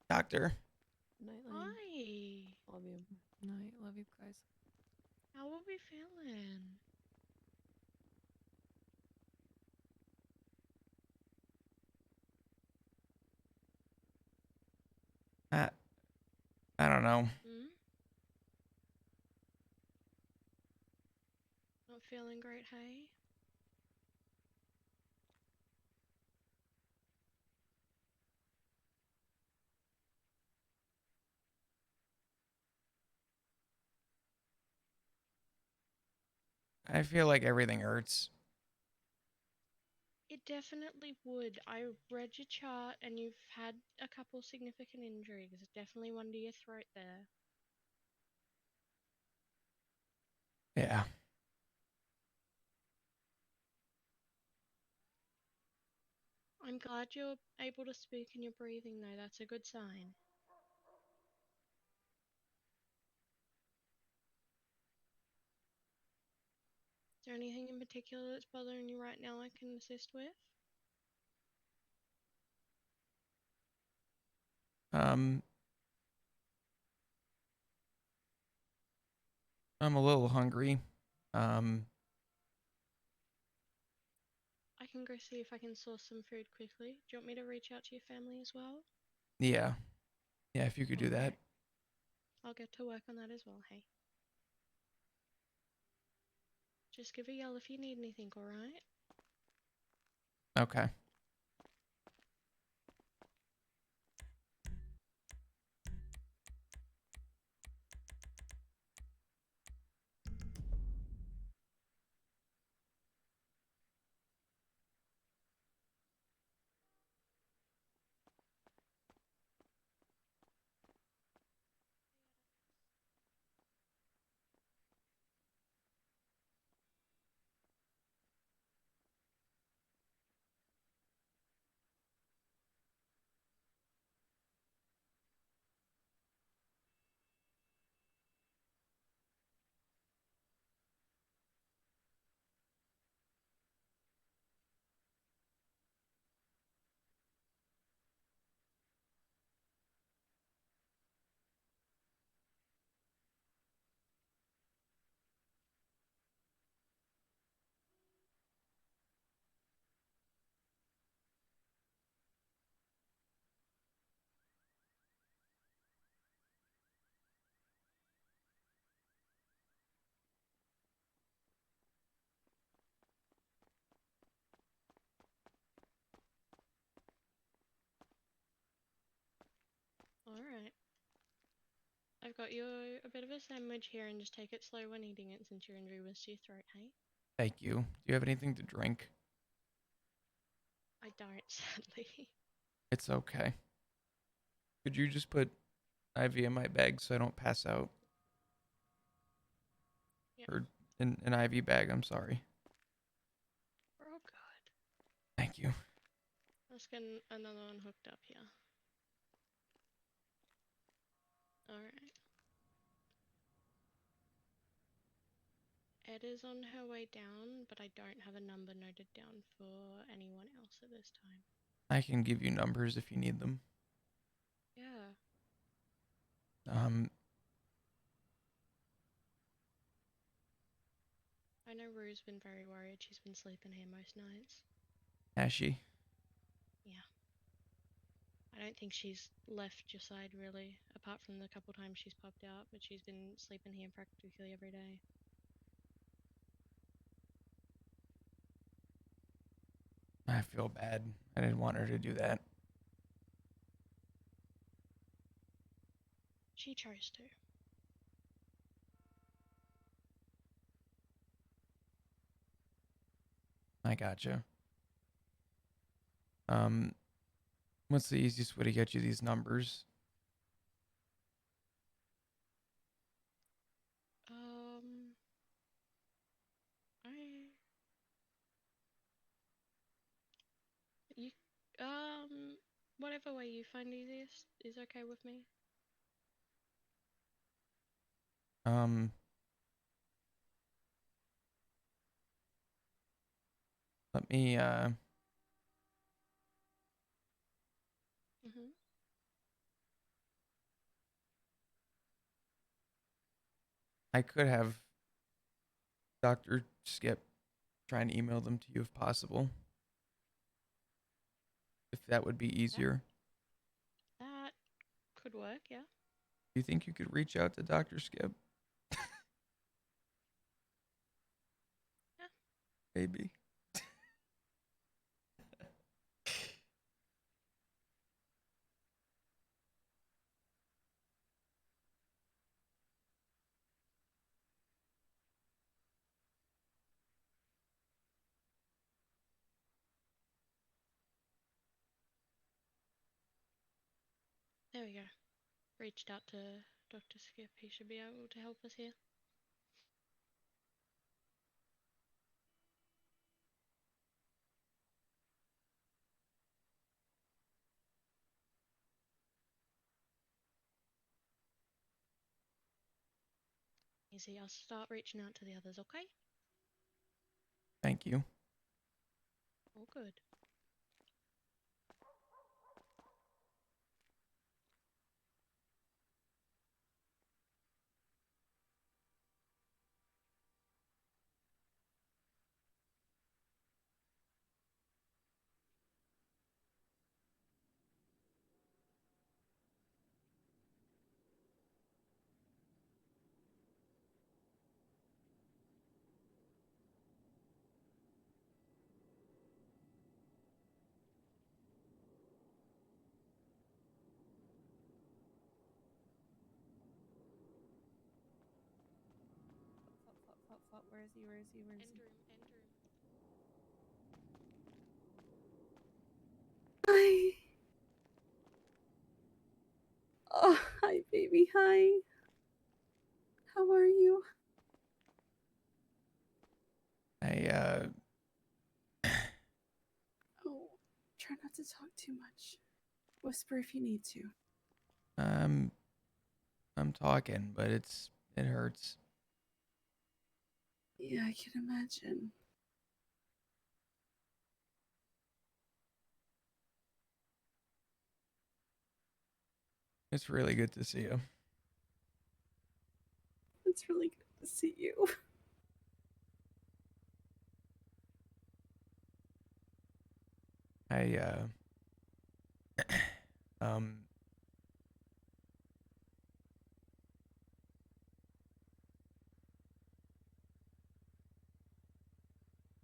Doctor. Nightline. Hi. Love you. Night. Love you guys. How are we feeling? I, I don't know. Hmm? Not feeling great, hey? I feel like everything hurts. It definitely would. I read your chart and you've had a couple significant injuries. Definitely one to your throat there. Yeah. I'm glad you're able to speak and you're breathing though. That's a good sign. Is there anything in particular that's bothering you right now I can assist with? Um, I'm a little hungry. Um, I can go see if I can source some food quickly. Do you want me to reach out to your family as well? yeah. Yeah, if you could do that. Alright. I'll get to work on that as well, hey. Just give a yell if you need anything, alright? Okay. Alright. I've got you a bit of a sandwich here and just take it slow when eating it since your injury was to your throat, hey? Thank you. Do you have anything to drink? I don't, sadly. It's okay. Could you just put IV in my bag so I don't pass out? Yep, Or in an IV bag, I'm sorry. we're all good. Thank you. Let's get another one hooked up here. Alright. Ed is on her way down, but I don't have a number noted down for anyone else at this time. I can give you numbers if you need them. Yeah. Um, I know Rue's been very worried. She's been sleeping here most nights. Ashy. Yeah. I don't think she's left your side really, apart from the couple times she's popped out, but she's been sleeping here practically every day. I feel bad. I didn't want her to do that. She chose to. I gotcha. Um, what's the easiest way to get you these numbers? Um, I you whatever way you find easiest is okay with me. Um, let me uh, Mhm. I could have Dr. Skip try and email them to you if possible. If that would be easier. That could work, yeah. Do you think you could reach out to Dr. Skip? Yeah. Maybe. There we go. Reached out to Dr. Skip. He should be able to help us here. Easy. I'll start reaching out to the others, okay? Thank you. All good. Where is he? Where is he? Where is End he? room, end room. Hi. Oh, hi, baby. Hi. How are you? I Oh, try not to talk too much. Whisper if you need to. I'm I'm talking, but it hurts. Yeah, I can imagine. It's really good to see you. It's really good to see you. I um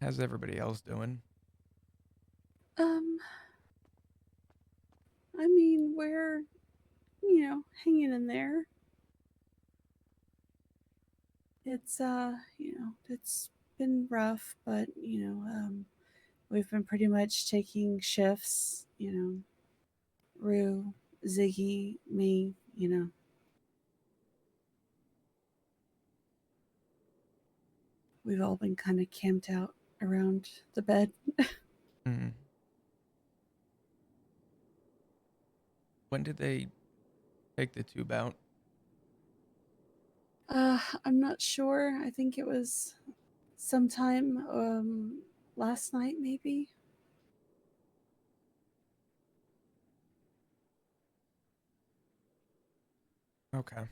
how's everybody else doing? Um, I mean, we're, hanging in there. It's, it's been rough, but, we've been pretty much taking shifts, Rue, Ziggy, me, we've all been kind of camped out around the bed. Mm. When did they take the tube out? I'm not sure. I think it was sometime last night, maybe. Okay.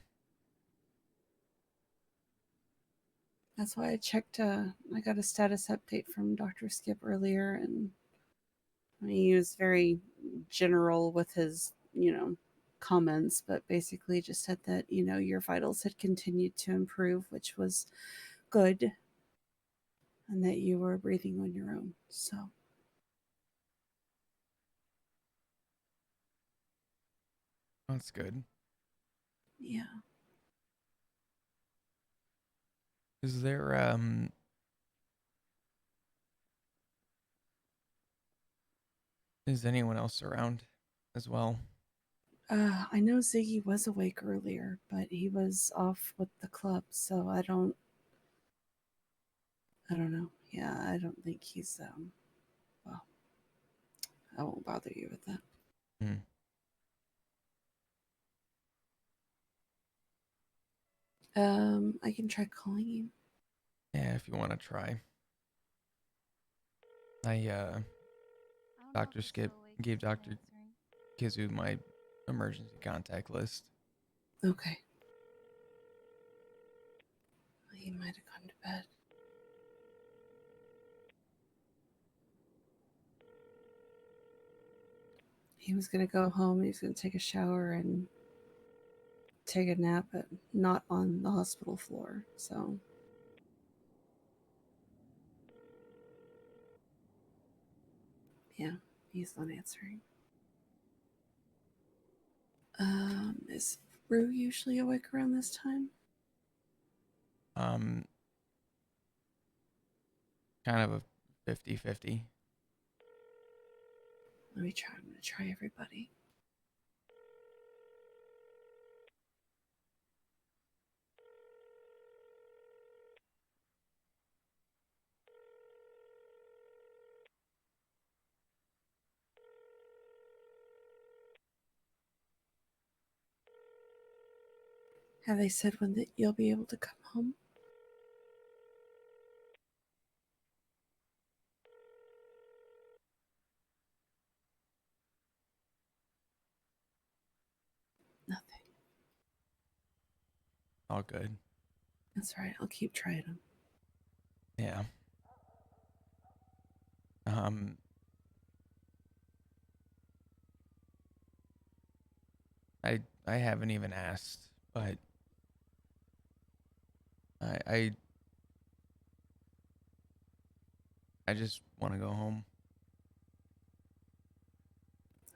That's why I checked. I got a status update from Dr. Skip earlier, and I mean, he was very general with his, comments, but basically just said that, your vitals had continued to improve, which was good, and that you were breathing on your own. So, That's good. yeah. Is there is anyone else around as well? I know Ziggy was awake earlier, but he was off with the club, so I don't know. Yeah, I don't think he's well, I won't bother you with that. Mm. I can try calling him. Yeah, if you want to try. I I don't know if Dr. he's still Skip awake gave because he's not Dr. answering. Kizu my emergency contact list. Okay. He might have gone to bed. He was going to go home. He was going to take a shower and take a nap, but not on the hospital floor. So, yeah, he's not answering. Is Rue usually awake around this time? Kind of a 50-50. Let me try. I'm going to try everybody. Have they said when that you'll be able to come home? Nothing. All good. That's right. I'll keep trying them. Yeah. I haven't even asked, but I just want to go home.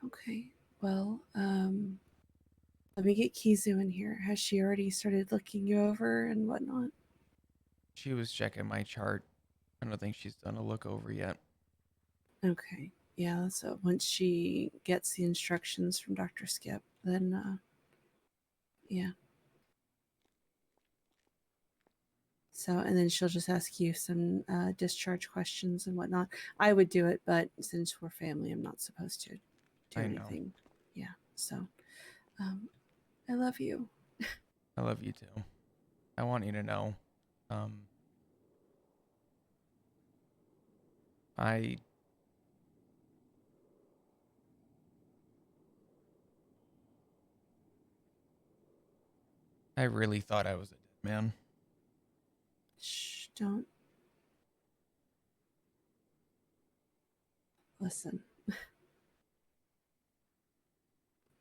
Okay. Well, let me get Kizu in here. Has she already started looking you over and whatnot? She was checking my chart. I don't think she's done a look over yet. Okay. Yeah, so once she gets the instructions from Dr. Skip, then, yeah. So, and then she'll just ask you some discharge questions and whatnot. I would do it, but since we're family, I'm not supposed to do I know. anything. Yeah, so I love you. I love you too. I want you to know. I really thought I was a dead man. Shh, don't. Listen.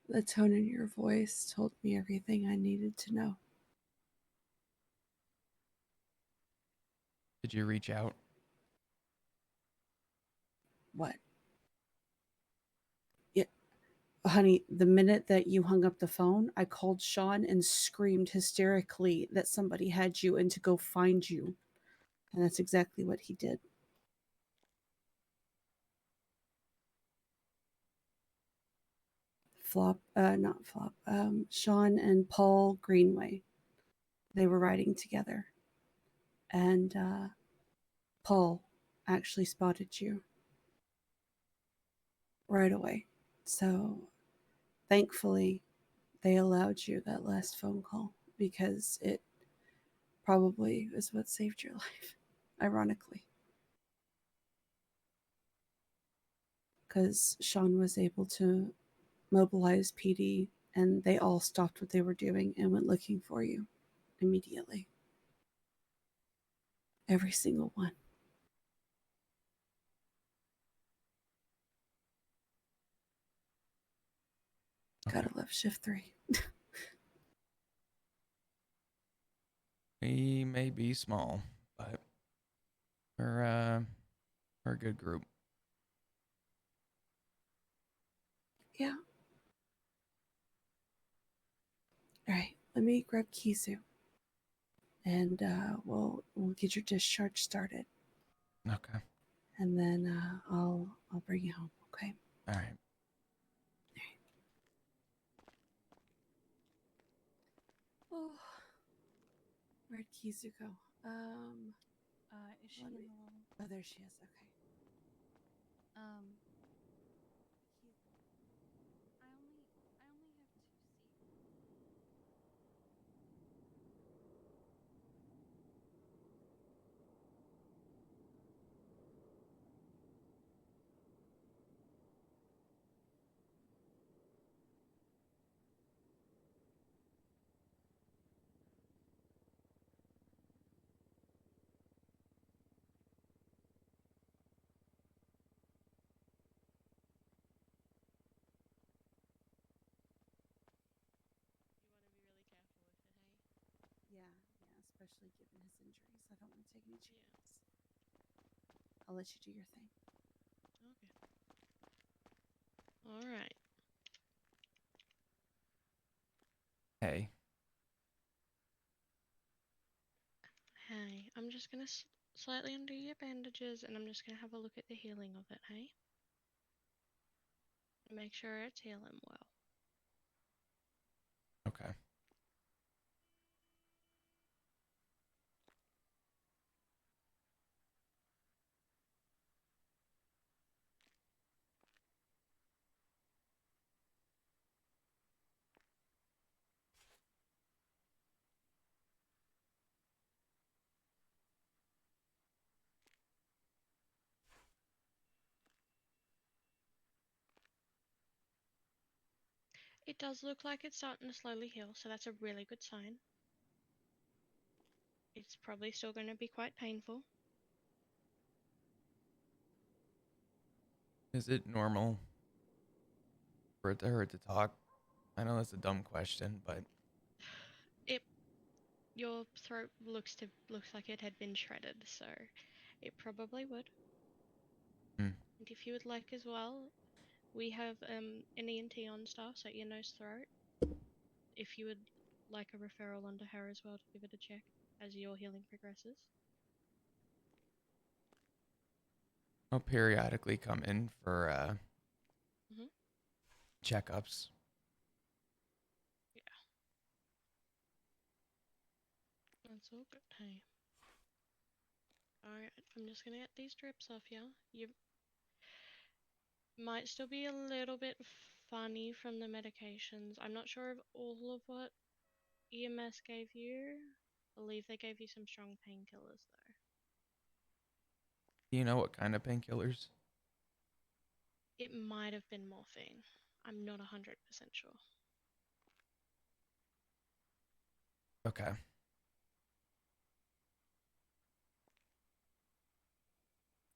The tone in your voice told me everything I needed to know. Did you reach out? What? Yeah, honey, the minute that you hung up the phone, I called Sean and screamed hysterically that somebody had you and to go find you. And that's exactly what he did. Not Flop, Sean and Paul Greenway. They were riding together. And Paul actually spotted you right away. So thankfully, they allowed you that last phone call because it probably is what saved your life, ironically. Because Sean was able to mobilize PD and they all stopped what they were doing and went looking for you immediately. Every single one. Okay. Gotta love Shift 3. We may be small, but we're a good group. Yeah. All right, let me grab Kizu, and we'll get your discharge started, Okay. and then I'll bring you home. Okay. All right. Oh, where'd Kizu go? Is she Let in me- the little? Oh, there she is. Okay. Um, I only have 2 seats. especially given his injuries. I don't want to take any chances. I'll let you do your thing. Okay. All right. Hey. Hey, I'm just gonna slightly undo your bandages, and I'm just gonna have a look at the healing of it. Hey. Make sure it's healing well. Okay. It does look like it's starting to slowly heal, so that's a really good sign. It's probably still going to be quite painful. Is it normal for it to hurt to talk? I know that's a dumb question, but Your throat looks like it had been shredded, so it probably would. Hmm. And if you would like as well, we have an ENT on staff, so ear, nose, throat. If you would like a referral under her as well to give it a check as your healing progresses. I'll periodically come in for Mhm. checkups. Yeah. That's all good. Hey. Alright, I'm just gonna get these drips off you. You might still be a little bit funny from the medications. I'm not sure of all of what EMS gave you. I believe they gave you some strong painkillers though. Do you know what kind of painkillers? It might have been morphine. I'm not 100% sure. Okay.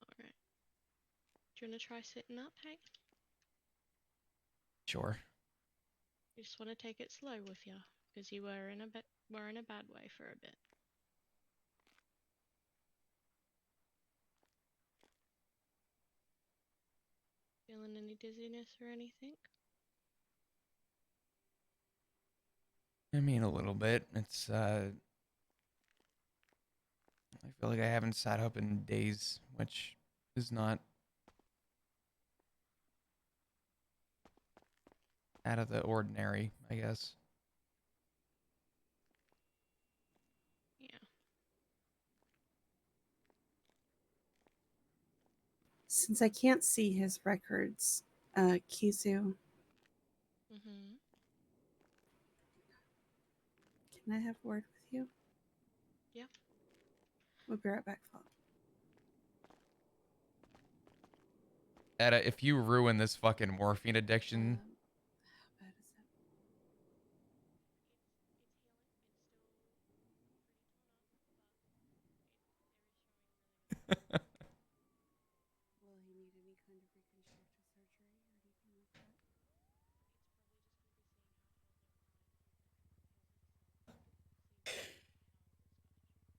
Alright. Do you want to try sitting up, hey? Sure. You just want to take it slow with you, because you were in a bad way for a bit. Feeling any dizziness or anything? I mean, a little bit. It's I feel like I haven't sat up in days, which is not out of the ordinary, I guess. Yeah. Since I can't see his records, Kizu, Mm-hmm. can I have a word with you? Yeah. We'll be right back, Flo. Etta, if you ruin this fucking morphine addiction, How bad is that? Will he need any kind of reconstructive surgery or anything like that?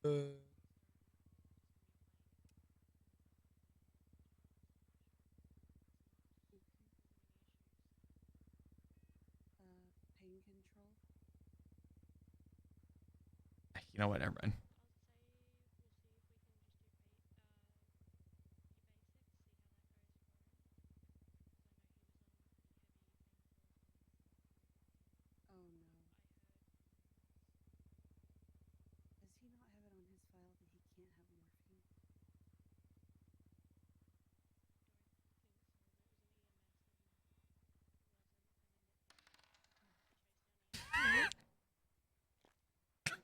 Okay. Pain control? you know what? Never mind. Oh no. Does he not have it on his file that he can't have morphine? Okay.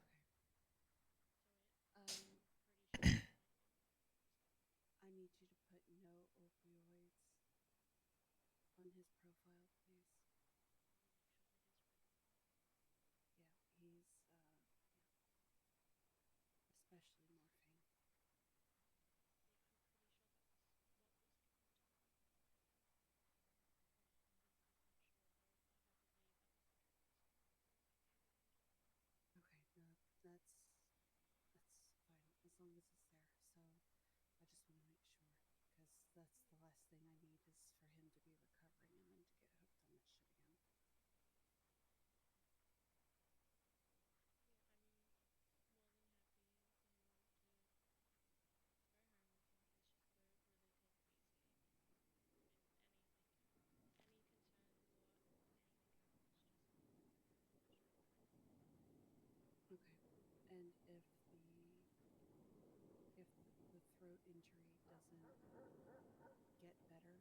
get better?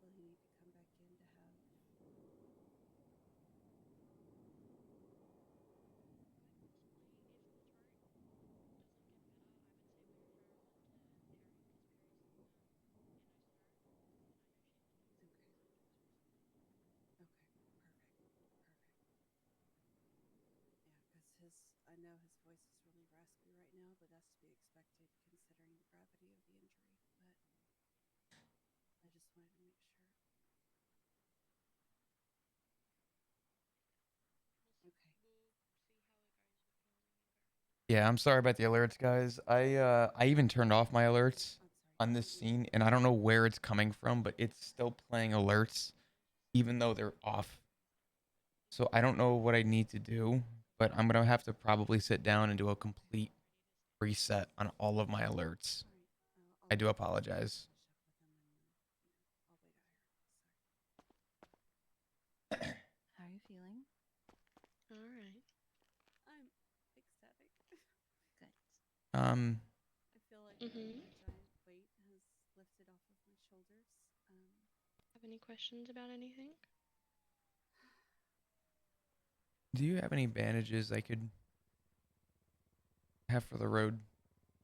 Will he need to come back in to have? Okay, perfect. Yeah, because I know his voice is really raspy right now, but that's to be expected considering the gravity of the injury. But I just wanted to make sure. Okay. Yeah, I'm sorry about the alerts, guys. I even turned off my alerts I'm on sorry. this scene, and I don't know where it's coming from, but it's still playing alerts, even though they're off. So I don't know what I need to do, but I'm gonna have to probably sit down and do a complete reset on all of my alerts. All right. I do I'll apologize. finish up with him and I'll wait out here. Sorry. How are you feeling? Alright. I'm ecstatic. Good. Um, I feel like Mm-hmm. a giant weight has lifted off of my shoulders. Have any questions about anything? do you have any bandages I could have for the road? I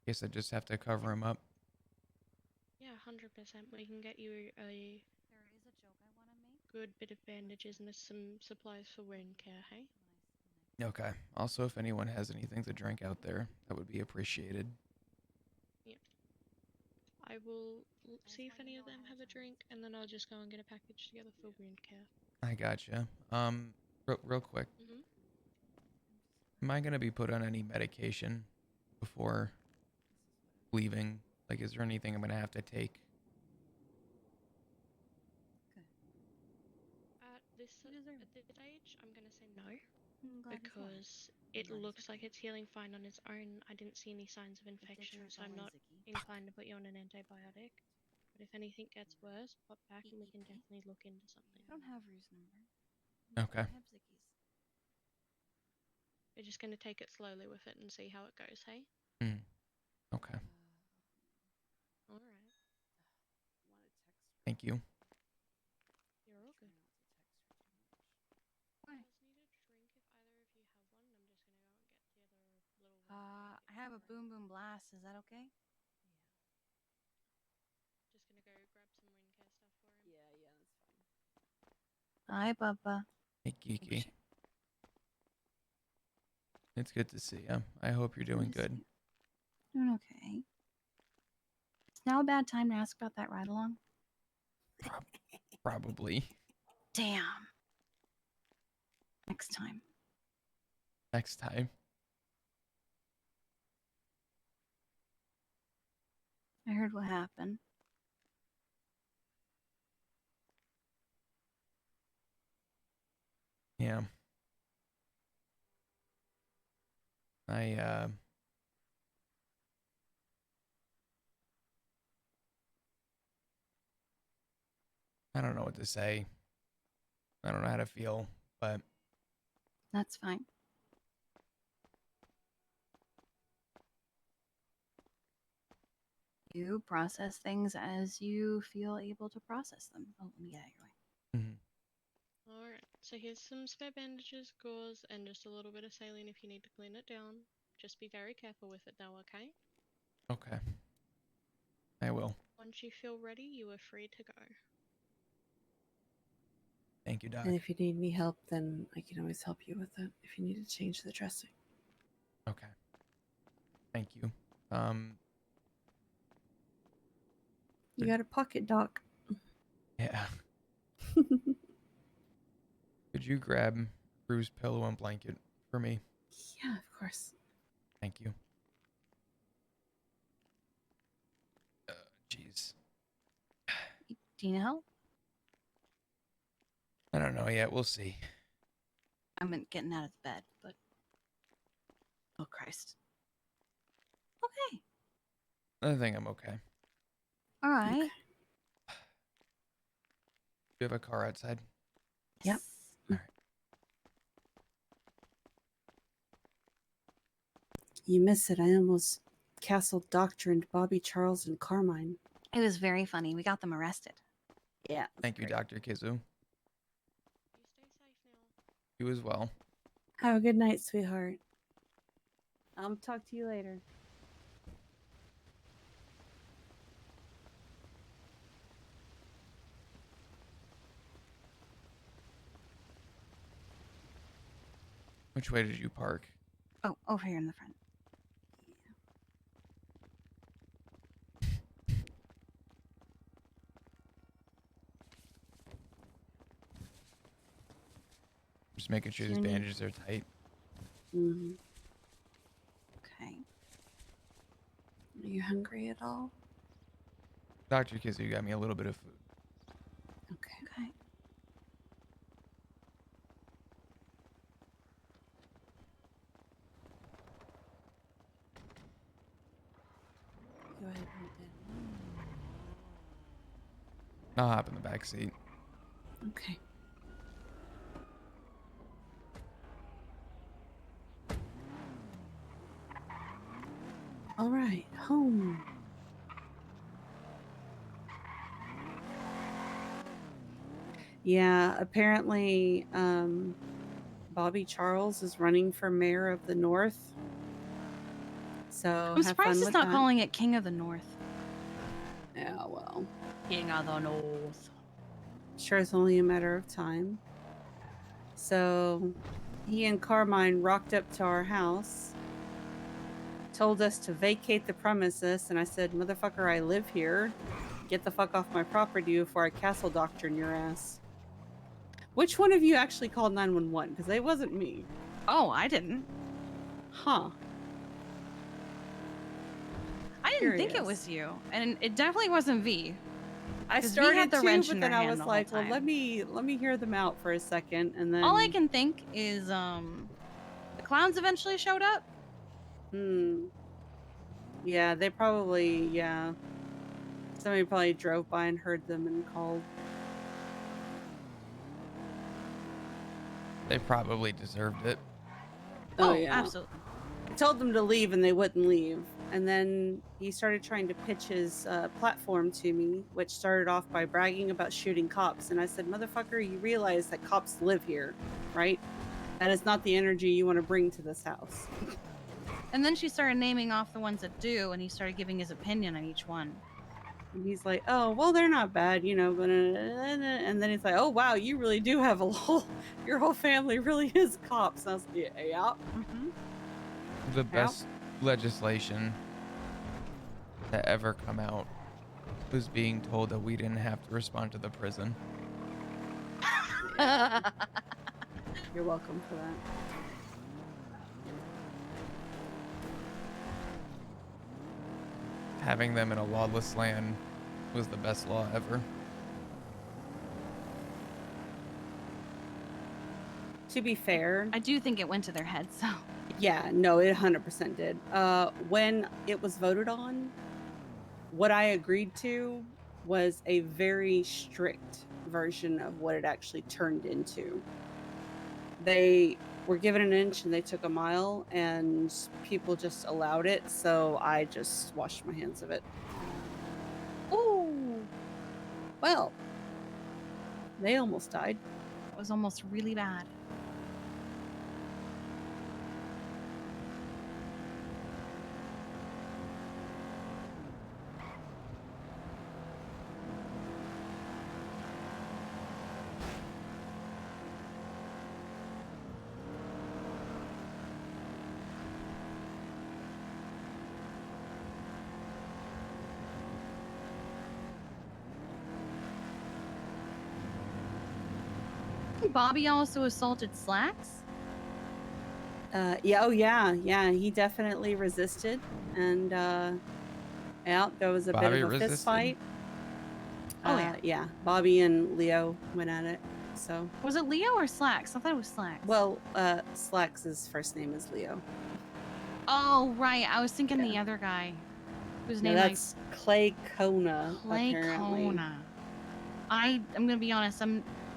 guess I just have to cover him up. Yeah, 100%. We can get you a There is a joke I want to make. good bit of bandages and there's some supplies for wound care, hey? Okay. Also, if anyone has anything to drink out there, that would be appreciated. I will see if let you any of know them ahead have of a time. drink and then I'll just go and get a package together for wound care. I gotcha. Real quick, Mm-hmm. am I gonna be put on any medication before leaving? Like, is there anything I'm gonna have to take? Good. At this You deserve at this stage, I'm gonna say no I'm glad he's fine. because I'm it glad he's looks like okay. it's healing fine on its own. I didn't see any signs of It did infection, hurt so I'm the not Zicky. inclined to put you on an antibiotic. But if anything gets worse, pop back and we can definitely look into something. I don't have Rue's number. Okay. I have Zicky's. We're just gonna take it slowly with it and see how it goes, hey? Hmm. Okay. Alright. Want to text her? Thank you. You're all Try good. not to text her too much. Why? You guys need a drink if either of you have one. I'm just gonna go and get the other little one. I have a Boom Boom Blast. Is that okay? Just gonna go grab some wound care stuff for him. Yeah, that's fine. Hi, Bubba. Hey, Kiki. It's good to see you. I hope you're doing good. Doing okay. It's now a bad time to ask about that ride along. Probably. Damn. Next time. Next time. I heard what happened. Yeah. I don't know what to say. I don't know how to feel, but That's fine. You process things as you feel able to process them. Oh, let me get out of your way. mhm. Alright, so here's some spare bandages, gauze, and just a little bit of saline if you need to clean it down. Just be very careful with it though, okay? Okay. I will. Once you feel ready, you are free to go. Thank you, Doc. And if you need any help, then I can always help you with it if you need to change the dressing. Okay. Thank you. You got a pocket, Doc. Yeah. Could you grab Rue's pillow and blanket for me? Yeah, of course. Thank you. Jeez. Do you need help? I don't know yet. We'll see. I'm getting out of the bed, but oh Christ. Okay. I think I'm okay. All right. Okay. Do you have a car outside? Yep. All right. You miss it. I almost Castle doctrined Bobby, Charles, and Carmine. It was very funny. We got them arrested. Yeah. Thank you, Dr. Kizu. You stay safe now. You as well. Have a good night, sweetheart. I'll talk to you later. Which way did you park? Oh, over here in the front. Just making sure these Jenny. bandages are tight. Mm-hmm. Okay. Are you hungry at all? Dr. Kizu got me a little bit of food. Okay. Okay. Go ahead and eat I'll hop in the back seat. that. Okay. All right, home. Yeah, apparently, Bobby Charles is running for mayor of the North. So I'm have surprised fun it's with not that. calling it King of the North. Yeah, well, King of the North. sure it's only a matter of time. So he and Carmine rocked up to our house, told us to vacate the premises, and I said, motherfucker, I live here. Get the fuck off my property before I castle doctrine your ass. Which one of you actually called 911? Because it wasn't me. Oh, I didn't. Huh. I didn't think it Curious. was you, and it definitely wasn't V. I 'Cause V started had the to, wrench but in then her I hand was the whole like, well, let time. me hear them out for a second, and then All I can think is the clowns eventually showed up. Yeah, they probably, yeah. Somebody probably drove by and heard them and called. They probably deserved it. Oh, yeah. Absolutely. I told them to leave and they wouldn't leave. And then he started trying to pitch his platform to me, which started off by bragging about shooting cops. And I said, motherfucker, you realize that cops live here, right? That is not the energy you want to bring to this house. And then she started naming off the ones that do, and he started giving his opinion on each one. And he's like, oh, well, they're not bad, you know. And then he's like, oh, wow, you really do have your whole family really is cops. And I was like, yeah. Mm-hmm. The best legislation to ever come out was being told that we didn't have to respond to the prison. You're welcome for that. Having them in a lawless land was the best law ever. To be fair, I do think it went to their heads, so. yeah, no, it 100% did. When it was voted on, what I agreed to was a very strict version of what it actually turned into. They were given an inch and they took a mile, and people just allowed it, so I just washed my hands of it. Ooh. Well, they almost died. It was almost really bad. Bobby also assaulted Slacks? Yeah, oh yeah, he definitely resisted, and yeah, there was a Bobby bit of a fist resisted? fight. Oh, yeah. Yeah, Bobby and Leo went at it. So, Was it Leo or Slacks? I thought it was Slacks. well, Slacks' first name is Leo. Oh, right. I was thinking the Yeah. other guy whose No, name that's Clay Kona, Clay apparently. Kona. I'm gonna be honest.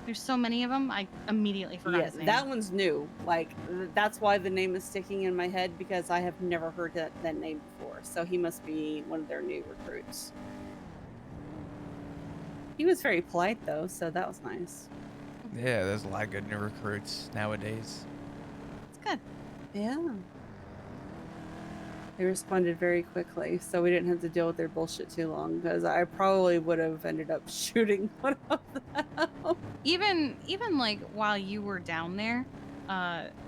There's so many of them. I immediately forgot Yeah, his name. that one's new. Like that's why the name is sticking in my head because I have never heard that name before. So he must be one of their new recruits. He was very polite though, so that was nice. Yeah, there's a lot of good new recruits nowadays. It's good. Yeah. They responded very quickly, so we didn't have to deal with their bullshit too long because I probably would have ended up shooting one of them. Even like while you were down there,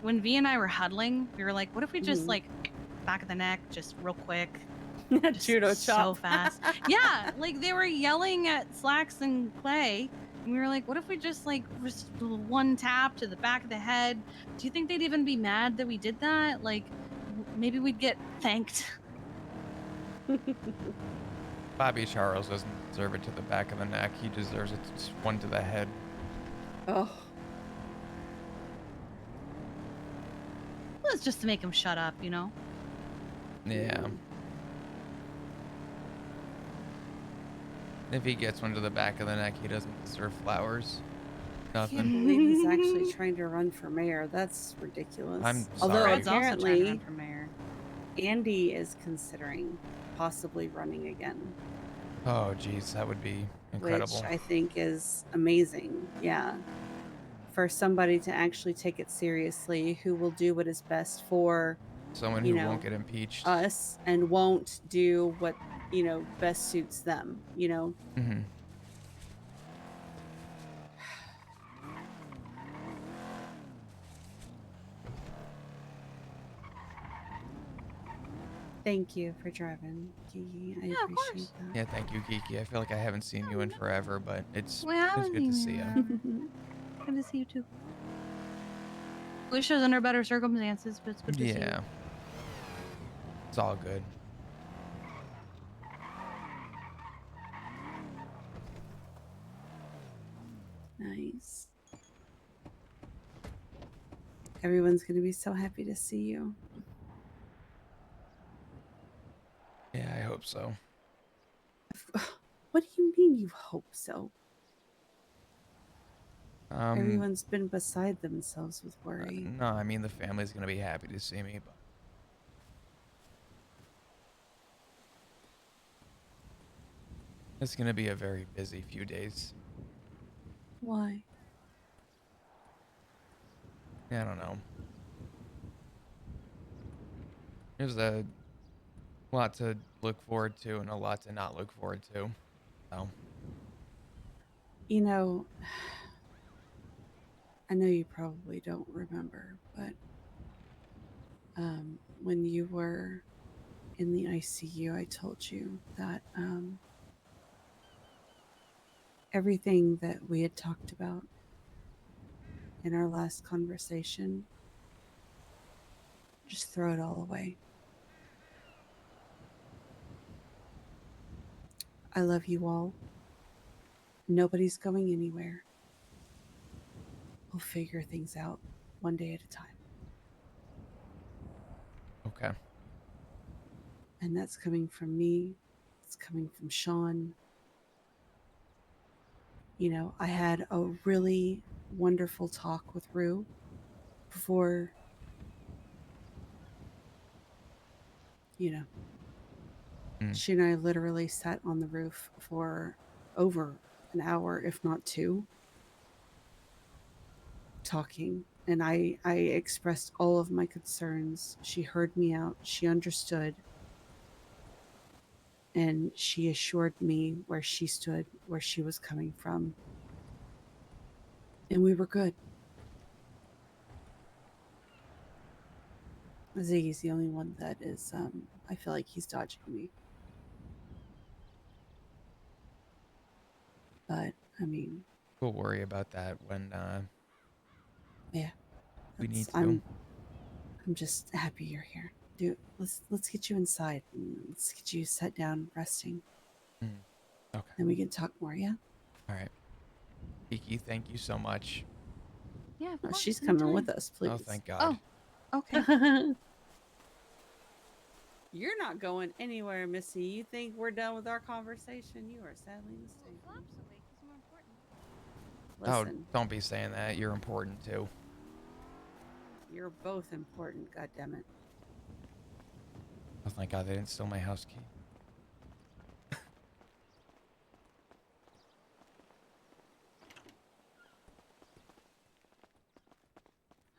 when V and I were huddling, we were like, what if we just Mhm. like back of the neck, just real quick, just Judo so chop. fast. Yeah, like they were yelling at Slacks and Clay, and we were like, what if we just like one tap to the back of the head? Do you think they'd even be mad that we did that? Like, maybe we'd get thanked. Bobby Charles doesn't deserve it to the back of the neck. He deserves it just one to the head. Oh. Well, it's just to make him shut up, you know? Yeah. If he gets one to the back of the neck, he doesn't deserve flowers. I can't Nothing. believe he's actually trying to run for mayor. That's ridiculous. I'm Although sorry. Fred's also trying to run apparently for mayor. Andy is considering possibly running again, Oh, geez, that would be incredible. which I think is amazing. Yeah. For somebody to actually take it seriously, who will do what is best for Someone you who know, won't get impeached. us and won't do what, best suits them, Mm-hmm. Thank you for driving, Kiki. I Yeah, of appreciate course. that. Yeah, thank you, Kiki. I feel like I haven't seen you in forever, but it's We haven't good to seen see you you. in Good to see you too. Wish it was under better circumstances, but it's good to see you. Yeah. It's all good. Nice. Everyone's going to be so happy to see you. Yeah, I hope so. What do you mean you hope so? Um, Everyone's been beside themselves with worry. no, I mean the family's gonna be happy to see me, but it's gonna be a very busy few days. Why? I don't know. There's a lot to look forward to and a lot to not look forward to. So, You know, I know you probably don't remember, but when you were in the ICU, I told you that everything that we had talked about in our last conversation, just throw it all away. I love you all. Nobody's going anywhere. We'll figure things out one day at a time. okay. And that's coming from me. It's coming from Sean. I had a really wonderful talk with Rue before, she and I literally sat on the roof for over an hour, if not two, talking. And I expressed all of my concerns. She heard me out. She understood. And she assured me where she stood, where she was coming from. And we were good. Ziggy's the only one that is, I feel like he's dodging me. But, I mean, We'll worry about that when yeah. we need to. I'm just happy you're here. Dude, let's get you inside and let's get you sat down resting. Okay. Then we can talk more, yeah? All right. Kiki, thank you so much. Yeah, of Oh, course. she's coming anytime. with us, please. Oh, thank God. Oh, okay. You're not going anywhere, Missy. You think we're done with our conversation? You are sadly mistaken. Flaps awake is more important. Oh, Listen, don't be saying that. You're important too. you're both important, goddammit. Oh, thank God they didn't steal my house key.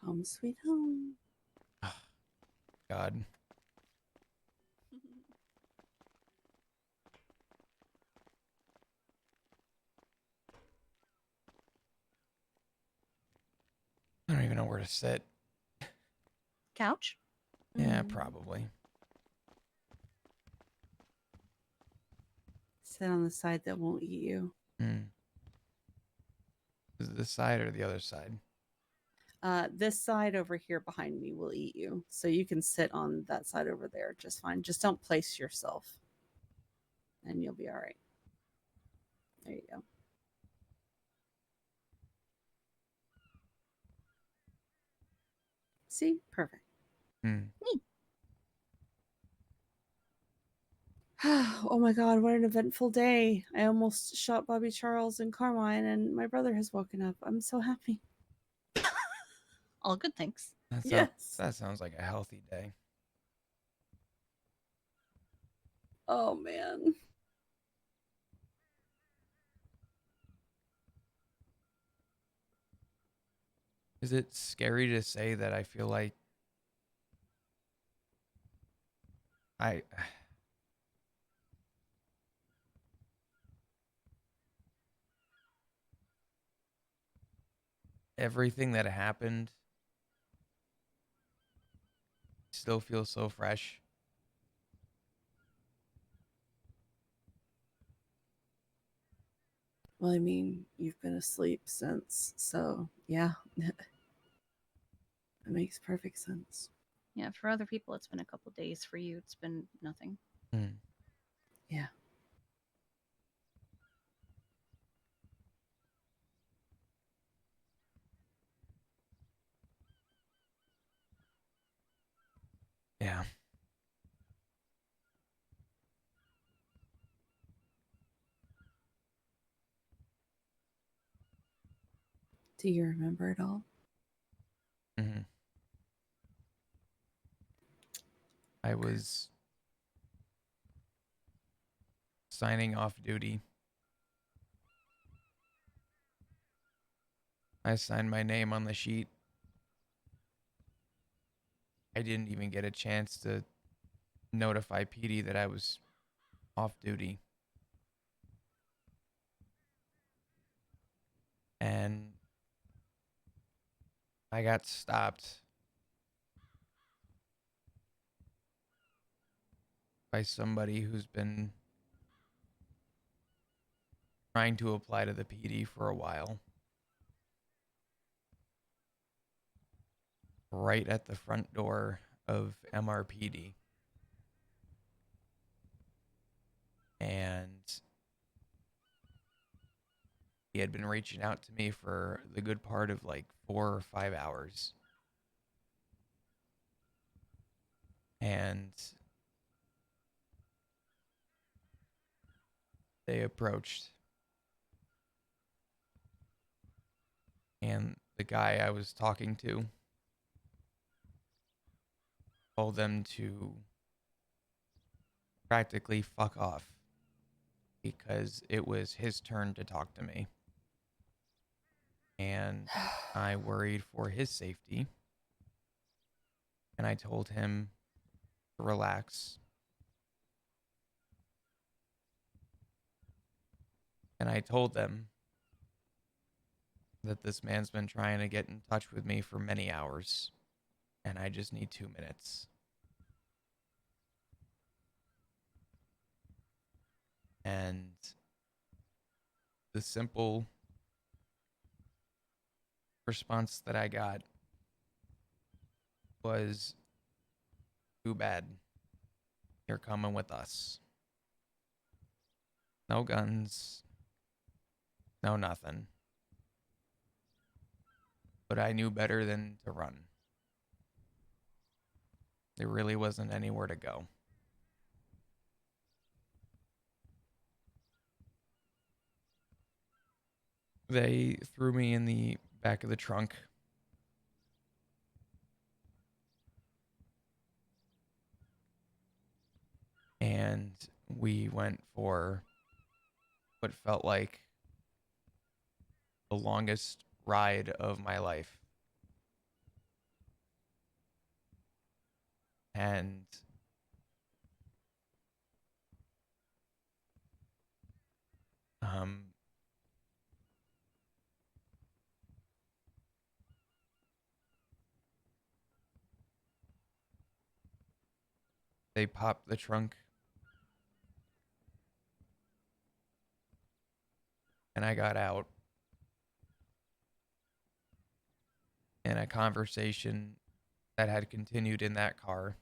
Home sweet home. God. I don't even know where to sit. Couch? Yeah, Mm. probably. Sit on the side that won't eat you. Hmm. Is it this side or the other side? This side over here behind me will eat you. So you can sit on that side over there just fine. Just don't place yourself. And you'll be all right. There you go. See? Perfect. Hmm. Oh my god, what an eventful day. I almost shot Bobby Charles and Carmine, and my brother has woken up. I'm so happy. All good things. Yes. That sounds like a healthy day. Oh man. Is it scary to say that I feel like I everything that happened still feels so fresh? Well, I mean, you've been asleep since, so yeah, it makes perfect sense. Yeah, for other people, it's been a couple days. For you, it's been nothing. Hmm. Yeah. Yeah. Do you remember it all? Hmm. I was signing off duty. I signed my name on the sheet. I didn't even get a chance to notify PD that I was off duty. And I got stopped by somebody who's been trying to apply to the PD for a while. Right at the front door of MRPD. And he had been reaching out to me for the good part of like 4 or 5 hours. And they approached. And the guy I was talking to told them to practically fuck off because it was his turn to talk to me. And I worried for his safety. And I told him to relax. And I told them that this man's been trying to get in touch with me for many hours. And I just need 2 minutes. And the simple response that I got was, too bad. You're coming with us. No guns. No nothing. But I knew better than to run. There really wasn't anywhere to go. They threw me in the back of the trunk. And we went for what felt like the longest ride of my life. And um, they popped the trunk, and I got out. And a conversation that had continued in that car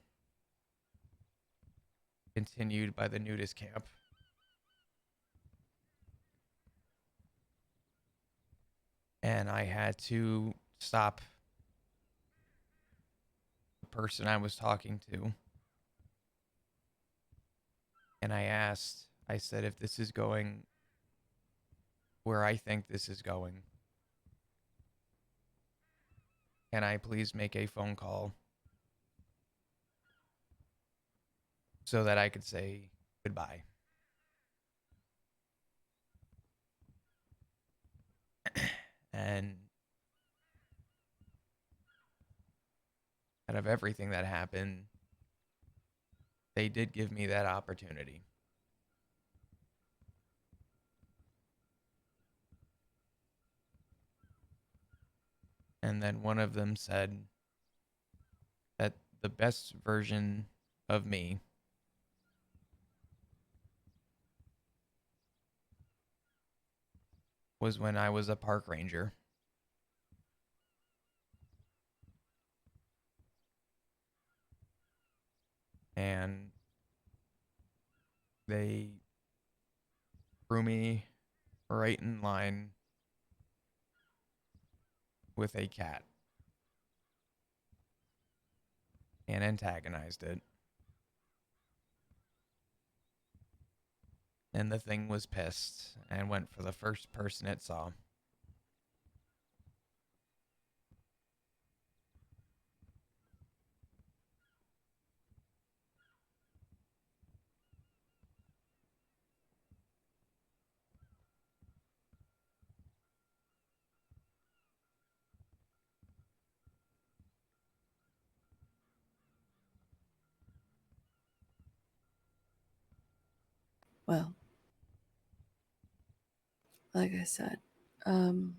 continued by the nudist camp. And I had to stop the person I was talking to. And I said, if this is going where I think this is going, can I please make a phone call so that I could say goodbye? And out of everything that happened, they did give me that opportunity. And then one of them said that the best version of me was when I was a park ranger. And they threw me right in line with a cat and antagonized it. And the thing was pissed and went for the first person it saw. Well, like I said, um,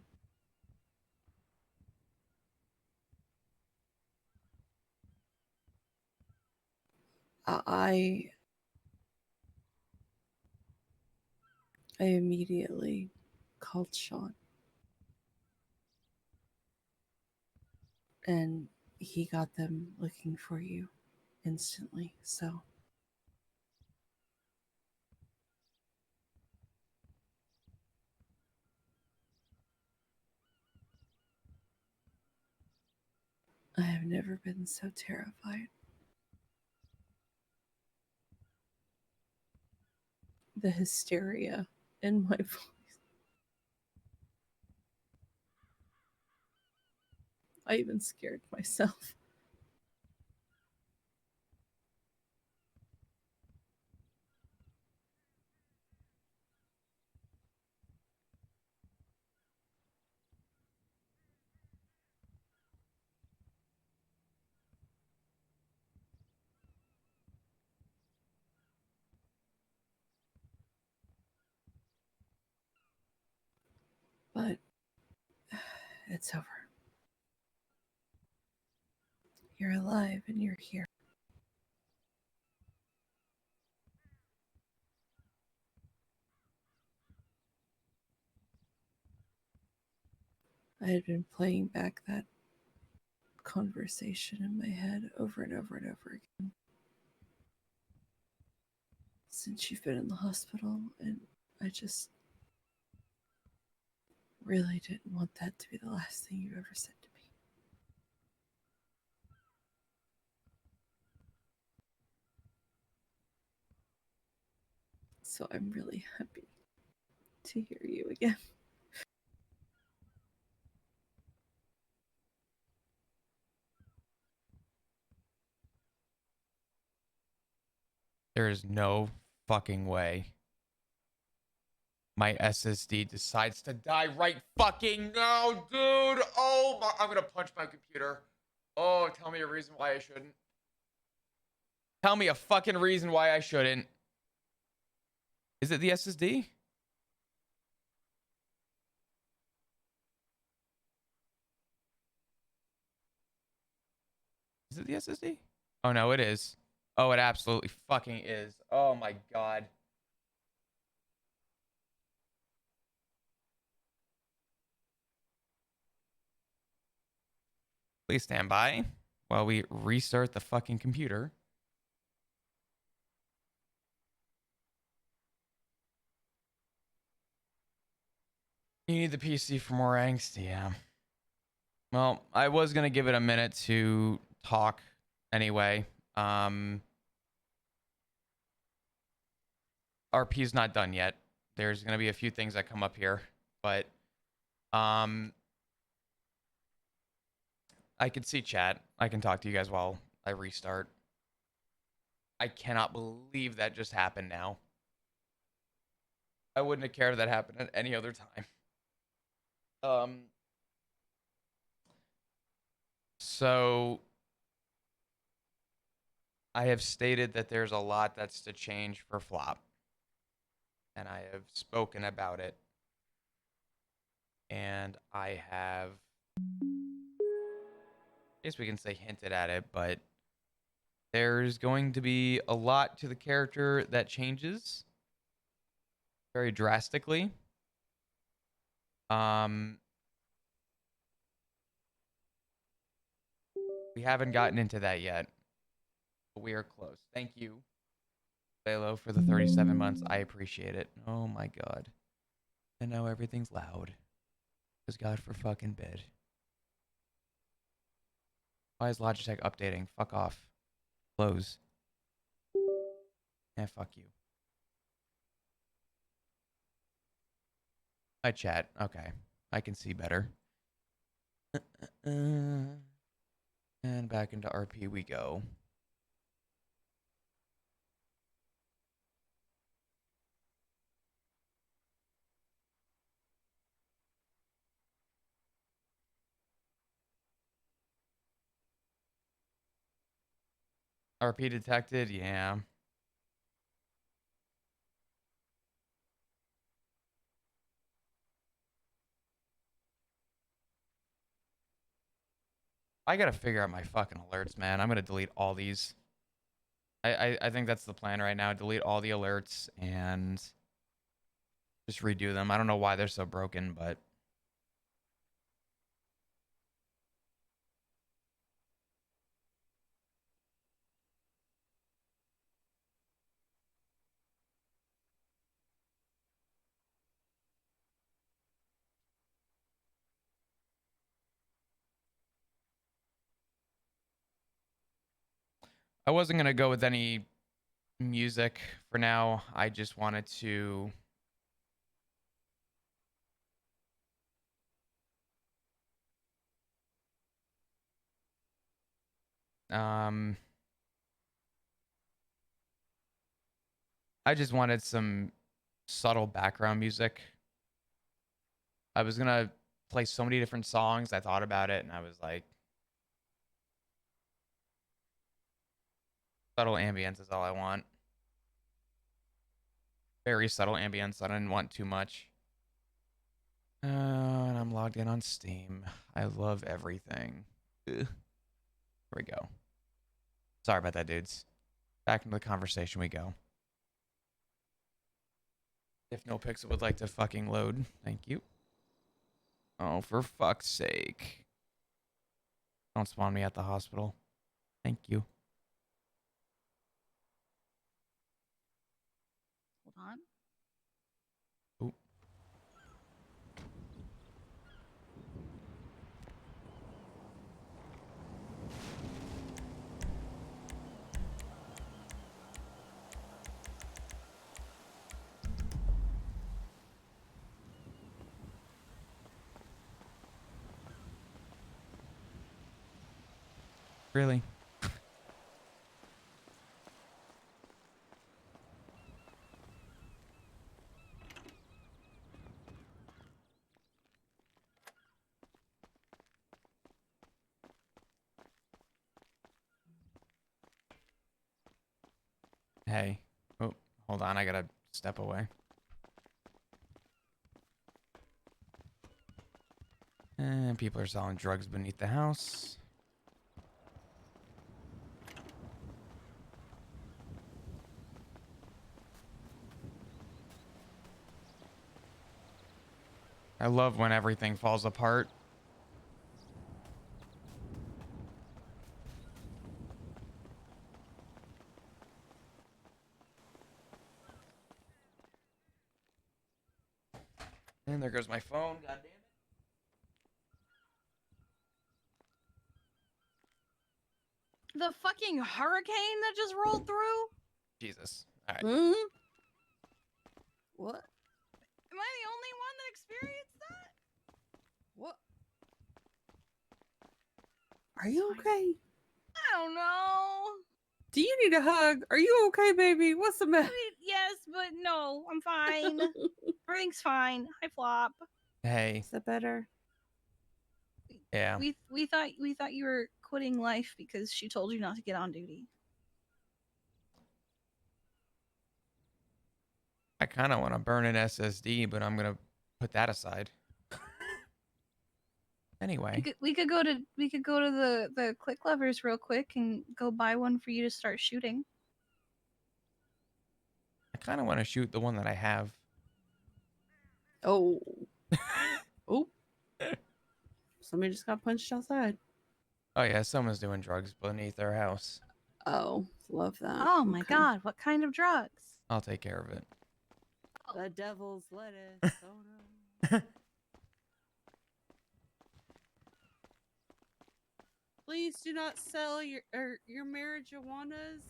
I I immediately called Sean, and he got them looking for you instantly. So I have never been so terrified. The hysteria in my voice. I even scared myself. But it's over. You're alive and you're here. I had been playing back that conversation in my head over and over and over again since you've been in the hospital, and I just really didn't want that to be the last thing you ever said to me. So I'm really happy to hear you again. There is no fucking way my SSD decides to die right fucking now, dude. Oh my, I'm gonna punch my computer. Oh, tell me a reason why I shouldn't. Tell me a fucking reason why I shouldn't. Is it the SSD? Is it the SSD? Oh no, it is. Oh, it absolutely fucking is. Oh my god. Please stand by while we restart the fucking computer. You need the PC for more angst, yeah. Well, I was gonna give it a minute to talk anyway. RP's not done yet. There's gonna be a few things that come up here, but I can see chat. I can talk to you guys while I restart. I cannot believe that just happened now. I wouldn't have cared if that happened at any other time. So I have stated that there's a lot that's to change for flop, and I have spoken about it, and I have, I guess we can say hinted at it, but there's going to be a lot to the character that changes very drastically. We haven't gotten into that yet, but we are close. Thank you, Lalo, for the 37 months. I appreciate it. Oh my god. And now everything's loud. Because God for fucking bed. Why is Logitech updating? Fuck off. Close. Eh, fuck you. Hi, chat. Okay. I can see better. And back into RP we go. RP detected? Yeah. I gotta figure out my fucking alerts, man. I'm gonna delete all these. I think that's the plan right now. Delete all the alerts and just redo them. I don't know why they're so broken, but I wasn't gonna go with any music for now. I just wanted to I just wanted some subtle background music. I was gonna play so many different songs. I thought about it and I was like, subtle ambience is all I want. Very subtle ambience. I didn't want too much. And I'm logged in on Steam. I love everything. Ugh. Here we go. Sorry about that, dudes. Back into the conversation we go. If NoPixel would like to fucking load, thank you. Oh, for fuck's sake. Don't spawn me at the hospital. Thank you. Hold on. Ooh. Really? Hey. Oh, hold on. I gotta step away. And people are selling drugs beneath the house. I love when everything falls apart. And there goes my phone. God damn it. The fucking hurricane that just rolled through? Jesus. All right. Hmm? What? Am I the only one that experienced that? What? Are you okay? I don't know. Do you need a hug? Are you okay, baby? What's the I matter? mean, yes, but no, I'm fine. Everything's fine. Hi, Flop. Hey. Is that better? Yeah. We thought you were quitting life because she told you not to get on duty. I kind of want to burn an SSD, but I'm going to put that aside. Anyway. We could go to the Click Lovers real quick and go buy one for you to start shooting. I kind of want to shoot the one that I have. Oh. Oh. Somebody just got punched outside. Oh, yeah. Someone's doing drugs beneath their house. Oh, love that. Oh my Okay. god, what kind of drugs? I'll take care of it. The devil's lettuce. Oh no. Please do not sell your marijuanas.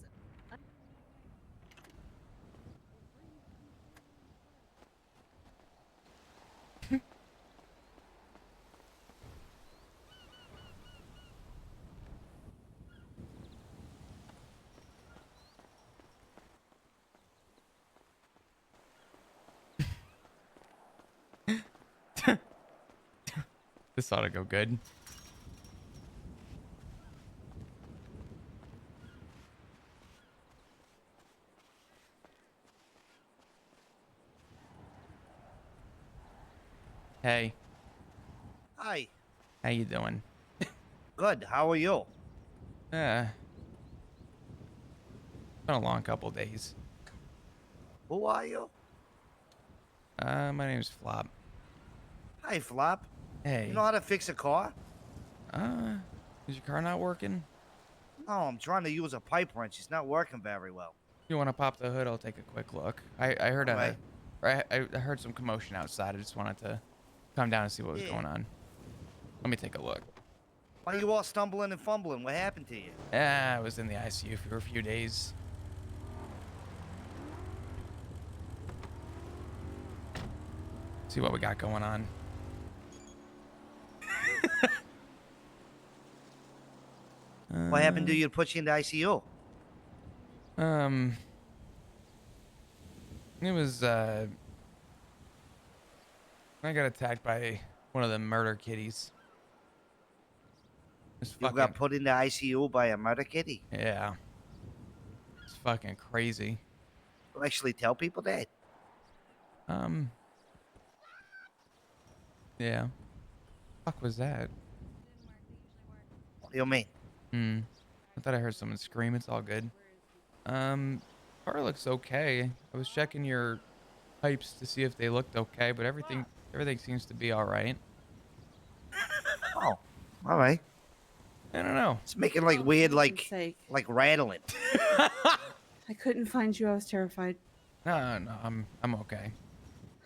This ought to go good. Hey, Hi. how you doing? Good. How are you? Been a long couple days. Who are you? My name's Flop. Hi, Flop. Hey. You know how to fix a car? Is your car not working? No, I'm trying to use a pipe wrench. It's not working very well. You want to pop the hood? I'll take a quick look. I heard Alright. I heard some commotion outside. I just wanted to come down and see what was Yeah. going on. Let me take a look. Why you all stumbling and fumbling? What happened to you? I was in the ICU for a few days. See what we got going on. What happened to you to put you in the ICU? It was I got attacked by one of the murder kitties. It's You fucking, got put in the ICU by a murder kitty? yeah. It's fucking crazy. You actually tell people that? Yeah. Fuck was that? What do you mean? I thought I heard someone scream. It's all good. Car looks okay. I was checking your pipes to see if they looked okay, but everything seems to be all right. Oh, all right. I don't know. It's making like weird, For like heaven's sake. rattling. I couldn't find you. I was terrified. No, I'm okay.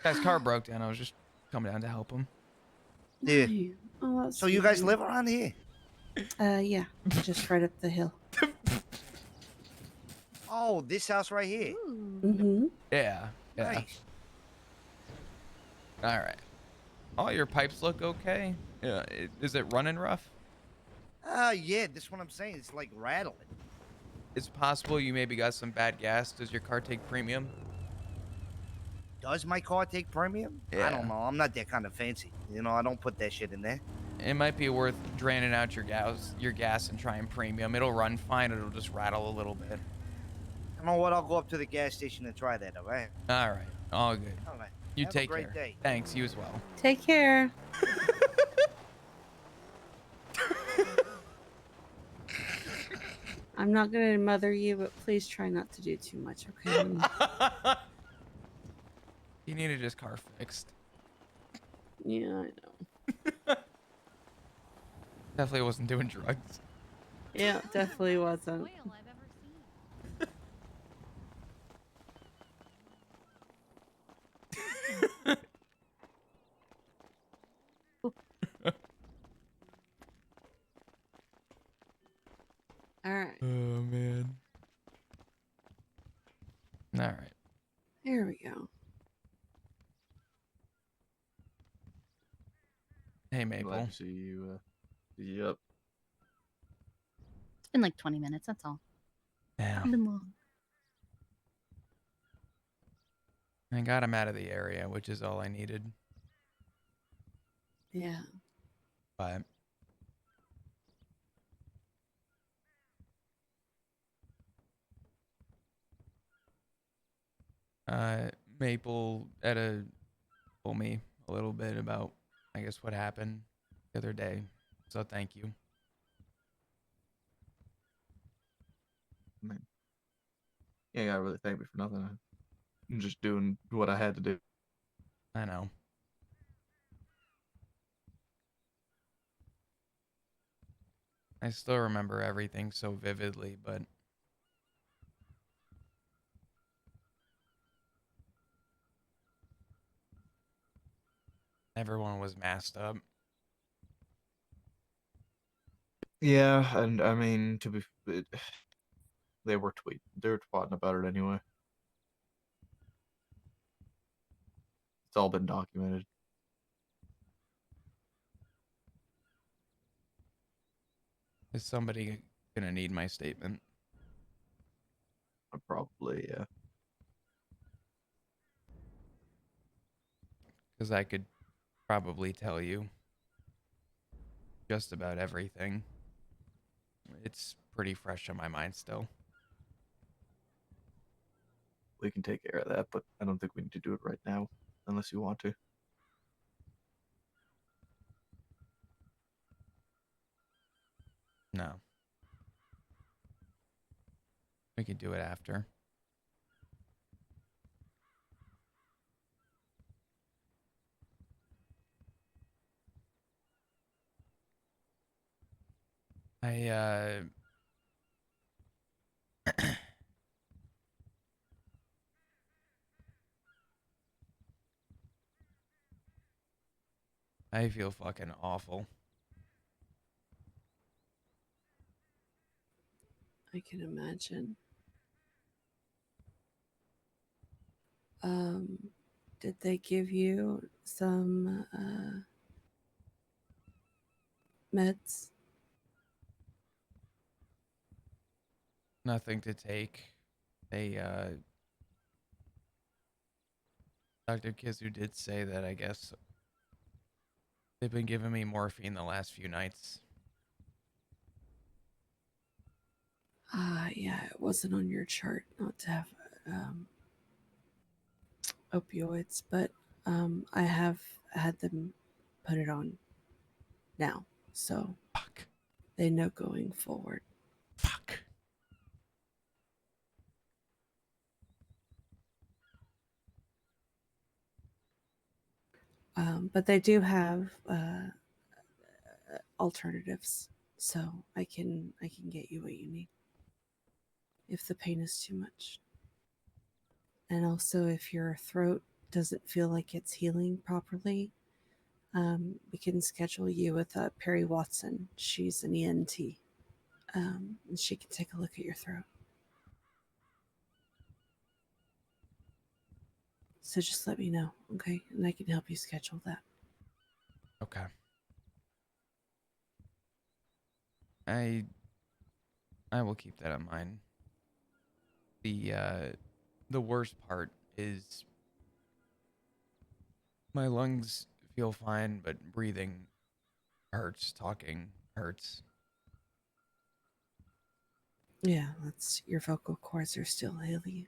Guy's car broke down. I was just coming down to help him. Yeah. Why? Oh, that's So you guys sweet. live around here? Yeah, just right up the hill. Oh, this house right here. Ooh. Mm-hmm. Yeah. Yeah. Nice. All right. All your pipes look okay. Yeah. Is it running rough? Yeah, this is what I'm saying. It's like rattling. It's possible you maybe got some bad gas. Does your car take premium? Does my car take premium? I Yeah. don't know. I'm not that kind of fancy. You know, I don't put that shit in there. It might be worth draining out your gas and trying premium. It'll run fine. It'll just rattle a little bit. You know what? I'll go up to the gas station and try that. All right. All right. All good. All right. You Have a take great care. day. Thanks. You as well. Take care. I'm not gonna mother you, but please try not to do too much, okay? He needed his car fixed. Yeah, I know. Definitely wasn't doing drugs. Yeah, definitely wasn't. Oil I've ever seen. All right, Oh man. All right. here we go. Hey Glad Maple. to see you. Yep. It's been like 20 minutes. That's all. Yeah. Not been long. I got him out of the area, which is all I needed. Yeah. But Maple told me a little bit about, I guess, what happened the other day. So thank you. I mean, you ain't gotta really thank me for nothing. I'm just doing what I had to do. I know. I still remember everything so vividly, but everyone was masked up. Yeah, and I mean, they were twatting about it anyway. It's all been documented. Is somebody gonna need my statement? Probably, yeah. Because I could probably tell you just about everything. It's pretty fresh on my mind still. We can take care of that, but I don't think we need to do it right now, unless you want to. No. We could do it after. I I feel fucking awful. I can imagine. Did they give you some meds? Nothing to take. They Dr. Kizu did say that I guess they've been giving me morphine the last few nights. Yeah, it wasn't on your chart not to have opioids, but I have had them put it on now, so Fuck. they know going forward. Fuck. But they do have alternatives, so I can get you what you need if the pain is too much. And also, if your throat doesn't feel like it's healing properly, we can schedule you with Perry Watson. She's an ENT, and she can take a look at your throat. So just let me know, okay? And I can help you schedule that. Okay. I will keep that in mind. The worst part is my lungs feel fine, but breathing hurts, talking hurts. Yeah, that's your vocal cords are still healing.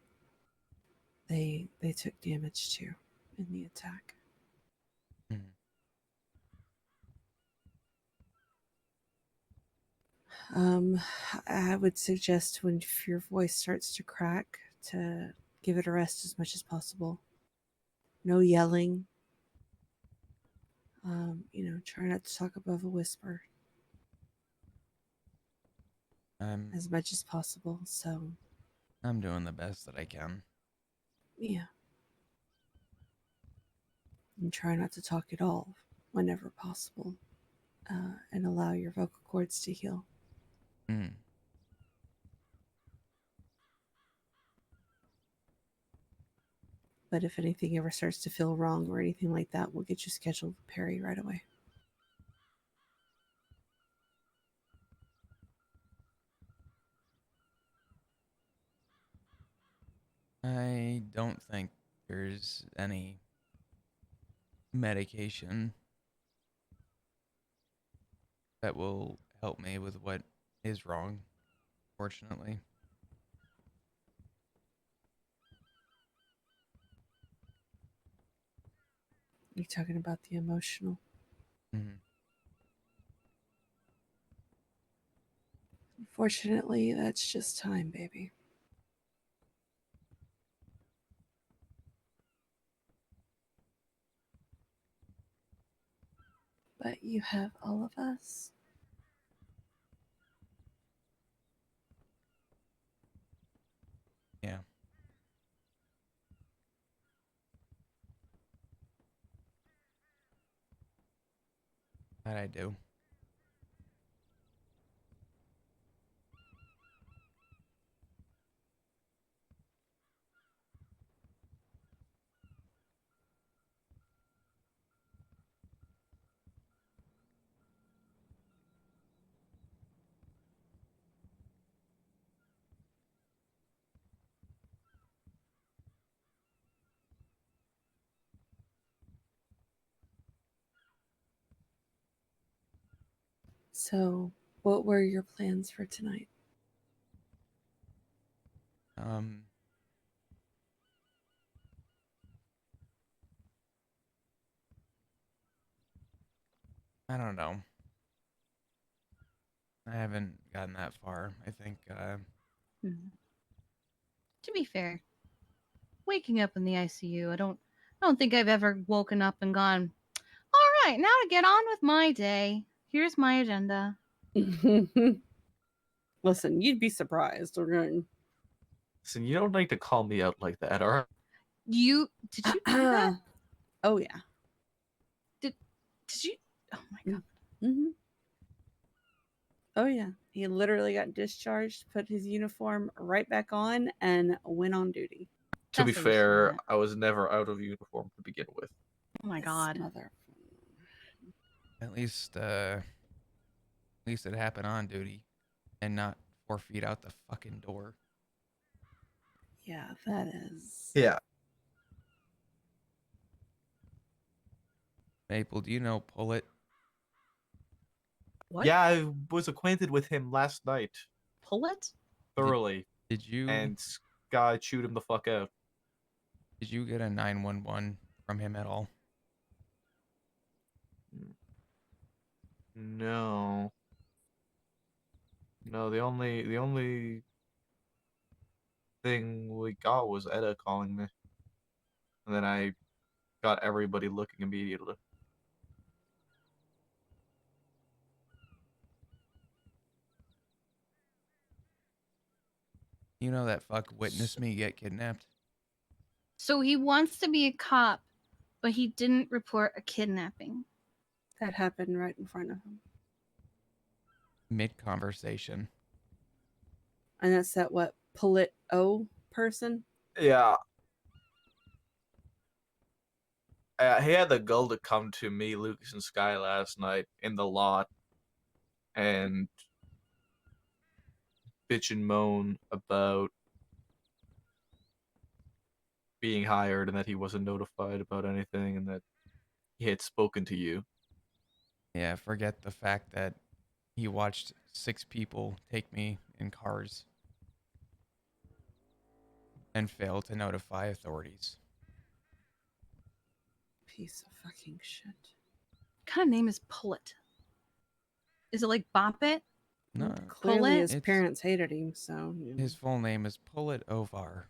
They took damage too in the attack. Mhm. Um, I would suggest when if your voice starts to crack to give it a rest as much as possible. No yelling. Try not to talk above a whisper I'm as much as possible. So, I'm doing the best that I can. yeah. And try not to talk at all whenever possible. And allow your vocal cords to heal. Mm. But if anything ever starts to feel wrong or anything like that, we'll get you scheduled with Perry right away. I don't think there's any medication that will help me with what is wrong, fortunately. You're talking about the emotional. Mhm. Unfortunately, that's just time, baby. But you have all of us. Yeah, that I do. So, what were your plans for tonight? Um, I don't know. I haven't gotten that far. I think Mhm. To be fair, waking up in the ICU, I don't think I've ever woken up and gone, all right, now to get on with my day. Here's my agenda. Listen, you'd be surprised. Okay. Listen, you don't need to call me out like that, alright? Did you do that? Oh yeah. Did you? Oh my god. Mm-hmm. Oh yeah. He literally got discharged, put his uniform right back on, and went on duty. To be That's how you say fair, that. I was never out of uniform to begin with. Oh my This god. mother. at least it happened on duty and not 4 feet out the fucking door. Yeah, that is. Yeah. Maple, do you know Pullet? What? Yeah, I was acquainted with him last night Pull it? thoroughly, Did you and Sky chewed him the fuck out. did you get a 911 from him at all? No. No, the only thing we got was Etta calling me. And then I got everybody looking immediately. You know that fuck witnessed me get kidnapped? So he wants to be a cop, but he didn't report a kidnapping. That happened right in front of him. Mid conversation. And that's that what Polit O person? Yeah. He had the gall to come to me, Lucas, and Sky last night in the lot and bitch and moan about being hired and that he wasn't notified about anything and that he had spoken to you. Yeah, forget the fact that he watched 6 people take me in cars. and failed to notify authorities. Piece of fucking shit. What kind of name is Pullet? Is it like Bop It? No, Clearly, Pull it? his It's- parents hated him, so. his full name is Pullet Ovar.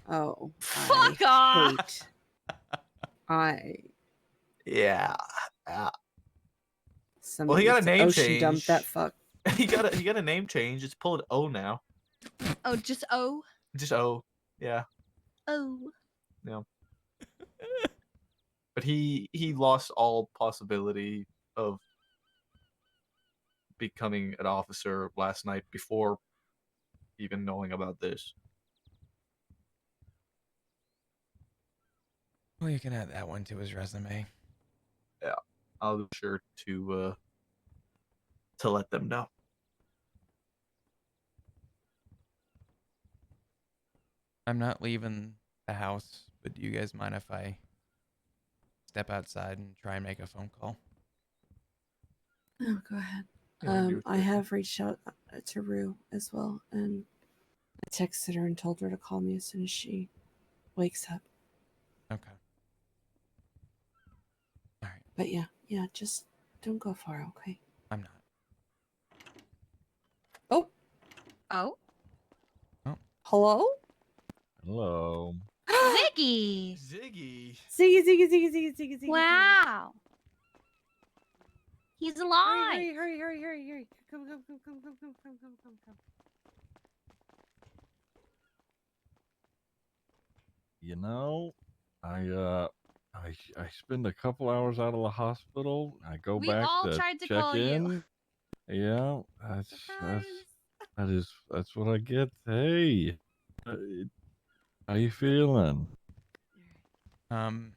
Oh, Fuck I off! hate. Yeah. Somebody he got needs a to name ocean dump that change. fuck. he got a name change. It's Pull It O now. Oh, just O? Just O. Yeah. Oh. Yeah. But he lost all possibility of becoming an officer last night before even knowing about this. Well, you can add that one to his resume. Yeah. I'll be sure to let them know. I'm not leaving the house, but do you guys mind if I step outside and try and make a phone call? Oh, go ahead. Yeah, do I it. have reached out to Rue as well, and I texted her and told her to call me as soon as she wakes up. Okay. All right. But yeah, just don't go far, okay? I'm not. Oh, Oh? hello? Hello. Ziggy! Ziggy. Ziggy. Wow! He's alive! Hurry. Come. You know, I spend a couple hours out of the hospital. I go We back all to tried to check call you. in. Yeah, Surprise! that's what I get. Hey, uh, how you feeling? Um,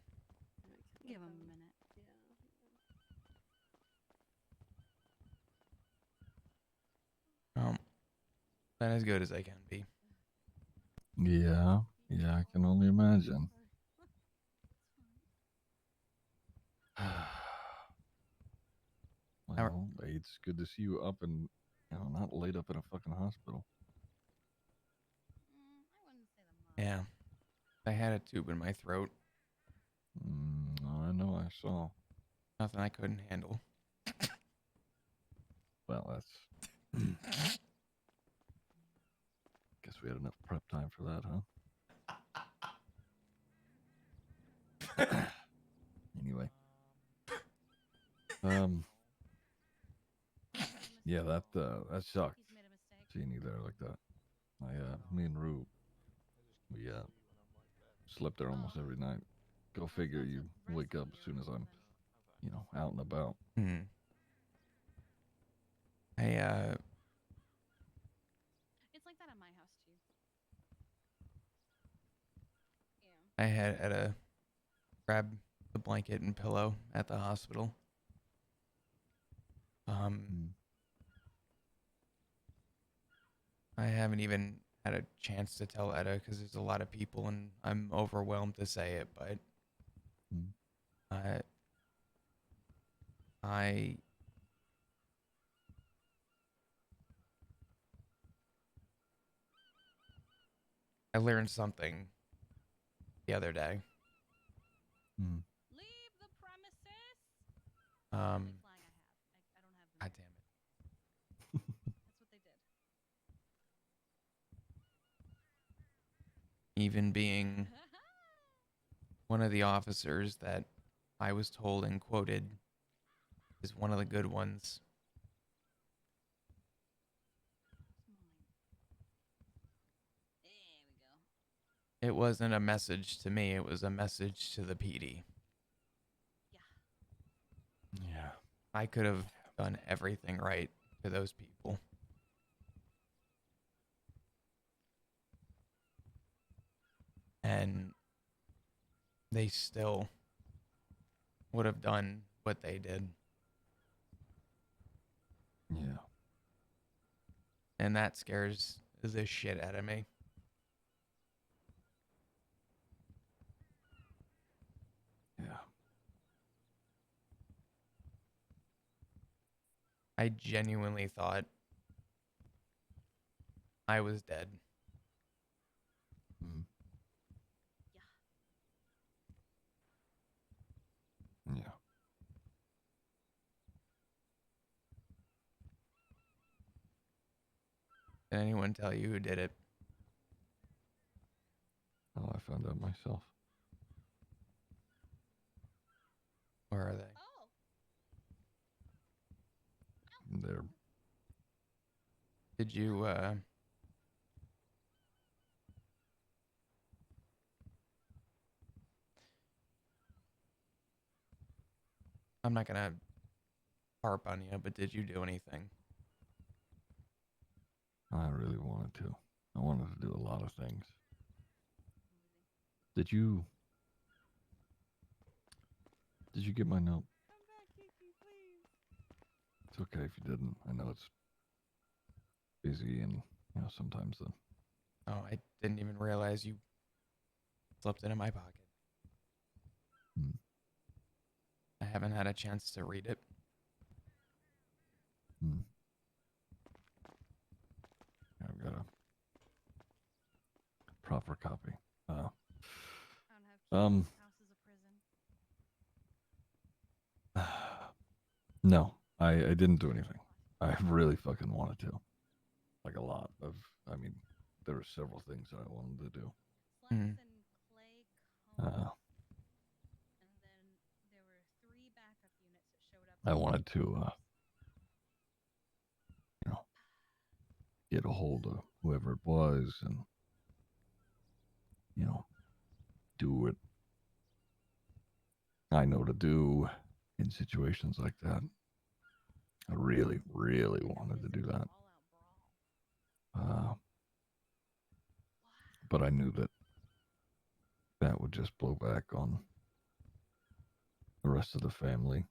Give him a minute. been as good as I can be. Yeah, I can only imagine. Well, it's good to see you up and not laid up in a fucking hospital. I wouldn't say the Yeah. I had a tube in my throat. I know, I saw. Nothing I couldn't handle. Well, that's. Guess we had enough prep time for that, huh? Anyway. Yeah, that sucked. Seeing you there like that. Me and Rue, we slept there almost every night. Go figure, you wake up as soon as I'm, out and about. Hmm. It's like that at my house too. I had to grab the blanket and pillow at the hospital. I haven't even had a chance to tell Etta because there's a lot of people and I'm overwhelmed to say it, but I learned something the other day. Leave the premises. God I don't have. damn it. That's what they did. Even being one of the officers that I was told and quoted is one of the good ones. It wasn't a message to me, it was a message to the PD. Yeah. I could have done everything right to those people. And they still would have done what they did. Yeah. And that scares the shit out of me. Yeah. I genuinely thought I was dead. Mm. Yeah. Did anyone tell you who did it? Oh, I found out myself. Where are they? They're Did you, I'm not gonna harp on you, but did you do anything? I really wanted to. I wanted to do a lot of things. Did you get my note? Come back, Kiki, please. It's okay if you didn't. I know it's busy and sometimes the Oh, I didn't even realize you slipped into my pocket. Hmm. I haven't had a chance to read it. I've got a proper copy. I don't have Um, Kiki's house as a prison. no, I didn't do anything. I really fucking wanted to. Like a lot of, I mean, there were several things that I wanted to do. Slacks Mhm. and clay cone, Uh, and then there were 3 backup units that showed up. I wanted to, get a hold of whoever it was and, do what I know to do in situations like that. I really, really wanted to do that. But I knew that would just blow back on the rest of the family.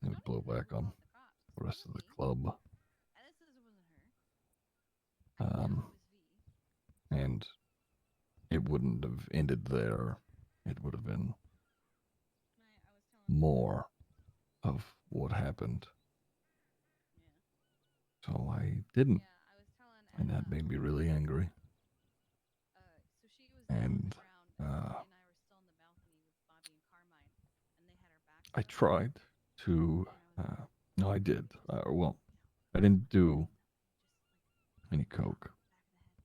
It would blow back on the rest of the club. And it wouldn't have ended there. It would have been more of what happened. So I didn't. And that made me really angry. And I tried to, no, I did. Well, I didn't do any coke.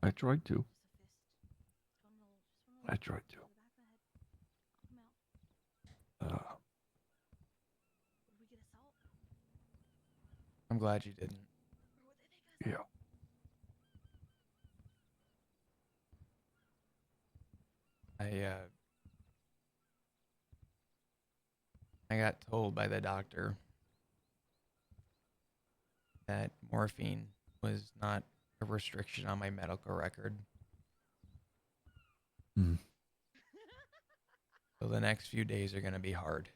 I tried to. I'm glad you didn't. Yeah. I got told by the doctor that morphine was not a restriction on my medical record. Mm. So the next few days are going to be hard.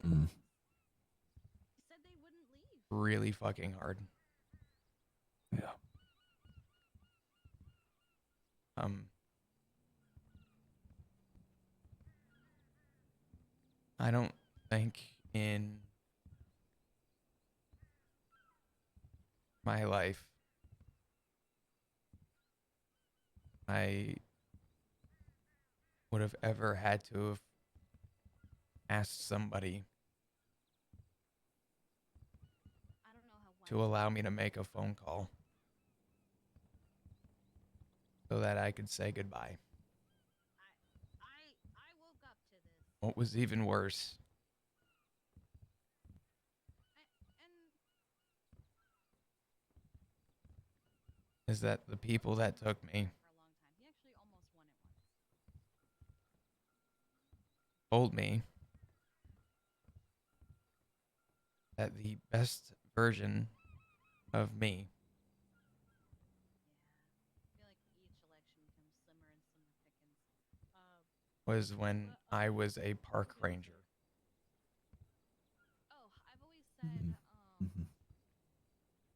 Mm. Really fucking hard. Yeah. I don't think in my life I would have ever had to have asked somebody to allow me to make a phone call so that I could say goodbye. I woke up to this. What was even worse is that the people that took me told me that the best version of me was when I was a park ranger. I've always said Mm-hmm. the mayor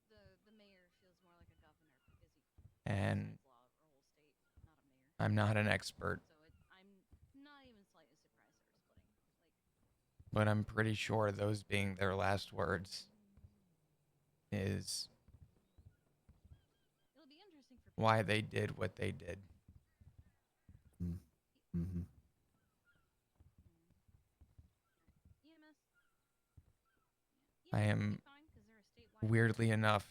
feels more like a governor because he And decides law or whole state, not a mayor. I'm not an expert, So I'm not even slightly surprised that we're splitting. but I'm pretty sure those being their last words is It'll be interesting for why they did what they did. Mm-hmm. EMS. I EMS would am be fine because they're a statewide. weirdly enough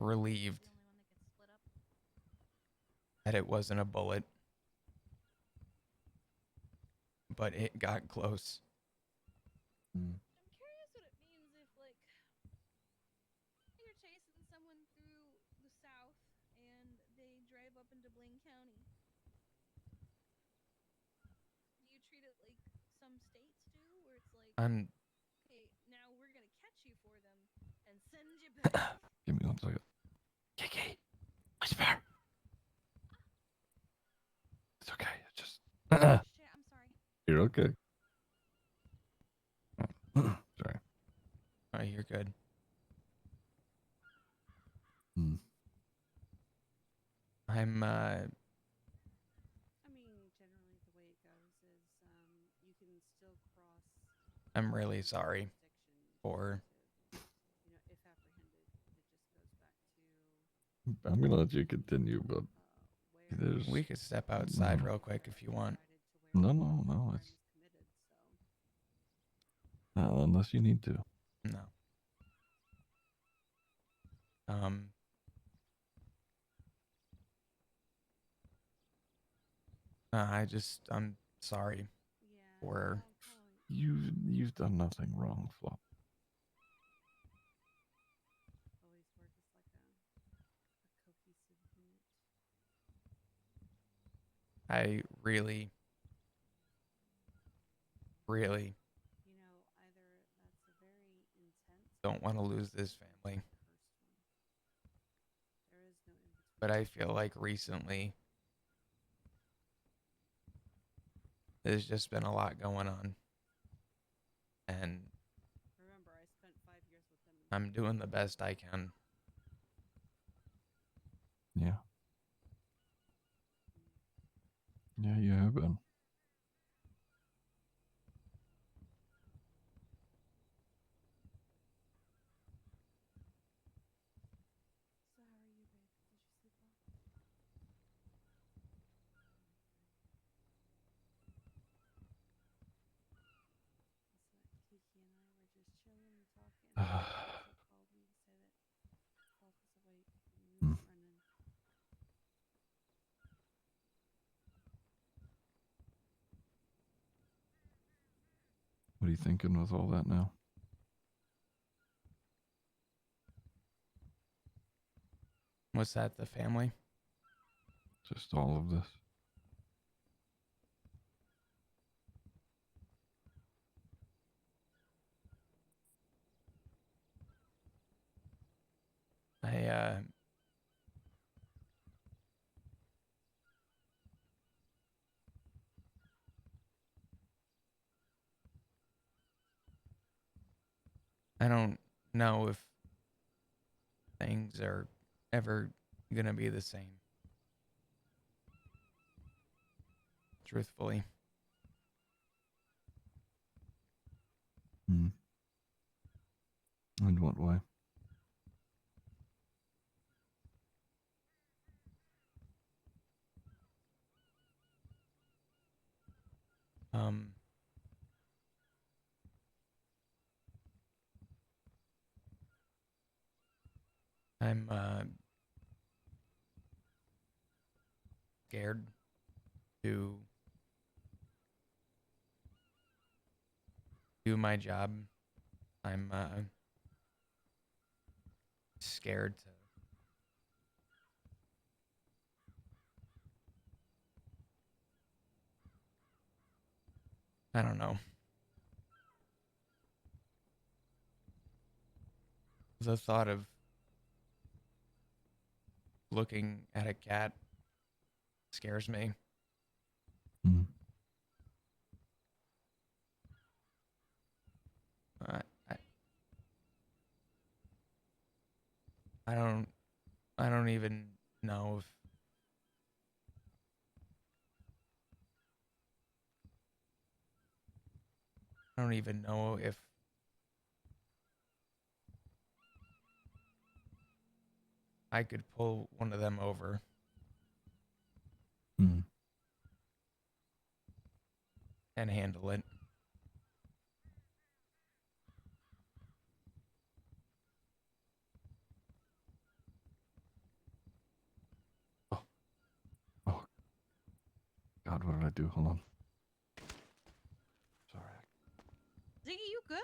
Um, relieved the only one that gets split up. that it wasn't a bullet, but it got close. Mm. I'm curious what it means if, like, you're chasing someone through the South and they drive up into Blaine County. Do you treat it like some states do, where it's like, I'm okay, now we're gonna catch you for them and send you back? Give me 1 second. Kiki, whisper. It's okay. It's just. Shit, I'm sorry. You're okay. Sorry. oh, you're good. Mm. I'm I mean, generally the way it goes is you can still cross. I'm really sorry jurisdiction for to, if apprehended, it just goes back to I'm gonna let you continue, but where there's we could step outside Mhm. real quick if you want. decided to where no. the crime It's was committed. So unless you need to. No. Um I'm sorry yeah, for I'll probably You've done nothing wrong, Flop. always work as like a cohesive unit. I really Either that's a very intense don't want to lose this or family, a cursed one. There is no in between. but I feel like recently there's just been a lot going on and Remember, I spent 5 years with them. I'm doing the best I can. Yeah. Yeah, you have been. So how are you, babe? Did you sleep well? So Kiki and I were just chilling and talking. She called me to say that Fluff was awake and we Hmm. were running. What are you thinking with all that now? What's that, the family? Just all of this? I I don't know if things are ever gonna be the same. Truthfully. Hmm. In what way? Um I'm scared to do my job. I'm scared to I don't know. The thought of looking at a cat scares me. Hmm. I, I I don't even know if I don't even know if I could pull one of them over. Hmm. and handle it. Oh, God, what did I do? Hold on. Sorry. Ziggy, you good?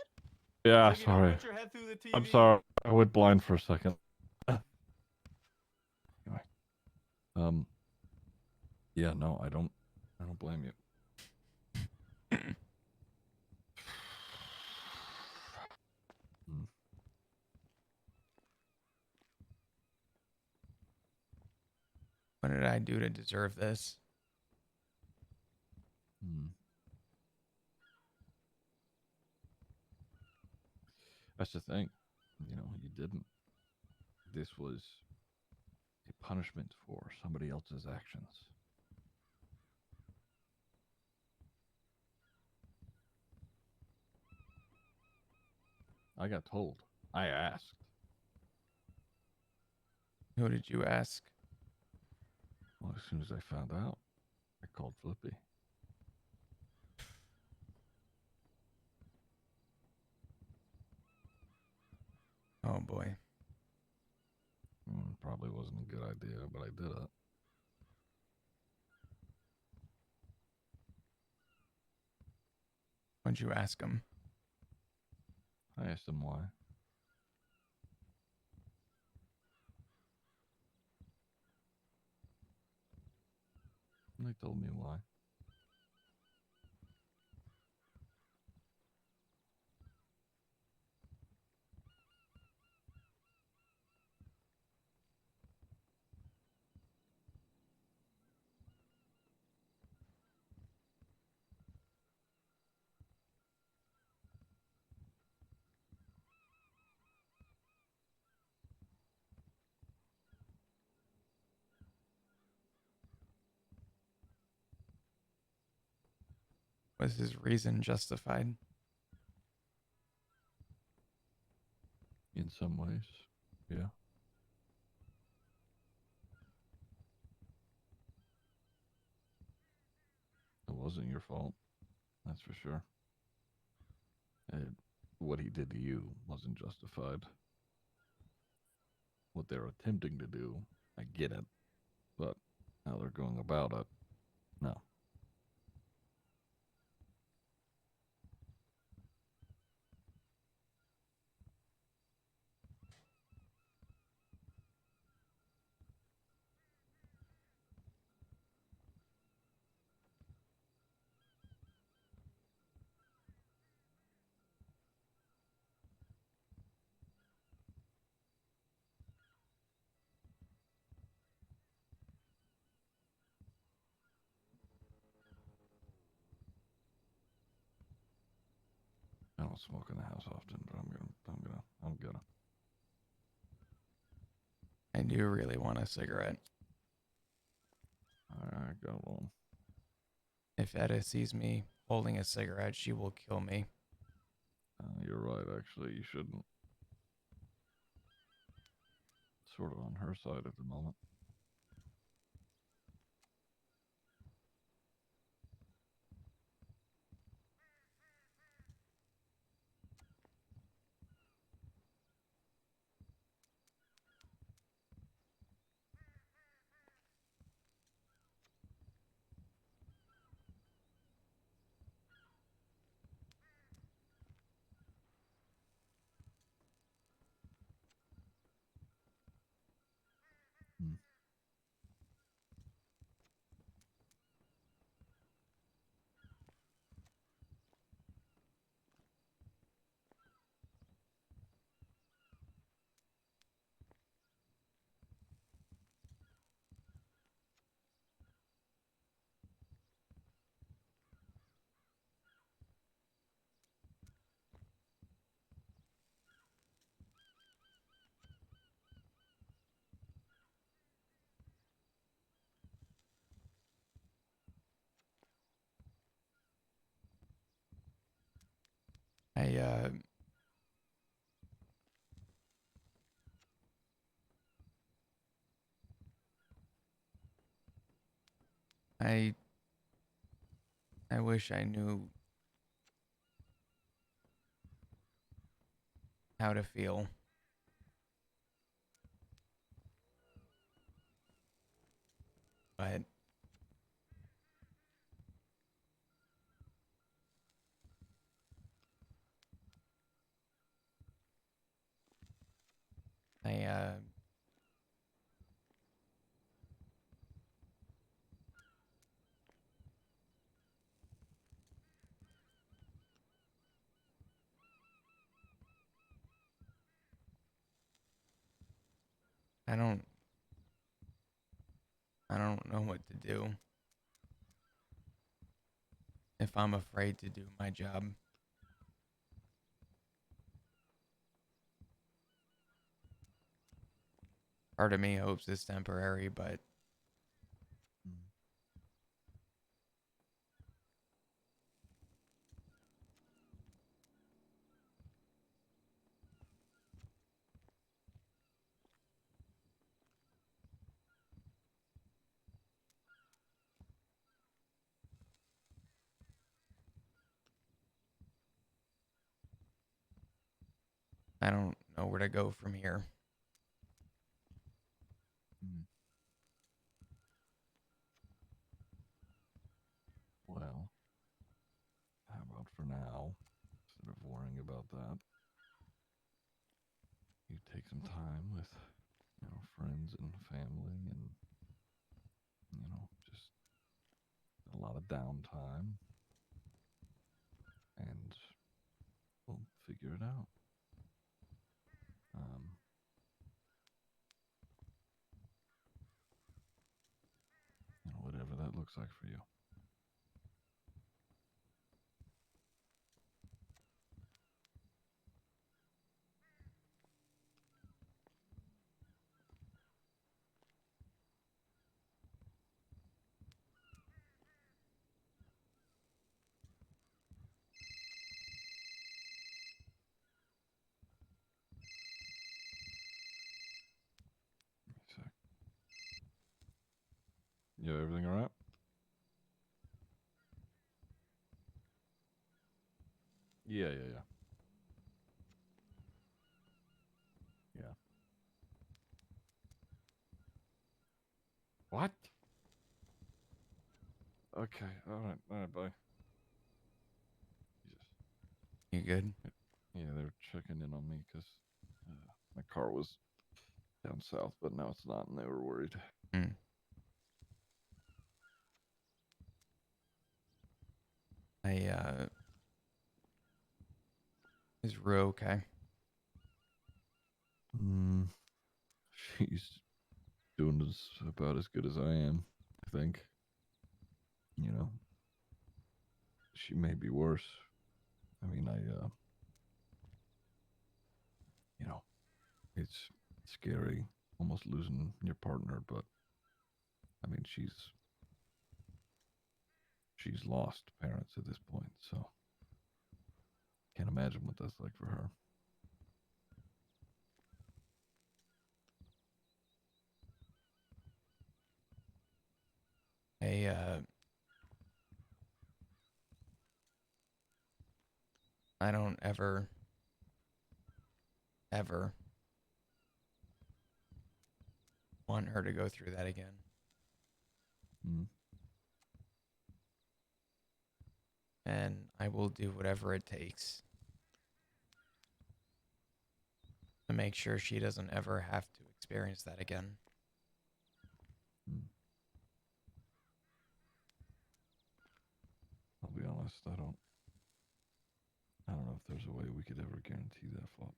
Yeah, Ziggy, don't sorry. put your head through the TV. I'm sorry. I went blind for a second. Anyway. Yeah, no, I don't blame you. Hmm. What did I do to deserve this? Hmm. That's the thing. You know, you didn't. This was a punishment for somebody else's actions. I got told. I asked. Who did you ask? Well, as soon as I found out, I called Flippy. Oh boy. Probably wasn't a good idea, but I did it. What'd you ask him? I asked him why. And they told me why. Was his reason justified? In some ways, yeah. It wasn't your fault. That's for sure. What he did to you wasn't justified. What they're attempting to do, I get it. But how they're going about it, no. I don't smoke in the house often, but I'm gonna. I do really want a cigarette. I got one. If Etta sees me holding a cigarette, she will kill me. You're right, actually. You shouldn't. Sort of on her side at the moment. Hmm. I I I wish I knew how to feel. But I I don't know what to do if I'm afraid to do my job. Part of me hopes it's temporary, but I don't know where to go from here. Well, how about for now, instead of worrying about that, you take some time with, friends and family and, just a lot of downtime, and we'll figure it out. Whatever that looks like for you. So, you everything all right? Yeah. Yeah. What? Okay. All right. Bye. Jesus. You good? Yeah, they were checking in on me because my car was down south, but now it's not, and they were worried. Mm. Is Rue okay? She's doing about as good as I am, I think. She may be worse. I mean, it's scary almost losing your partner, but I mean, she's lost parents at this point, so can't imagine what that's like for her. I don't ever want her to go through that again. And I will do whatever it takes to make sure she doesn't ever have to experience that again. I'll be honest, I don't know if there's a way we could ever guarantee that fault.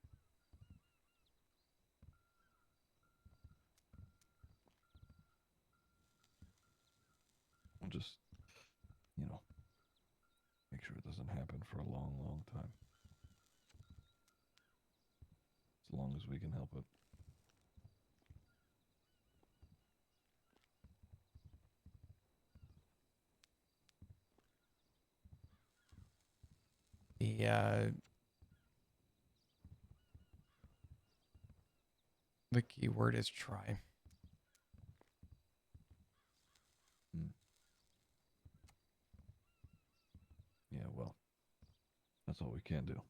We'll just, make sure it doesn't happen for a long, long time. As long as we can help it. The key word is try. That's all we can do.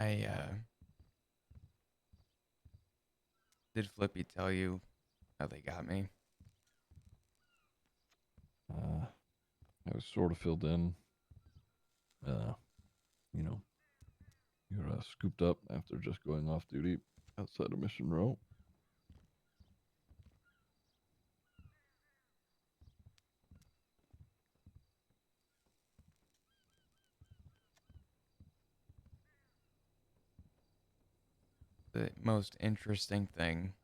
I did Flippy tell you how they got me? I was sort of filled in. You know, you're scooped up after just going off duty outside of Mission Row. The most interesting thing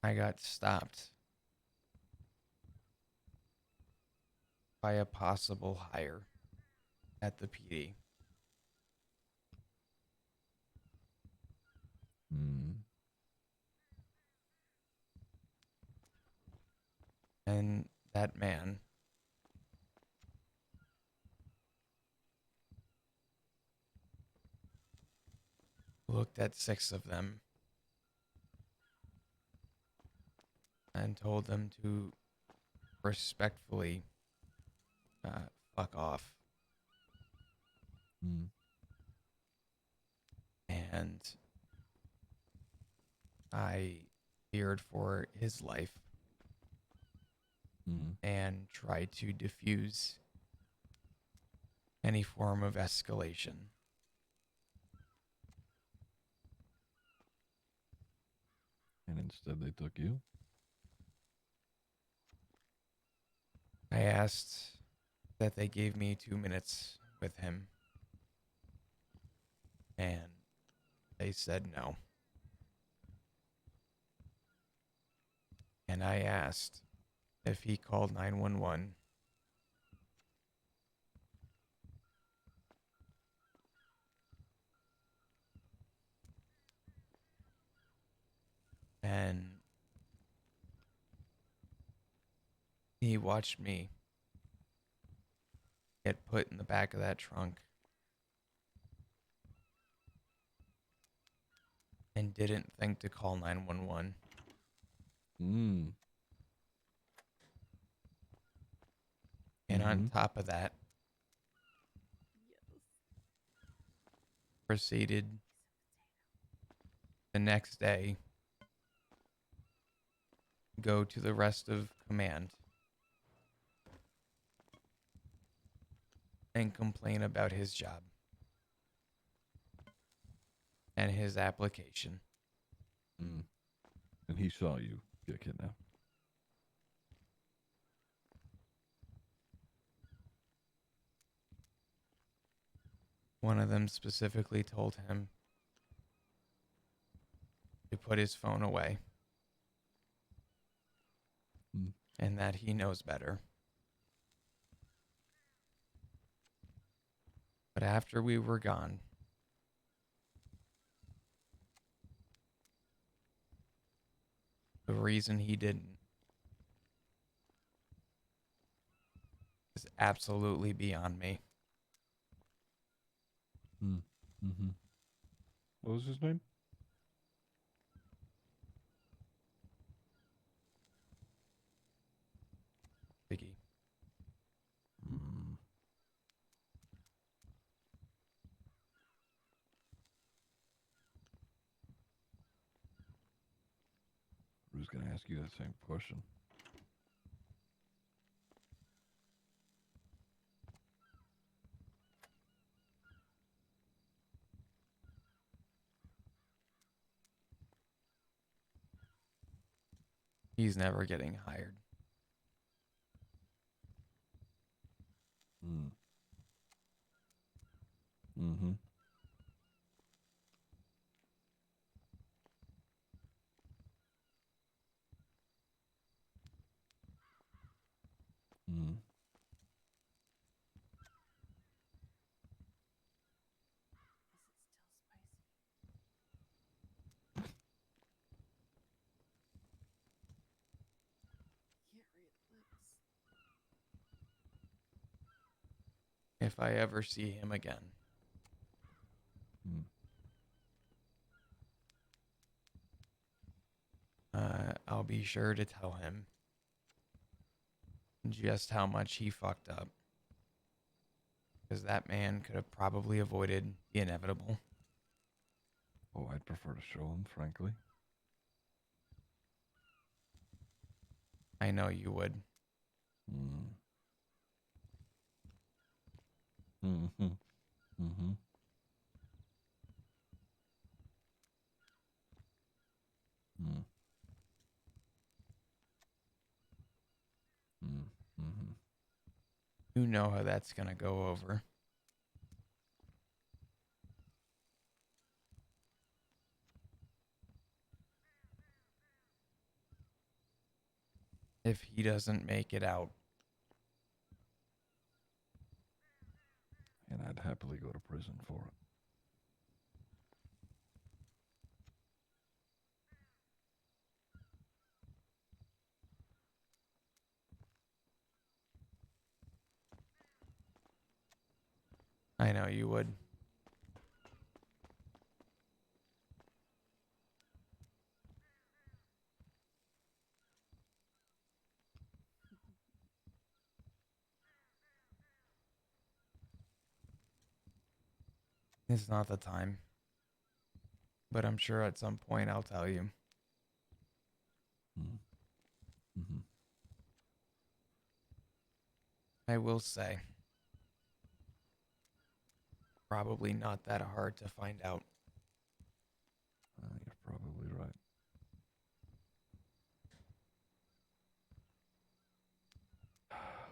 I got stopped by a possible hire at the PD. Hmm. And that man looked at 6 of them and told them to respectfully fuck off. Hmm. And I feared for his life Hmm. and tried to diffuse any form of escalation. And instead they took you? I asked that they gave me 2 minutes with him, and they said no. And I asked if he called 911, and he watched me get put in the back of that trunk and didn't think to call 911. Hmm. And on Mm-hmm. top of that, proceeded the next day go to the rest of command and complain about his job and his application. Mm. And he saw you get kidnapped. One of them specifically told him to put his phone away Mm. and that he knows better. But after we were gone, the reason he didn't is absolutely beyond me. Mm. Mm-hmm. What was his name? Biggie. Mm. I was going to ask you that same question. He's never getting hired. Mm. Mm-hmm. Mm. if I ever see him again. Hmm. I'll be sure to tell him just how much he fucked up. Because that man could have probably avoided the inevitable. Oh, I'd prefer to show him, frankly. I know you would. Hmm. Mm-hmm. Mm-hmm. Mm. Mm. Mm-hmm. You know how that's gonna go over. If he doesn't make it out. And I'd happily go to prison for it. I know you would. It's not the time. But I'm sure at some point I'll tell you. Mm. Mm-hmm. I will say. Probably not that hard to find out. You're probably right.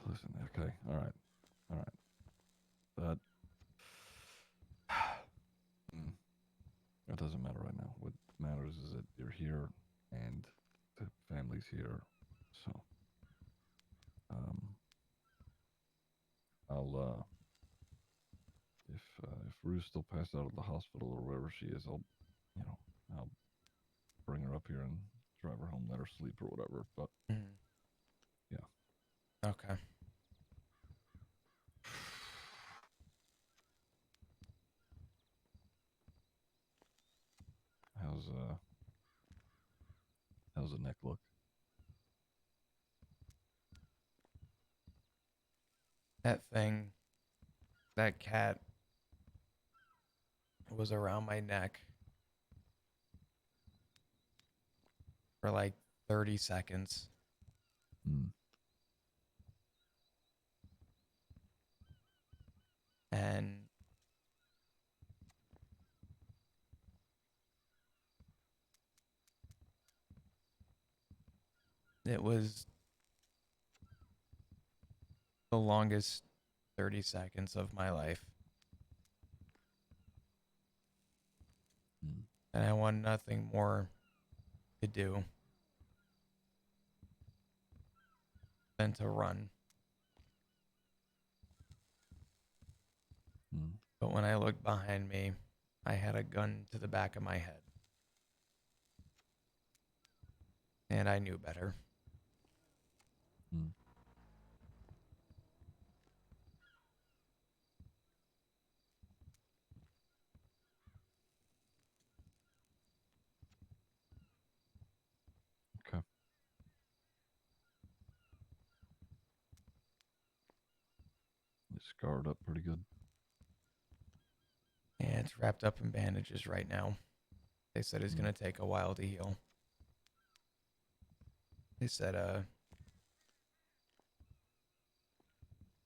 Listen, okay, all right. But it doesn't matter right now. What matters is that you're here and the family's here. So, I'll if Rue's still passed out at the hospital or wherever she is, I'll bring her up here and drive her home, let her sleep or whatever. But yeah. Okay. How's the neck look? That cat was around my neck for like 30 seconds. Mm. And it was the longest 30 seconds of my life. Mm. And I want nothing more to do than to run. Mm. But when I looked behind me, I had a gun to the back of my head. And I knew better. Mm. Okay. It's scarred up pretty good. And it's wrapped up in bandages right now. They said it's going to take a while to heal. They said,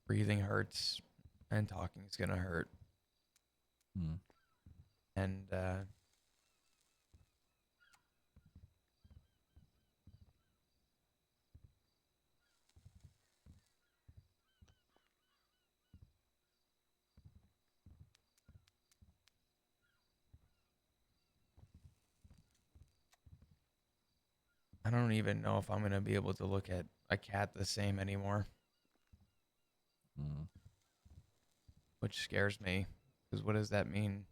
breathing hurts and talking's going to hurt. Mm. And, I don't even know if I'm going to be able to look at a cat the same anymore. Mm. Which scares me. Because what does that mean?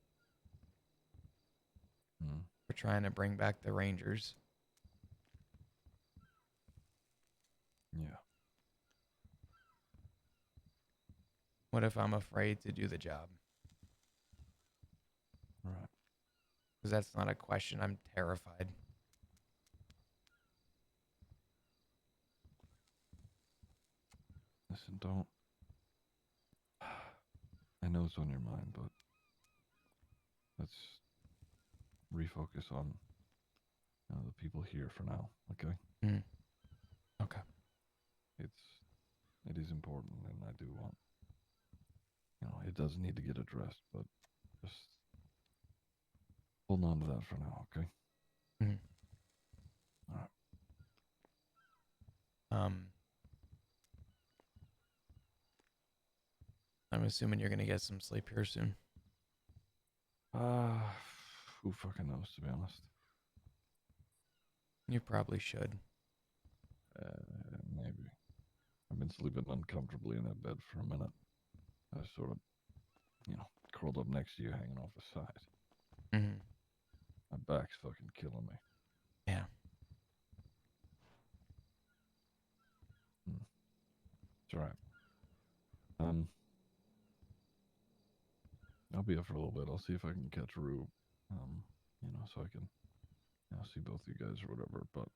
Mm. We're trying to bring back the Rangers. Yeah. What if I'm afraid to do the job? Right. Because that's not a question. I'm terrified. Listen, don't. I know it's on your mind, but let's refocus on the people here for now. Okay. Mm. Okay. It is important, and I do want. It does need to get addressed, but just hold on to that for now. Okay. Mm. All right. I'm assuming you're gonna get some sleep here soon. Who fucking knows, to be honest. You probably should. Maybe. I've been sleeping uncomfortably in that bed for a minute. I was sort of, curled up next to you, hanging off the side. Mm-hmm. My back's fucking killing me. Yeah. It's all right. I'll be up for a little bit. I'll see if I can catch Rue, so I can, see both you guys or whatever. But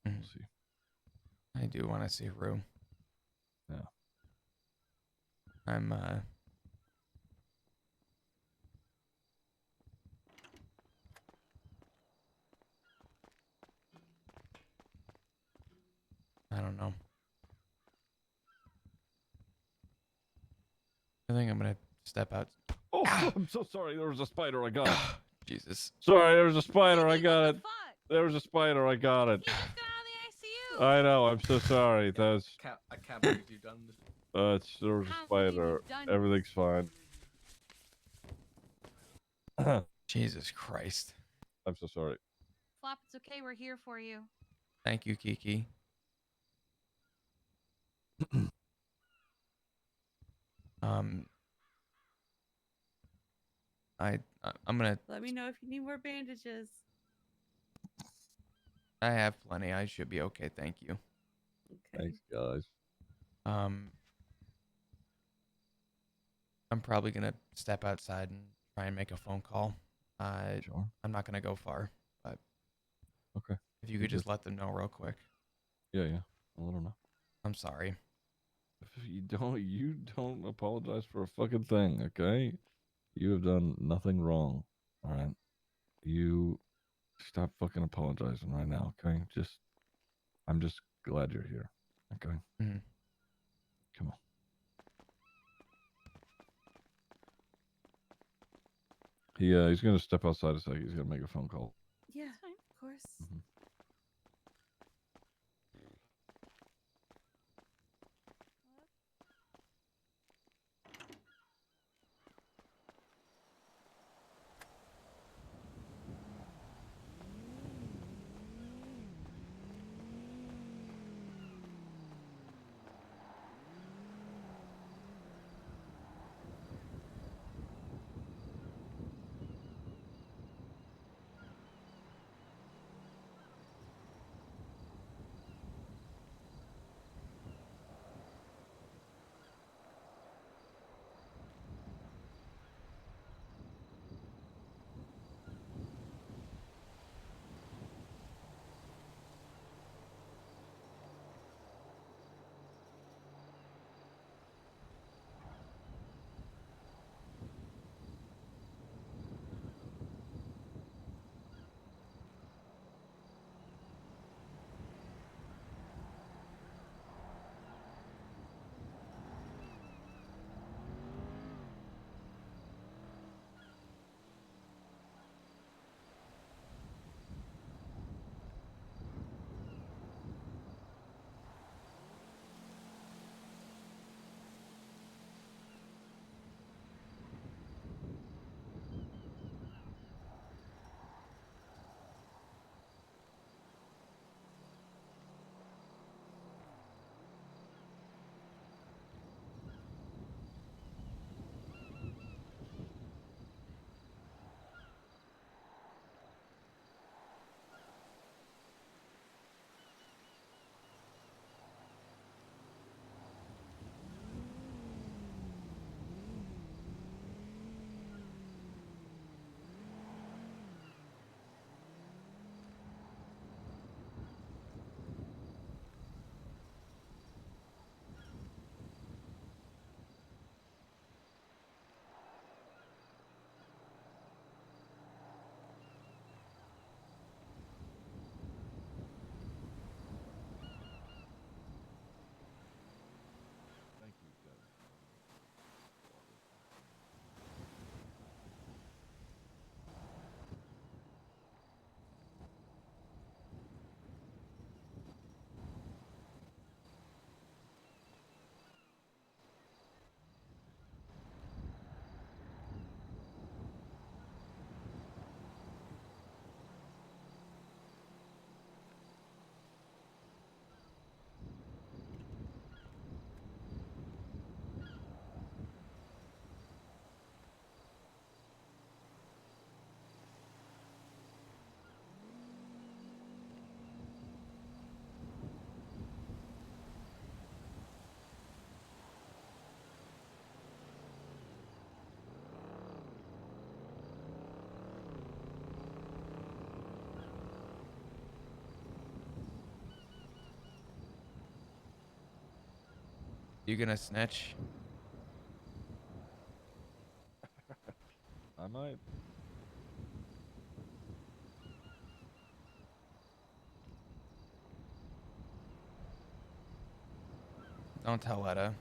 we'll see. I do want to see Rue. Yeah. I'm I don't know. I think I'm gonna step out. Oh, I'm so sorry. There was a spider. I got it. Jesus. Sorry, there was a spider. I Kiki, got what it. the fuck? There was a spider. I got it. He just got out of the ICU. I know. I'm so sorry. I can't believe you've done this. There was a Can't believe spider. you've done Everything's fine. Jesus Christ. I'm so sorry. Flop, it's okay. We're here for you. Thank you, Kiki. I'm gonna. Let me know if you need more bandages. I have plenty. I should be okay. Thank you. Okay. Thanks, guys. I'm probably gonna step outside and try and make a phone call. Sure. I'm not gonna go far, but Okay. if you could just let them know real quick. Yeah. I'll let them know. I'm sorry. If you don't apologize for a fucking thing, okay? You have done nothing wrong. All right. You stop fucking apologizing right now, okay? I'm just glad you're here. Okay. Mm-hmm. Come on. He's gonna step outside a second. He's gonna make a phone call. Yeah, of course. Mm-hmm. You gonna snitch? I might. Don't tell Etta.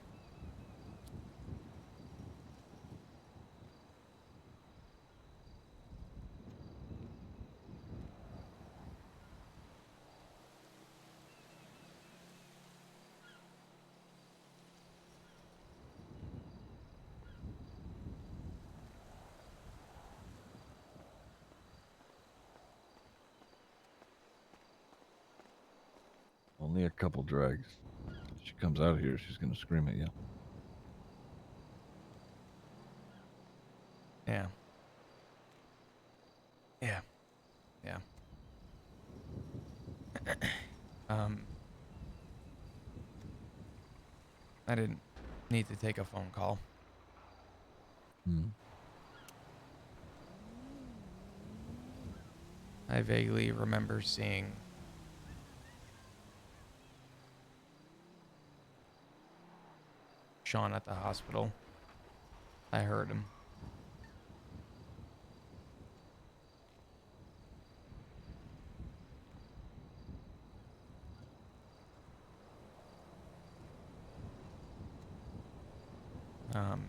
Only a couple drags. If she comes out here, she's gonna scream at you. Yeah. Yeah. Yeah. I didn't need to take a phone call. Hmm. I vaguely remember seeing Sean at the hospital. I heard him. Um,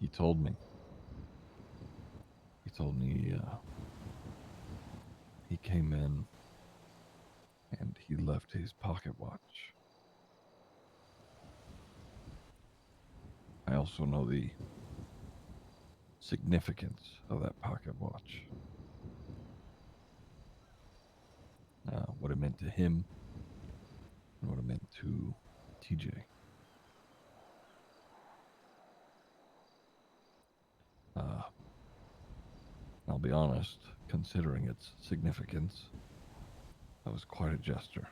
He told me. He told me he came in and he left his pocket watch. I also know the significance of that pocket watch. What it meant to him and what it meant to TJ. I'll be honest, considering its significance, that was quite a gesture.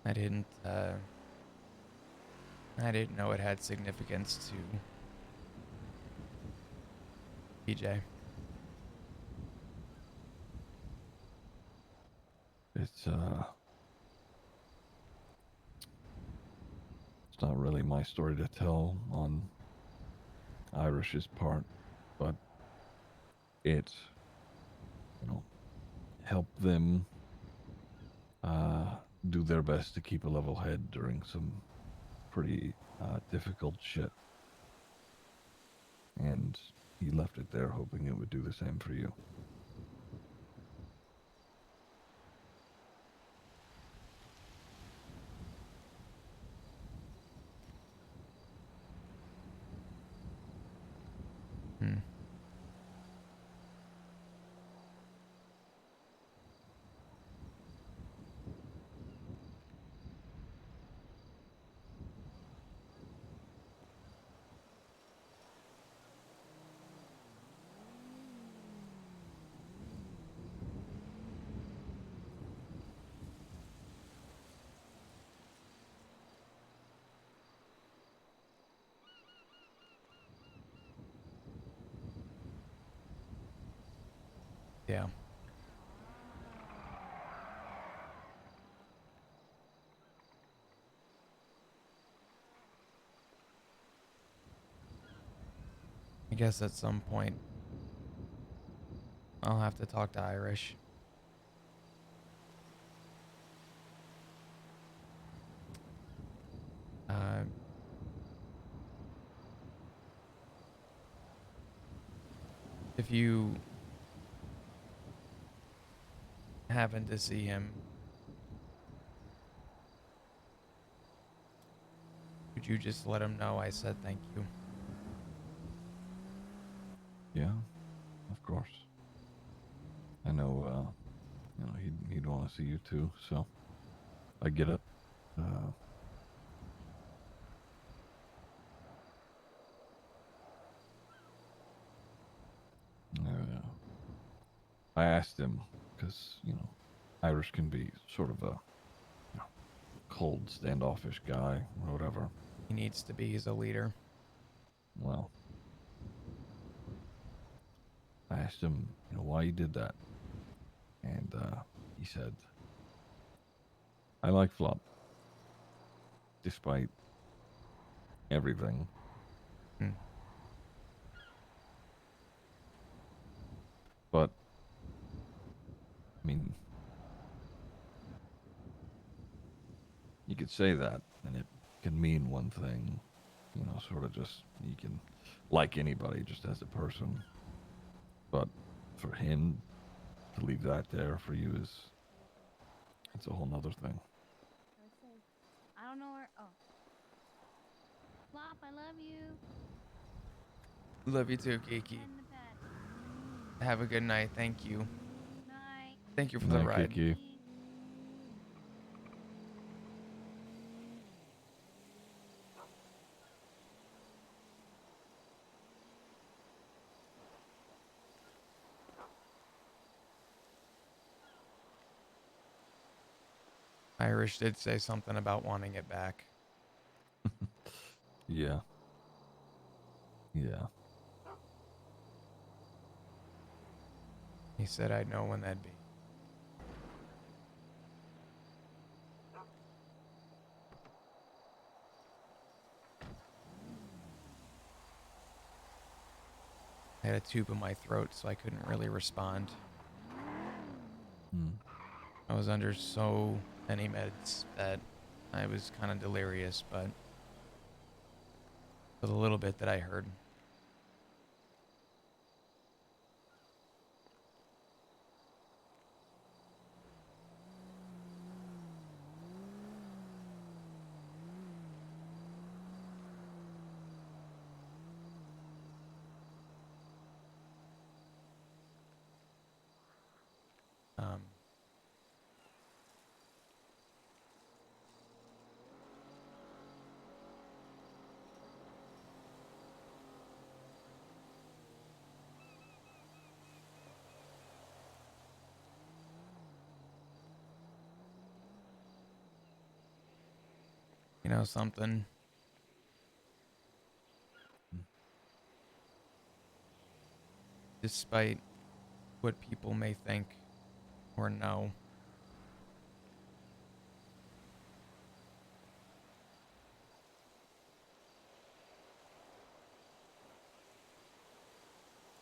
I didn't know it had significance to PJ. It's not really my story to tell on Irish's part, but it, helped them do their best to keep a level head during some pretty difficult shit. And he left it there hoping it would do the same for you. Hmm. Yeah. I guess at some point I'll have to talk to Irish. Uh, if you happen to see him, could you just let him know I said thank you? Yeah, of course. I know, he'd want to see you too, so I get it. I asked him because Irish can be sort of a cold, standoffish guy or whatever. He needs to be. He's a leader. Well, I asked him, why he did that, and he said, "I like Flop, despite everything." Hmm. But I mean, you could say that, and it can mean one thing, sort of just you can like anybody just as a person. But for him to leave that there for you it's a whole nother thing. I don't know where. Oh, Flop, I love you. Love you too, Kiki. And the pet. Have a good night. Thank you. Night. Thank you for Good the night, ride. Kiki. Irish did say something about wanting it back. Yeah. Yeah. He said I'd know when that'd be. I had a tube in my throat, so I couldn't really respond. Hmm. I was under so many meds that I was kind of delirious, but for the little bit that I heard. Um, you know something? Despite what people may think or know,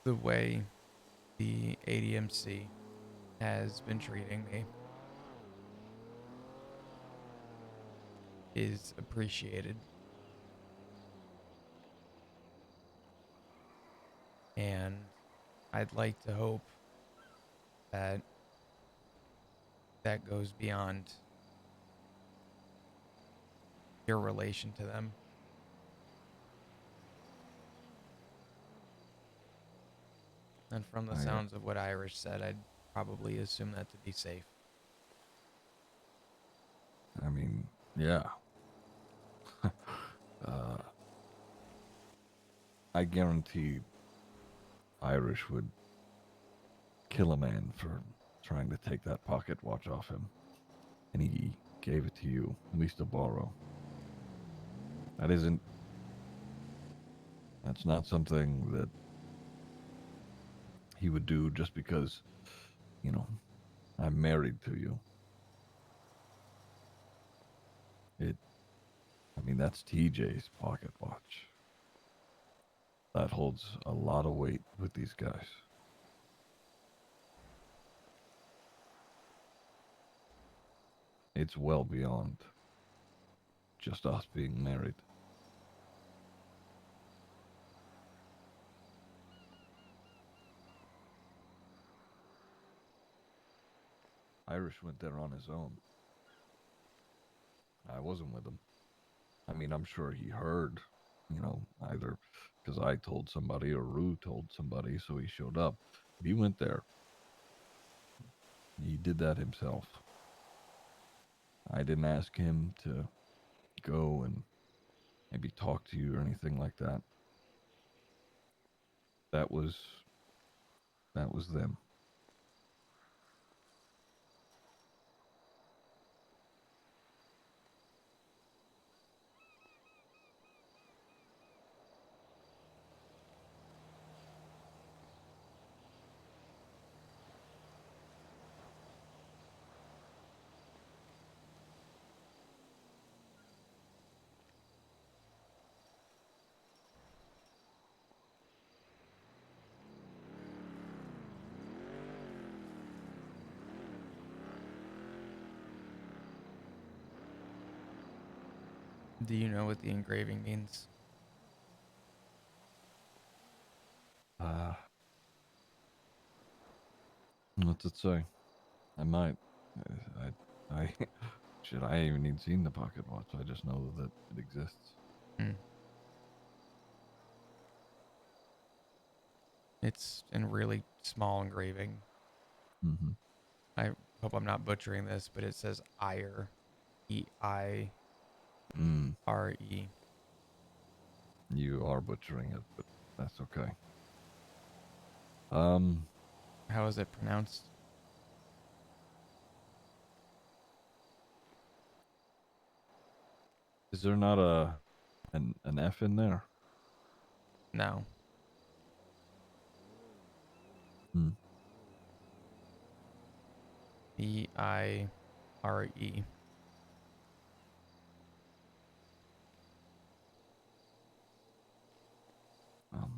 the way the ADMC has been treating me is appreciated. And I'd like to hope that that goes beyond your relation to them. And from the sounds of what Irish said, I'd probably assume that to be safe. I mean, yeah. uh, I guarantee Irish would kill a man for trying to take that pocket watch off him. And he gave it to you, at least to borrow. That's not something that he would do just because, I'm married to you. That's TJ's pocket watch. That holds a lot of weight with these guys. It's well beyond just us being married. Irish went there on his own. I wasn't with him. I'm sure he heard, either because I told somebody or Rue told somebody, so he showed up. But he went there. He did that himself. I didn't ask him to go and maybe talk to you or anything like that. That was them. Do you know what the engraving means? What's it say? I might. I shit. I ain't even seen the pocket watch. I just know that it exists. Hmm. It's in really small engraving. Mm-hmm. I hope I'm not butchering this, but it says Ire. E-I-R-E. Mm. You are butchering it, but that's okay. How is it pronounced? Is there not an F in there? No. Hmm. E-I-R-E.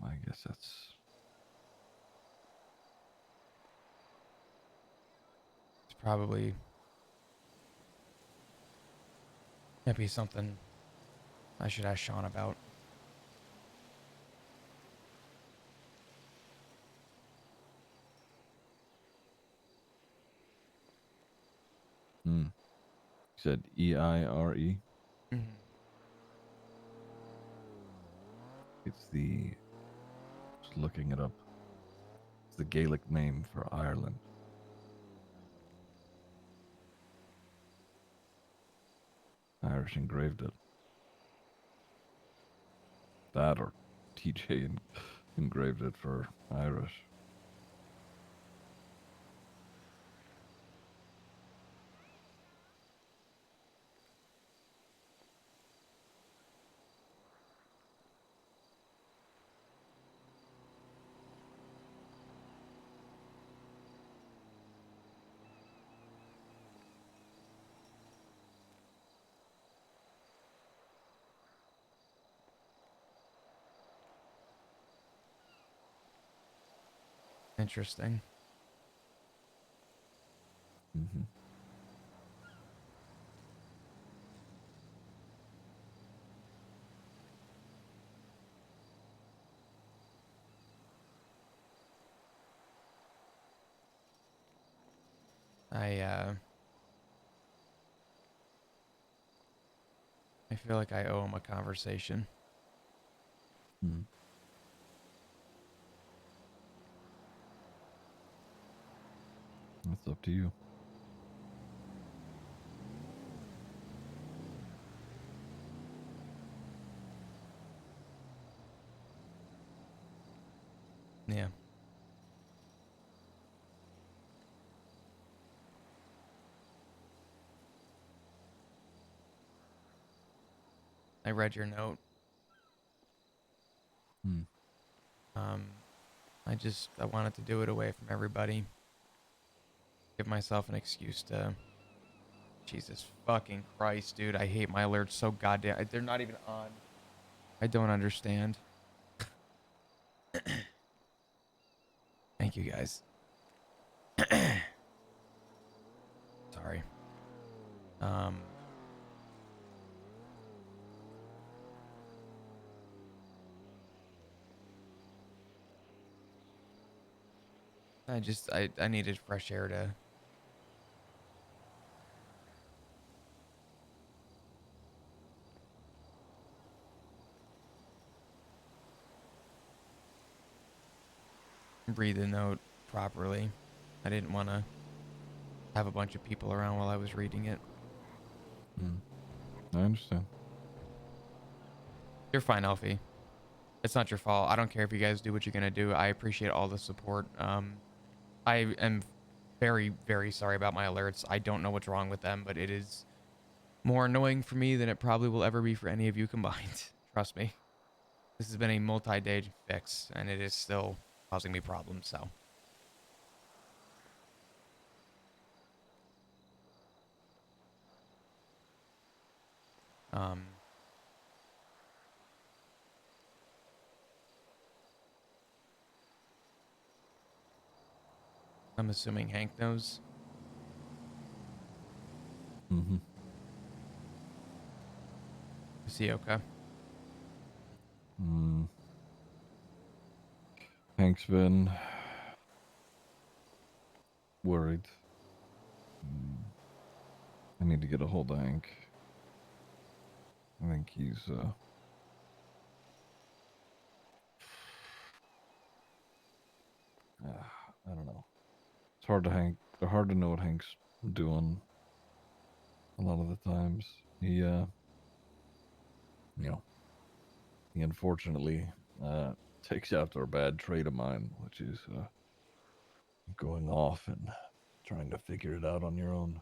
I guess that's. It's probably maybe something I should ask Sean about. Hmm. You said E-I-R-E. Mm-hmm. It's the. Just looking it up. It's the Gaelic name for Ireland. Irish engraved it. That or TJ engraved it for Irish. Interesting. Mm-hmm. I feel like I owe him a conversation. Mm. That's up to you. Yeah. I read your note. Hmm. Um, I wanted to do it away from everybody. Give myself an excuse to. Jesus fucking Christ, dude! I hate my alerts so goddamn. They're not even on. I don't understand. Thank you guys. Sorry. Um. I needed fresh air to. Read the note properly. I didn't want to have a bunch of people around while I was reading it. Mm. I understand. You're fine, Alfie. It's not your fault. I don't care if you guys do what you're gonna do. I appreciate all the support. I am very, very sorry about my alerts. I don't know what's wrong with them, but it is more annoying for me than it probably will ever be for any of you combined. Trust me. This has been a multi-day fix, and it is still causing me problems, so. Um, I'm assuming Hank knows. Mm-hmm. Is he okay? Hank's been worried. I need to get a hold of Hank. I think he's I don't know. It's hard to know what Hank's doing a lot of the times. He he unfortunately takes after a bad trait of mine, which is going off and trying to figure it out on your own.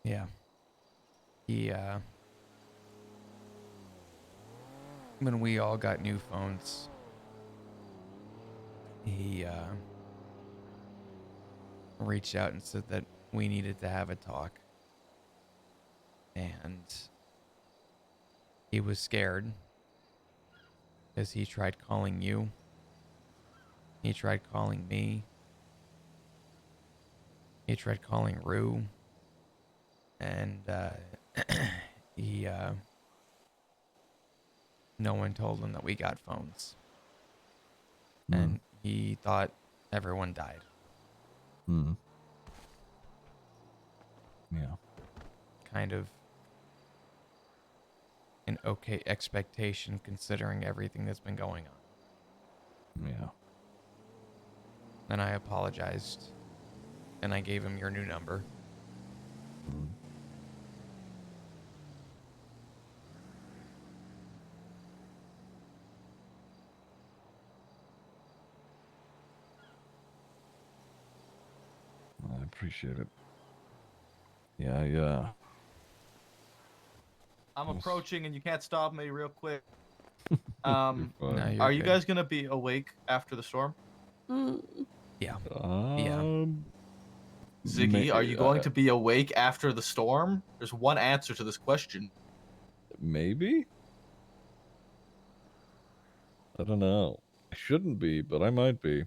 Yeah. He when we all got new phones, he reached out and said that we needed to have a talk. And he was scared because he tried calling you. He tried calling me. He tried calling Rue. And he no one told him that we got phones. And he thought everyone died. Yeah. Kind of an okay expectation considering everything that's been going on. Yeah. And I apologized. And I gave him your new number. I appreciate it. Yeah. I'm Yes. approaching, and you can't stop me. Real quick. You're fine. No, you're Are you good. guys gonna be awake after the storm? Yeah. Ziggy, are you going to be awake after the storm? There's one answer to this question. Maybe? I don't know. I shouldn't be, but I might be.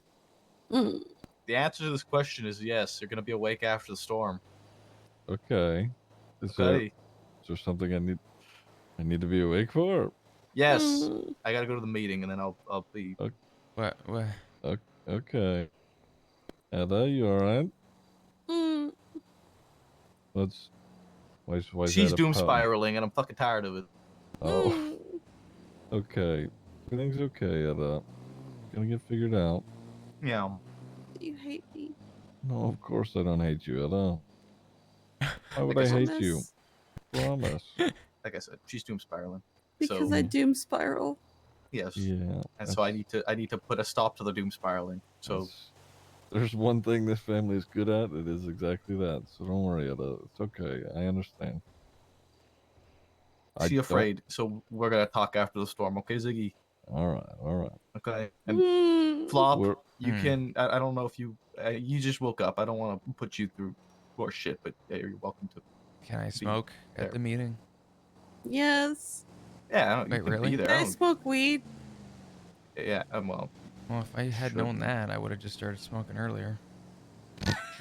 The answer to this question is yes. You're gonna be awake after the storm. Okay. Is Okay. there something I need to be awake for? Yes. I gotta go to the meeting, and then I'll be. What? Okay. Ella, you alright? Why's She's that a doom pun? spiraling, and I'm fucking tired of it. Oh. Okay. Everything's okay, Ella. Gonna get figured out. Yeah. You hate me. No, of course I don't hate you, Ella. Why would Like I I hate you? Promise. Like I said, she's doom spiraling. Because So I doom spiral. yes. Yeah. And so I need to put a stop to the doom spiraling. So there's one thing this family is good at. It is exactly that. So don't worry, Ella. It's okay. I understand. she afraid. So we're gonna talk after the storm, okay, Ziggy? All right. Okay. And Flop, We're- you can. I don't know if you you just woke up. I don't want to put you through more shit, but yeah, you're welcome to. Can I smoke at the meeting? Yes. Yeah, I don't, Wait, you can really? be there. I smoke weed. Yeah, well. Well, if I had known that, I would have just started smoking earlier.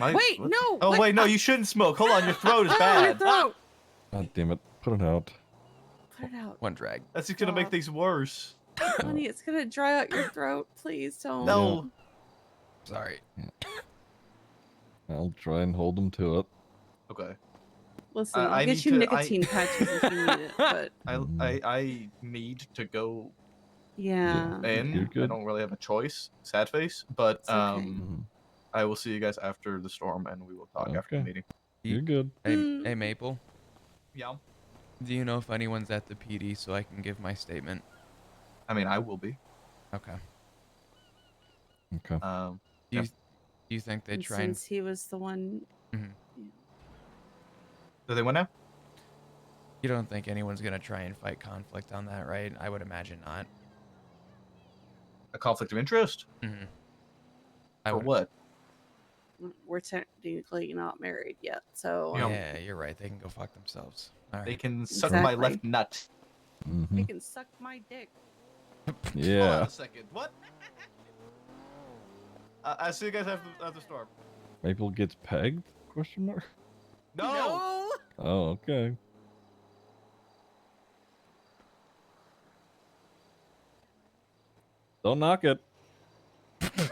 Wait, no. Oh what wait, no, the- you shouldn't smoke. Hold on, your throat is Your bad. throat. God damn it. Put it out. Put it out. One drag. That's just gonna make things worse. Honey, it's gonna dry out your throat. Please don't. No. Sorry. I'll try and hold them to it. Okay. Listen, I I'll need get you to- nicotine patches if you need it. But I need to go yeah. in. You're good. I don't really have a choice. Sad face. But It's okay. I will see you guys after the storm, and we will talk after the Okay. meeting. You're good. Hey, Maple. Yeah. Do you know if anyone's at the PD so I can give my statement? I mean, I will be. Okay. Okay. Do you think they'd And try and... since he was the one. Do they win now? You don't think anyone's going to try and fight conflict on that, right? I would imagine not. A conflict of interest? Mm-hmm. For what? We're technically not married yet, so Yeah, you're right. They can go fuck themselves. All right. They can suck my left nut. they can suck my dick. Hold on Yeah. a second. What? I'll see you guys after the storm. Maple gets pegged? Question mark. No. Oh, okay. Don't knock it. It's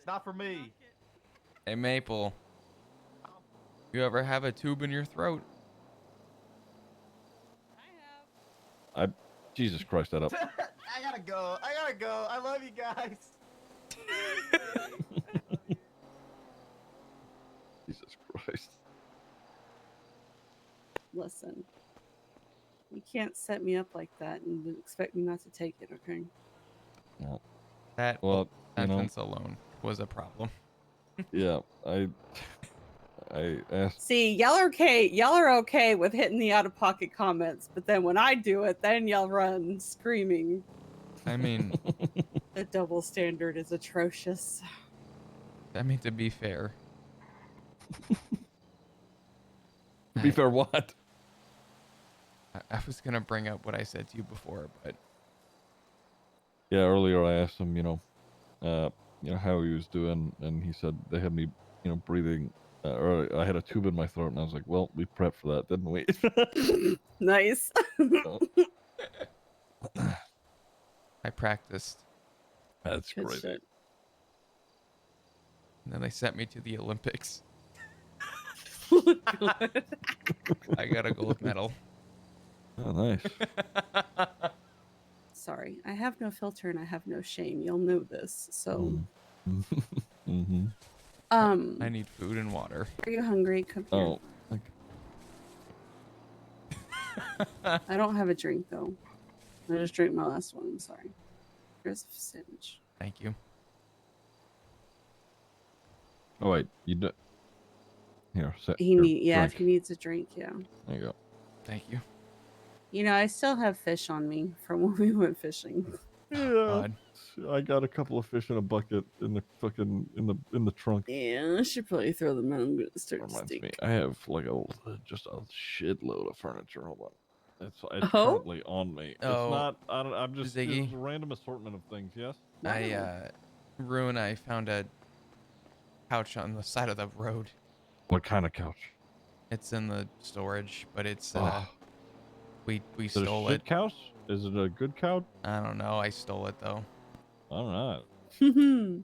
not for me. Hey, Maple. You ever have a tube in your throat? Jesus Christ, that up. I gotta go. I love you guys. Jesus Christ. Listen, you can't set me up like that and expect me not to take it, okay? Well, That well, you know, sentence alone was a problem. yeah, I asked. See, y'all are okay with hitting the out-of-pocket comments, but then when I do it, then y'all run screaming. I mean, The double standard is atrocious. to be fair. To be fair, what? I was gonna bring up what I said to you before, but Yeah, earlier I asked him, how he was doing, and he said they had me, breathing, or I had a tube in my throat, and I was like, well, we prepped for that, didn't we? Nice. So, I practiced. that's Good crazy. shit. And then they sent me to the Olympics. Good. I got a gold medal. Oh, nice. Sorry, I have no filter and I have no shame. You'll know this. So, Mm-hmm. I need food and water. Are you hungry? Come here. Oh, I don't have a drink though. I just drank my last one. I'm sorry. Here's a sandwich. Thank you. oh wait, you do. Here, If he needs a drink, yeah. There you go. Thank you. You know, I still have fish on me from when we went fishing. Yeah, God. I got a couple of fish in a bucket in the fucking in the trunk. Yeah, I should probably throw them out. I'm gonna start to Reminds stink. me, I have like just a shitload of furniture. Hold on, it's Oh? currently on me. Oh, It's not. I'm just Ziggy? it's a random assortment of things. Yes. Wow. Rune, I found a couch on the side of the road. What kind of couch? It's in the storage, but it's Oh. we Is it a stole shit it. couch? Is it a good couch? I don't know. I stole it though. All right.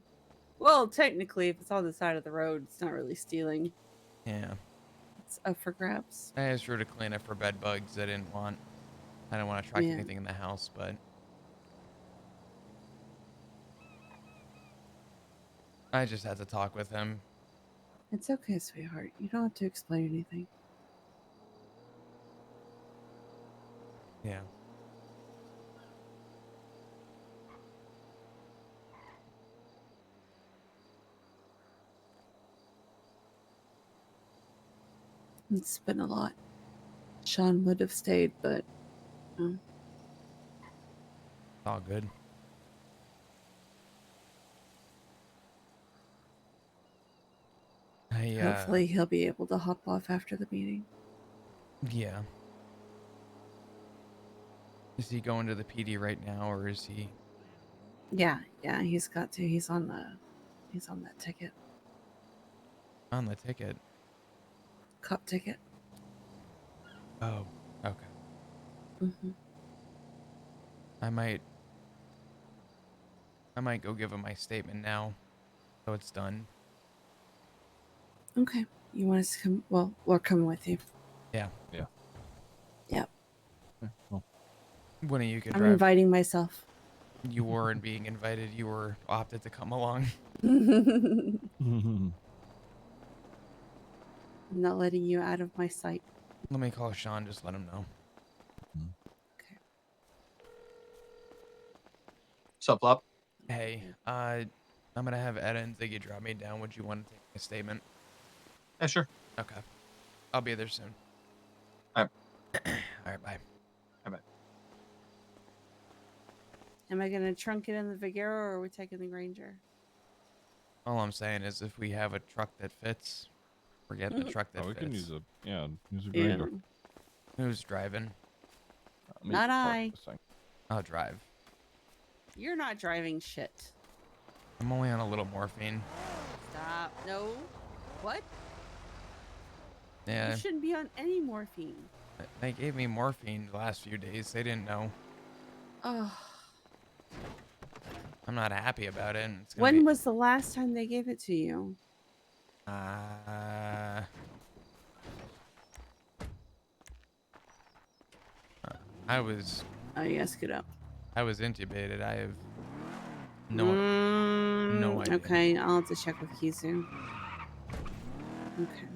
Well, technically, if it's on the side of the road, it's not really stealing. Yeah. It's up for grabs. I asked her to clean it for bed bugs. I didn't want to track Yeah. anything in the house, but I just had to talk with him. It's okay, sweetheart. You don't have to explain anything. Yeah. It's been a lot. Sean would have stayed, but It's all good. hopefully he'll be able to hop off after the meeting. Yeah. Is he going to the PD right now, or is he? Yeah, he's got to. He's on that ticket. On the ticket. Cop ticket. Oh, okay. Mm-hmm. I might go give him my statement now, so it's done. Okay. You want us to come? Well, we're coming with you. Yeah. Yeah. Yep. Well, One of you can I'm drive. inviting myself. You weren't being invited. You were opted to come along. I'm not letting you out of my sight. Let me call Sean. Just let him know. Okay. Sup, Flop? Hey, I'm gonna have Ed and Ziggy drop me down. Would you want to take a statement? Yeah, sure. Okay. I'll be there soon. Alright. Alright, bye. Bye-bye. Am I gonna trunk it in the Vigero or are we taking the Granger? All I'm saying is if we have a truck that fits, we're getting the truck that we fits. can use a Granger. Who's driving? Let me Not park I. this thing. I'll drive. You're not driving shit. I'm only on a little morphine. Stop. No. What? Yeah. You shouldn't be on any morphine. They gave me morphine the last few days. They didn't know. Oh. I'm not happy about it. And it's gonna When be, was the last time they gave it to you? I was Oh, yes, get up. intubated. I have no idea. Okay, I'll have to check with Kizu. Okay.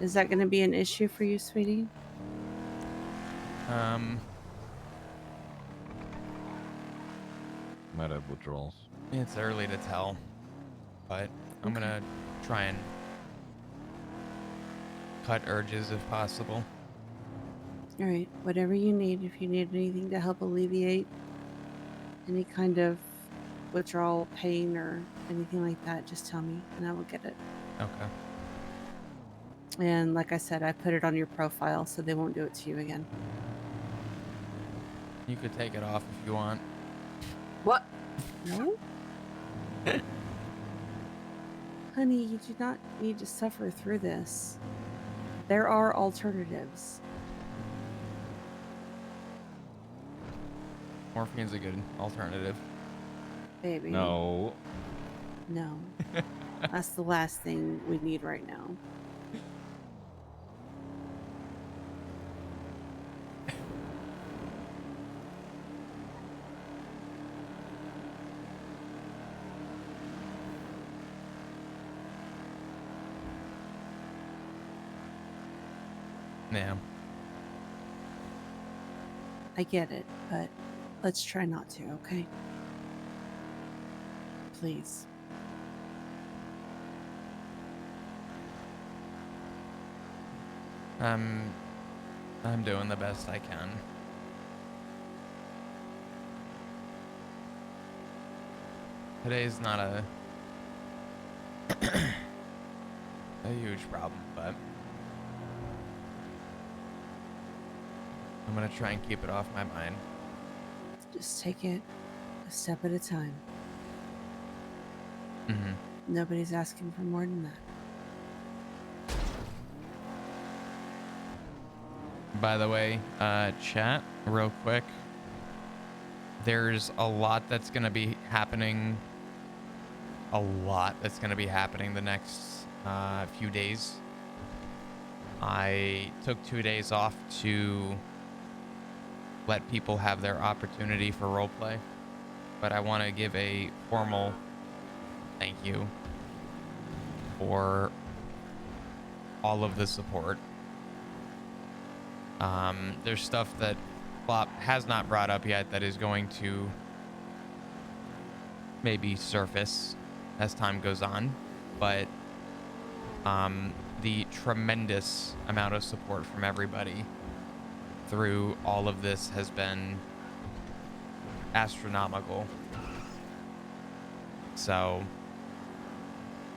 Is that going to be an issue for you, sweetie? Might have withdrawals. It's early to tell, but I'm Okay. gonna try and cut urges if possible. All right. Whatever you need, if you need anything to help alleviate any kind of withdrawal pain or anything like that, just tell me and I will get it. Okay. And like I said, I put it on your profile so they won't do it to you again. You could take it off if you want. What? No? Honey, you do not need to suffer through this. There are alternatives. Morphine's a good alternative. Baby. No. No. That's the last thing we need right now. Yeah. I get it, but let's try not to, okay? Please. I'm doing the best I can. Today's not a huge problem, but I'm gonna try and keep it off my mind. Just take it a step at a time. Mm-hmm. Nobody's asking for more than that. By the way, chat, real quick. There's a lot that's gonna be happening. The next few days. I took 2 days off to let people have their opportunity for roleplay, but I want to give a formal thank you for all of the support. There's stuff that Flop has not brought up yet that is going to maybe surface as time goes on, but the tremendous amount of support from everybody through all of this has been astronomical. So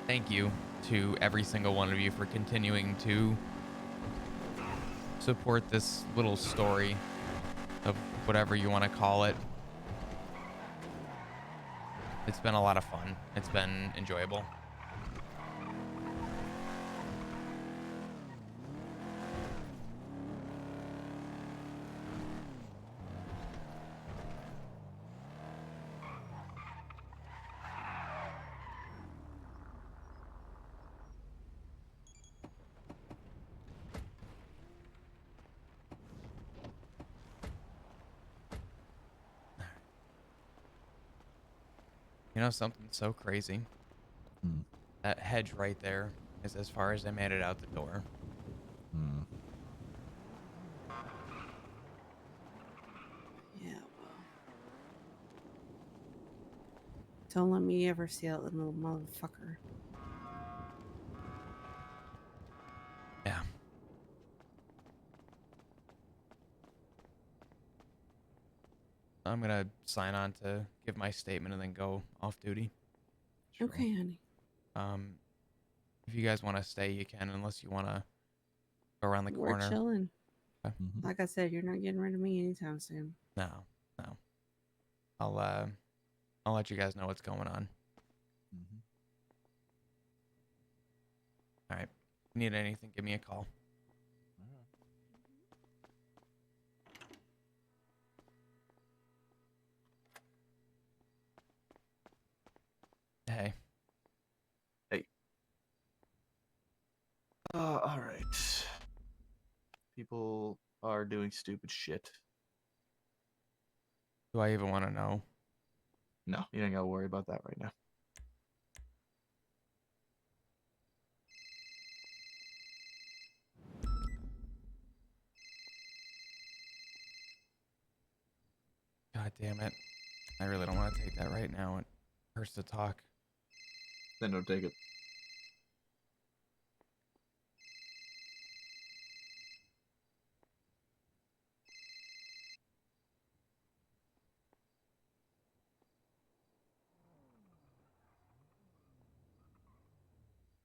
thank you to every single one of you for continuing to support this little story of whatever you want to call it. It's been a lot of fun. It's been enjoyable. You know something so crazy? Hmm. That hedge right there is as far as I made it out the door. Hmm. Yeah, well. Don't let me ever see that little motherfucker. Yeah. I'm gonna sign on to give my statement and then go off duty. Sure. Okay, honey. If you guys want to stay, you can, unless you want to go around the We're corner. chilling. Okay. Mhm. Like I said, you're not getting rid of me anytime soon. No. I'll let you guys know what's going on. Mhm. All right. If you need anything, give me a call. All right. People are doing stupid shit. Do I even want to know? No, you ain't gotta worry about that right now. God damn it. I really don't want to take that right now. It hurts to talk. Then don't take it.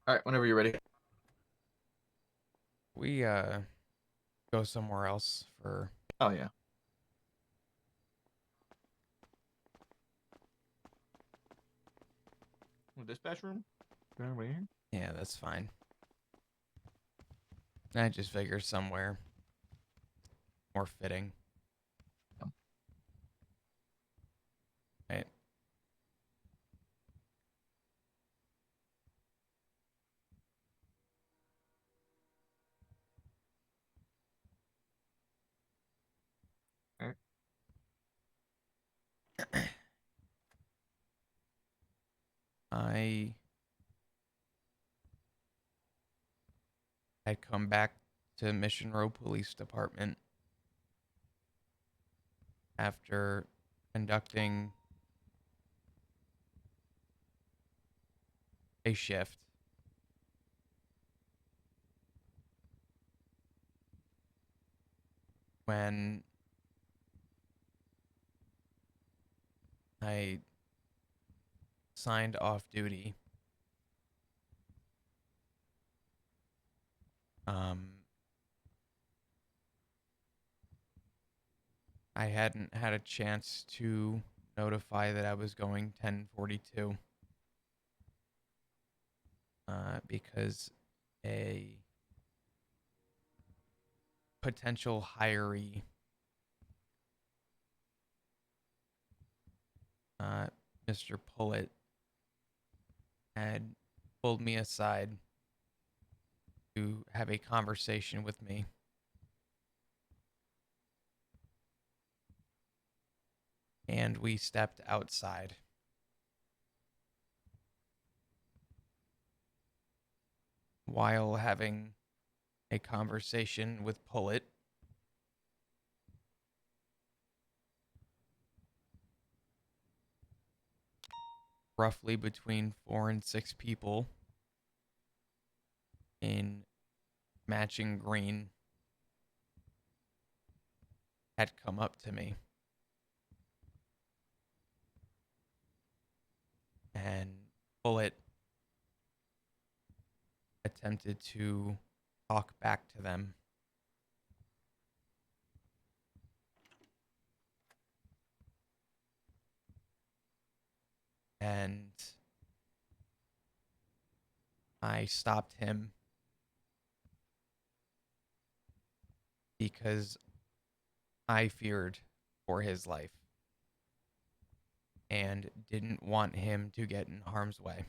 All right, whenever you're ready. We go somewhere else for Oh yeah. The dispatch room. Everybody here? yeah, that's fine. I just figure somewhere more fitting. Yep. Right. All right. I had come back to Mission Row Police Department after conducting a shift when I signed off duty. I hadn't had a chance to notify that I was going 1042 because a potential hiree Mr. Pullet had pulled me aside to have a conversation with me. And we stepped outside. While having a conversation with Pullet, roughly between 4 and 6 people in matching green had come up to me and Bullet attempted to talk back to them. And I stopped him because I feared for his life and didn't want him to get in harm's way.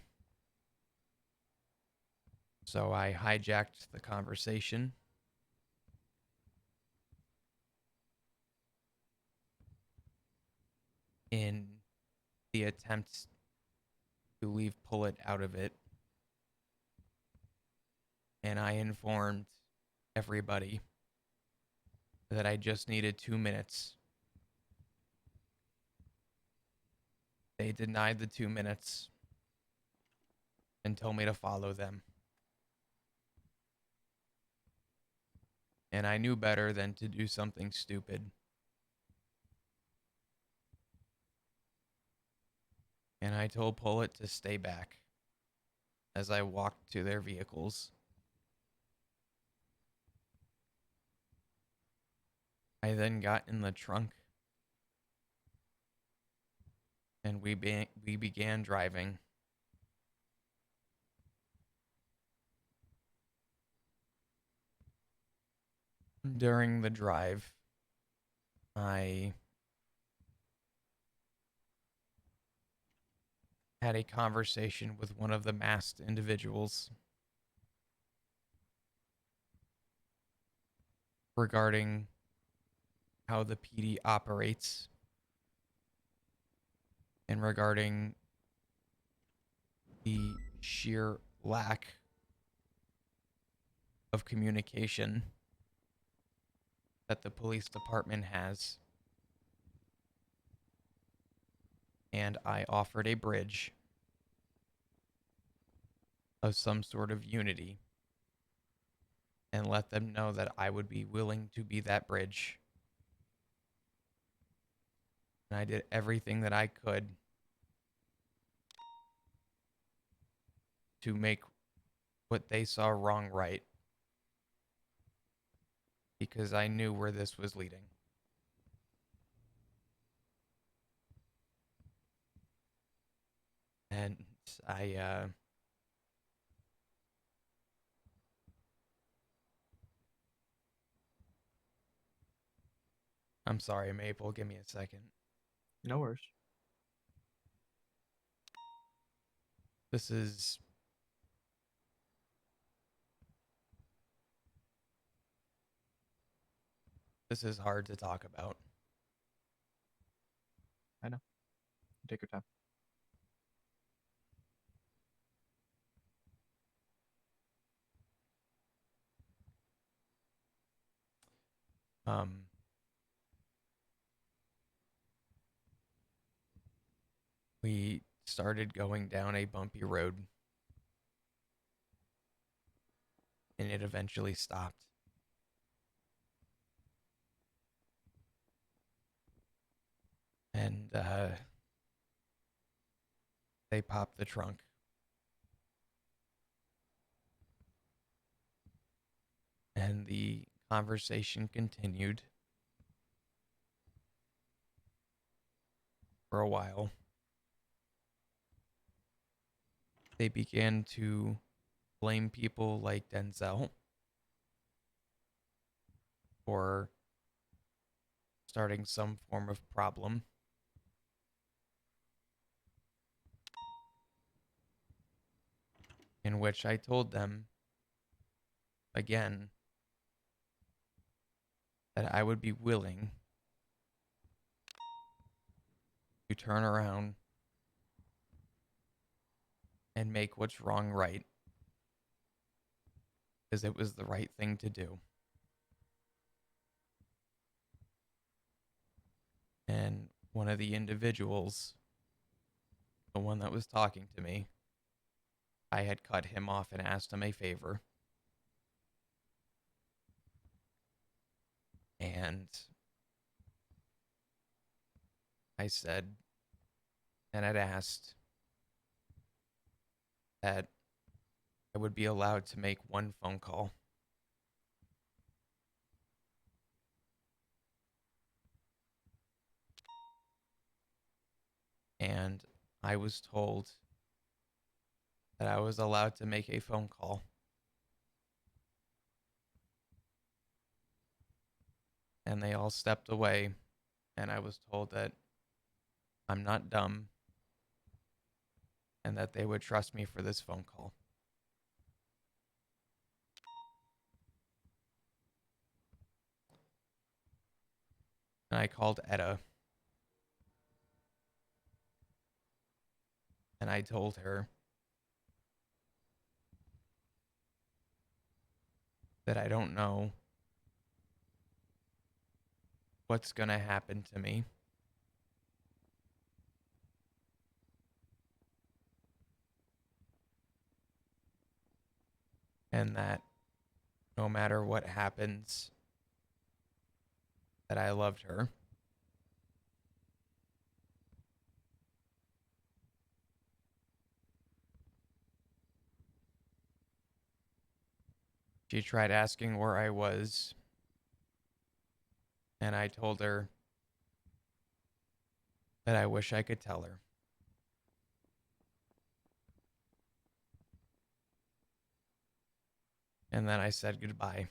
So I hijacked the conversation in the attempt to leave Pullet out of it. And I informed everybody that I just needed 2 minutes. They denied the 2 minutes and told me to follow them. And I knew better than to do something stupid. And I told Pullet to stay back as I walked to their vehicles. I then got in the trunk and we began driving. During the drive, I had a conversation with one of the masked individuals. regarding how the PD operates and regarding the sheer lack of communication that the police department has. And I offered a bridge of some sort of unity and let them know that I would be willing to be that bridge. And I did everything that I could to make what they saw wrong right, because I knew where this was leading. And I'm sorry, Maple, give me a second. No worries. This is hard to talk about. I know. Take your time. We started going down a bumpy road, and it eventually stopped. And they popped the trunk. And the conversation continued for a while. They began to blame people like Denzel for starting some form of problem. In which I told them again that I would be willing to turn around and make what's wrong right, because it was the right thing to do. And one of the individuals, the one that was talking to me, I had cut him off and asked him a favor. And I said, and I'd asked that I would be allowed to make one phone call. And I was told that I was allowed to make a phone call. And they all stepped away, and I was told that I'm not dumb and that they would trust me for this phone call. And I called Etta, and I told her that I don't know what's going to happen to me. And that no matter what happens, that I loved her. She tried asking where I was, and I told her that I wish I could tell her. And then I said goodbye.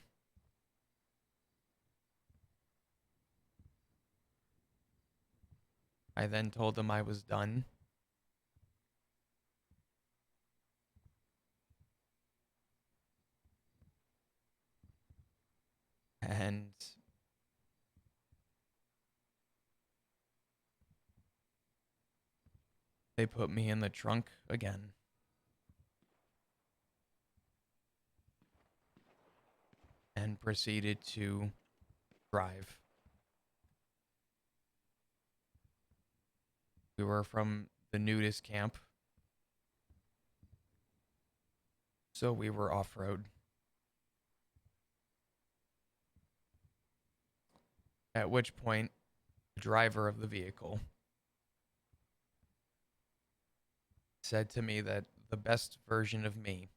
I then told them I was done. And they put me in the trunk again. And proceeded to drive. We were from the nudist camp, so we were off-road. At which point, the driver of the vehicle said to me that the best version of me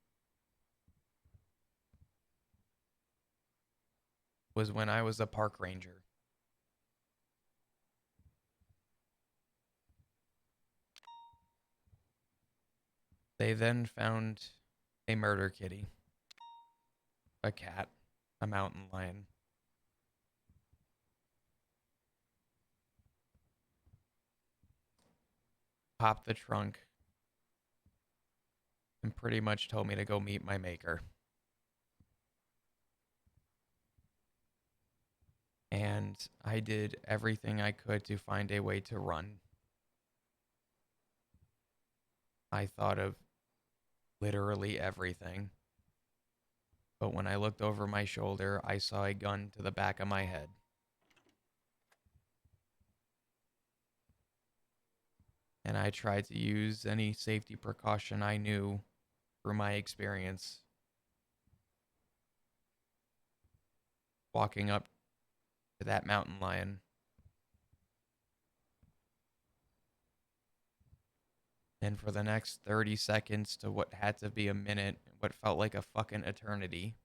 was when I was a park ranger. They then found a murder kitty, a cat, a mountain lion. Popped the trunk and pretty much told me to go meet my maker. And I did everything I could to find a way to run. I thought of literally everything. But when I looked over my shoulder, I saw a gun to the back of my head. And I tried to use any safety precaution I knew through my experience. Walking up to that mountain lion. And for the next 30 seconds to what had to be a minute, what felt like a fucking eternity,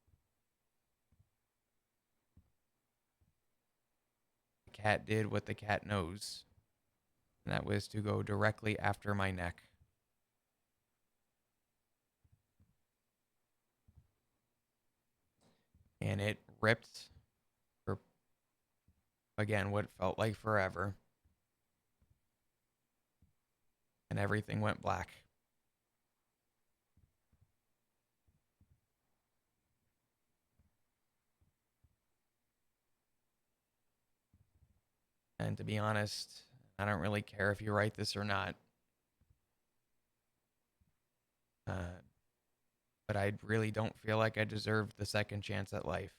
the cat did what the cat knows. And that was to go directly after my neck. And it ripped for, again, what felt like forever. And everything went black. And to be honest, I don't really care if you write this or not. But I really don't feel like I deserved the second chance at life.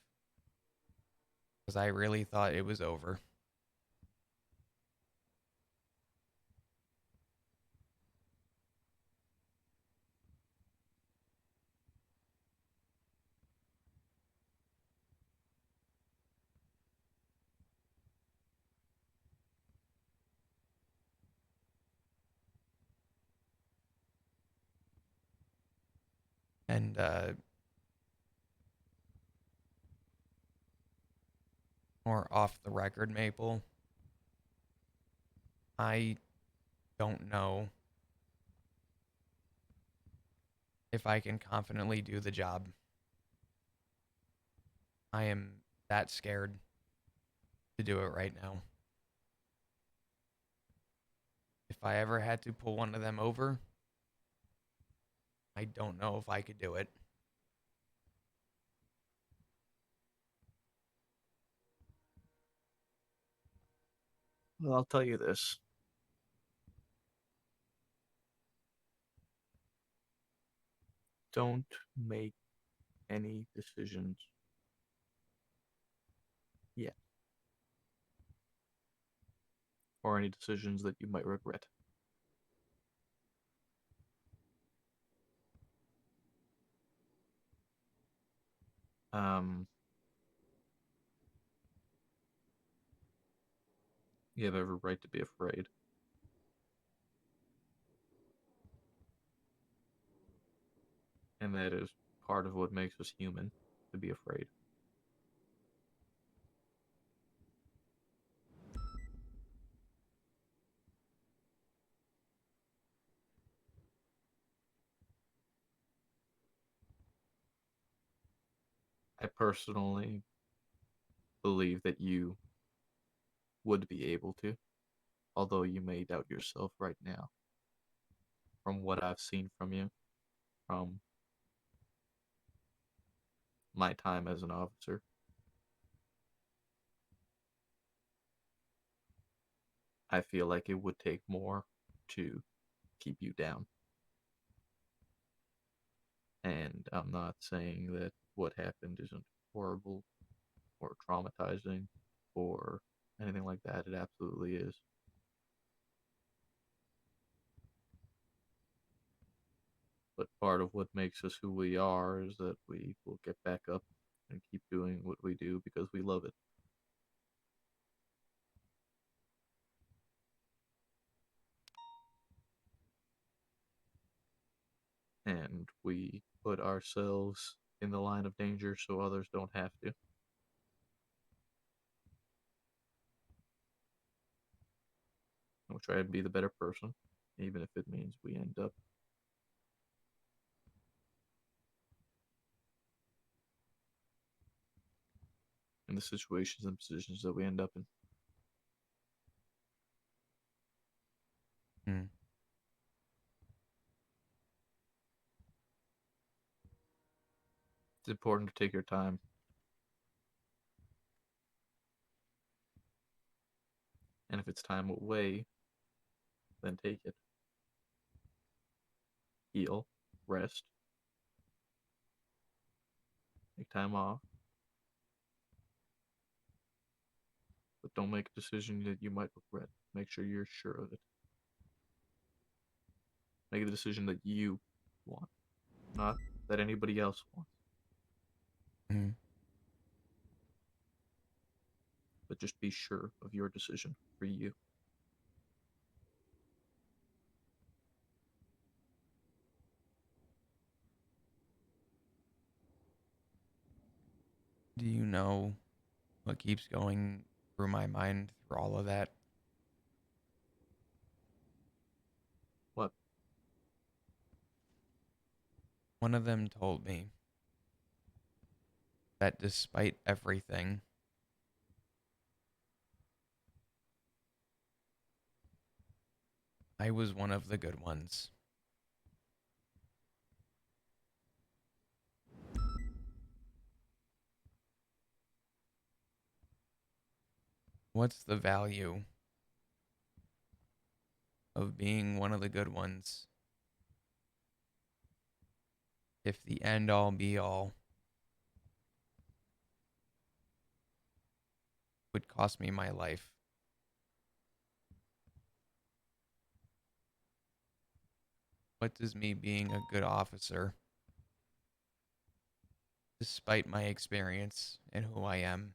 Because I really thought it was over. And more off the record, Maple, I don't know if I can confidently do the job. I am that scared to do it right now. If I ever had to pull one of them over, I don't know if I could do it. Well, I'll tell you this. Don't make any decisions yet. Or any decisions that you might regret. You have every right to be afraid. And that is part of what makes us human, to be afraid. I personally believe that you would be able to, although you may doubt yourself right now. From what I've seen from you, from my time as an officer, I feel like it would take more to keep you down. And I'm not saying that what happened isn't horrible or traumatizing or anything like that. It absolutely is. But part of what makes us who we are is that we will get back up and keep doing what we do because we love it. And we put ourselves in the line of danger so others don't have to. We'll try to be the better person, even if it means we end up in the situations and positions that we end up in. Hmm. It's important to take your time. And if it's time away, then take it. Heal, rest, take time off, but don't make a decision that you might regret. Make sure you're sure of it. Make a decision that you want, not that anybody else wants, Hmm. but just be sure of your decision for you. Do you know what keeps going through my mind through all of that? What? One of them told me that despite everything, I was one of the good ones. What's the value of being one of the good ones if the end all be all would cost me my life? What does me being a good officer, despite my experience and who I am,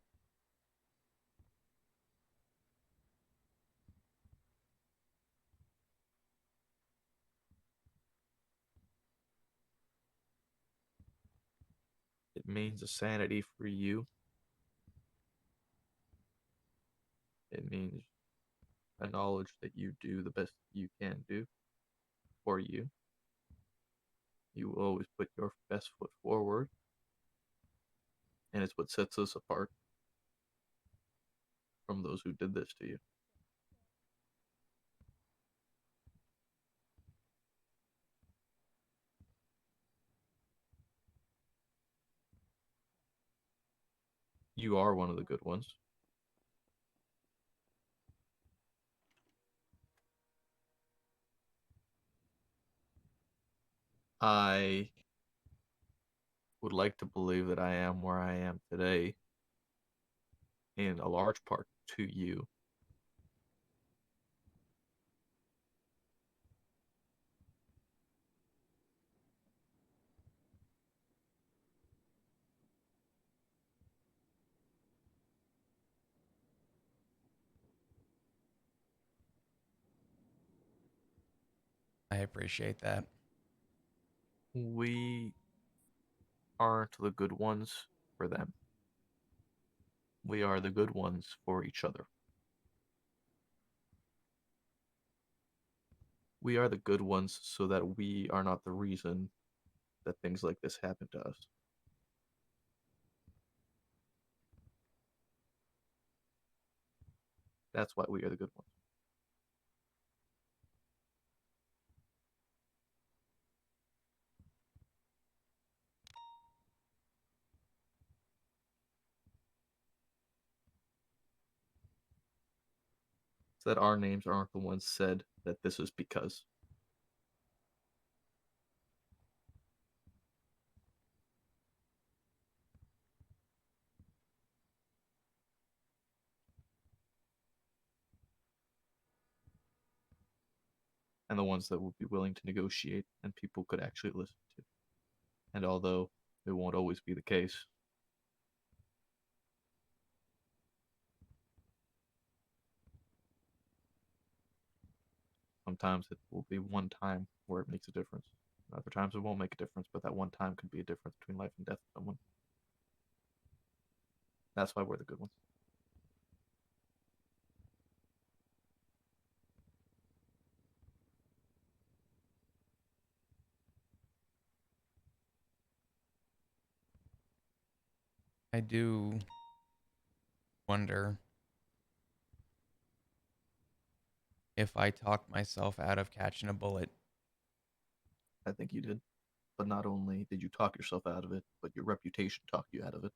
It means a sanity for you. It means a knowledge that you do the best you can do for you. You will always put your best foot forward, and it's what sets us apart from those who did this to you. You are one of the good ones. I would like to believe that I am where I am today in a large part to you. I appreciate that. We aren't the good ones for them. We are the good ones for each other. We are the good ones so that we are not the reason that things like this happen to us. That's why we are the good ones. It's that our names aren't the ones said that this is because. And the ones that would be willing to negotiate and people could actually listen to. And although it won't always be the case, sometimes it will be one time where it makes a difference. Other times it won't make a difference, but that one time could be a difference between life and death of someone. That's why we're the good ones. I do wonder if I talked myself out of catching a bullet. I think you did. But not only did you talk yourself out of it, but your reputation talked you out of it.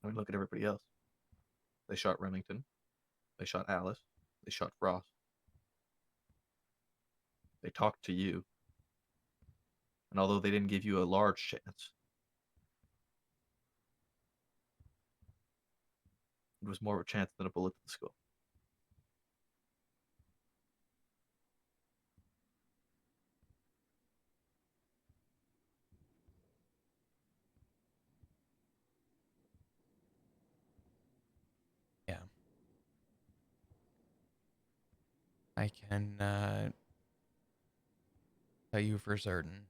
I mean, look at everybody else. They shot Remington. They shot Alice. They shot Frost. They talked to you. And although they didn't give you a large chance, it was more of a chance than a bullet to the skull. Yeah. I can tell you for certain.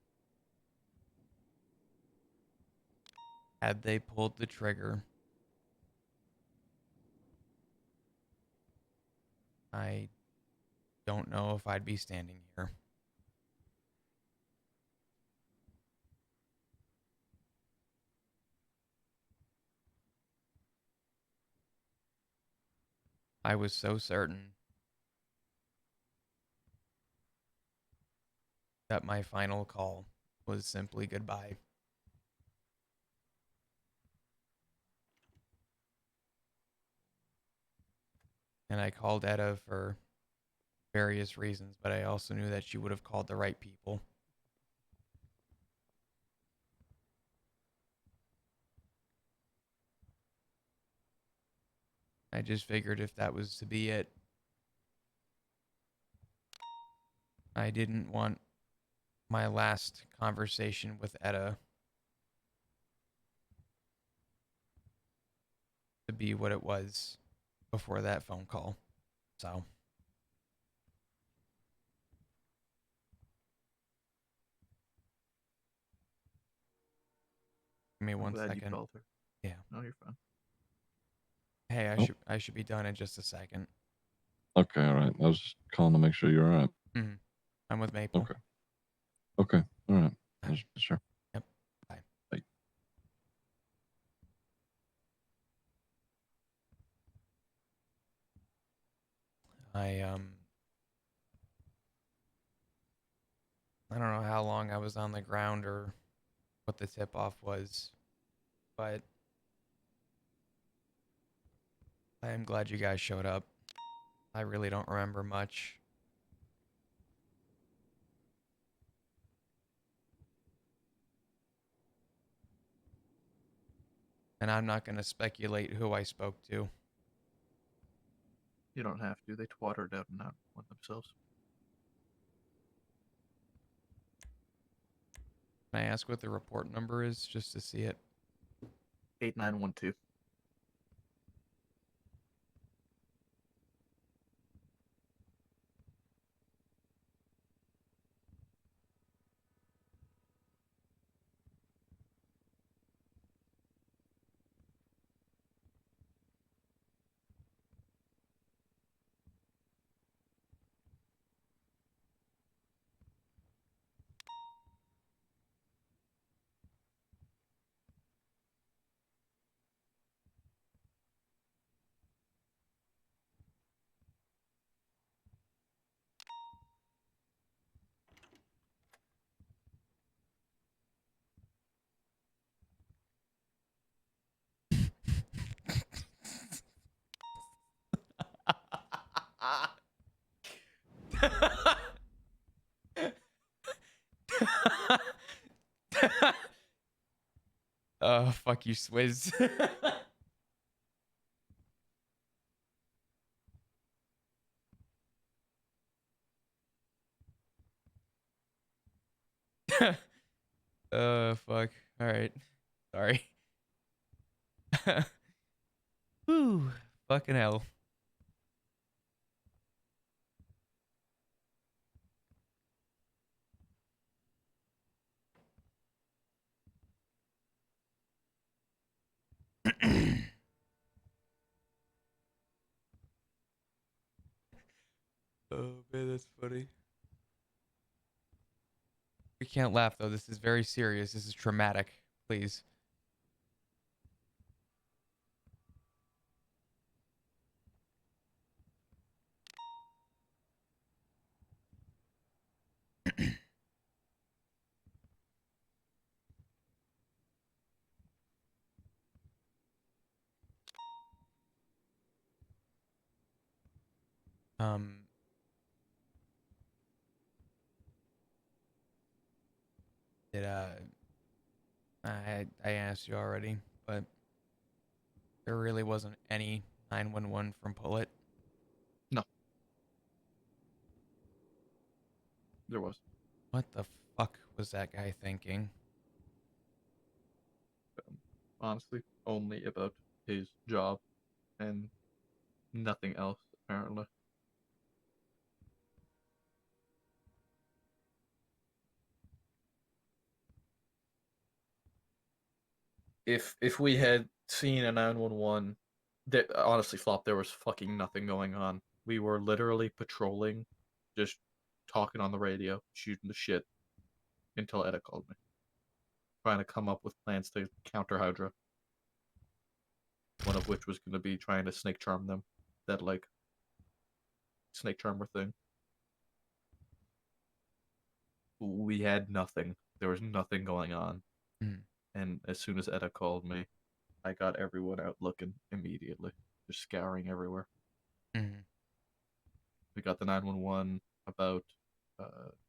Had they pulled the trigger, I don't know if I'd be standing here. I was so certain that my final call was simply goodbye. And I called Etta for various reasons, but I also knew that she would have called the right people. I just figured if that was to be it, I didn't want my last conversation with Etta to be what it was before that phone call. So, give me I'm one glad you second. called her. Yeah. No, you're fine. Hey, Oh. I should be done in just a second. Okay, all right. I was just calling to make sure you're all right. Mm-hmm. I'm with Maple. Okay. Okay, all right. I was sure. Yep. Bye. Bye. I don't know how long I was on the ground or what the tip off was, but I am glad you guys showed up. I really don't remember much. And I'm not going to speculate who I spoke to. You don't have to. They twattered out and out one themselves. Can I ask what the report number is just to see it? 8912. Oh, fuck you, Swizz. Fuck. All right. Sorry. Whew. Fucking hell. Oh man, that's funny. We can't laugh though. This is very serious. This is traumatic. Please. Um. Did I asked you already, but there really wasn't any 911 from Pullet. No, there was. What the fuck was that guy thinking? Honestly, only about his job and nothing else, apparently. If we had seen a 911, that honestly, Flop, there was fucking nothing going on. We were literally patrolling, just talking on the radio, shooting the shit until Etta called me, trying to come up with plans to counter Hydra. One of which was going to be trying to snake charm them, that like snake charmer thing. We had nothing. There was nothing going on. Mm. And as soon as Etta called me, I got everyone out looking immediately, just scouring everywhere. Mm. We got the 911 about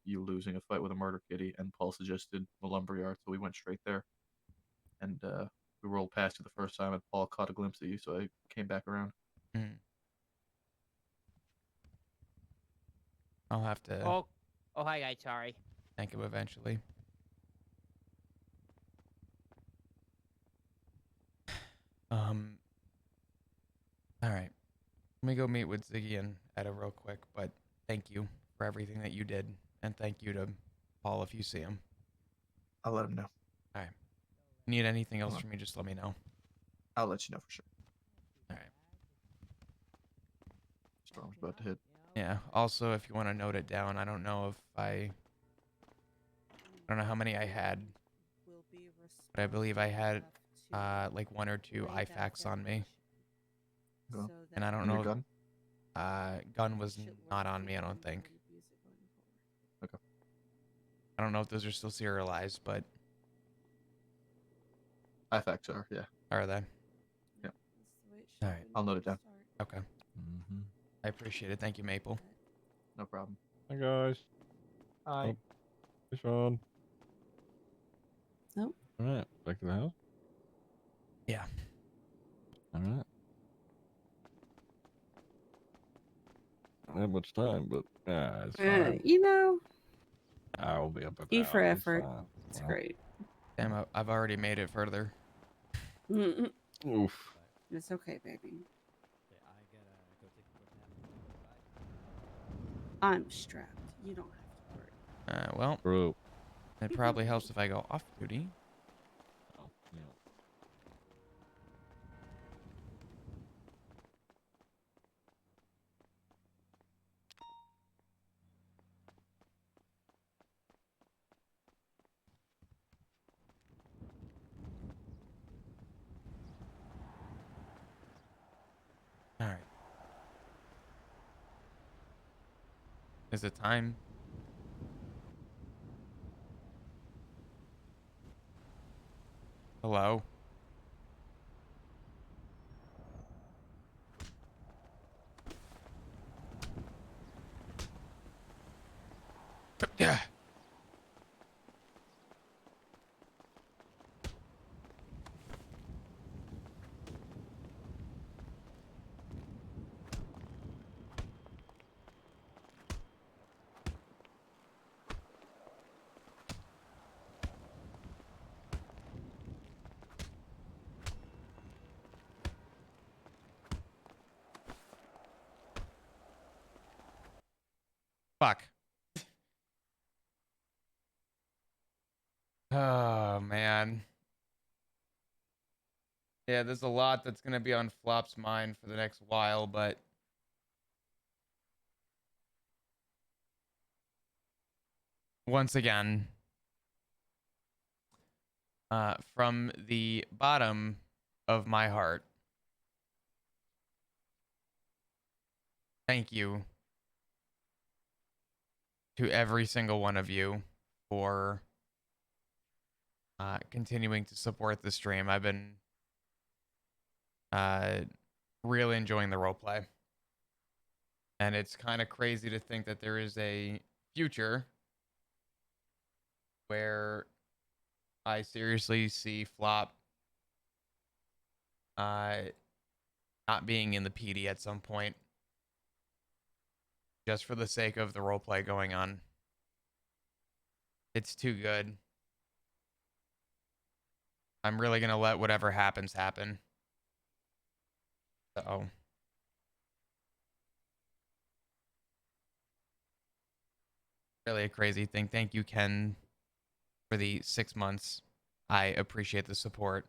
you losing a fight with a murder kitty, and Paul suggested the lumberyard, so we went straight there. And we rolled past you the first time, and Paul caught a glimpse of you, so I came back around. Mm. I'll have to Oh, hi guys. Sorry. thank him eventually. All right. Let me go meet with Ziggy and Etta real quick, but thank you for everything that you did, and thank you to Paul if you see him. I'll let him know. All right. Need anything else Hold on. from me, just let me know. I'll let you know for sure. All right. Storm's about to hit. Yeah. Also, if you want to note it down, I don't know how many I had, but I believe I had like 1 or 2 IFACs on me. Go. And I don't And know your gun? gun was not on me, I don't think. Okay. I don't know if those are still serialized, but IFACs are, yeah. are they? Yeah. All right. I'll note it down. Okay. Mm-hmm. I appreciate it. Thank you, Maple. No problem. Hi guys. Hi. Oh. Hey Sean. Nope. All right, back to the house. Yeah. All right. I don't have much time, but it's fine. You know, I'll be up at the E house. for It's effort. fine. It's Well, great. Damn, I've already made it further. Mm-mm. Oof. It's okay, baby. I'm strapped. You don't have to worry. Well, Bro. it probably helps if I go off duty. Oh, yeah. All right. Is it time? Hello? Fuck. Oh, man. Yeah, there's a lot that's going to be on Flop's mind for the next while, but once again, from the bottom of my heart, thank you to every single one of you for continuing to support the stream. I've been really enjoying the roleplay. And it's kind of crazy to think that there is a future where I seriously see Flop not being in the PD at some point, just for the sake of the roleplay going on. It's too good. I'm really gonna let whatever happens happen. So really a crazy thing. Thank you, Ken, for the 6 months. I appreciate the support.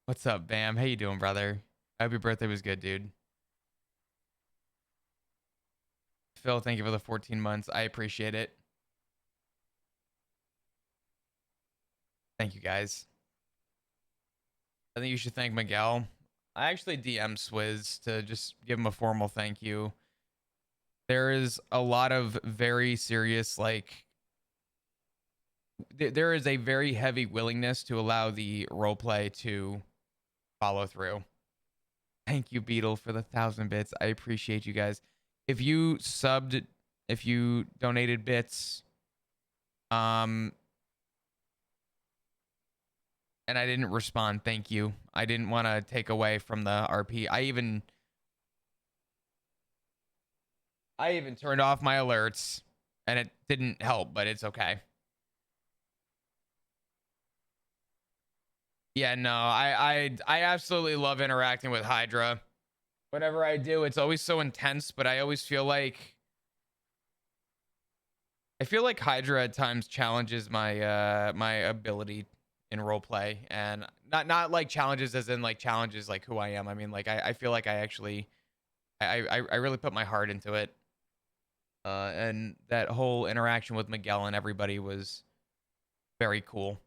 What's up, Bam? How you doing, brother? I hope your birthday was good, dude. Phil, thank you for the 14 months. I appreciate it. Thank you, guys. I think you should thank Miguel. I actually DM Swizz to just give him a formal thank you. There is a lot of very serious, like, there is a very heavy willingness to allow the roleplay to follow through. Thank you, Beetle, for the 1,000 bits. I appreciate you guys. If you subbed, if you donated bits, and I didn't respond, thank you. I didn't want to take away from the RP. I even turned off my alerts, and it didn't help, but it's okay. Yeah, no, I absolutely love interacting with Hydra. Whenever I do, it's always so intense, but I always feel like Hydra at times challenges my my ability in roleplay, and not like challenges as in like challenges like who I am. I mean, like I feel like I actually I really put my heart into it. And that whole interaction with Miguel and everybody was very cool.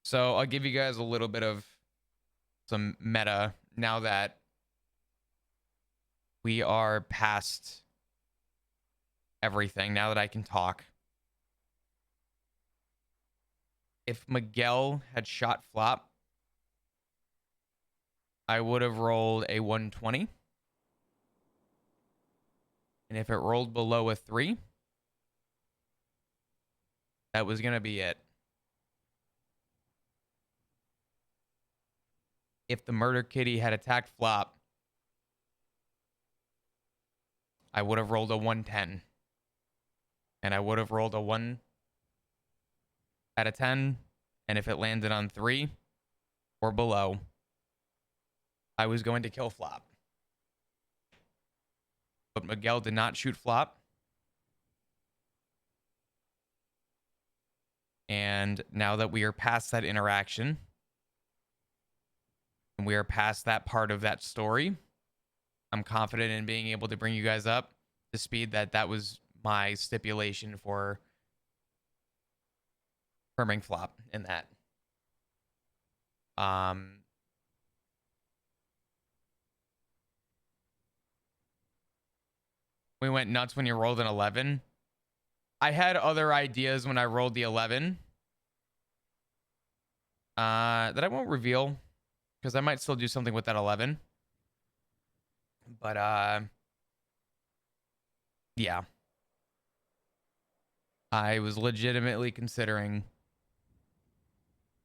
So I'll give you guys a little bit of some meta now that we are past everything, now that I can talk. If Miguel had shot Flop, I would have rolled a 120. And if it rolled below a 3, that was going to be it. If the murder kitty had attacked Flop, I would have rolled a 110. And I would have rolled a 1 out of 10. And if it landed on 3 or below, I was going to kill Flop. But Miguel did not shoot Flop. And now that we are past that interaction, and we are past that part of that story, I'm confident in being able to bring you guys up to speed that was my stipulation for perming Flop in that. We went nuts when you rolled an 11. I had other ideas when I rolled the 11 that I won't reveal because I might still do something with that 11. But yeah, I was legitimately considering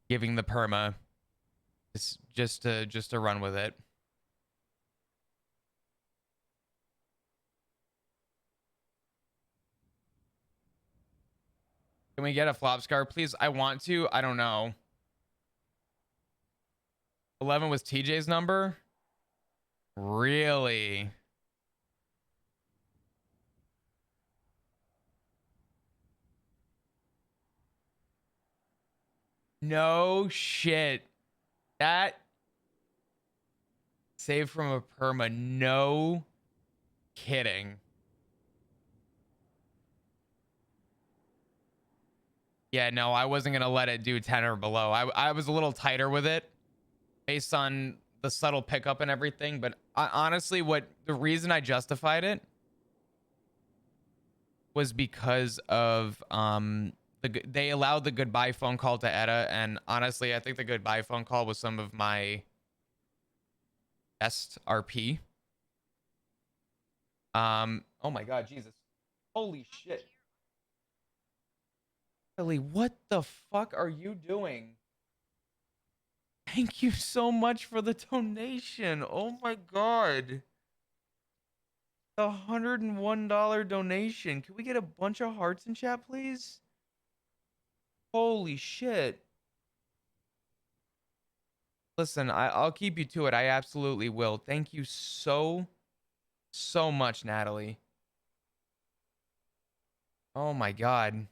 giving the perma just to run with it. Can we get a Flop scar, please? I want to. I don't know. 11 was TJ's number. Really? No shit. That saved from a perma. No kidding. Yeah, no, I wasn't going to let it do 10 or below. I was a little tighter with it based on the subtle pickup and everything. But honestly, the reason I justified it was because of they allowed the goodbye phone call to Etta, and honestly, I think the goodbye phone call was some of my best RP. Oh my god, Jesus. Holy shit. Ellie, what the fuck are you doing? Thank you so much for the donation. Oh my god. The $101 donation. Can we get a bunch of hearts in chat, please? Holy shit. Listen, I'll keep you to it. I absolutely will. Thank you so much, Natalie. Oh my god.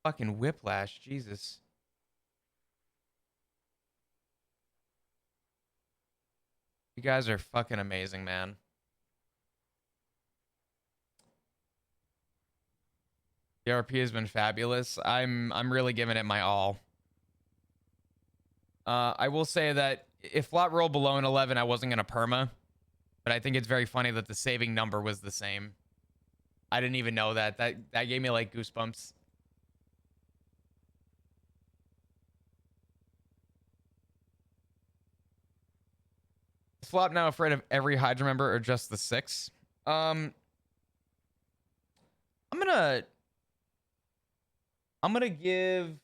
Fucking whiplash. Jesus. You guys are fucking amazing, man. The RP has been fabulous. I'm really giving it my all. I will say that if flop rolled below an 11, I wasn't gonna perma, but I think it's very funny that the saving number was the same. I didn't even know that. That gave me like goosebumps. Is flop now afraid of every Hydra member or just the 6? I'm gonna give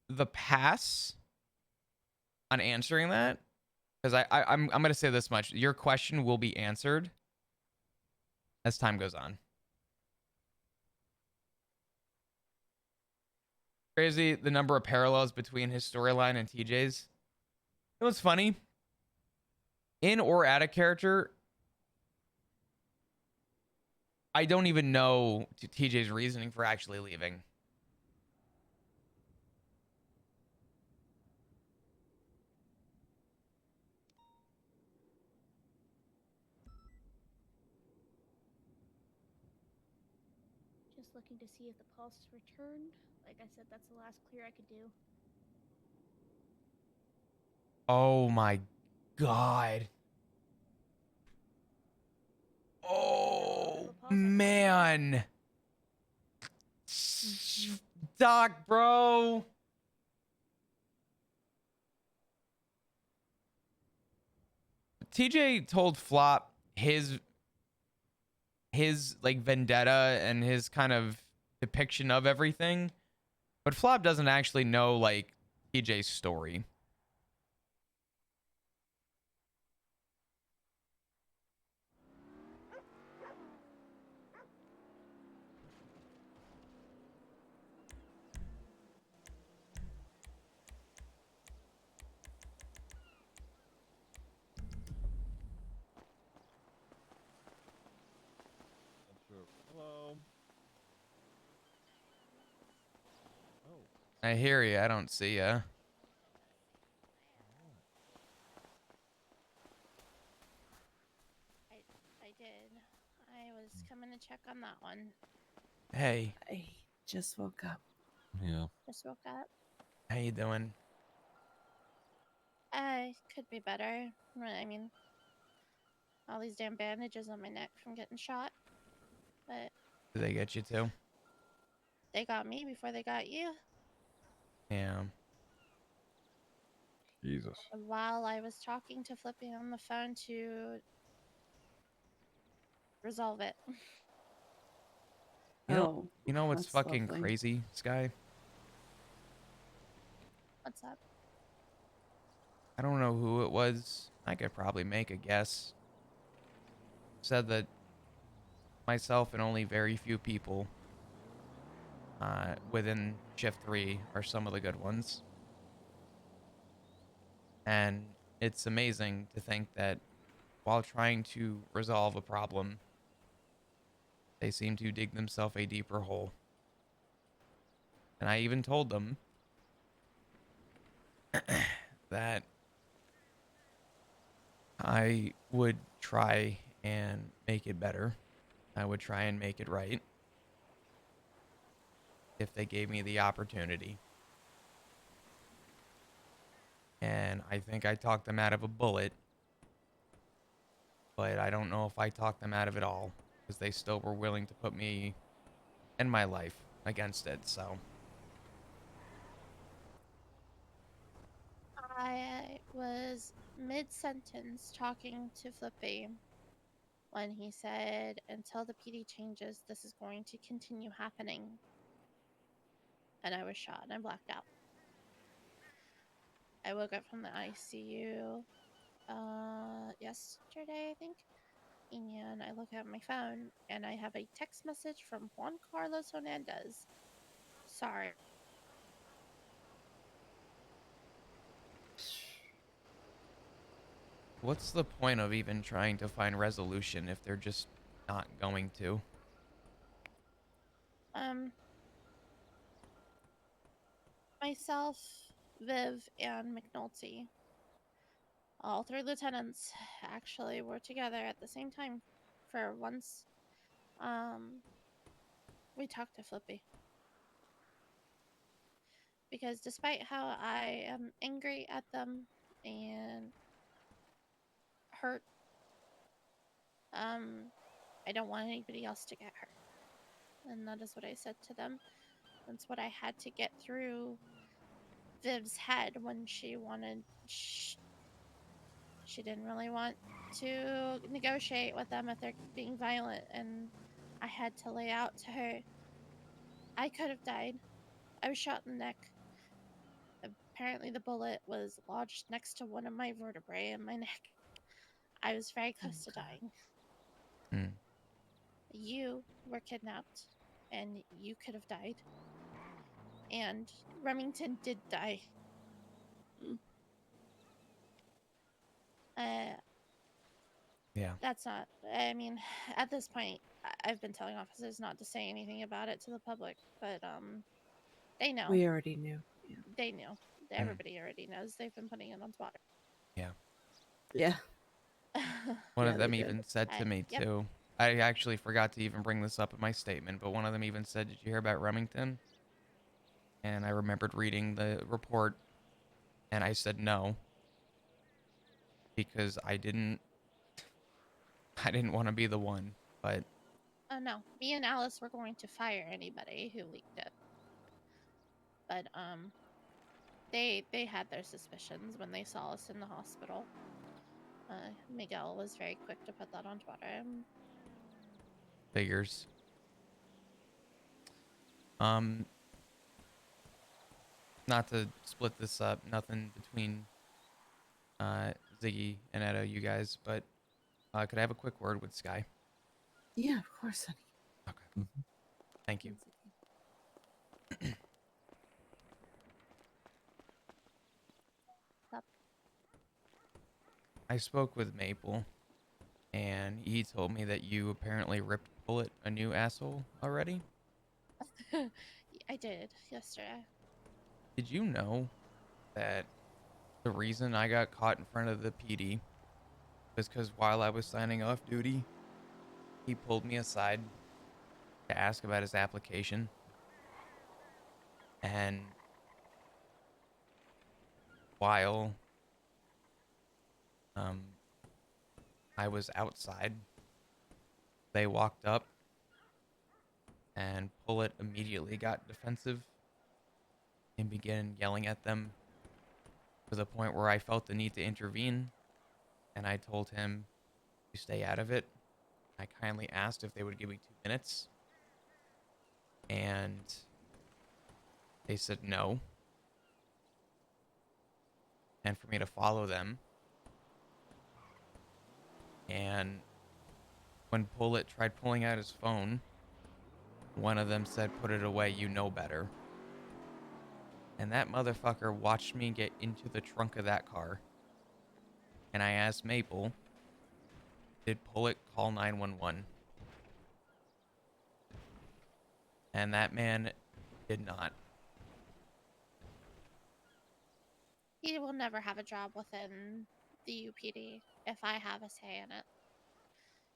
the pass on answering that, because I'm gonna say this much: your question will be answered as time goes on. Crazy the number of parallels between his storyline and TJ's. You know what's funny? In or out of character, I don't even know TJ's reasoning for actually leaving. Just looking to see if the pulse returned. Like I said, that's the last clear I could do. Oh my god. Oh man. Doc, bro. TJ told Flop his like vendetta and his kind of depiction of everything, but Flop doesn't actually know like TJ's story. Hello. Oh. I hear you. I don't see ya. I did. I was coming to check on that one. Hey, I just woke up. Yeah. Just woke up. how you doing? Could be better. I mean, all these damn bandages on my neck from getting shot. But Did they get you too? they got me before they got you. Yeah. Jesus. While I was talking to Flippy on the phone to resolve it. You know what's that's fucking lovely. crazy, Sky? What's up? I don't know who it was. I could probably make a guess. Said that myself and only very few people within shift 3 are some of the good ones. And it's amazing to think that while trying to resolve a problem, they seem to dig themselves a deeper hole. And I even told them that I would try and make it better. I would try and make it right if they gave me the opportunity. And I think I talked them out of a bullet, but I don't know if I talked them out of it all, because they still were willing to put me and my life against it. So I was mid sentence talking to Flippy when he said, until the PD changes, this is going to continue happening. And I was shot and I blacked out. I woke up from the ICU yesterday, I think. And I look at my phone and I have a text message from Juan Carlos Hernandez. Sorry. what's the point of even trying to find resolution if they're just not going to? Myself, Viv, and McNulty, all three lieutenants, actually were together at the same time for once. We talked to Flippy. Because despite how I am angry at them and hurt, I don't want anybody else to get hurt. And that is what I said to them. That's what I had to get through Viv's head when she wanted. She didn't really want to negotiate with them if they're being violent, and I had to lay out to her. I could have died. I was shot in the neck. Apparently, the bullet was lodged next to one of my vertebrae in my neck. I was very close to dying. Hmm. You were kidnapped, and you could have died. And Remington did die. Yeah. That's not, I mean, at this point, I've been telling officers not to say anything about it to the public, but they know. We already knew. Yeah. They knew. Everybody already knows. They've been putting it on spotter. Yeah. Yeah. One Yeah, of them they did. even said to me Yep. too. I actually forgot to even bring this up in my statement, but one of them even said, "Did you hear about Remington?" And I remembered reading the report, and I said no because I didn't want to be the one. But No, me and Alice were going to fire anybody who leaked it, but they had their suspicions when they saw us in the hospital. Miguel was very quick to put that on Twitter. figures. Not to split this up, nothing between Ziggy and Edo, you guys, but could I have a quick word with Sky? Yeah, of course, honey. Okay. Thank you. I spoke with Maple, and he told me that you apparently ripped Bullet a new asshole already. I did yesterday. Did you know that the reason I got caught in front of the PD was because while I was signing off duty, he pulled me aside to ask about his application, and while I was outside, they walked up, and Bullet immediately got defensive and began yelling at them to the point where I felt the need to intervene, and I told him to stay out of it. I kindly asked if they would give me 2 minutes, and they said no, and for me to follow them. And when Bullet tried pulling out his phone, one of them said, "Put it away, you know better." And that motherfucker watched me get into the trunk of that car and I asked Maple, did Pullet call 911? And that man did not. He will never have a job within the UPD if I have a say in it.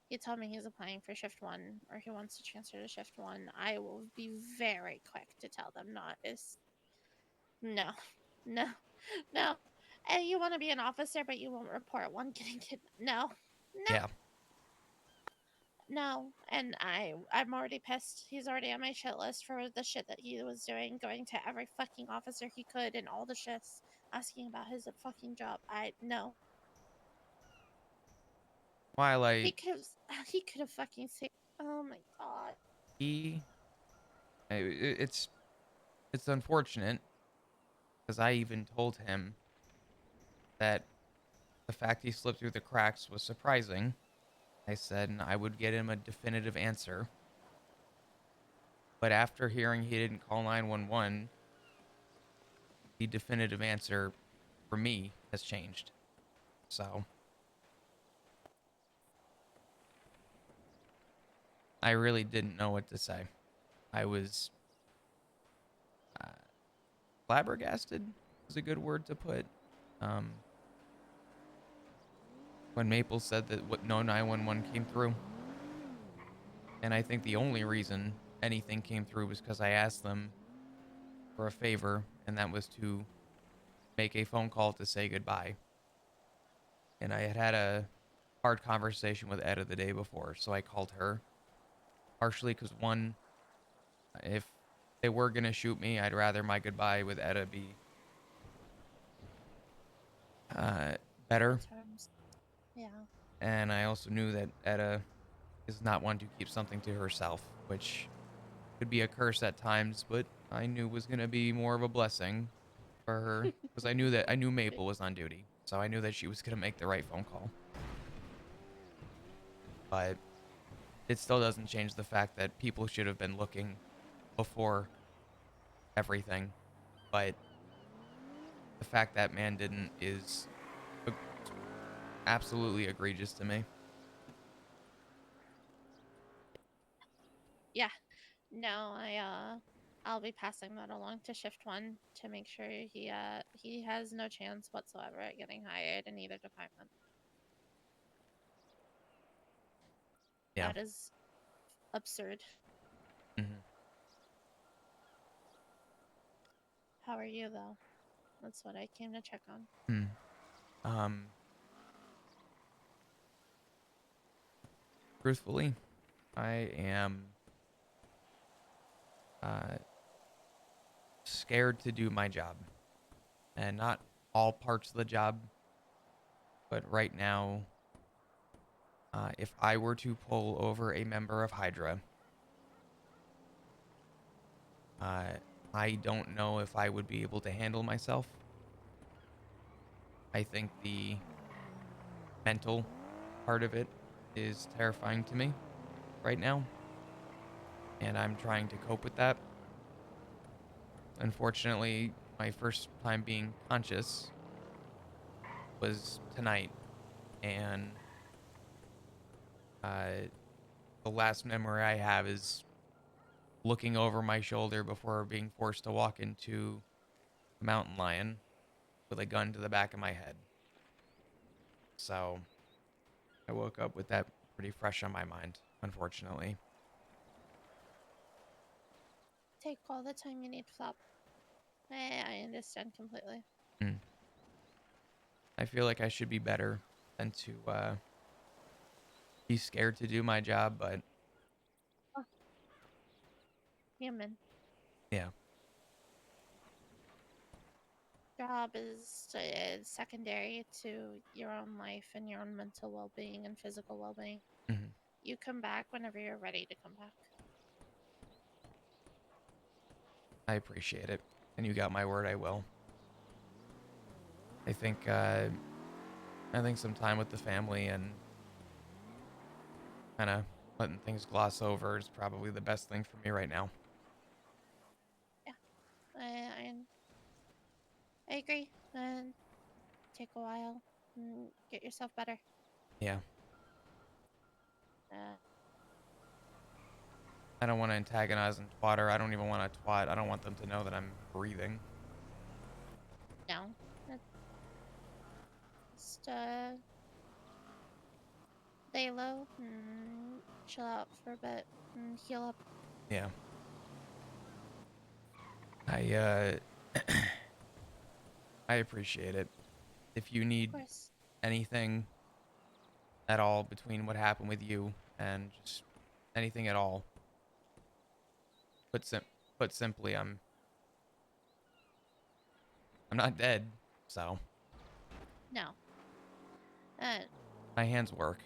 He told me he's applying for shift 1 or he wants to transfer to shift 1. I will be very quick to tell them not is no. No. No. And you want to be an officer but you won't report one getting kidnapped. No. No. Yeah. No, and I'm already pissed. He's already on my shit list for the shit that he was doing, going to every fucking officer he could in all the shifts, asking about his fucking job. No. Twilight, He could have fucking saved. Oh my god. it's unfortunate because I even told him that the fact he slipped through the cracks was surprising. I said I would get him a definitive answer. But after hearing he didn't call 911, the definitive answer for me has changed. So I really didn't know what to say. I was uh, flabbergasted is a good word to put. When Maple said that no 911 came through. And I think the only reason anything came through was because I asked them for a favor, and that was to make a phone call to say goodbye. And I had had a hard conversation with Etta the day before, so I called her. Partially because, one, if they were going to shoot me, I'd rather my goodbye with Etta be better. Terms. Yeah. And I also knew that Etta is not one to keep something to herself, which could be a curse at times, but I knew was going to be more of a blessing for her because I knew Maple was on duty, so I knew that she was going to make the right phone call. But it still doesn't change the fact that people should have been looking before everything. But the fact that man didn't is absolutely egregious to me. Yeah. No, I'll be passing that along to shift 1 to make sure he has no chance whatsoever at getting hired in either department. Yeah. That is absurd. Mm-hmm. How are you though? That's what I came to check on. Truthfully, I am scared to do my job. And not all parts of the job, but right now, if I were to pull over a member of Hydra, I don't know if I would be able to handle myself. I think the mental part of it is terrifying to me right now, and I'm trying to cope with that. Unfortunately, my first time being conscious was tonight, and the last memory I have is looking over my shoulder before being forced to walk into a mountain lion with a gun to the back of my head. So I woke up with that pretty fresh on my mind, unfortunately. Take all the time you need, Flop. I understand completely. I feel like I should be better than to be scared to do my job, but Human. yeah. Job is secondary to your own life and your own mental well-being and physical well-being. Mm-hmm. You come back whenever you're ready to come back. I appreciate it, and you got my word. I will. I think some time with the family and kind of letting things gloss over is probably the best thing for me right now. Yeah, I agree. And take a while. get yourself better. Yeah. Uh, I don't want to antagonize and twat her. I don't even want to twat. I don't want them to know that I'm breathing. no. Just lay low, chill out for a bit, and heal up. Yeah. I I appreciate it. If you need Of course. anything at all between what happened with you and just anything at all, put simply, I'm not dead, so No. Uh, my hands work.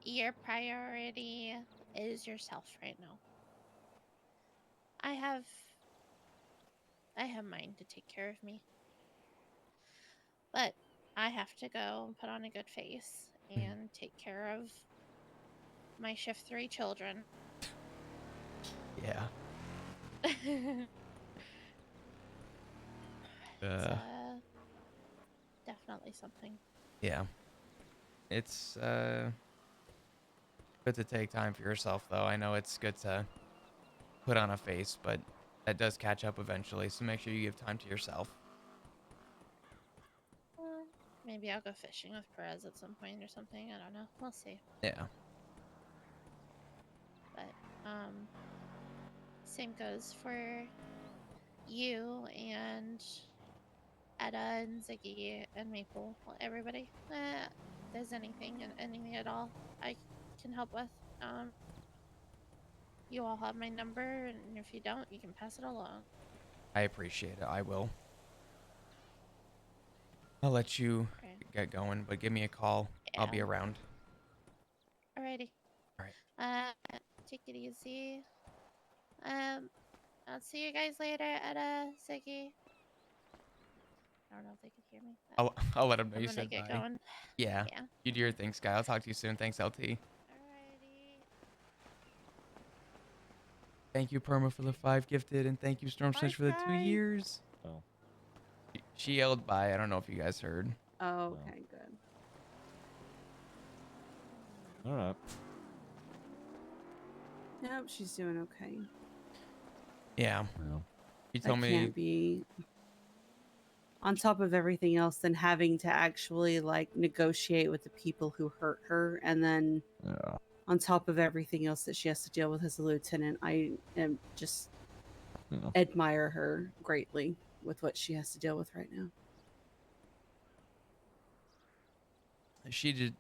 your priority is yourself right now. I have mine to take care of me. But I have to go and put on a good face and take care of my shift 3 children. Yeah. It's definitely something. Yeah. It's good to take time for yourself, though. I know it's good to put on a face, but that does catch up eventually, so make sure you give time to yourself. Maybe I'll go fishing with Perez at some point or something. I don't know. We'll see. Yeah. But same goes for you and Etta and Ziggy and Maple. Well, everybody. If there's anything and anything at all I can help with, you all have my number, and if you don't, you can pass it along. I appreciate it. I will. I'll let you get going, but give me a call. I'll be Yeah. around. Alrighty. All right. Take it easy. I'll see you guys later, Etta, Ziggy. I don't know if they could hear me. I'll let them know I'm you gonna said get bye. going. Yeah. Yeah. You do your thing, Sky. I'll talk to you soon. Thanks, LT. Alrighty. Thank you, Perma, for the 5 gifted, and thank you, Storm Bye, Snitch, for the 2 Sky. years. Oh. She yelled bye. I don't know if you guys heard. Oh, okay, good. All right. Nope, she's doing okay. Yeah. Well, You I told me. can't be on top of everything else than having to actually like negotiate with the people who hurt her, and then yeah. on top of everything else that she has to deal with as a lieutenant. I am just Yeah. admire her greatly with what she has to deal with right now. She did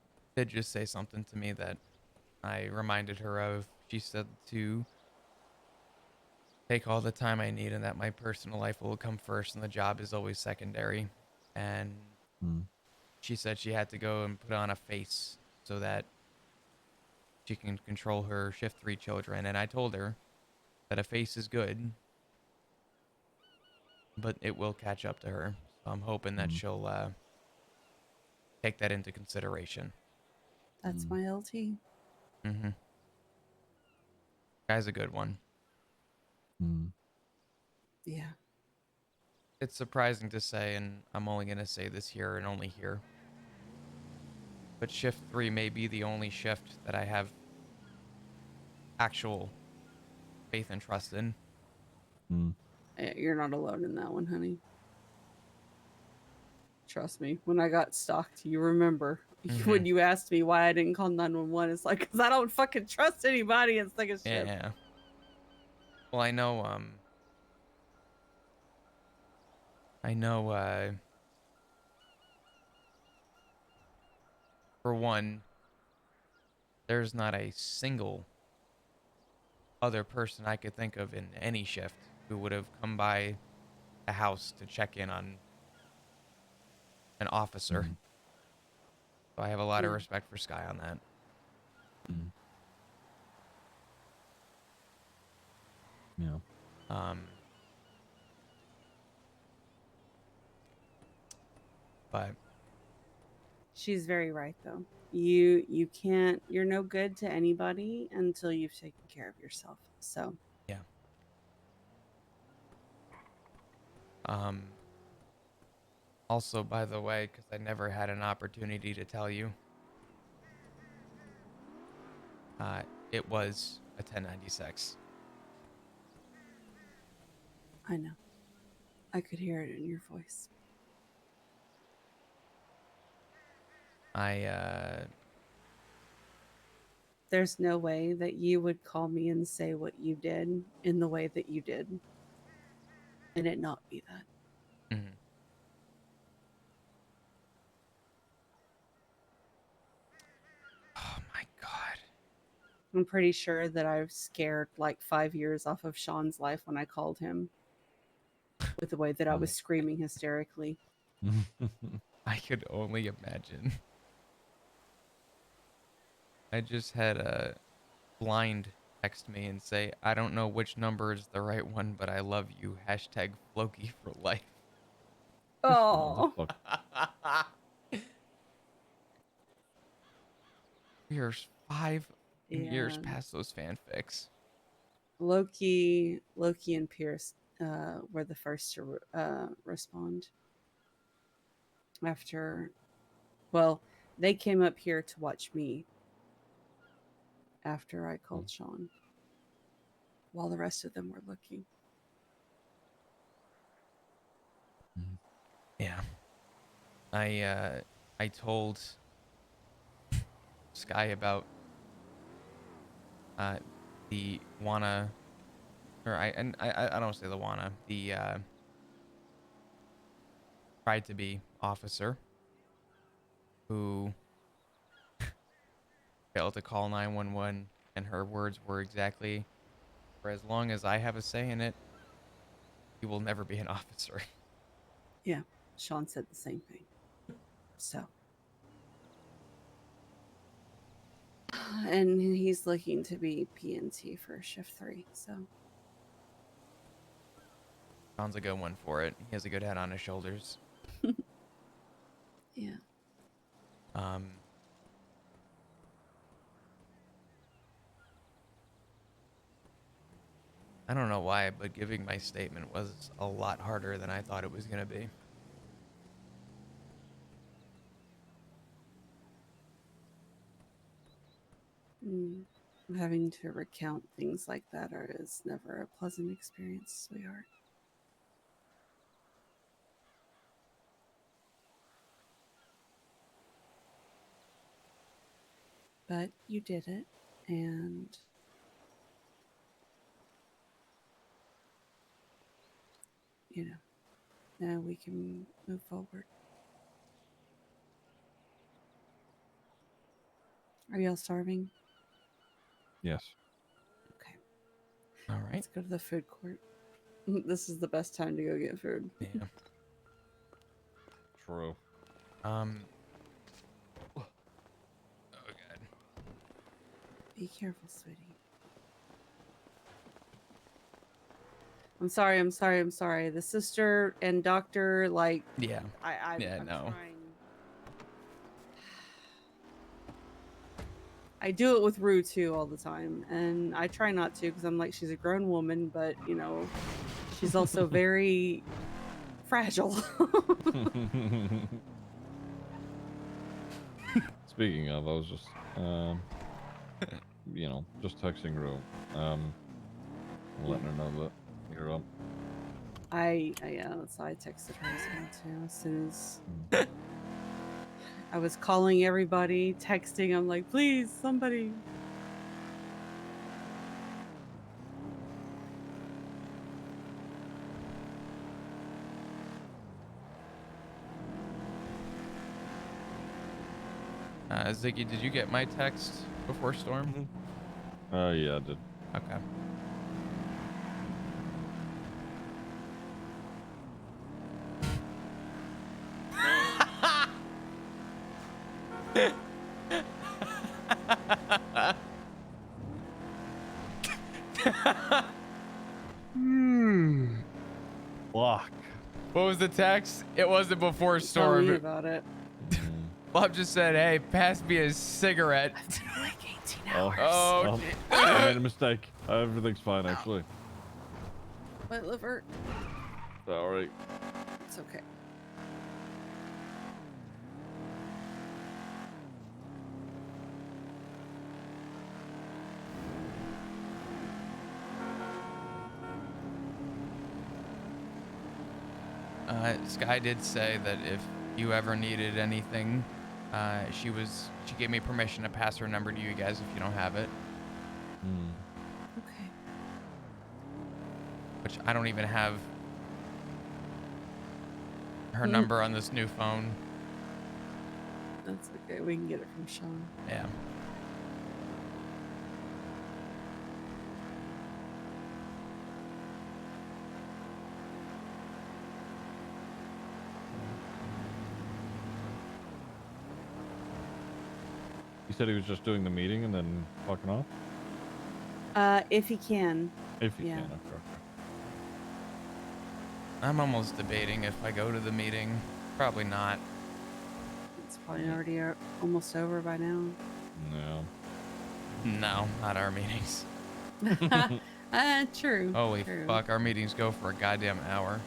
just say something to me that I reminded her of. She said to take all the time I need and that my personal life will come first and the job is always secondary. And she said she had to go and put on a face so that she can control her shift 3 children. And I told her that a face is good, but it will catch up to her. So I'm hoping that she'll take that into consideration. That's my LT. Mm-hmm. Guy's a good one. Yeah. It's surprising to say, and I'm only going to say this here and only here, but shift 3 may be the only shift that I have actual faith and trust in. You're not alone in that one, honey. Trust me. When I got stalked, you remember when you asked me why I didn't call 911. It's like, because I don't fucking trust anybody in second shift. Yeah. Well, I know, for one, there's not a single other person I could think of in any shift who would have come by a house to check in on an officer. So I have a lot of respect for Sky on that. Yeah. But she's very right though. You can't, you're no good to anybody until you've taken care of yourself. So yeah. Also, by the way, because I never had an opportunity to tell you, it was a 1096. I know. I could hear it in your voice. There's no way that you would call me and say what you did in the way that you did, and it not be that. Mhm. Oh my god. I'm pretty sure that I've scared like 5 years off of Sean's life when I called him with the way that I was screaming hysterically. I could only imagine. I just had a blind text me and say, I don't know which number is the right one, but I love you. Hashtag Floki for life. Oh. We are 5 years Yeah. past those fanfics. Loki and Pierce were the first to respond. After, well, they came up here to watch me after I called Sean, while the rest of them were looking. Yeah. I told Sky about the wanna, or I don't say the wanna, the tried to be officer who failed to call 911, and her words were exactly, for as long as I have a say in it, you will never be an officer. Yeah, Sean said the same thing. So, and he's looking to be PNT for shift 3. So, Sean's a good one for it. He has a good head on his shoulders. yeah. I don't know why, but giving my statement was a lot harder than I thought it was going to be. Having to recount things like that is never a pleasant experience, sweetheart. But you did it, and you know, now we can move forward. Are y'all starving? Yes. Okay. All right. Let's go to the food court. This is the best time to go get food. Yeah. True. Oh god. Be careful, sweetie. I'm sorry. The sister and doctor, like, Yeah. I'm no. trying. I do it with Rue too all the time, and I try not to because I'm like, she's a grown woman, but you know, she's also very fragile. Speaking of, I was just, just texting Rue, letting her know that you're up. So I texted her as well too. As soon as I was calling everybody, texting, I'm like, please, somebody. Ziggy, did you get my text before Storm? Yeah, I did. Okay. Fuck. What was the text? It wasn't before Tell me Storm. about it. Bob just said, hey, pass me a cigarette. I've been awake 18 hours. Oh, I made a mistake. Everything's fine, actually. My liver. Sorry. It's okay. Sky did say that if you ever needed anything, she gave me permission to pass her number to you guys if you don't have it. Okay. Which I don't even have her number on this new phone. That's okay. We can get it from Sean. Yeah. He said he was just doing the meeting and then fucking off? If he can. If he Yeah. can, okay. I'm almost debating if I go to the meeting. Probably not. It's probably already almost over by now. No. No, not our meetings. True. Holy true. fuck, our meetings go for a goddamn hour.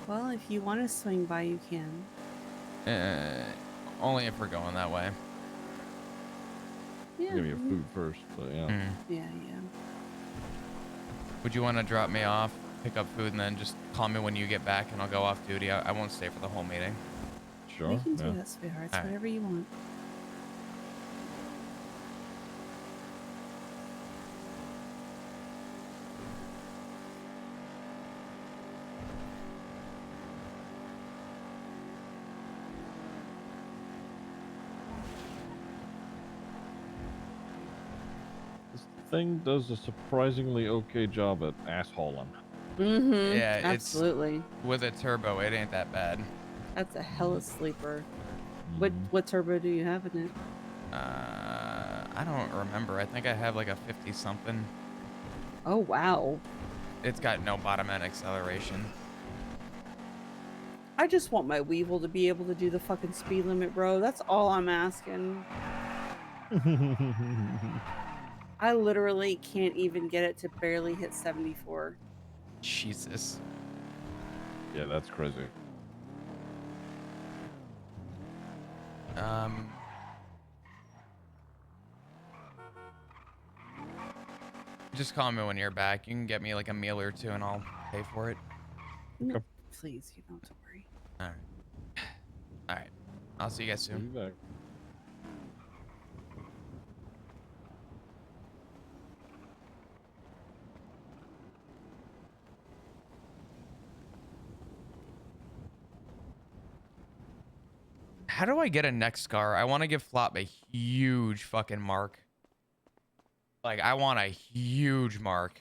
Well, if you want to swing by, you can. Only if we're going that way. Yeah. Give you food first, but yeah. Yeah. Would you want to drop me off, pick up food, and then just call me when you get back and I'll go off duty? I won't stay for the whole meeting. Sure. We can do that, sweetheart. It's All right. whatever you want. This thing does a surprisingly okay job at assholing. Mm-hmm. Yeah, absolutely. It's with a turbo, it ain't that bad. That's a hella sleeper. What turbo do you have in it? I don't remember. I think I have like a 50 something. Oh wow. It's got no bottom end acceleration. I just want my Weevil to be able to do the fucking speed limit, bro. That's all I'm asking. I literally can't even get it to barely hit 74. Jesus. Yeah, that's crazy. Just call me when you're back. You can get me like a meal or two and I'll pay for it. No, please, you don't have to worry. All right. All right. I'll see you guys soon. Be back. How do I get a neck scar? I want to give Flop a huge fucking mark. Like, I want a huge mark.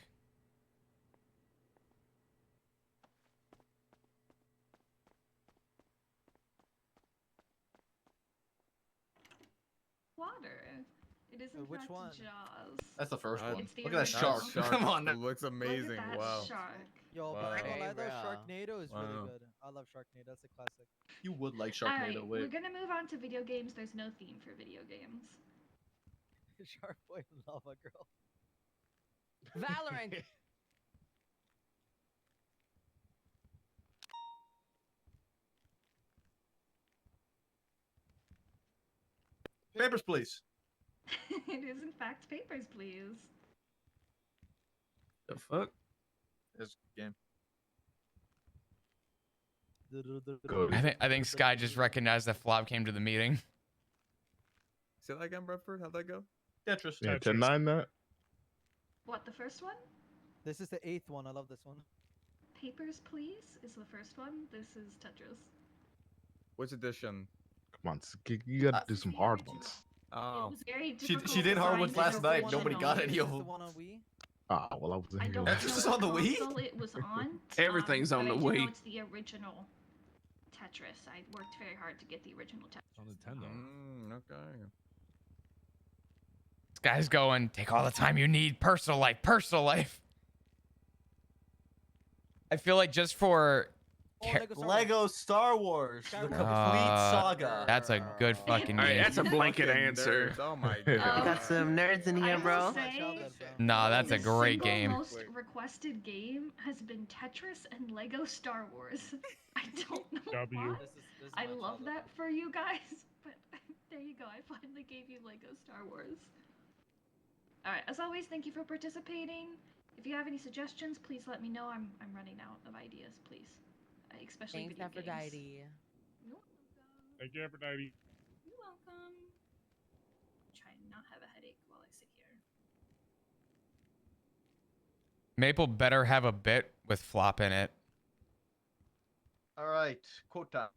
Water. It is in Which fact one? Jaws. That's the first one. It's the Look at that original. shark. Come on. It looks amazing. Look at that Wow. shark. Yo, but I don't lie though, Sharknado is really good. I love Sharknado. That's a classic. You would like Alright, Sharknado. we're Wait. gonna move on to video games. There's no theme for video games. Shark Boy and Lava Girl. Valorant. Papers, please. It is in fact Papers, Please. The fuck? This game. I think Sky just recognized that Flop came to the meeting. Say that again, Bradford. How'd that go? Tetris. Yeah, 10-9 that. What, the first one? This is the 8th one. I love this one. Papers, Please is the first one. This is Tetris. Which edition? Come on, you gotta do some hard ones. Oh. It was very She difficult did to hard find ones because last of the night. one Nobody on got Wii. any of them. Ah, well, I was I in don't here. know Tetris what on the Wii? console it was on. Everything's on but the I do know Wii. it's the original Tetris. I worked very hard to get the original Tetris. On Nintendo. Okay. This guy's going, take all the time you need. Personal life, personal life. I feel like just for... Lego Star Wars, the complete saga. That's a good fucking All right, game. that's a blanket answer. Oh my You god. got some nerds in here, I bro. will say, Nah, that's a the great single game. most requested game has been Tetris and Lego Star Wars. I don't know why. This is I my love childhood, that for you guys, but there you go. I finally gave you Lego Star Wars. Alright, as always, thank you for participating. If you have any suggestions, please let me know. I'm running out of ideas, please. especially Thanks, video Aphrodite. games. You're welcome. Thank you, Aphrodite. You're welcome. Try and not have a headache while I sit here. Maple better have a bit with flop in it. All right, quote time.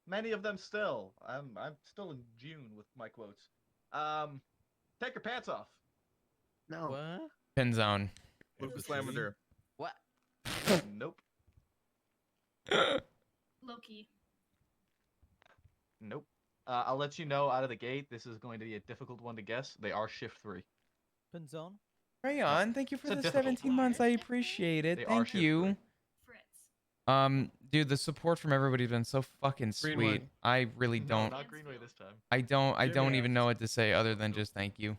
Many of them still. I'm still in June with my quotes. Take your pants off. No. What? Pin zone. Lucas Lavender. What? Nope. Loki. Nope. I'll let you know out of the gate. This is going to be a difficult one to guess. They are shift 3. Pin zone. Rayon, thank you for It's a the difficult 17 months. I appreciate it. They are Thank shift you. Fritz. Dude, the support from everybody's been so fucking sweet. Greenwood. I really No, don't. not Greenway this time. I don't Jimmy even know what to say other than just thank you.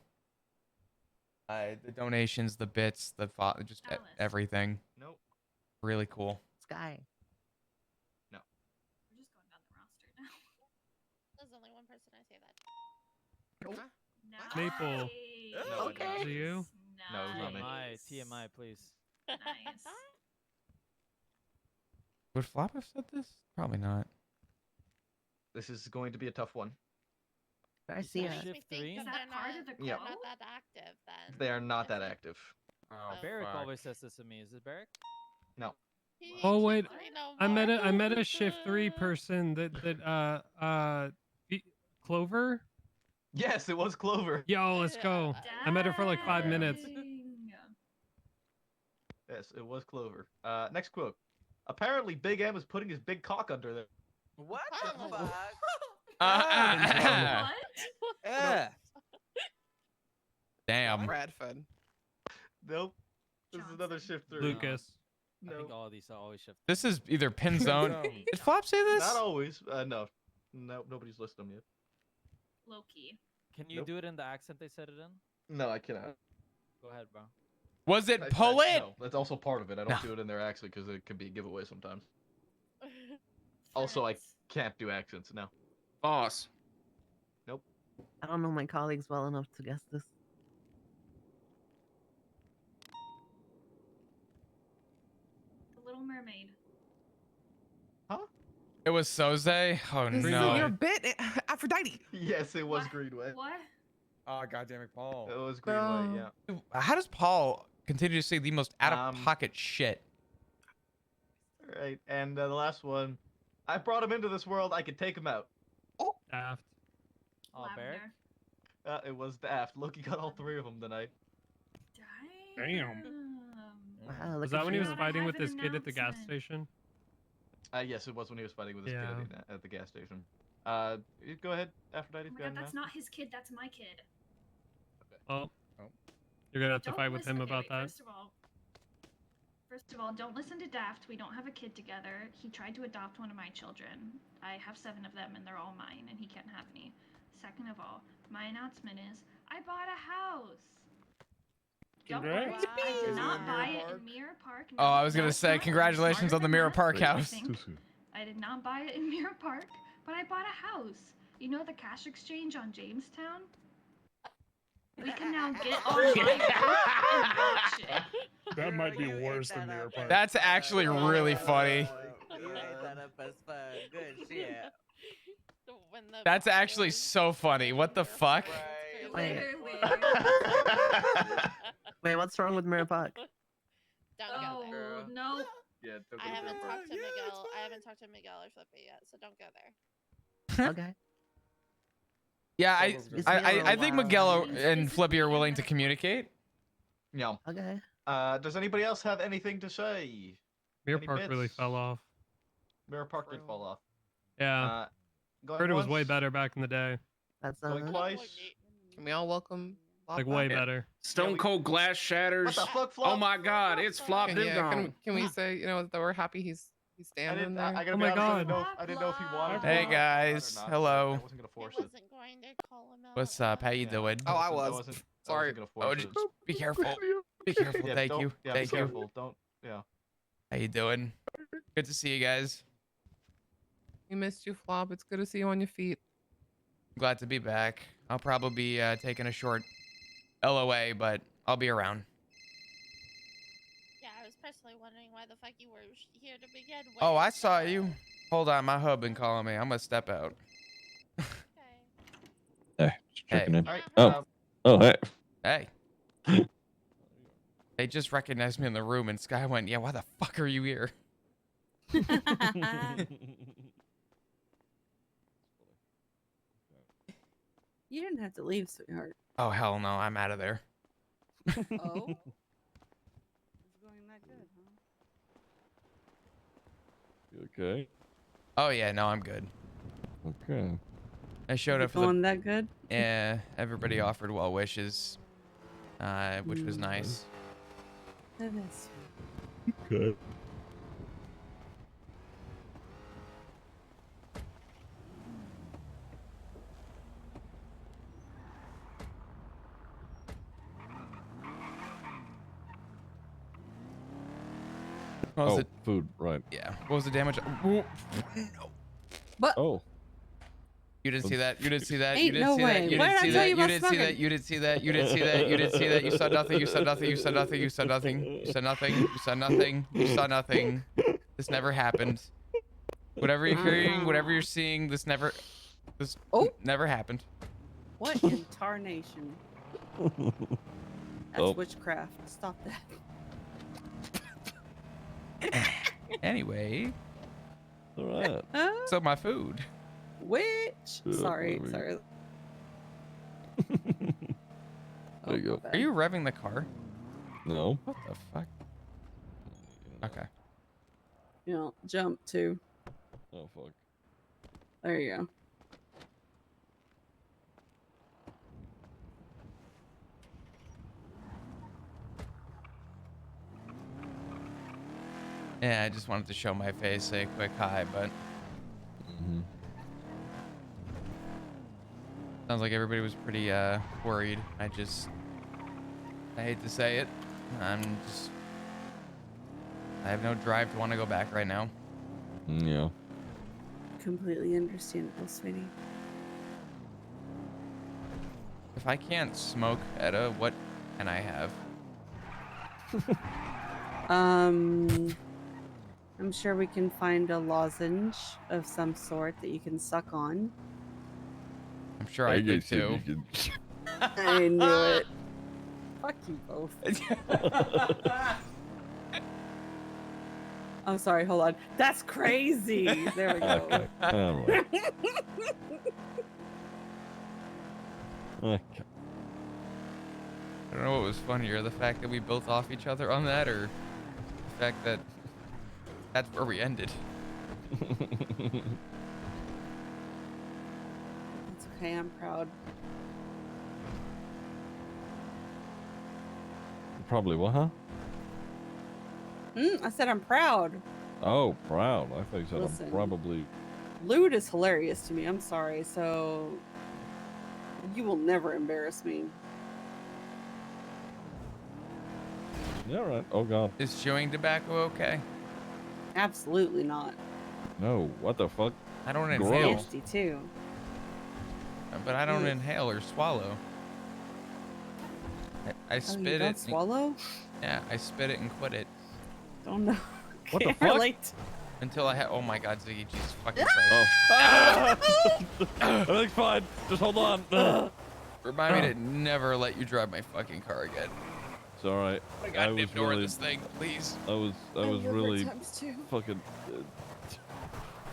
The donations, the bits, just Alice. everything. Nope. Really cool. Sky. No. We're just going down the roster now. There's only one person I say that. Nice. Maple. No, Okay. Is it you? No, it's not me. TMI, please. Nice. Would Flop have said this? Probably not. This is going to be a tough one. Garcia. Makes me Shift think 3? that Is that they're part not, of the they're Yeah. not that active then. They are not that active. Oh, Barrick fuck. always says this to me. Is it Barrick? No. He Oh, ain't wait. shift three no I met more. a shift 3 person Clover. Yes, it was Clover. Yo, let's go. I met her for like 5 minutes. Dang. Yes, it was Clover. Next quote. Apparently, Big M is putting his big cock under there. What the Oh. fuck? What? Yeah. Damn. Bradford. Nope. This is another Johnson. shift 3. Lucas. I think No. all of these are always shift. This is either pin zone. Did Flop say this? Not always. No. No, nobody's listed them yet. Loki. Can you Nope. do it in the accent they said it in? No, I cannot. Go ahead, bro. Was it poet? No, that's also part of it. I don't No. do it in their accent because it can be a giveaway sometimes. Also, I Fritz. can't do accents. No. Boss. I don't know my colleagues well enough to guess this. The Little Mermaid. It was Soze? Oh This no. is your bit, Aphrodite. Yes, it was What? Greenway. What? Oh goddamn it, Paul. It was Greenway. Yeah. Dude, how does Paul continue to say the most out of Um, pocket shit? All right, and the last one. I brought him into this world. I could take him out. Daft. Oh, Barrick? Lavender. It was Daft. Loki got all 3 of them tonight. Damn. Wow, Was look that at when he you. was Gotta fighting have with an this kid at the gas announcement. station? Yes, it was when he was fighting with his Yeah. kid at the gas station. You go ahead, Aphrodite. Oh if my you god, got that's an not his kid, that's my kid. Oh. You're gonna have to Don't fight with listen- him okay, about wait, that. First of all, don't listen to Daft. We don't have a kid together. He tried to adopt one of my children. I have 7 of them and they're all mine and he can't have any. Second of all, my announcement is I bought a house. Don't worry, Congrats. I did not buy it in Mirror Park. Oh, I was No, gonna it's say not. congratulations on the Mirror Park Wait, house. think. Too soon. I did not buy it in Mirror Park, but I bought a house. You know the cash exchange on Jamestown? We can now get online and watch it. That might be worse than Mirror Park. That's actually really funny. You ate that up as fun. Good shit. When the That's Bible actually is so funny. What the fuck? Wait. Literally. Wait, what's wrong with Mirror Park? Don't go there. Oh, no. Yeah, don't I go to haven't Mirror Park. talked to Miguel. I haven't talked to Miguel or Flippy yet, so don't go there. Okay. Yeah, It's been a I think while. Miguel and Flippy are willing to communicate. Yeah. Okay. Does anybody else have anything to say? Mirror Any Park really bits? fell off. Mirror Park did fall off. Yeah. Going Heard it was way once, better back in the day. That's Going twice. Can we all welcome Flop Like back? way better. Stone Cold Glass Shatters. What the fuck, Flop? Oh my God, it's Flop Yeah, Dugong. Can we say, that we're happy he's I standing didn't. there? I gotta Oh be my honest, God. I didn't know if he wanted. Hey, to guys. or not, Hello. I wasn't gonna I force it. wasn't going to call him out. What's up? How you Yeah. doing? Oh, I wasn't- was. I Sorry. wasn't gonna Oh, force just it. be careful. Be careful. Yeah, Thank don't- you. Yeah, Thank be you. careful. Don't. Yeah. How you doing? Good to see you guys. We missed you, Flop. It's good to see you on your feet. Glad to be back. I'll probably be taking a short LOA, but I'll be around. Yeah, I was personally wondering why the fuck you were here to begin with. Oh, I saw you. Hold on, my hub been calling me. I'm gonna step out. Hey, just checking Hey. in. Alright, Oh, hey. Hey. They just recognized me in the room, and Sky went, "Yeah, why the fuck are you here?" You didn't have to leave, sweetheart. Oh hell no, I'm out of there. Oh? It's going that good, huh? You okay? Oh yeah, no, I'm good. Okay. I showed Is up it for going that good? Yeah, everybody offered well wishes, which was nice. That is. Okay. What was Oh, it? food, right. Yeah. What was the damage? No. But Oh. You didn't see that. You didn't see that. You Ain't didn't no see that. way. You What didn't did I see tell that. you You about didn't see that. smoking? You didn't see that. You didn't see that. You didn't see that. You saw nothing. You saw nothing. You saw nothing. You saw nothing. You saw nothing. You saw nothing. You saw nothing. This never happened. Whatever you're hearing, whatever you're seeing, this never happened. What in tarnation? That's witchcraft. Stop that. Anyway. All right. So my food. Witch. Sorry. There you go. Are you revving the car? No. What the fuck? Okay. You know, jump too. Oh fuck. There you go. Yeah, I just wanted to show my face, say a quick hi, but sounds like everybody was pretty worried. I hate to say it. I have no drive to want to go back right now. Yeah. Completely understandable, sweetie. If I can't smoke Etta, what can I have? I'm sure we can find a lozenge of some sort that you can suck on. I'm sure I could guess you too. I knew it. Fuck you both. I'm sorry, hold on. That's crazy. There we go. Okay. All right. Okay. I don't know what was funnier, the fact that we built off each other on that, or the fact that that's where we ended. It's okay, I'm proud. Probably what, huh? I said I'm proud. Oh, proud. I think so. Listen. I'm probably. Lewd is hilarious to me. I'm sorry. So you will never embarrass me. Yeah, right. Oh god. Is chewing tobacco okay? Absolutely not. No. What the fuck? I don't It's inhale. nasty too. But I don't Ugh. inhale or swallow. I spit you it. don't swallow? Yeah, I spit it and quit it. Don't know. What the Can't fuck? relate. Until I had. Oh my god, Ziggy, Jesus fucking Oh. Christ. Everything's fine. Just hold on. Remind me to never let you drive my fucking car again. It's all right. I got was nipped over really. this thing, please. I was really fucking.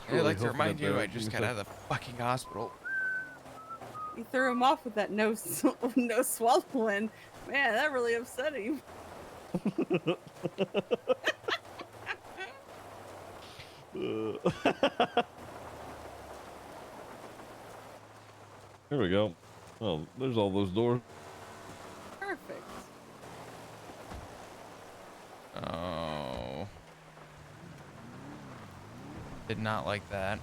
I'd like to hoofing remind it you, there. I just got out of the fucking hospital. You threw him off with that no swallowing. Man, that really upset him. Here we go. Oh, there's all those doors. Perfect. Oh. Did not like that.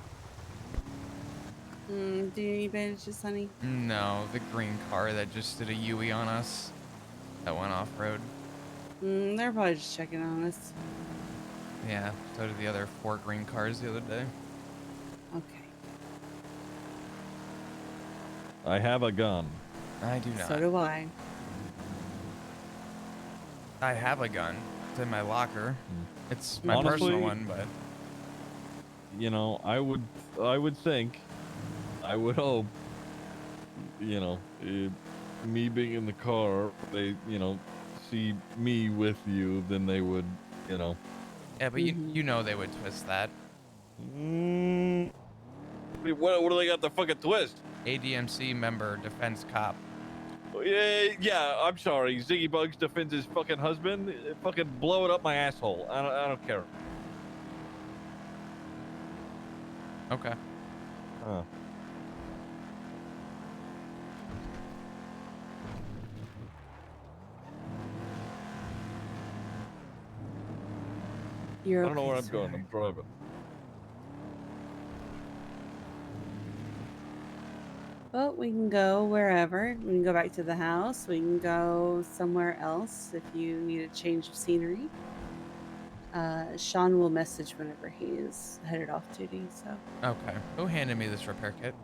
Do you need bandages, honey? No, the green car that just did a Yui on us. That went off-road. They're probably just checking on us. Yeah, so did the other 4 green cars the other day. Okay. I have a gun. I do not. So do I. I have a gun. It's in my locker. It's my Honestly, personal one, but you know, I would think, I would hope, you know, me being in the car, they, you know, see me with you, then they would, you know. yeah, but you know they would twist that. What do they got to fucking twist? ADMC member, defense cop. Yeah, I'm sorry. Ziggy Bugs defends his fucking husband. Fucking blow it up my asshole. I don't care. Okay. Huh. You're I don't know okay, where I'm sir. going. I'm driving. Well, we can go wherever. We can go back to the house. We can go somewhere else if you need a change of scenery. Sean will message whenever he is headed off duty. So. Okay. Who handed me this repair kit?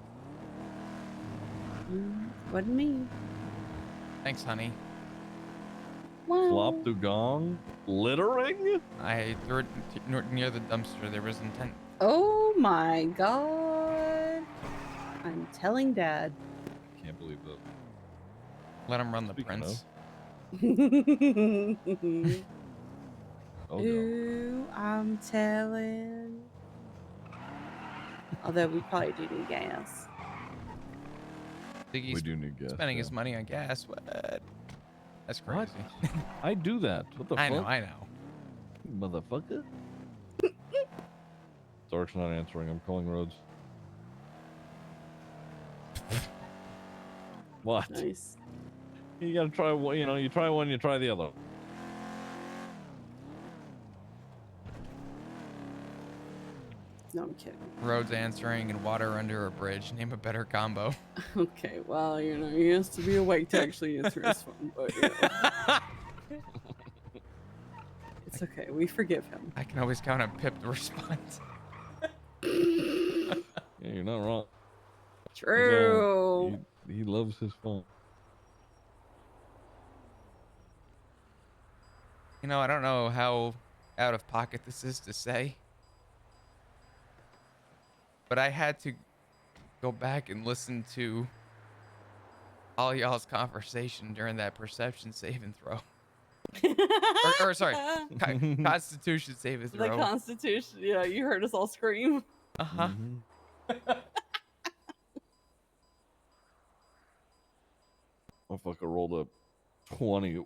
Wasn't me. Thanks, honey. Flop Dugong littering? I threw it near the dumpster. There was intent. Oh my god! I'm telling Dad. Can't believe that. Let him run the Speaking prince. Oh, Ooh, I'm telling. Although we probably do need gas. Ziggy's We do need gas. spending yeah. his money on gas. What? That's crazy. What? I do that. What the I fuck? know. I know. Motherfucker. Dark's not answering. I'm calling Rhodes. What? Nice. You gotta try one. You know, you try one, you try the other. No, I'm kidding. Roads answering and water under a bridge. Name a better combo. Okay, well, you know, he has to be awake to actually answer his phone, but you know. It's okay. We forgive him. I can always count on Pip to respond. Yeah, you're not wrong. True. He loves his phone. You know, I don't know how out of pocket this is to say, but I had to go back and listen to all y'all's conversation during that perception save and throw. or sorry, Constitution save and The throw. Constitution. Yeah, you heard us all scream. Uh-huh. I fucking rolled up 20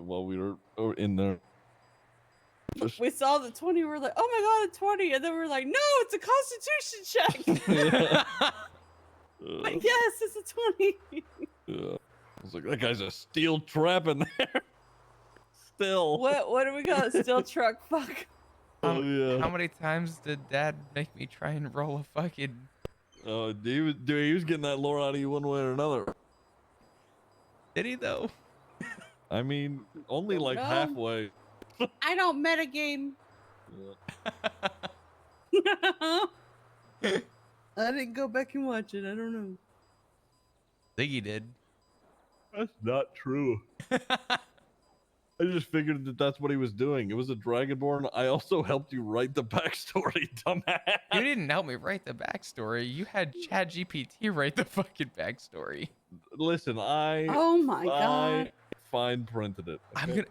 while we were in there. We saw the 20. We were like, oh my god, a 20. And then we were like, no, it's a Constitution check. But yes, it's a 20. Yeah. I was like, that guy's a steel trap in there. Still. What do we got? Steel truck. Fuck. Oh, yeah. How many times did Dad make me try and roll a fucking... Oh, he was getting that lore out of you one way or another. Did he, though? I mean, only like No. halfway. I don't metagame. I didn't go back and watch it. I don't know. Ziggy did. That's not true. I just figured that that's what he was doing. It was a Dragonborn. I also helped you write the backstory, dumbass. You didn't help me write the backstory. You had ChatGPT write the fucking backstory. Listen, Oh my god. I fine printed it. I'm gonna...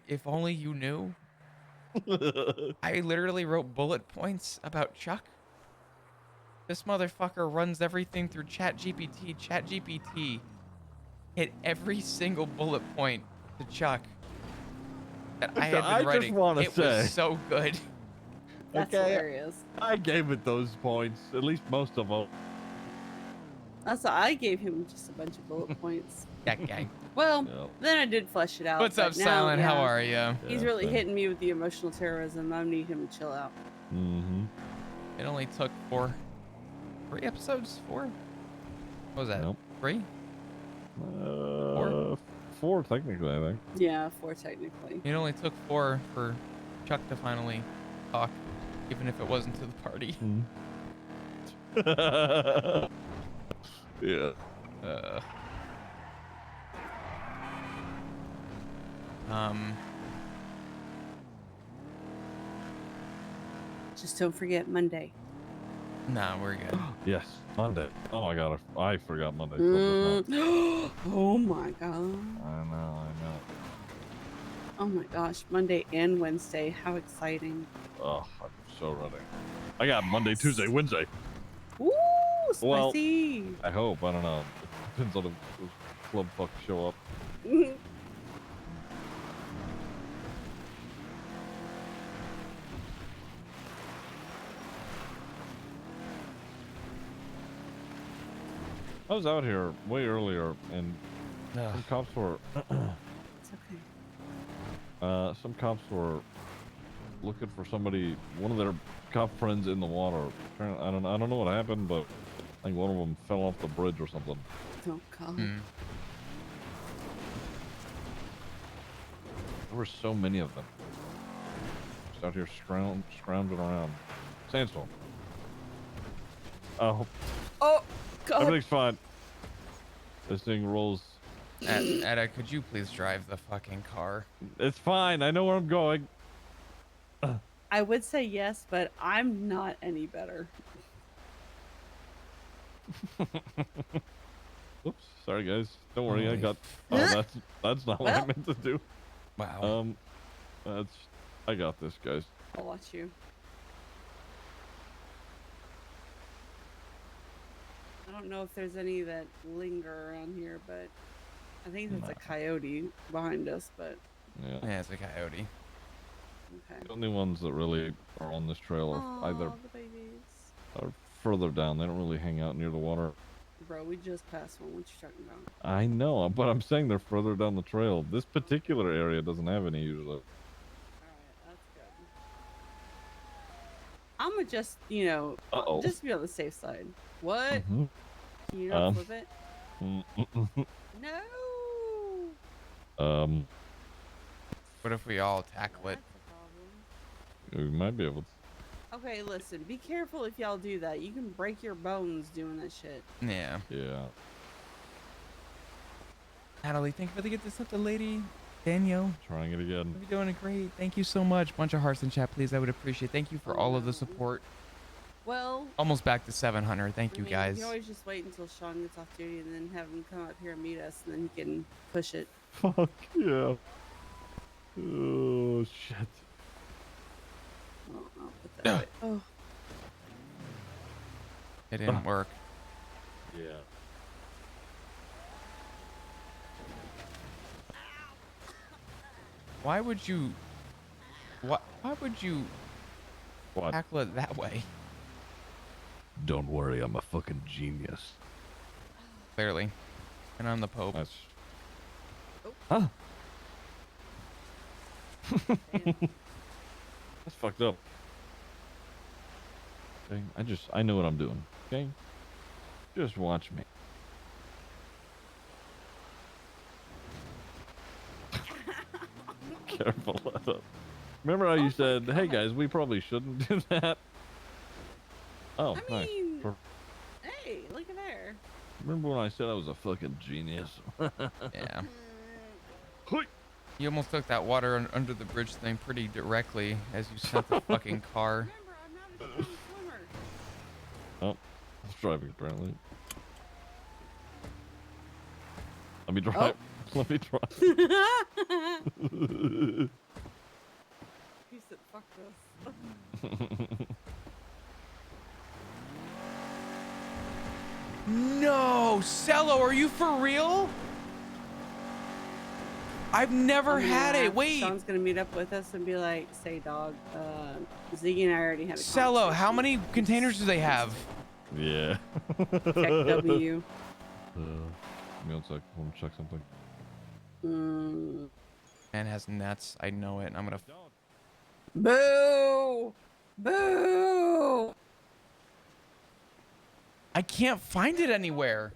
if only you knew. I literally wrote bullet points about Chuck. This motherfucker runs everything through ChatGPT. ChatGPT hit every single bullet point to Chuck that I had been writing. Just want to it say, was so good. That's hilarious. I gave it those points, at least most of them. That's what I gave him, just a bunch of bullet points. Gang. Well, Yep. then I did flesh it out. What's but up, now, Silent? How yeah, are you? He's Yeah, really thanks. hitting me with the emotional terrorism. I need him to chill out. Mm-hmm. It only took 3 episodes? 4? What was that? Nope. 3? 4 technically, I think. Yeah, 4 technically. It only took 4 for Chuck to finally talk, even if it wasn't to the party. Yeah. Just don't forget Monday. Nah, we're good. Yes, Monday. Oh my god, I forgot Monday. Oh my god. I know. Oh my gosh, Monday and Wednesday. How exciting. Oh, I'm so ready. I got Monday, Tuesday, Wednesday. Ooh, Well, spicy. I hope. I don't know. It depends on if club fuck show up. I was out here way earlier, and some cops were. It's okay. Some cops were looking for somebody, one of their cop friends in the water. I don't know what happened, but I think one of them fell off the bridge or something. Oh god. There were so many of them. Just out here scrounging around. Sandstorm. Oh. Oh god. Everything's fine. This thing rolls. Etta, could you please drive the fucking car? It's fine. I know where I'm going. I would say yes, but I'm not any better. Oops. Sorry, guys. Don't worry. I got. Oh, that's not what I meant to do. Wow. I got this, guys. I'll watch you. I don't know if there's any that linger around here, but I think that's a coyote behind us, but Yeah, it's a coyote. okay. The only ones that really are on this trail are either the babies. are further down. They don't really hang out near the water. Bro, we just passed one. What you talking about? I know, but I'm saying they're further down the trail. This particular area doesn't have any usually. Alright, that's good. I'm gonna just, you know, just be on the safe side. What? Mhm. Can you not flip it? No! What if we all tackle it? We might be able to. Okay, listen, be careful if y'all do that. You can break your bones doing that shit. Yeah. Yeah. Natalie, thank you for the gift of something, lady. Daniel. Trying it again. You're doing great. Thank you so much. Bunch of hearts in chat, please. I would appreciate it. Thank you for all of the support. Well, Almost back to 700. Thank you, You guys. can always just wait until Sean gets off duty and then have him come up here and meet us, and then he can push it. Fuck yeah. Oh shit. I'll put that away. Oh. It didn't work. Yeah. Why would you tackle it that way? Don't worry, I'm a fucking genius. Clearly. And I'm the Pope. That's... Huh? That's fucked up. Okay, I know what I'm doing. Okay? Just watch me. Careful. Remember how you said, hey guys, we probably shouldn't do that? Oh, I mean, nice. hey, look at there. Remember when I said I was a fucking genius? Yeah. You almost took that water under the bridge thing pretty directly as you sent the fucking car. Remember, I'm not a strong swimmer. Oh, I was driving apparently. Let me drive. Oh. Let me drive. He said, fuck this. No, Cello, are you for real? I've never had it. Wait. Sean's gonna meet up with us and be like, say dog, Ziggy and I already had a Cello, how many containers do they have? Yeah. Check W. Give me 1 sec. I want to check something. Man has nets. I know it. I'm gonna. Boo! Boo! I can't find it anywhere.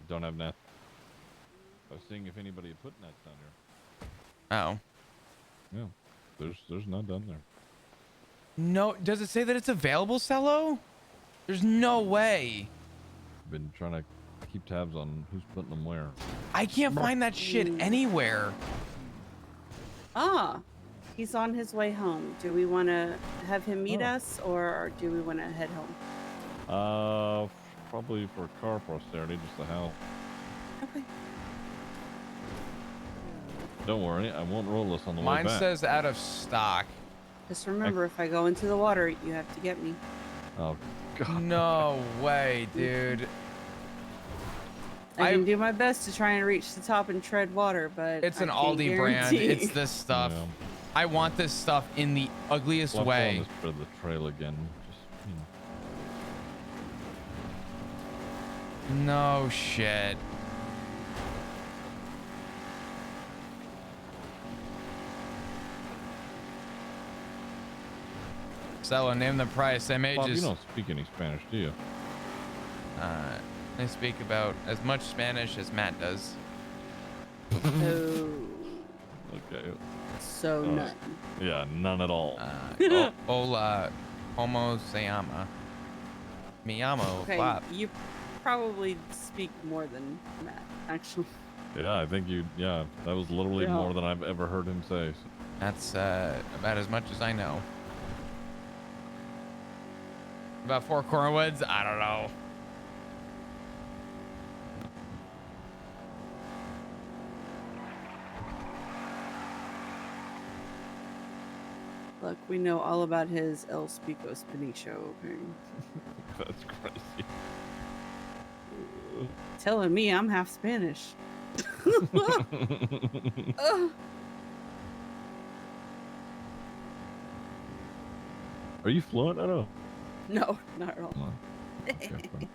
Don't have net. I was seeing if anybody had put nets down here. Oh. Yeah. There's none down there. No. Does it say that it's available, Cello? There's no way. Been trying to keep tabs on who's putting them where. I can't find that shit anywhere. Ah. He's on his way home. Do we want to have him meet Oh. us, or do we want to head home? Probably for car posterity, just the house. Okay. Don't worry, I won't roll this on the way Mine back. says out of stock. Just remember, if I go into the water, you have to get me. Oh, God. No way, dude. I can do my best to try and reach the top and tread water, but It's an I can't Aldi brand. guarantee. It's this stuff. Yeah. I want this stuff in the ugliest Well, way. Let's spread the trail again. Just, No shit. Stella, name the price. I may Bob, just. you don't speak any Spanish, do you? I speak about as much Spanish as Matt does. Oh. Okay. So none. Yeah, none at all. Hola, como se llama? Me llamo Okay, Flop. you probably speak more than Matt, actually. Yeah, I think yeah, that was literally Yeah. more than I've ever heard him say. So. That's about as much as I know. About 4 Cornwoods? I don't know. Look, we know all about his El Spico Spanicho. Okay? That's crazy. Telling me I'm half Spanish. Ugh. Are you fluent? I don't know. No, not at all. Oh, okay, fine.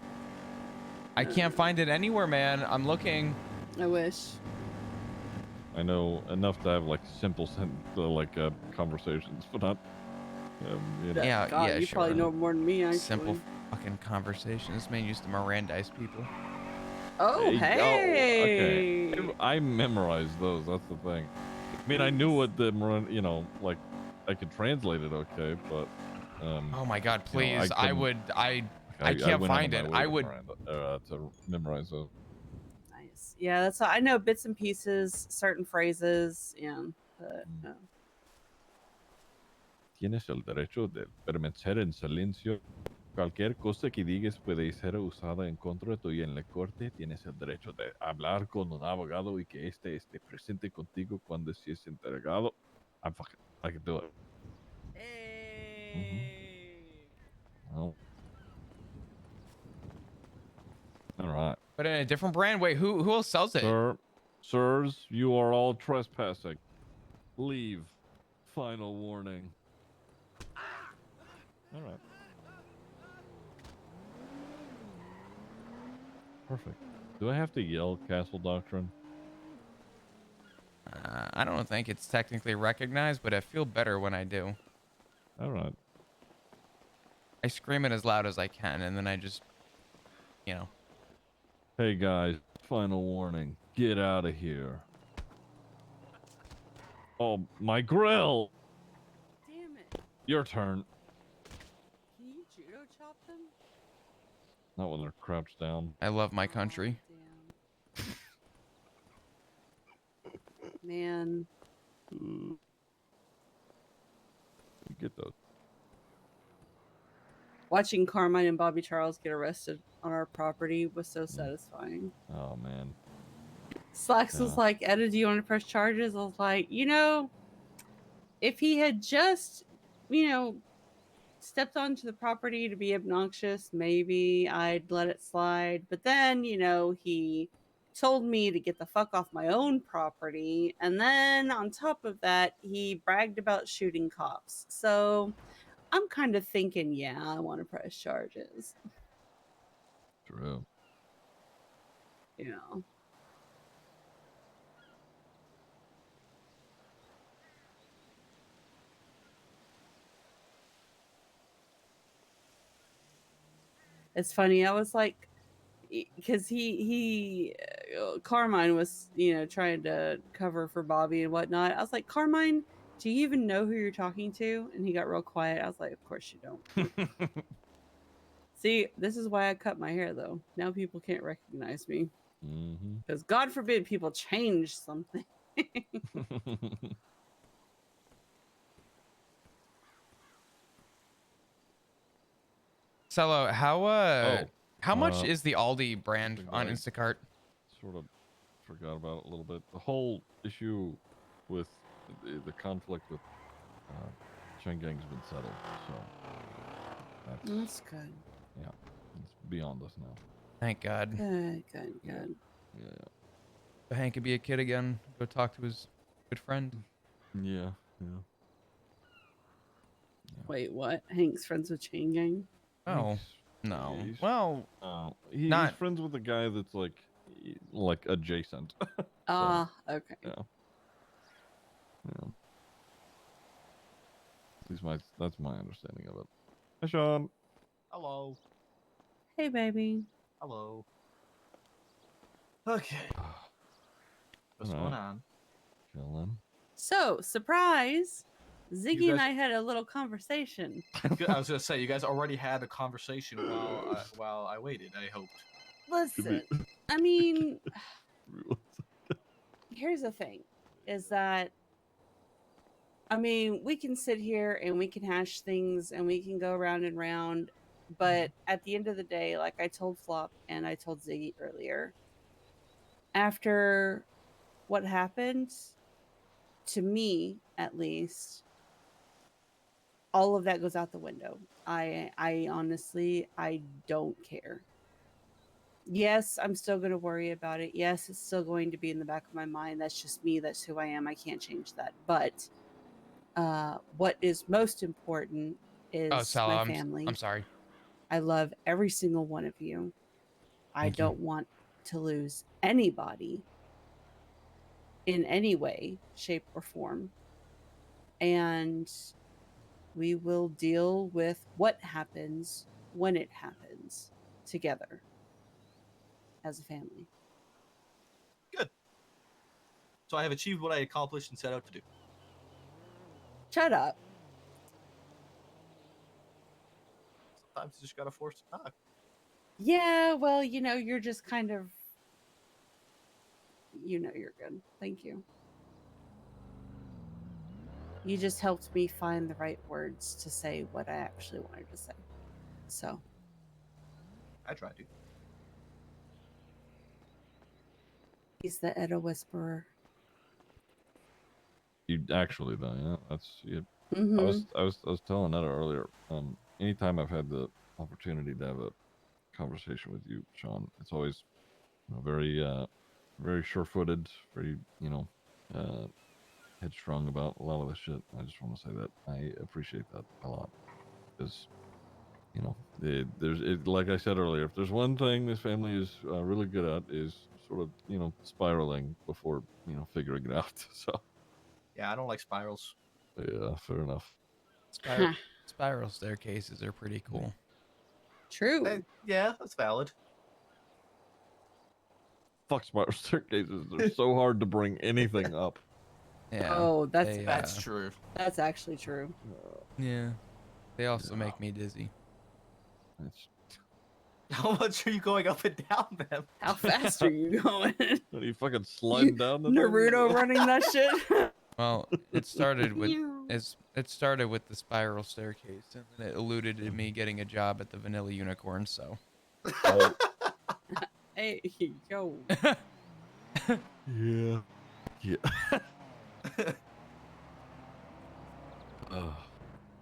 I can't find it anywhere, man. I'm looking. I wish. I know enough to have like simple conversations, but not. You know. Yeah, God, yeah, you sure. probably know more than me, actually. Simple fucking conversations. Man used to Mirandize people. Oh, Hey, hey. okay. I memorized those. That's the thing. I mean, I knew what the like I could translate it, okay, but. Oh my God! You know, Please, I can't went out find of it. my way I would. to memorize those. Nice. Yeah, that's I know bits and pieces, certain phrases. Yeah, but no. Tienes el derecho de permanecer en silencio. Cualquier cosa que digas puede ser usada en contra tuya en la corte. Tienes el derecho de hablar con un abogado y que éste esté presente contigo cuando seas interrogado. I can do it. Oh. All right. But in a different brand. Wait, who else sells it? Sirs, you are all trespassing. Leave. Final warning. All right. Perfect. Do I have to yell Castle Doctrine? I don't think it's technically recognized, but I feel better when I do. All right. I scream it as loud as I can, and then I just, you know. Hey guys, final warning. Get out of here. Oh, my grill! Damn it. Your turn. Can you judo chop them? Not when they're crouched down. I love my country. Man. You get those. Watching Carmine and Bobby Charles get arrested on our property was so satisfying. Oh, man. Slacks was like, Etta, do you want to press charges? I was like, if he had just, stepped onto the property to be obnoxious, maybe I'd let it slide. But then, he told me to get the fuck off my own property. And then on top of that, he bragged about shooting cops. So I'm kind of thinking, yeah, I want to press charges. True. It's funny. I was like, because Carmine was, trying to cover for Bobby and whatnot. I was like, Carmine, do you even know who you're talking to? And he got real quiet. I was like, of course you don't. See, this is why I cut my hair, though. Now people can't recognize me. Because God forbid people change something. Cello, how much uh, is the Aldi brand something on that I Instacart? Sort of forgot about it a little bit. The whole issue with the conflict with Chengang's been settled, so That's good. Yeah, it's beyond us now. Thank God. Good. Yeah. So Hank could be a kid again. Go talk to his good friend. Yeah. Wait, what? Hank's friends with Chain Gang? Oh, no. Yeah, Well, he's not. friends with a guy that's like adjacent. Okay. Yeah. At least that's my understanding of it. Hi, Sean. Hello. Hey, baby. Hello. Okay. What's going on? Chilling. So, surprise! Ziggy and guys- I had a little conversation. I was gonna say you guys already had a conversation while I waited. I hoped. Listen, I mean, here's the thing, is that, I mean, we can sit here and we can hash things and we can go round and round, but at the end of the day, like I told Flop and I told Ziggy earlier, after what happened, to me at least, all of that goes out the window. I honestly, I don't care. Yes, I'm still going to worry about it. Yes, it's still going to be in the back of my mind. That's just me. That's who I am. I can't change that. But what is most important is Sal, my family. I'm sorry. I love every single one of you. I don't want to lose anybody in any way, shape, or form. And we will deal with what happens when it happens together as a family. Good. So I have achieved what I accomplished and set out to do. Shut up. Sometimes you just gotta force to talk. Yeah, well, you're just kind of, you're good. Thank you. You just helped me find the right words to say what I actually wanted to say. So. I tried to. He's the Edda Whisperer. You actually though, yeah, that's it. Mhm. I was telling Etta earlier. Anytime I've had the opportunity to have a conversation with you, Sean, it's always very sure-footed, very headstrong about a lot of the shit. I just want to say that I appreciate that a lot because like I said earlier, if there's one thing this family is really good at is sort of spiraling before figuring it out. So Yeah, I don't like spirals. yeah, fair enough. Spiral staircases are pretty cool. True. Yeah, that's valid. Fuck spiral staircases. They're so hard to bring anything up. Yeah. Oh, That's true. That's actually true. Yeah. They also make me dizzy. How much are you going up and down them? How fast are you going? Are you fucking sliding down the Naruto thing? running that shit? Well, it started with the spiral staircase, and then it alluded to me getting a job at the Vanilla Unicorn. So. Hey, yo. Yeah.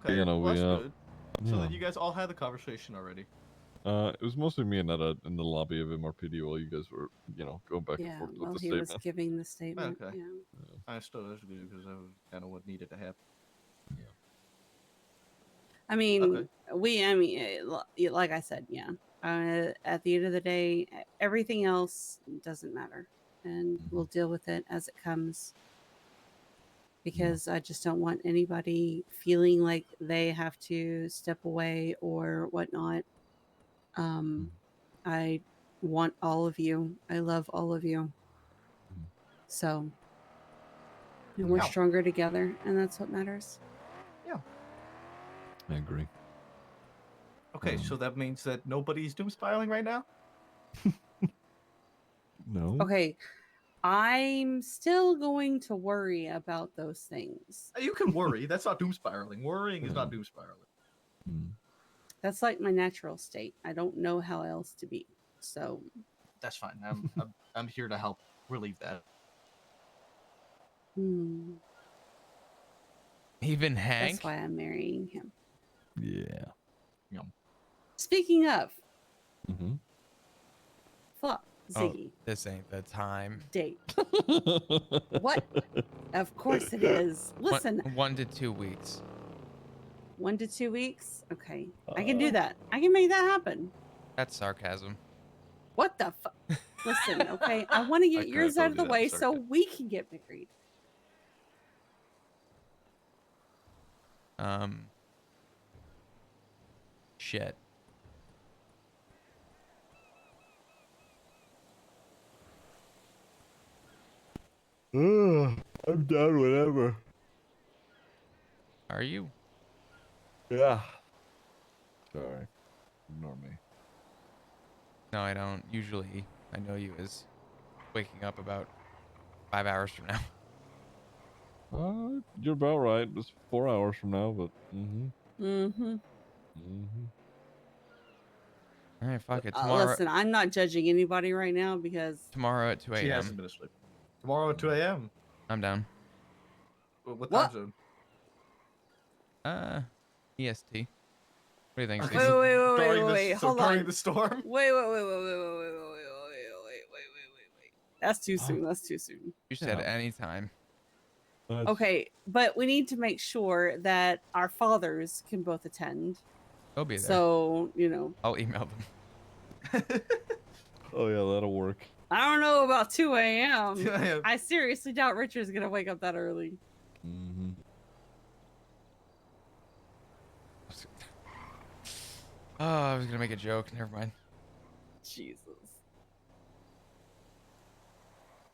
Okay, You know, well, we that's good. So yeah. then you guys all had the conversation already. It was mostly me and Netta in the lobby of MRPD while you guys were, going back and Yeah, forth with while the he statement. was giving the statement. Okay. Yeah. I still that's good because that was kind of what needed to happen. I mean, like I said, yeah. At the end of the day, everything else doesn't matter, and we'll deal with it as it comes. Because I just don't want anybody feeling like they have to step away or whatnot. I want all of you. I love all of you. So, and we're Yeah. stronger together, and that's what matters. Yeah. I agree. Okay, so that means that nobody's doom spiraling right now? No. Okay, I'm still going to worry about those things. You can worry. That's not doom spiraling. Worrying is not doom spiraling. That's like my natural state. I don't know how else to be. So That's fine. I'm here to help relieve that. Even Hank? that's why I'm marrying him. Yeah. Yum. Speaking of, Mm-hmm. Flop, Ziggy, This ain't the time. date. What? Of course it is. Listen, 1 to 2 weeks. 1 to 2 weeks. Okay, I can do that. I can make that happen. That's sarcasm. What the fuck? Listen, okay, I want to I get could've yours out told of you the that way was so sarcasm. we can get married. Shit. I'm down whenever. Are you? Yeah. Sorry. Ignore me. No, I don't. Usually, I know you as waking up about 5 hours from now. You're about right. It's 4 hours from now, but Mm-hmm. All right, fuck it. Tomorrow. Listen, I'm not judging anybody right now because Tomorrow at 2 She a.m. hasn't been asleep. Tomorrow at 2 a.m. I'm down. What time zone? EST. What do you think, wait, Ziggy? hold during on. the storm? Wait. That's too soon. That's too soon. You said anytime. Okay, but we need to make sure that our fathers can both attend. They'll be there. So, you know. I'll email them. Oh yeah, that'll work. I don't know about 2 a.m. 2 a.m. I seriously doubt Richard's going to wake up that early. Oh, I was gonna make a joke. Never mind. Jesus.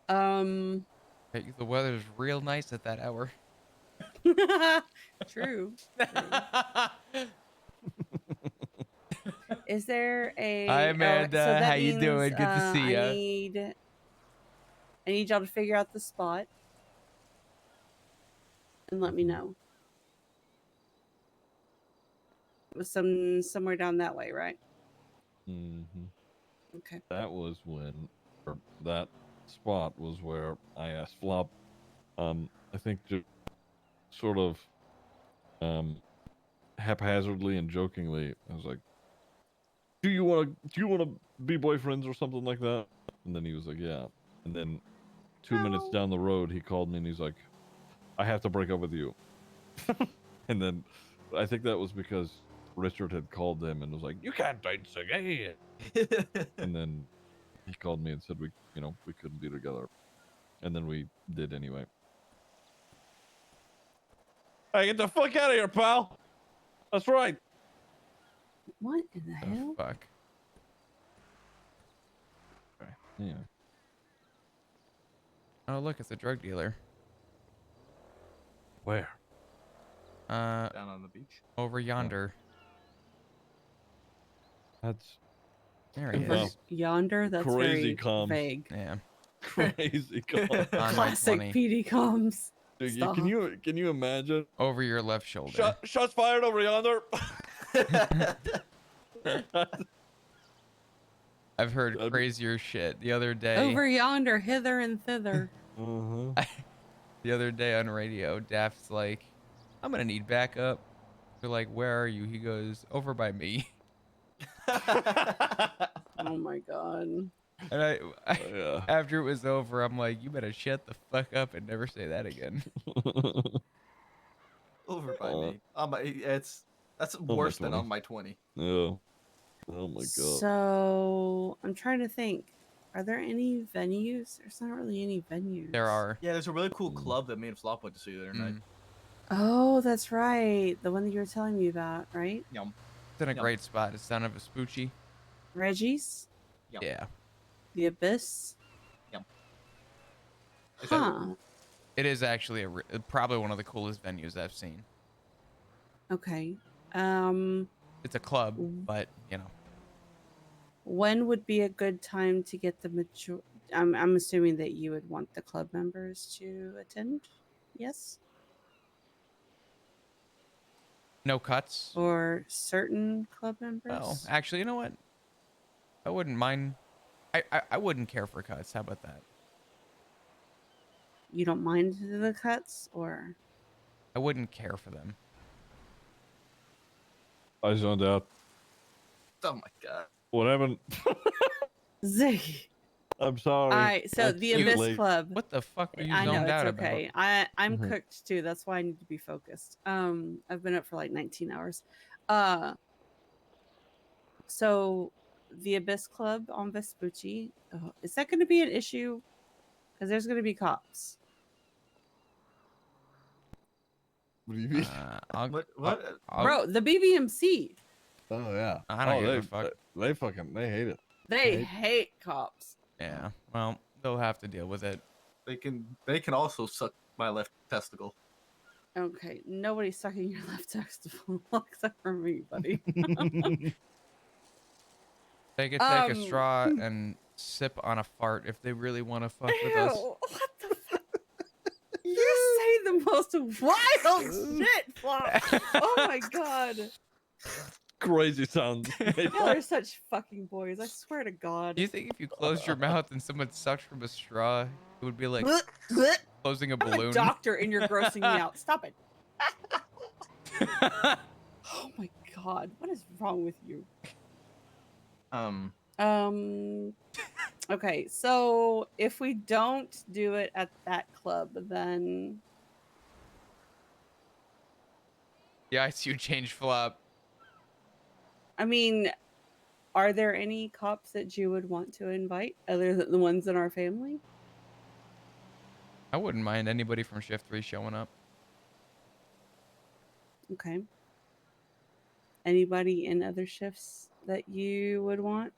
Hey, the weather's real nice at that hour. True. Is there a? Hi, Amanda. So that How you means, doing? Good to see ya. I need y'all to figure out the spot and let me know. It was somewhere down that way, right? Okay. That was when, or that spot was where I asked Flop. I think just sort of, haphazardly and jokingly, I was like, "Do you want to be boyfriends or something like that?" And then he was like, "Yeah." And then 2 minutes down the road, he called me and he's like, "I have to break up with you." And then I think that was because Richard had called him and was like, "You can't date Ziggy." And then he called me and said we couldn't be together. And then we did anyway. Hey, get the fuck out of here, pal. That's right. What in the hell? Fuck. Yeah. Oh, look, it's a drug dealer. Where? Down on the beach. Over yonder. That's There he well, is. Yonder? That's crazy very comms. vague. Yeah. Crazy comms. On my Classic 20. PD comms. Dude, Stop. can you imagine? Over your left shoulder. Shots fired over yonder. I've heard crazier shit. The other day. Over yonder, hither and thither. The other day on radio, Daft's like, "I'm gonna need backup." We're like, "Where are you?" He goes, "Over by me." Oh my god. And after it was over, I'm like, "You better shut the fuck up and never say that again." Over by me. That's worse than on my 20. No. Oh my god. So I'm trying to think. Are there any venues? There's not really any venues. There are. Yeah, there's a really cool club that me and Flop went to see the other night. Oh, that's right. The one that you were telling me about, right? Yum. It's in a great spot. It's down at Vespucci. Reggie's? Yum. Yeah. The Abyss? Yum. Huh. It is actually probably one of the coolest venues I've seen. Okay. It's a club, but you know. When would be a good time to get the major? I'm assuming that you would want the club members to attend. Yes. No cuts. for certain club Oh, members? actually, you know what? I wouldn't mind. I wouldn't care for cuts. How about that? You don't mind the cuts, or I wouldn't care for them. I zoned out. Oh my god. What happened? Ziggy? I'm sorry. All right, so the It's Abyss late. Club. What the fuck are you I know zoned it's out okay. about? I'm Mhm. cooked too. That's why I need to be focused. I've been up for like 19 hours. So the Abyss Club on Vespucci, is that going to be an issue? Because there's going to be cops. What do you mean? What? Bro, the BBMC. Oh yeah. I don't give they, a fuck. They hate it. They hate cops. Yeah. Well, they'll have to deal with it. They can also suck my left testicle. Okay, nobody's sucking your left testicle except for me, buddy. They could take a straw and sip on a fart if they really want to fuck with us. Ew, what the fuck? You say the most wild shit, Flop. Oh my god. Crazy sounds. Y'all are such fucking boys. I swear to God. Do you think if you closed your mouth and someone sucked from a straw, it would be like closing a I'm balloon? a doctor and you're grossing me out. Stop it. Oh my god. What is wrong with you? Okay, so if we don't do it at that club, then Yeah, I see you change Flop. I mean, are there any cops that you would want to invite other than the ones in our family? I wouldn't mind anybody from Shift 3 showing up. Okay. Anybody in other shifts that you would want?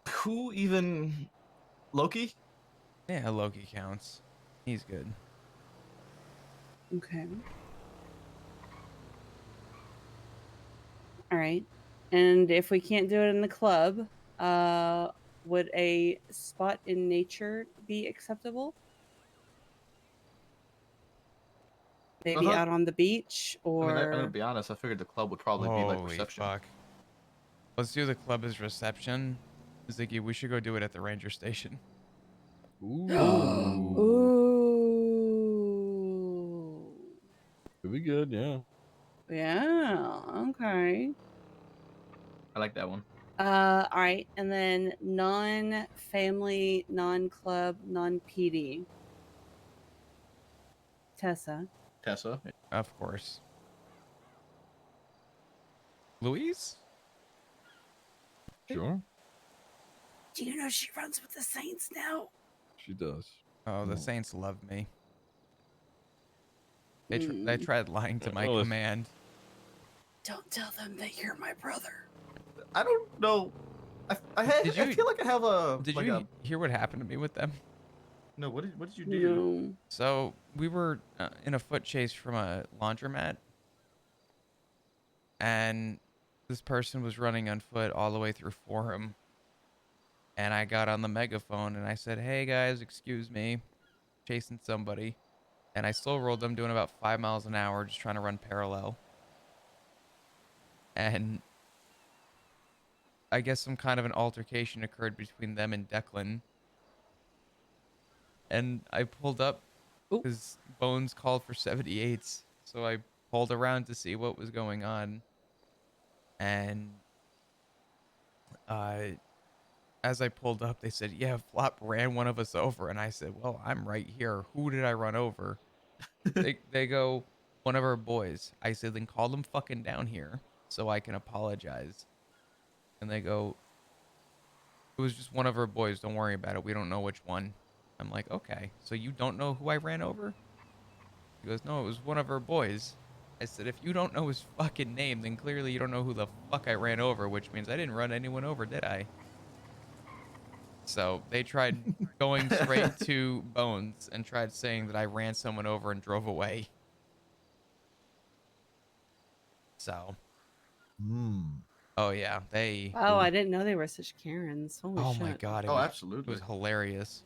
Who even? Loki? Yeah, Loki counts. He's good. Okay. All right. And if we can't do it in the club, would a spot in nature be acceptable? Maybe Uh-huh. out on the beach, or I'm gonna be honest. I figured the club would probably be like Holy reception. fuck. Let's do the club as reception. Ziggy, we should go do it at the ranger station. Ooh. Ooh. It'd be good, yeah. Yeah. Okay. I like that one. All right, and then non-family, non-club, non-PD. Tessa. Of course. Louise? Sure. Do you know she runs with the Saints now? She does. Oh, the Saints love me. They tried lying to my Oh, command. Don't tell them that you're my brother. I don't know. I feel like I have a. Did like you a- hear what happened to me with them? No. What did you do? No. So we were in a foot chase from a laundromat, and this person was running on foot all the way through Forum. And I got on the megaphone and I said, "Hey guys, excuse me, chasing somebody." And I slow rolled them doing about 5 miles an hour, just trying to run parallel. And I guess some kind of an altercation occurred between them and Declan. And I pulled up because Bones called for 78s. So I pulled around to see what was going on. And as I pulled up, they said, "Yeah, Flop ran one of us over." And I said, "Well, I'm right here. Who did I run over?" They go, "One of our boys." I said, "Then call them fucking down here so I can apologize." And they go, "It was just one of our boys. Don't worry about it. We don't know which one." I'm like, "Okay, so you don't know who I ran over?" He goes, "No, it was one of our boys." I said, "If you don't know his fucking name, then clearly you don't know who the fuck I ran over, which means I didn't run anyone over, did I?" So they tried going straight to Bones and tried saying that I ran someone over and drove away. So. Oh yeah, they. Wow, I didn't know they were such Karens. Holy Oh shit. my god, it Oh, was, absolutely. It was hilarious.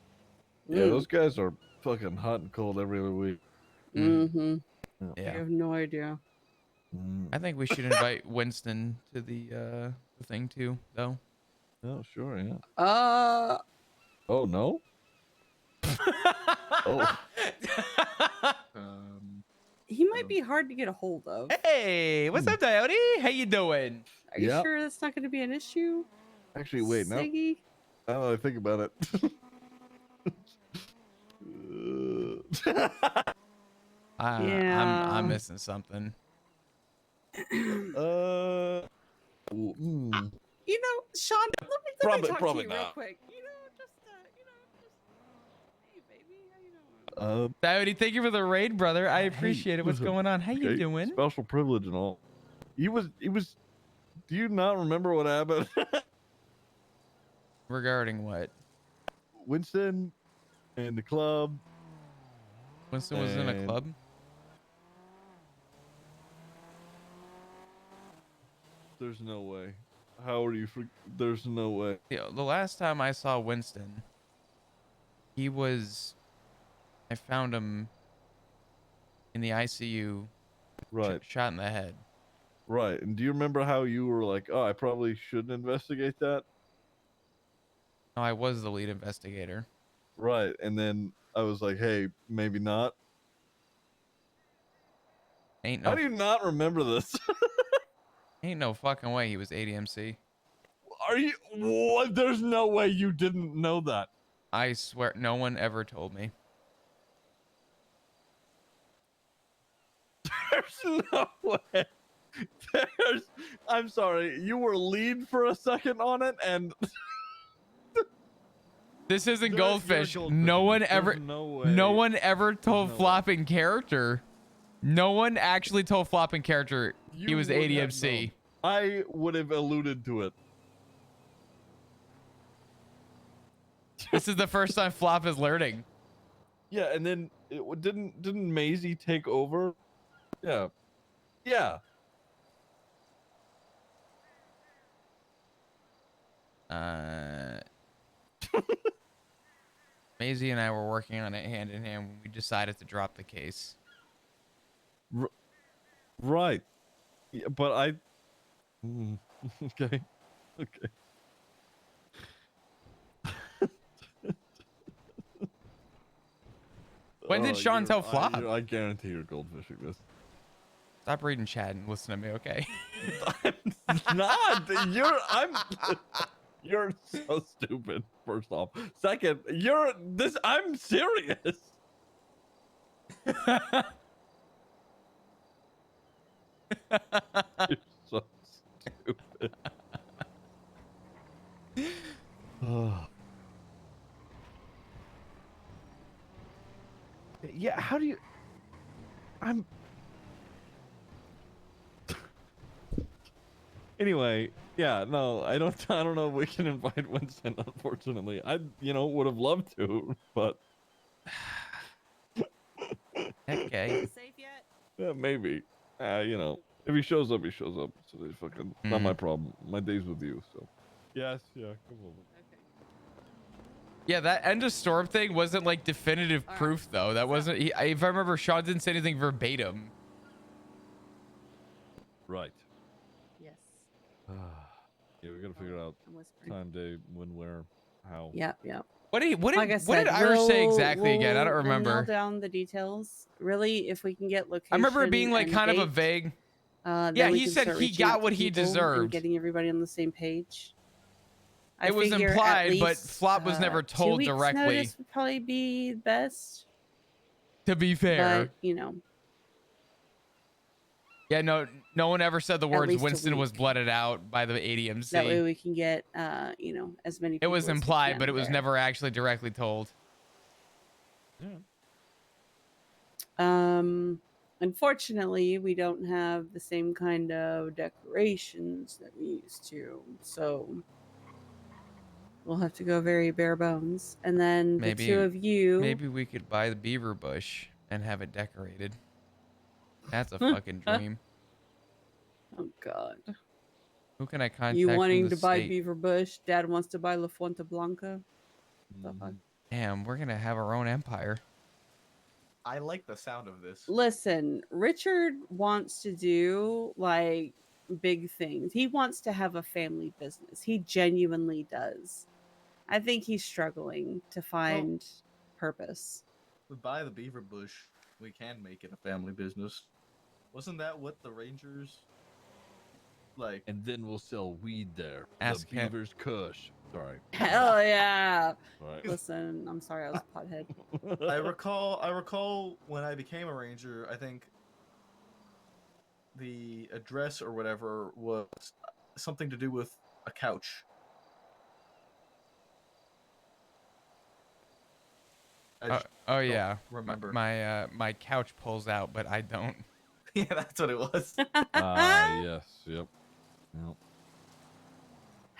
Yeah, those guys are fucking hot and cold every other week. Mm-hmm. I Yeah. have no idea. I think we should invite Winston to the thing too, though. Oh, sure, yeah. Oh no. Oh. He might be hard to get a hold of. Hey, what's up, Coyote? How you doing? Are you sure that's not going to be an issue? Actually, wait, now Siggy? I think about it. I'm missing something. You know, Sean, let me Probably- talk probably to you real not. quick. Hey, baby, how you doing? Coyote, thank you for the raid, brother. I appreciate it. What's listen, going on? How you okay, doing? Special privilege and all. He was. Do you not remember what happened? Regarding what? Winston and the club. Winston was in a and- club? There's no way. How are you? There's no way. Yeah, the last time I saw Winston, he was. I found him in the ICU. Right. Shot in the head. Right. And do you remember how you were like, oh, I probably shouldn't investigate that? No, I was the lead investigator. Right. And then I was like, hey, maybe not. Ain't no. How do you not remember this? Ain't no fucking way he was ADMC. Are you? What? There's no way you didn't know that. I swear, no one ever told me. There's no way. I'm sorry. You were lead for a second on it, and This isn't You're Goldfish. Goldfish. No one There's ever. no way. No one ever told no way. Flop in character. No one actually told Flop in character he You was would have ADMC. known. I would have alluded to it. This is the first time Flop is learning. Yeah, and then didn't Maisie take over? Yeah. Yeah. Maisie and I were working on it hand in hand when we decided to drop the case. Right. Yeah, but I. Okay. Okay. When did Sean tell Flop? I guarantee you're goldfishing this. Stop reading chat and listen to me, okay? Not. You're so stupid. First off. Second, I'm serious. You're so stupid. Yeah, how do you... Anyway, yeah, no, I don't know if we can invite Winston, unfortunately. I, would have loved to, but... Okay. Safe yet? Yeah, maybe. If he shows up, he shows up. So it's fucking not my problem. My day's with you, so. Yes, yeah, come over. Yeah, that end of storm thing wasn't like definitive proof though. That wasn't. If I remember, Sean didn't say anything verbatim. Right. Yes. Yeah, we gotta figure out time, day, when, where, how. Yep. What did Like I what said, did Irish say we'll- exactly again? I don't we'll remember. nail down the details. Really, if we can get location. I remember it being like and kind of a date, vague. then Yeah, we he can said start he reaching out got to what he people and deserved. getting everybody on the same page. I It was figure at implied, but least, Flop was never 2 told weeks directly. Notice would probably be best. To be fair. But, Yeah, no one ever said the words least a Winston was week. blooded out by the ADMC. that way we can get, as many It people was as we implied, can but it was there. never actually directly told. Unfortunately, we don't have the same kind of decorations that we used to, so we'll have to go very bare bones. And then the two of you, Maybe we could buy the beaver bush and have it decorated. That's a fucking dream. oh god, Who can I contact? you from wanting the to buy state? Beaver Bush? Dad wants to buy La Fuente Blanca. The fuck? Damn, we're gonna have our own empire. I like the sound of this. Listen, Richard wants to do like big things. He wants to have a family business. He genuinely does. I think he's struggling to find purpose. We buy the beaver bush. We can make it a family business. Wasn't that what the Rangers like? And then we'll sell weed there. Ask the him. Beaver's Kush. Sorry. Hell yeah. Right. Listen, I'm sorry I was a pothead. I recall when I became a ranger, I think the address or whatever was something to do with a couch. Oh yeah. remember. My couch pulls out, but I don't. Yeah, that's what it was. Yes. Yep.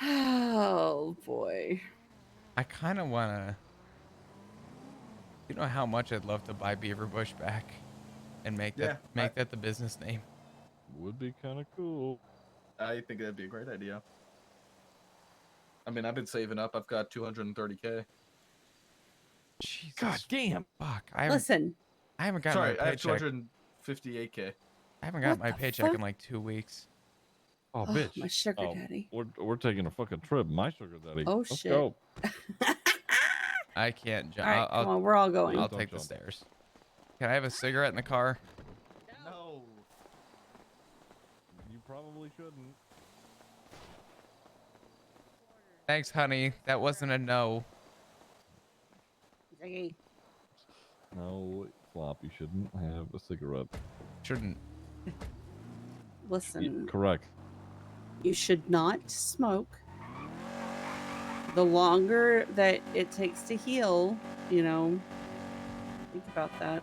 Oh boy. I kind of wanna. You know how much I'd love to buy Beaver Bush back, and make that the business name. Would be kind of cool. I think that'd be a great idea. I mean, I've been saving up. I've got 230K. Jesus. God damn. Fuck. Listen. I haven't gotten Sorry, my I have paycheck. 258K. I haven't got What my the paycheck fuck? in like 2 weeks. Oh, Oh, bitch. my sugar daddy. We're taking a fucking trip. My sugar daddy. Oh, Let's shit. go. I can't jump. All right, come on, we're all going. I'll Don't take the jump. stairs. Can I have a cigarette in the car? No. You probably shouldn't. Thanks, honey. That wasn't a no. Ziggy. No, Flop, you shouldn't have a cigarette. Shouldn't. Listen, Correct. you should not smoke. The longer that it takes to heal, you know, think about that.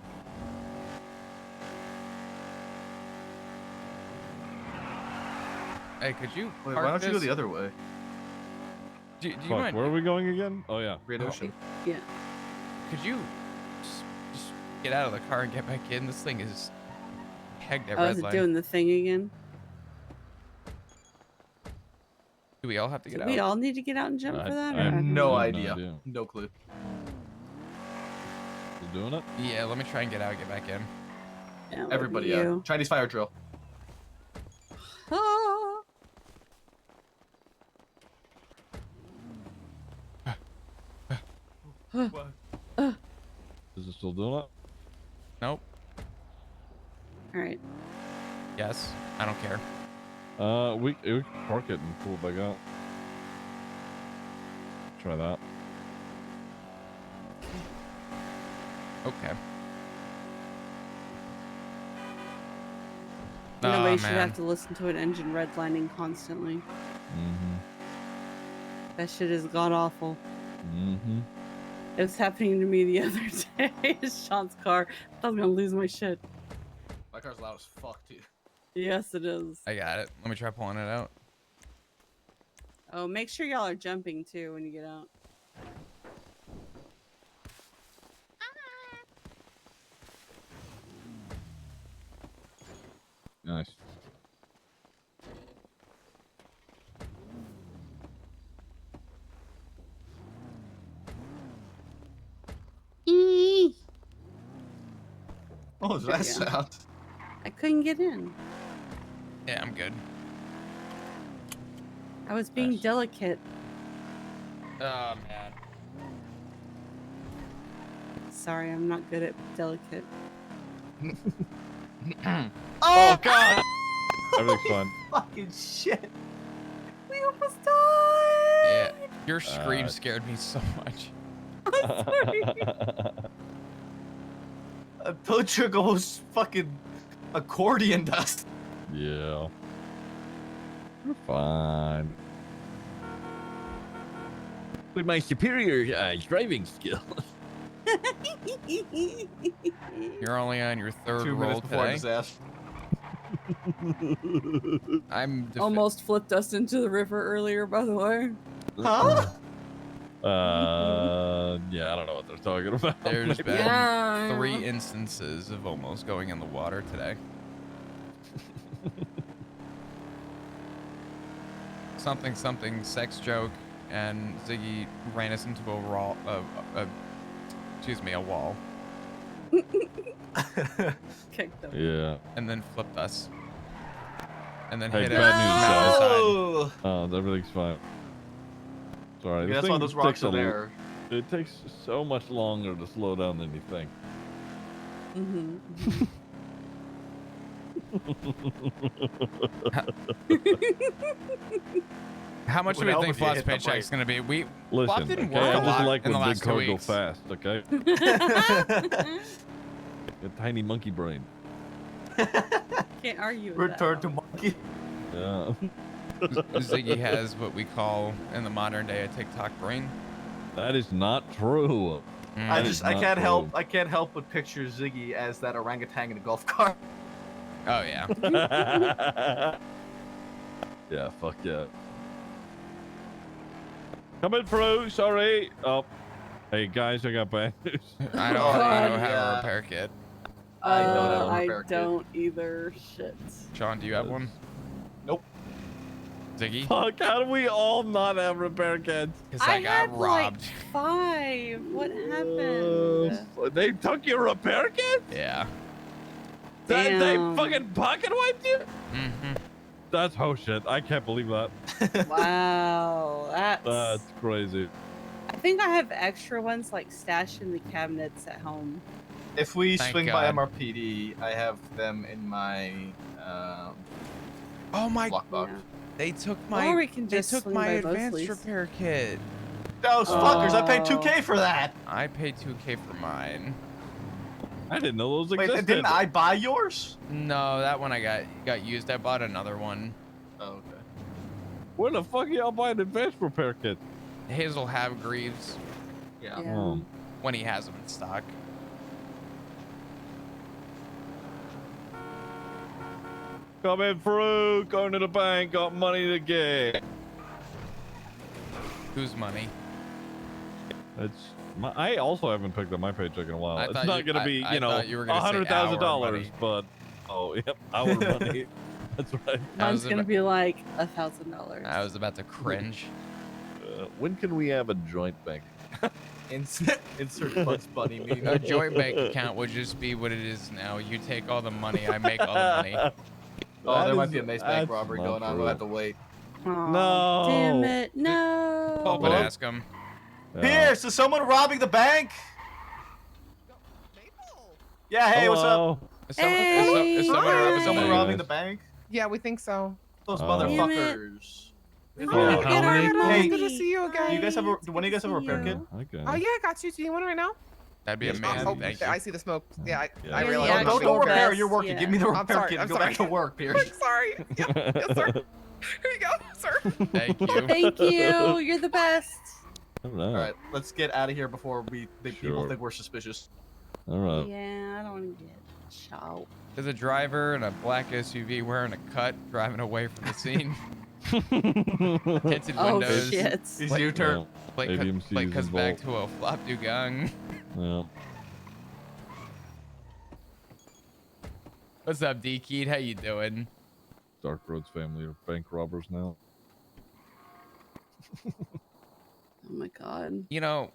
Hey, could you Wait, park why don't you go this? the other way? Do you Fuck, mind? where are we going again? Oh, yeah. Great Ocean. Yeah. Could you just get out of the car and get back in? This thing is pegged at Oh, red is it line. doing the thing again? Do we all have to get Do out? we all need to get out and jump for that? I have or- no I have idea. No clue. You doing it? Yeah, let me try and get out and get back in. Yeah, what Everybody, about you? Chinese fire drill. Ah. Is it still doing it? Nope. All right. Yes. I don't care. We can park it and pull it back out. Try that. Okay. Nobody Aw, should man. have to listen to an engine redlining constantly. Mm-hmm. That shit is god awful. Mm-hmm. It was happening to me the other day. It's Sean's car. I was gonna lose my shit. My car's loud as fuck, too. Yes, it is. I got it. Let me try pulling it out. Oh, make sure y'all are jumping too when you get out. Nice. What was There that you go. sound? I couldn't get in. Yeah, I'm good. I was being delicate. Oh, man. Sorry, I'm not good at delicate. Oh, God! Everything's fine. Fucking shit. We almost died. Yeah, your scream scared me so much. A tow truck almost fucking accordion dust. Yeah. We're fine. With my superior driving skills. You're only on your third 2 roll minutes before today. disaster. I'm Almost flipped us into the river earlier, by the way. Huh? Yeah, I don't know what they're talking about. There's Maybe. been Yeah. 3 instances of almost going in the water today. something sex joke, and Ziggy ran us into a excuse me, a wall. Kicked them. Yeah. And then flipped us. And then Hey, hit bad news, guys. Oh! Everything's fine. Sorry, Okay, this that's why thing those rocks takes are there. It takes so much longer to slow down than you think. How much do we think Flop's paycheck's gonna be? Listen, Flop didn't okay, work a I just lot like in the when big last 2 cars go weeks. fast, okay? A tiny monkey brain. Can't argue with Return to monkey. Yeah. Ziggy has what we call in the modern day a TikTok brain. That is not true. I can't help but picture Ziggy as that orangutan in a golf cart. Oh yeah. Yeah, fuck yeah. Coming through, sorry. Oh. Hey guys, I got bad news. I don't have a repair kit. I don't have a I repair kit. don't either. Shit. Sean, do you have one? Nope. Ziggy? Fuck, how do we all not have repair kits? Because I got had robbed. Like 5. What happened? They took your repair kit? Yeah. They Damn. fucking pocket wiped you? Mm-hmm. That's horseshit. I can't believe that. Wow. That's crazy. I think I have extra ones like stashed in the cabinets at home. If we Thank swing by God. MRPD, I have them in my Oh my! lockbox. Yeah. They took Or my. we can They just took swing my by advanced Mosley's. repair kit. Those fuckers! I paid 2K for that. I paid 2K for mine. I didn't know those Wait, existed. didn't I buy yours? No, that one I got used. I bought another one. Oh, okay. Where the fuck y'all buying advanced repair kit? Hazel have Greaves Yeah. Oh. when he has them in stock. Coming through, going to the bank, got money to get. Whose money? I also haven't picked up my paycheck in a while. It's not going to be, I thought you were gonna say $100,000, our money. but yep, our money. That's right. Mine's gonna be like $1,000. I was about to cringe. When can we have a joint bank? Insert Bugs Bunny meme. A joint bank account would just be what it is now. You take all the money, I make all the money. Oh, there might be a mace bank robbery going on. We'll have to wait. Aw, damn it! No. Hope and ask him. Pierce, is someone robbing the bank? Yeah, hey, what's up? Is someone robbing the bank? Yeah, we think so. Those Oh. motherfuckers. Oh, Hey, good to see you again. you guys have when you guys have a repair kit? Okay. Oh yeah, I got you. Do you want it right now? That'd be Yes, amazing. Oh, Thank you. I see the smoke. Yeah, I Yeah, realize. yeah, Don't go repair. best, You're working. yeah. Give me the I'm repair sorry, kit and I'm go sorry. back to work, Pierce. I'm sorry. Yeah, yes, sir. Here you go, sir. Thank you. Thank you. You're the best. All All right. right, let's get out of here before people Sure. think we're suspicious. All right. Yeah, I don't want to get shot. There's a driver in a black SUV wearing a cut driving away from the scene. Tinted Oh windows. shit. It's your turn. Plate comes back to a flop Dugong. Yeah. What's up, D-Keed? How you doing? Dark Road's family are bank robbers now. Oh my god. You know,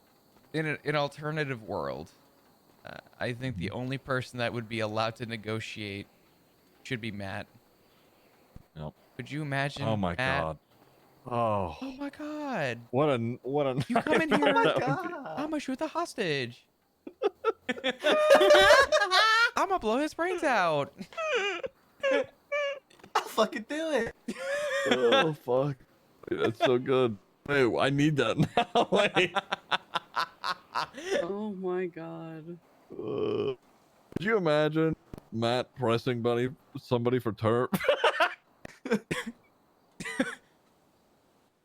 in an alternative world, I think the only person that would be allowed to negotiate should be Matt. Yep. Could you imagine? Oh my Matt? god. Oh. Oh my god. What a You come in here. Oh my God. I'm gonna shoot the hostage. I'm gonna blow his brains out. I'll fucking do it. Oh fuck. Wait, that's so good. Wait, I need that now. Wait. Oh my god. Could you imagine Matt pressing somebody for turp?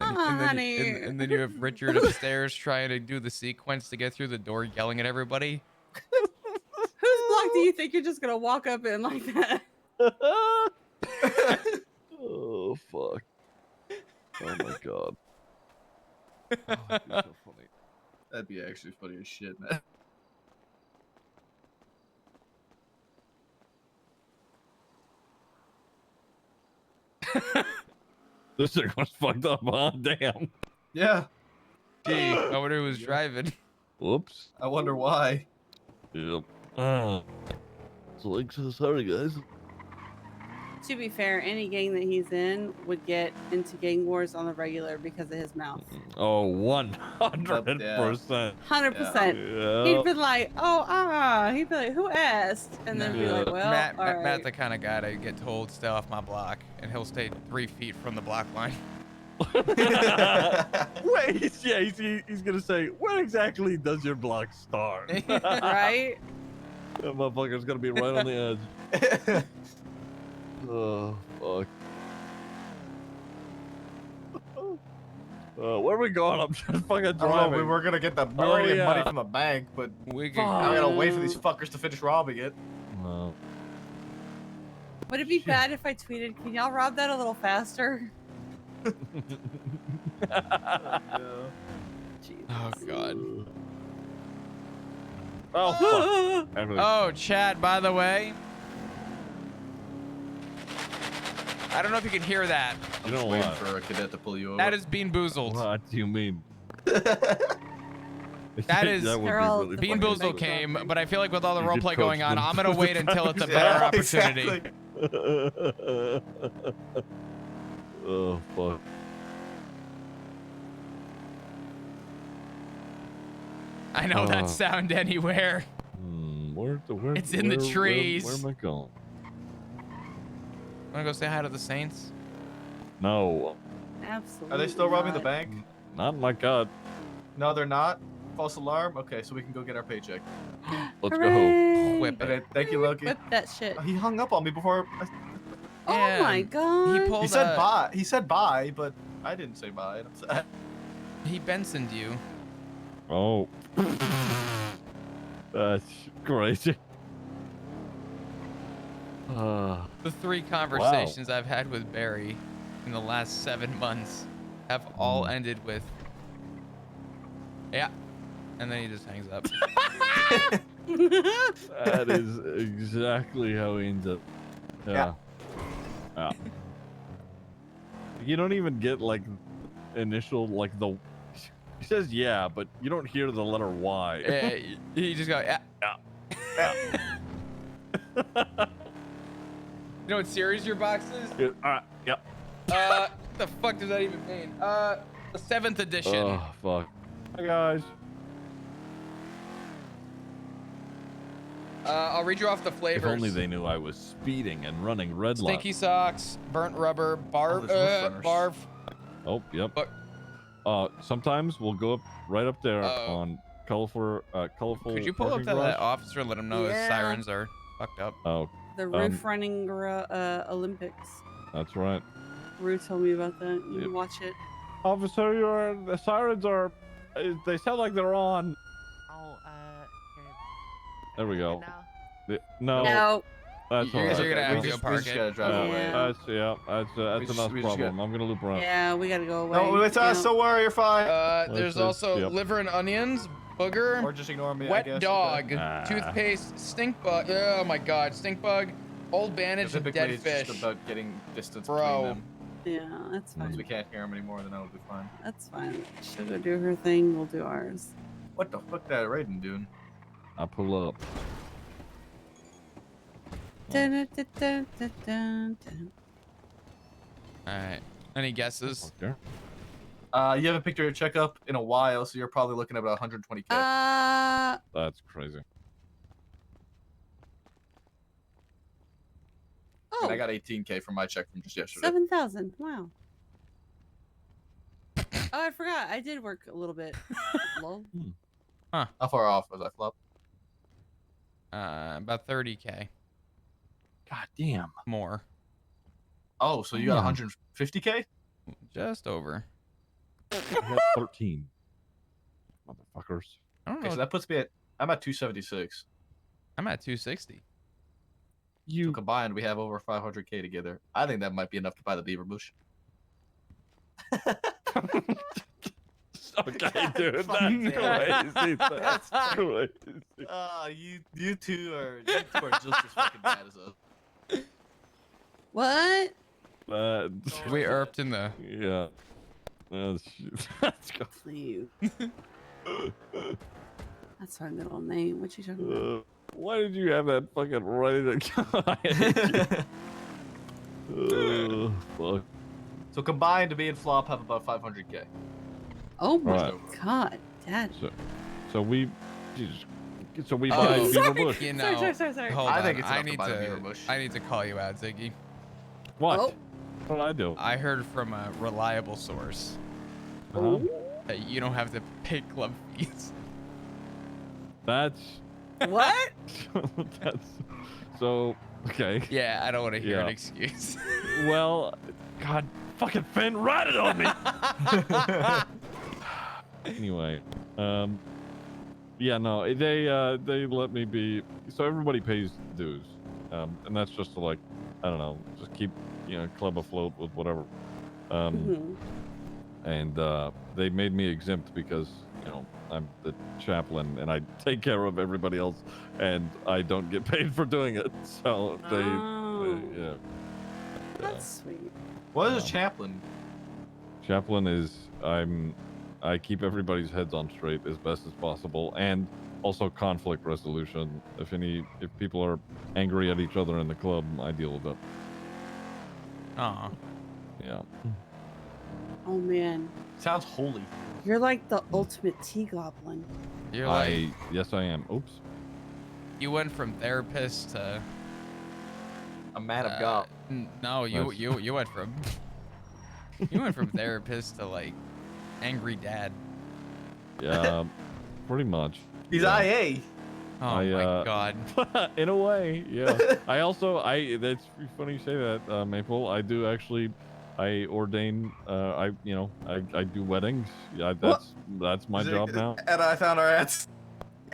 Honey. And then you have Richard upstairs trying to do the sequence to get through the door, yelling at everybody. Whose block do you think you're just gonna walk up in like that? Oh fuck. Oh my god. Oh, that'd be so funny. That'd be actually funny as shit, man. This thing was fucked up, huh? Damn. Yeah. Gee, I wonder who was driving. Whoops. I wonder why. Yep. So like, so sorry, guys. To be fair, any gang that he's in would get into gang wars on the regular because of his mouth. Oh, 100%. 100%. He'd be like, oh, he'd be like, who asked? And then be like, well, all right. Matt's the kind of guy to get told stay off my block, and he'll stay 3 feet from the block line. Wait, he's gonna say, where exactly does your block start? Right? That motherfucker's gonna be right on the edge. Oh, fuck. Where are we going? I'm just fucking driving. We were gonna get we were gonna get money from the bank, but we gotta wait for these fuckers to finish robbing it. Well, Would it be bad if I tweeted, can y'all rob that a little faster? Oh god. Oh fuck. Oh, chat, by the way. I don't know if you can hear that. You know Waiting what? for a cadet to pull you over. That is Bean Boozled. What do you mean? That is That would be really Bean funny. Boozled came, but I feel like with all the You just roleplay going coached on, them I'm gonna to wait the until it's a time. better Yeah, opportunity. Oh fuck. I know that sound anywhere. Where It's in the trees. Where am I going? Wanna go say hi to the Saints? No. Absolutely. Are they still robbing the not. bank? Not in my cut. No, they're not. False alarm. Okay, so we can go get our paycheck. Let's Hooray. go. Whip it. Okay, thank you, Loki. Whip that shit. He hung up on me before. Oh my god. He said bye. He said bye, but I didn't say bye. He Bensoned you. Oh. That's crazy. The 3 conversations I've had with Barry in the last 7 months have all ended with, yeah, and then he just hangs up. That is exactly how he ends up. Yeah. You don't even get like initial like the. He says yeah, but you don't hear the letter Y. You just go yeah. You know what series your box is? Yep. The fuck does that even mean? The 7th edition. Oh fuck. Hi guys. I'll read you off the flavors. If only they knew I was speeding and running red light. Stinky socks, burnt rubber, barf. Oh, yep. Sometimes we'll go up right up there on colorful. Could you pull up parking to garage. that officer and let him know his Yeah. sirens are fucked up? Oh. The roof running Olympics. That's right. Rue told me about that. You can watch it. Officer, the sirens are. They sound like they're on. Oh, There we go. now? No. No. That's all right. You're gonna have to go park it. Gotta drive away. That's enough we just problem. I'm gonna loop around. Yeah, we gotta go away. No, it's us. Don't worry, you're fine. There's also liver and onions, booger, Or just ignore me. I wet guess. dog, Okay. toothpaste, stink bug. Oh my god, stink bug, old bandage, and Typically, dead it's fish. just about getting distance Bro. between them. Yeah, that's Once fine. we can't hear them anymore, then that'll be fine. That's fine. She'll go do her thing. We'll do ours. What the fuck that Raiden doing? I pull up. Dun, dun, dun, dun, dun, dun. All right. Any guesses? Okay. You haven't picked your checkup in a while, so you're probably looking at about 120K. That's crazy. And I got 18K from my check from just yesterday. 7,000. Wow. Oh, I forgot. I did work a little bit. Lol. Huh. How far off was I, Flop? About 30K. God damn. More. Oh, so you got 150K? Just over. I got 13. Motherfuckers. I don't know. Okay, so that puts me at. I'm at 276. I'm at 260. So combined, we have over 500K together. I think that might be enough to buy the beaver bush. Okay, dude. That's crazy. That's crazy. You two are just as fucking bad as us. What? We erped in the. Yeah. Let's go. Please. That's my middle name. What you talking about? Why did you have that fucking ready to go? I hate you. Fuck. So combined, me and Flop have about 500k. Oh my Right. god, Dad. So we, Jesus. So we Oh, buy Beaver sorry. Bush. You know, Sorry. hold I on. think it's I enough to need buy the Beaver to. Bush. I need to call you out, Ziggy. What? Oh. What did I do? I heard from a reliable source Huh? that you don't have to pay club fees. That's What? that's so okay. Yeah, I don't want to hear an Yeah. excuse. Well, God, fucking Finn ratted on me. Anyway, yeah, no, they let me be. So everybody pays dues, and that's just to, like, I don't know, just keep, club afloat with whatever. And they made me exempt because, I'm the chaplain and I take care of everybody else, and I don't get paid for doing it. So yeah. That's sweet. What is a chaplain? Chaplain is I keep everybody's heads on straight as best as possible, and also conflict resolution. If people are angry at each other in the club, I deal with it. Aw. Yeah. Oh man, Sounds holy. you're like the ultimate tea goblin. You're like, Yes, I am. Oops. you went from therapist to A man of God. No, you went from therapist to, like, angry dad. Yeah, pretty much. He's yeah. IA. Oh my god. In a way, yeah. That's funny you say that, Maple. I do actually, I ordain, I do weddings. Yeah, that's my job now. And I found our ads.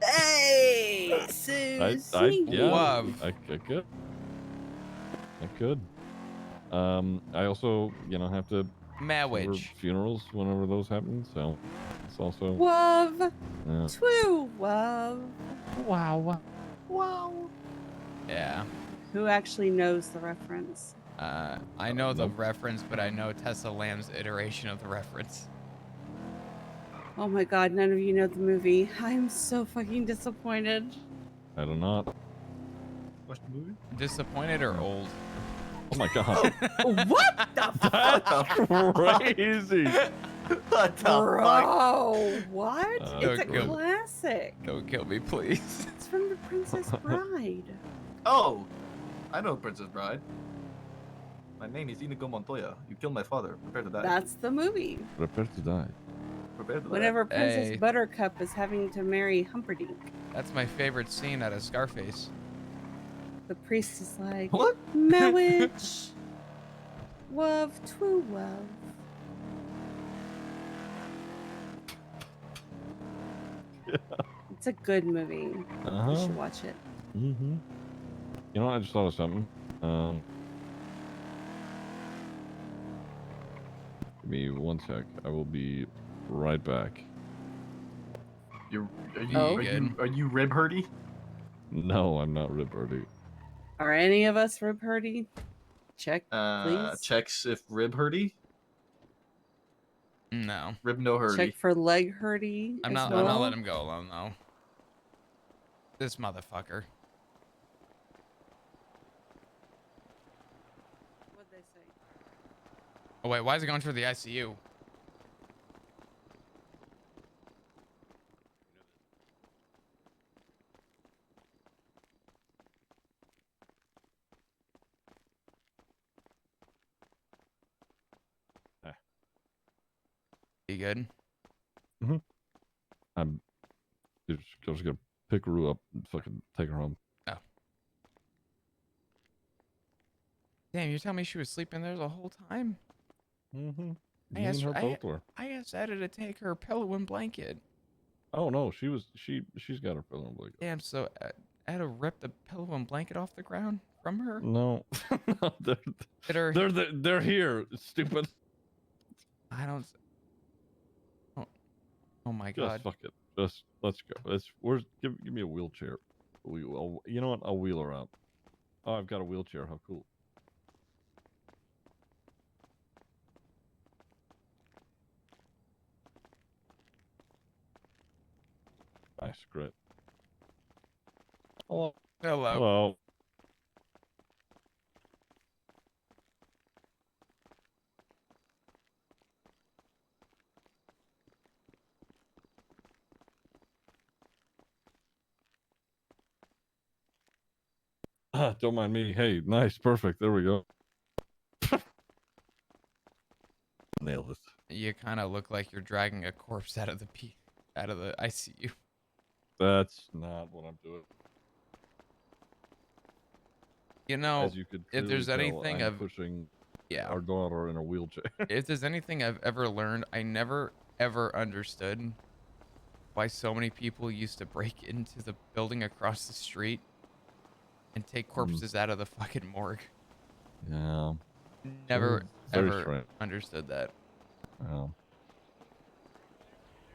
Hey, Susie. Love. I could. I also, have to Marriage. cover funerals whenever those happen, so it's also Love. yeah. True love. Wow. Yeah. Who actually knows the reference? I know the reference, but I know Tessa Lamb's iteration of the reference. Oh my god, none of you know the movie. I'm so fucking disappointed. I don't know. Watch the movie? Disappointed or old? Oh my god. What the That's crazy. What the Bro, what? It's a Don't kill me. classic. Don't kill me, please. It's from The Princess Bride. Oh, I know Princess Bride. My name is Inigo Montoya. You killed my father. Prepare to die. That's the movie. Prepare to die. Prepare to die. Whenever Princess Hey. Buttercup is having to marry Humperdinck, That's my favorite scene out of Scarface. the priest is like, What? marriage, love, true love. It's a good movie. Uh-huh. You should watch it. Mm-hmm. You know, I just thought of something. Give me 1 sec. I will be right back. Are you rib hurdy? No, I'm not Rip Birdie. Are any of us rib hurdy? Check, please. Checks if rib hurdy. No. Rib no hurdy. Check for leg hurdy. I'm not letting him go alone, though. This motherfucker. What'd they say? Oh wait, why is it going through the ICU? You good? Mm-hmm. I'm just gonna pick Rue up and fucking take her home. Oh. Damn, you're telling me she was sleeping there the whole time? Mm-hmm. I Me asked and her her, both were. I asked Etta to take her pillow and blanket. Oh no, she's got her pillow and blanket. Damn, so Etta ripped the pillow and blanket off the ground from her? No, no, they're here, stupid. I don't. Oh my god. Just fuck it. Just let's go. Give me a wheelchair. You know what? I'll wheel her out. Oh, I've got a wheelchair. How cool. Nice, great. Hello. Hello. Hello. Don't mind me. Hey, nice, perfect. There we go. Nailed it. You kind of look like you're dragging a corpse out of the ICU. That's not what I'm doing. You know, As you could if clearly there's tell, anything I'm I've pushing yeah, our daughter in a wheelchair. if there's anything I've ever learned, I never ever understood why so many people used to break into the building across the street and take corpses out of the fucking morgue. Yeah. Never Very ever strange. understood that. Yeah.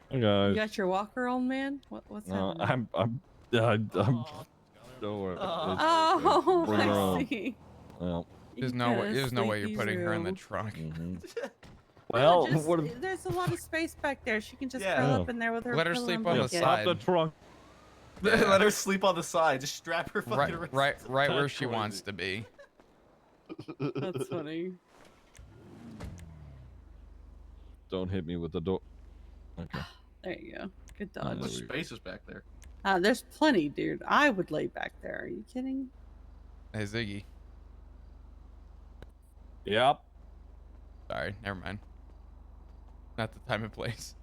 Hey You guys. got your walker on, man? What's happening? I'm don't worry. Oh, Bring her I on. see. Well, There's no way. There's no way you're putting her in the trunk. Well, just, what there's a lot of space back there. She can just Yeah. curl up in there with her Let her pillow sleep and on the blanket. side. the trunk. Let her sleep on the side. Just strap her fucking wrist. Right where That's she wants to be. That's funny. Don't hit me with the door. Okay. There you go. Good Yeah, dodge. What space is back there? There's plenty, dude. I would lay back there. Are you kidding? Hey Ziggy. Yep. Sorry, never mind. Not the time and place.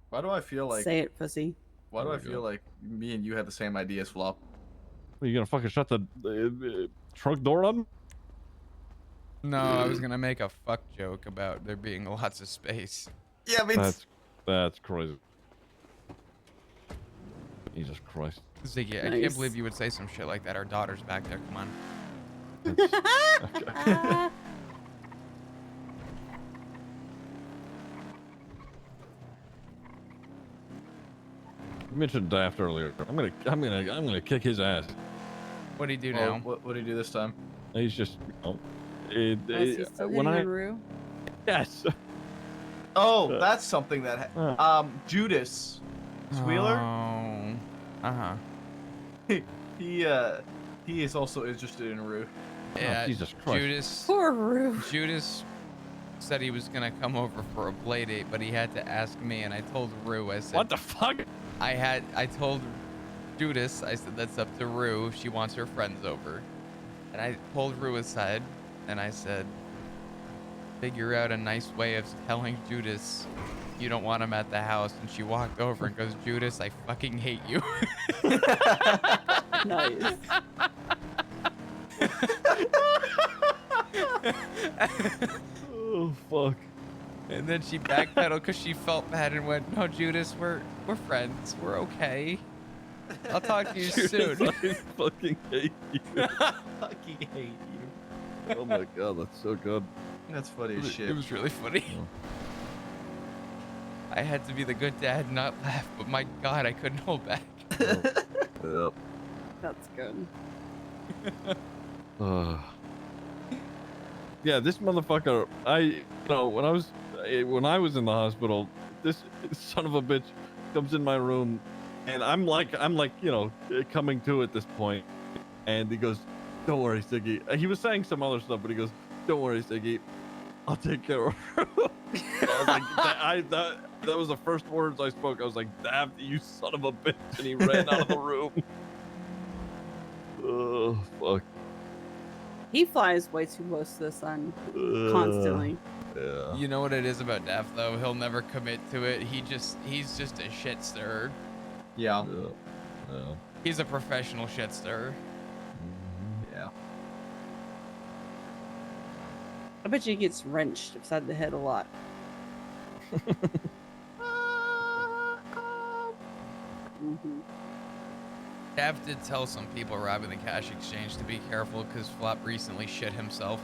Why do I feel like? Say it, pussy. Why do I feel like me and you had the same idea as Flop? Are you gonna fucking shut the trunk door on me? No, I was gonna make a fuck joke about there being lots of space. Yeah, I mean, That's crazy. Jesus Christ. Ziggy, I can't believe you would say some shit like that. Our daughter's back there. Come on. You mentioned Daft earlier. I'm gonna kick his ass. What do you do now? What do you do this time? He's just, Is he still when hitting I on Rue? yes. Oh, that's something that Judas Squealer. Oh. He is also interested in Rue. Yeah, Oh, Jesus Christ. Judas. Poor Rue. Judas said he was gonna come over for a play date, but he had to ask me, and I told Rue. I said, What the fuck? I told Judas. I said that's up to Rue. She wants her friends over, and I pulled Rue aside, and I said, figure out a nice way of telling Judas you don't want him at the house. And she walked over and goes, Judas, I fucking hate you. Nice. Oh fuck. And then she backpedaled because she felt bad and went, no, Judas, we're friends. We're okay. I'll talk to you Judas, soon. I fucking hate you. Fucking hate you. Oh my god, that's so good. That's funny as shit. It was really funny. I had to be the good dad and not laugh, but my god, I couldn't hold back. Yep. That's good. Yeah, this motherfucker. When I was in the hospital, this son of a bitch comes in my room, and I'm like, coming to at this point, and he goes, "Don't worry, Siggy." He was saying some other stuff, but he goes, "Don't worry, Siggy. I'll take care of her." I was like, that was the first words I spoke. I was like, "Damn, you son of a bitch!" And he ran out of the room. Oh fuck. He flies way too close to the sun constantly. Yeah. You know what it is about Daft though? He'll never commit to it. He's just a shit stirrer. Yeah. Yeah. He's a professional shit stirrer. Yeah. I bet you he gets wrenched upside the head a lot. Mm-hmm. Daft did tell some people robbing the cash exchange to be careful because Flop recently shit himself.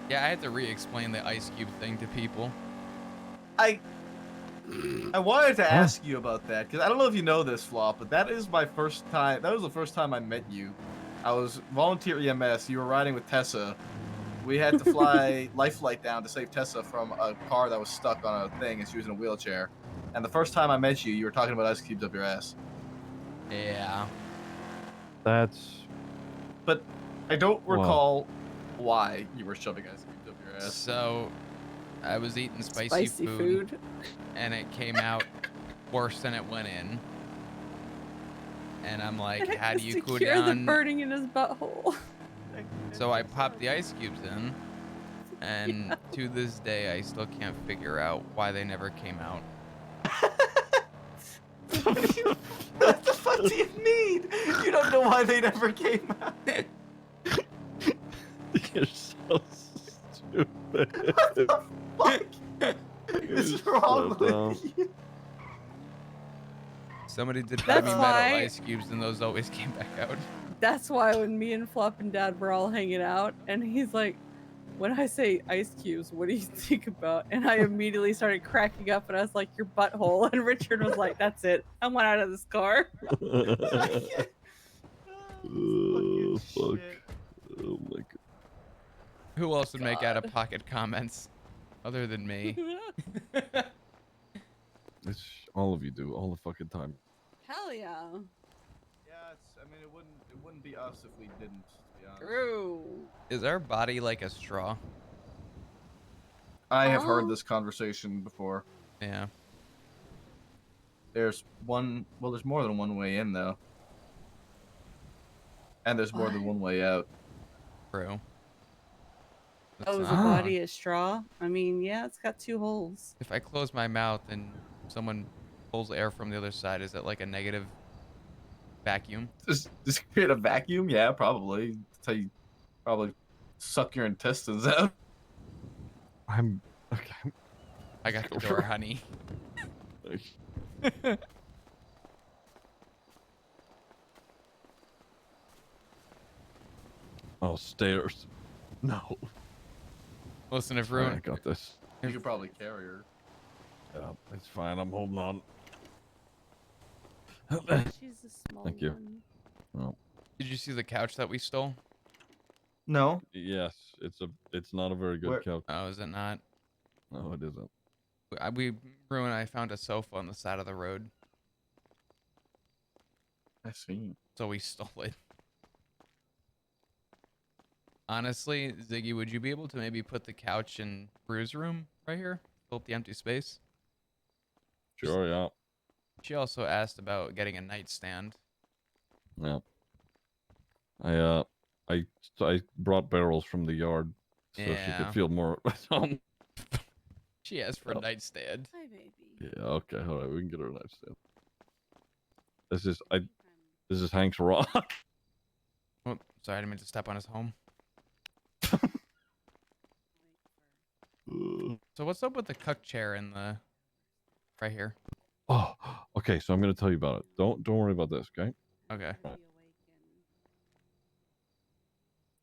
Yeah, I had to re-explain the Ice Cube thing to people. I wanted to ask you about that because I don't know if you know this, Flop, but that is my first time. That was the first time I met you. I was volunteer EMS. You were riding with Tessa. We had to fly life flight down to save Tessa from a car that was stuck on a thing, and she was in a wheelchair. And the first time I met you, you were talking about ice cubes up your ass. Yeah. That's. But I don't Well. recall why you were shoving ice cubes up your ass. So, I was eating spicy food, and it came out worse than it went in. And I'm like, how do you cool cure the down? burning in his butthole. So I popped the ice cubes in, and to this day, I still can't figure out why they never came out. What the fuck do you mean? You don't know why they never came out. You're so stupid. What the fuck is wrong with you? Somebody did buy That's me metal why- ice cubes, and those always came back out. That's why when me and Flop and Dad were all hanging out, and he's like, when I say ice cubes, what do you think about? And I immediately started cracking up, and I was like, your butthole. And Richard was like, that's it. I went out of this car. Oh, fuck. Oh my god. Who else would make out-of-pocket comments other than me? It's all of you do all the fucking time. Hell yeah. Yeah, I mean, it wouldn't be us if we didn't, to be honest. True. Is our body like a straw? I have heard this conversation before. Yeah. There's more than one way in, though. And there's more than one way out. True. Oh, is a body a straw? I mean, yeah, it's got 2 holes. If I close my mouth and someone pulls air from the other side, is that like a negative vacuum? Just create a vacuum? Yeah, probably. That's how you probably suck your intestines out. I'm okay. I got the door, honey. Oh, stairs. No. Listen, if Alright, Ruin... I got this. You could probably carry her. Yeah, it's fine. I'm holding on. She's a small Thank you. one. Well, Did you see the couch that we stole? No. yes, it's not a very good couch. Oh, is it not? No, it isn't. Ruin and I found a sofa on the side of the road. I see. So we stole it. Honestly, Ziggy, would you be able to maybe put the couch in Rue's room right here? Fill up the empty space? Sure, yeah. She also asked about getting a nightstand. Yeah. I brought barrels from the yard so she Yeah. could feel more at home. She asked for a nightstand. Hi, baby. Yeah, okay, all right, we can get her a nightstand. This is Hank's rock. Oh, sorry, I didn't mean to step on his home. So what's up with the cuck chair in the right here? Oh, okay, so I'm gonna tell you about it. Don't worry about this, okay? Okay. Right.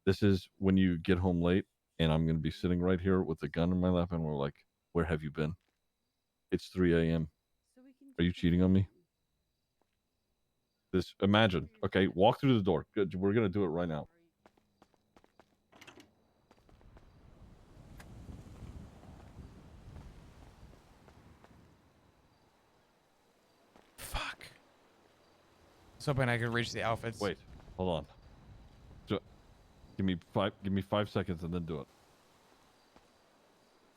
This is when you get home late, and I'm gonna be sitting right here with the gun in my lap, and we're like, "Where have you been? It's 3 a.m. Are you cheating on me?" Imagine, okay, walk through the door. Good, we're gonna do it right now. Fuck. I was hoping I could reach the outfits. Wait, hold on. Give me 5 seconds and then do it.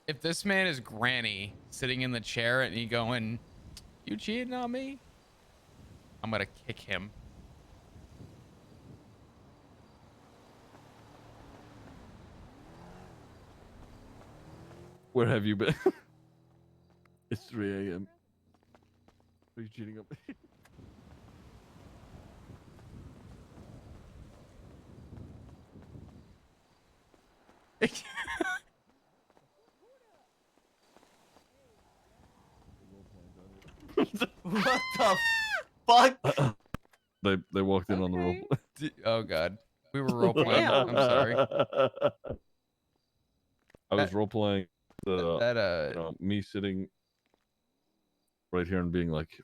If this man is Granny sitting in the chair and he going, "You cheating on me?" I'm gonna kick him. Where have you been? It's 3 a.m. Are you cheating on me? What the fuck? They walked in on the roll. Oh god, we were role playing. I'm sorry. I was role playing That me sitting right here and being like,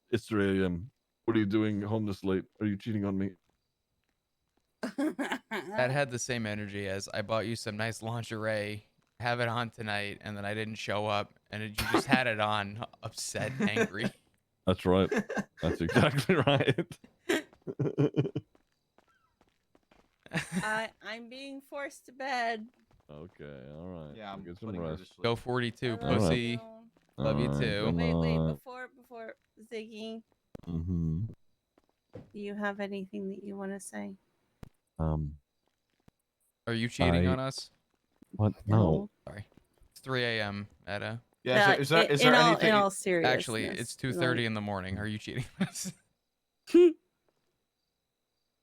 "It's 3 a.m. What are you doing home this late? Are you cheating on me?" That had the same energy as I bought you some nice lingerie, have it on tonight, and then I didn't show up, and you just had it on, upset, angry. That's right. That's exactly right. I'm being forced to bed. Okay, all right. Yeah, I'm get some putting her to rest. sleep. Go 42, I love pussy. you. Love you Alright, too. good Wait, night. before Ziggy, Mm-hmm. do you have anything that you want to say? Are you cheating I- on us? What? No. Sorry. It's 3 a.m. Etta. Yeah. Is there in anything? all seriousness, Actually, it's 2:30 in the morning. Are you cheating on us?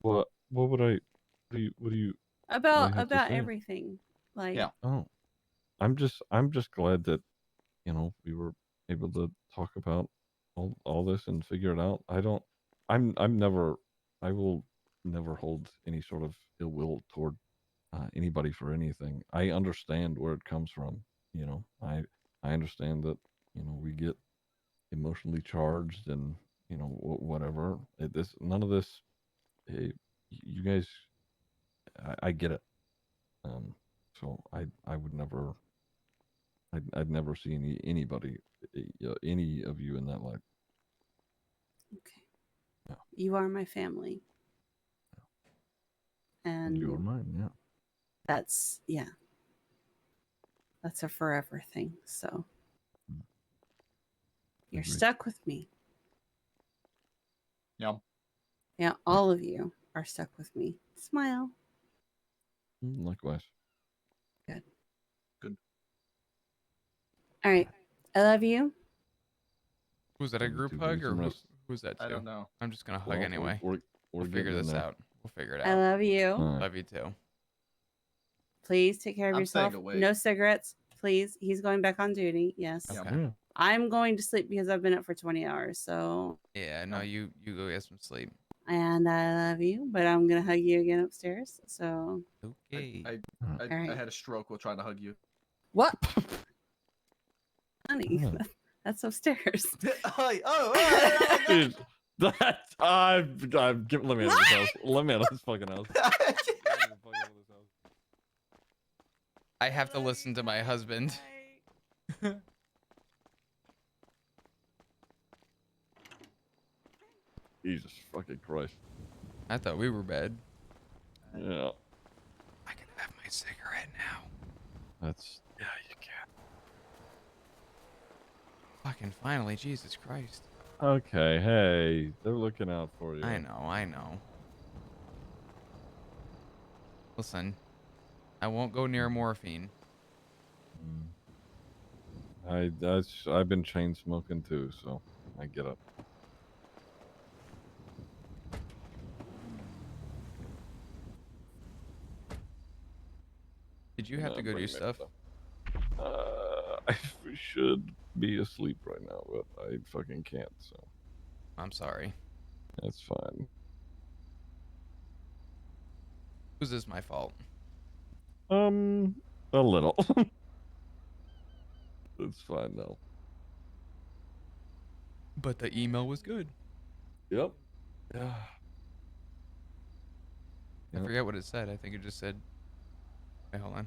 What would I? What do you? about have to say? everything? Like, Yeah. Oh, I'm just glad that we were able to talk about all this and figure it out. I will never hold any sort of ill will toward anybody for anything. I understand where it comes from. I understand that we get emotionally charged and whatever. None of this. You guys, I get it. So I would never. I'd never see anybody, any of you in that light. okay, you are my family, and You're mine, yeah. That's that's a forever thing. So you're Agreed. stuck with me. Yeah. Yeah, all of you are stuck with me. Smile. Likewise. Good. Good. All right. I love you. Was that a Love you group too. hug Get or some rest. who's that to? I don't know. I'm just gonna hug Well, anyway. we're We'll figure getting this there. out. We'll figure it I out. love you. All right. Love you too. Please take care of I'm staying yourself. awake. No cigarettes, please. He's going back on duty. Yes. Okay. Yeah. I'm going to sleep because I've been up for 20 hours. So, Yeah, no, you go get some sleep. and I love you, but I'm gonna hug you again upstairs. So, Okay. I All right. had a stroke while trying to hug you. what? Honey, Oh. that's upstairs. Dude, that's let me out of this house. Let me out of this fucking house. I have to listen to my husband. Jesus fucking Christ. I thought we were bad. Yeah. I can have my cigarette now. That's you can. Fucking finally, Jesus Christ. Okay, hey, they're looking out for you. I know. Listen, I won't go near morphine. I've been chain smoking too, so I get it. Did you have to go do stuff? I should be asleep right now, but I fucking can't, so. I'm sorry. That's fine. Whose is my fault? A little. It's fine though. But the email was good. Yep. Yeah. I forget what it said. I think it just said. Wait, hold on.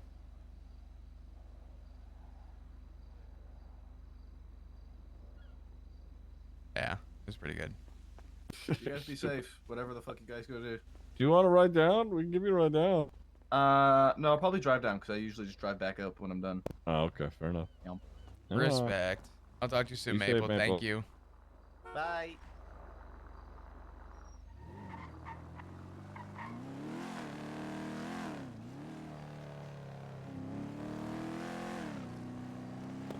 Yeah, it was pretty good. You guys be safe. Whatever the fuck you guys go do. Do you want to ride down? We can give you a ride down. No, I'll probably drive down because I usually just drive back up when I'm done. Oh, okay, fair enough. Yep. Respect. I'll talk to you soon, Be safe, Maple. Thank Maple. you. Bye.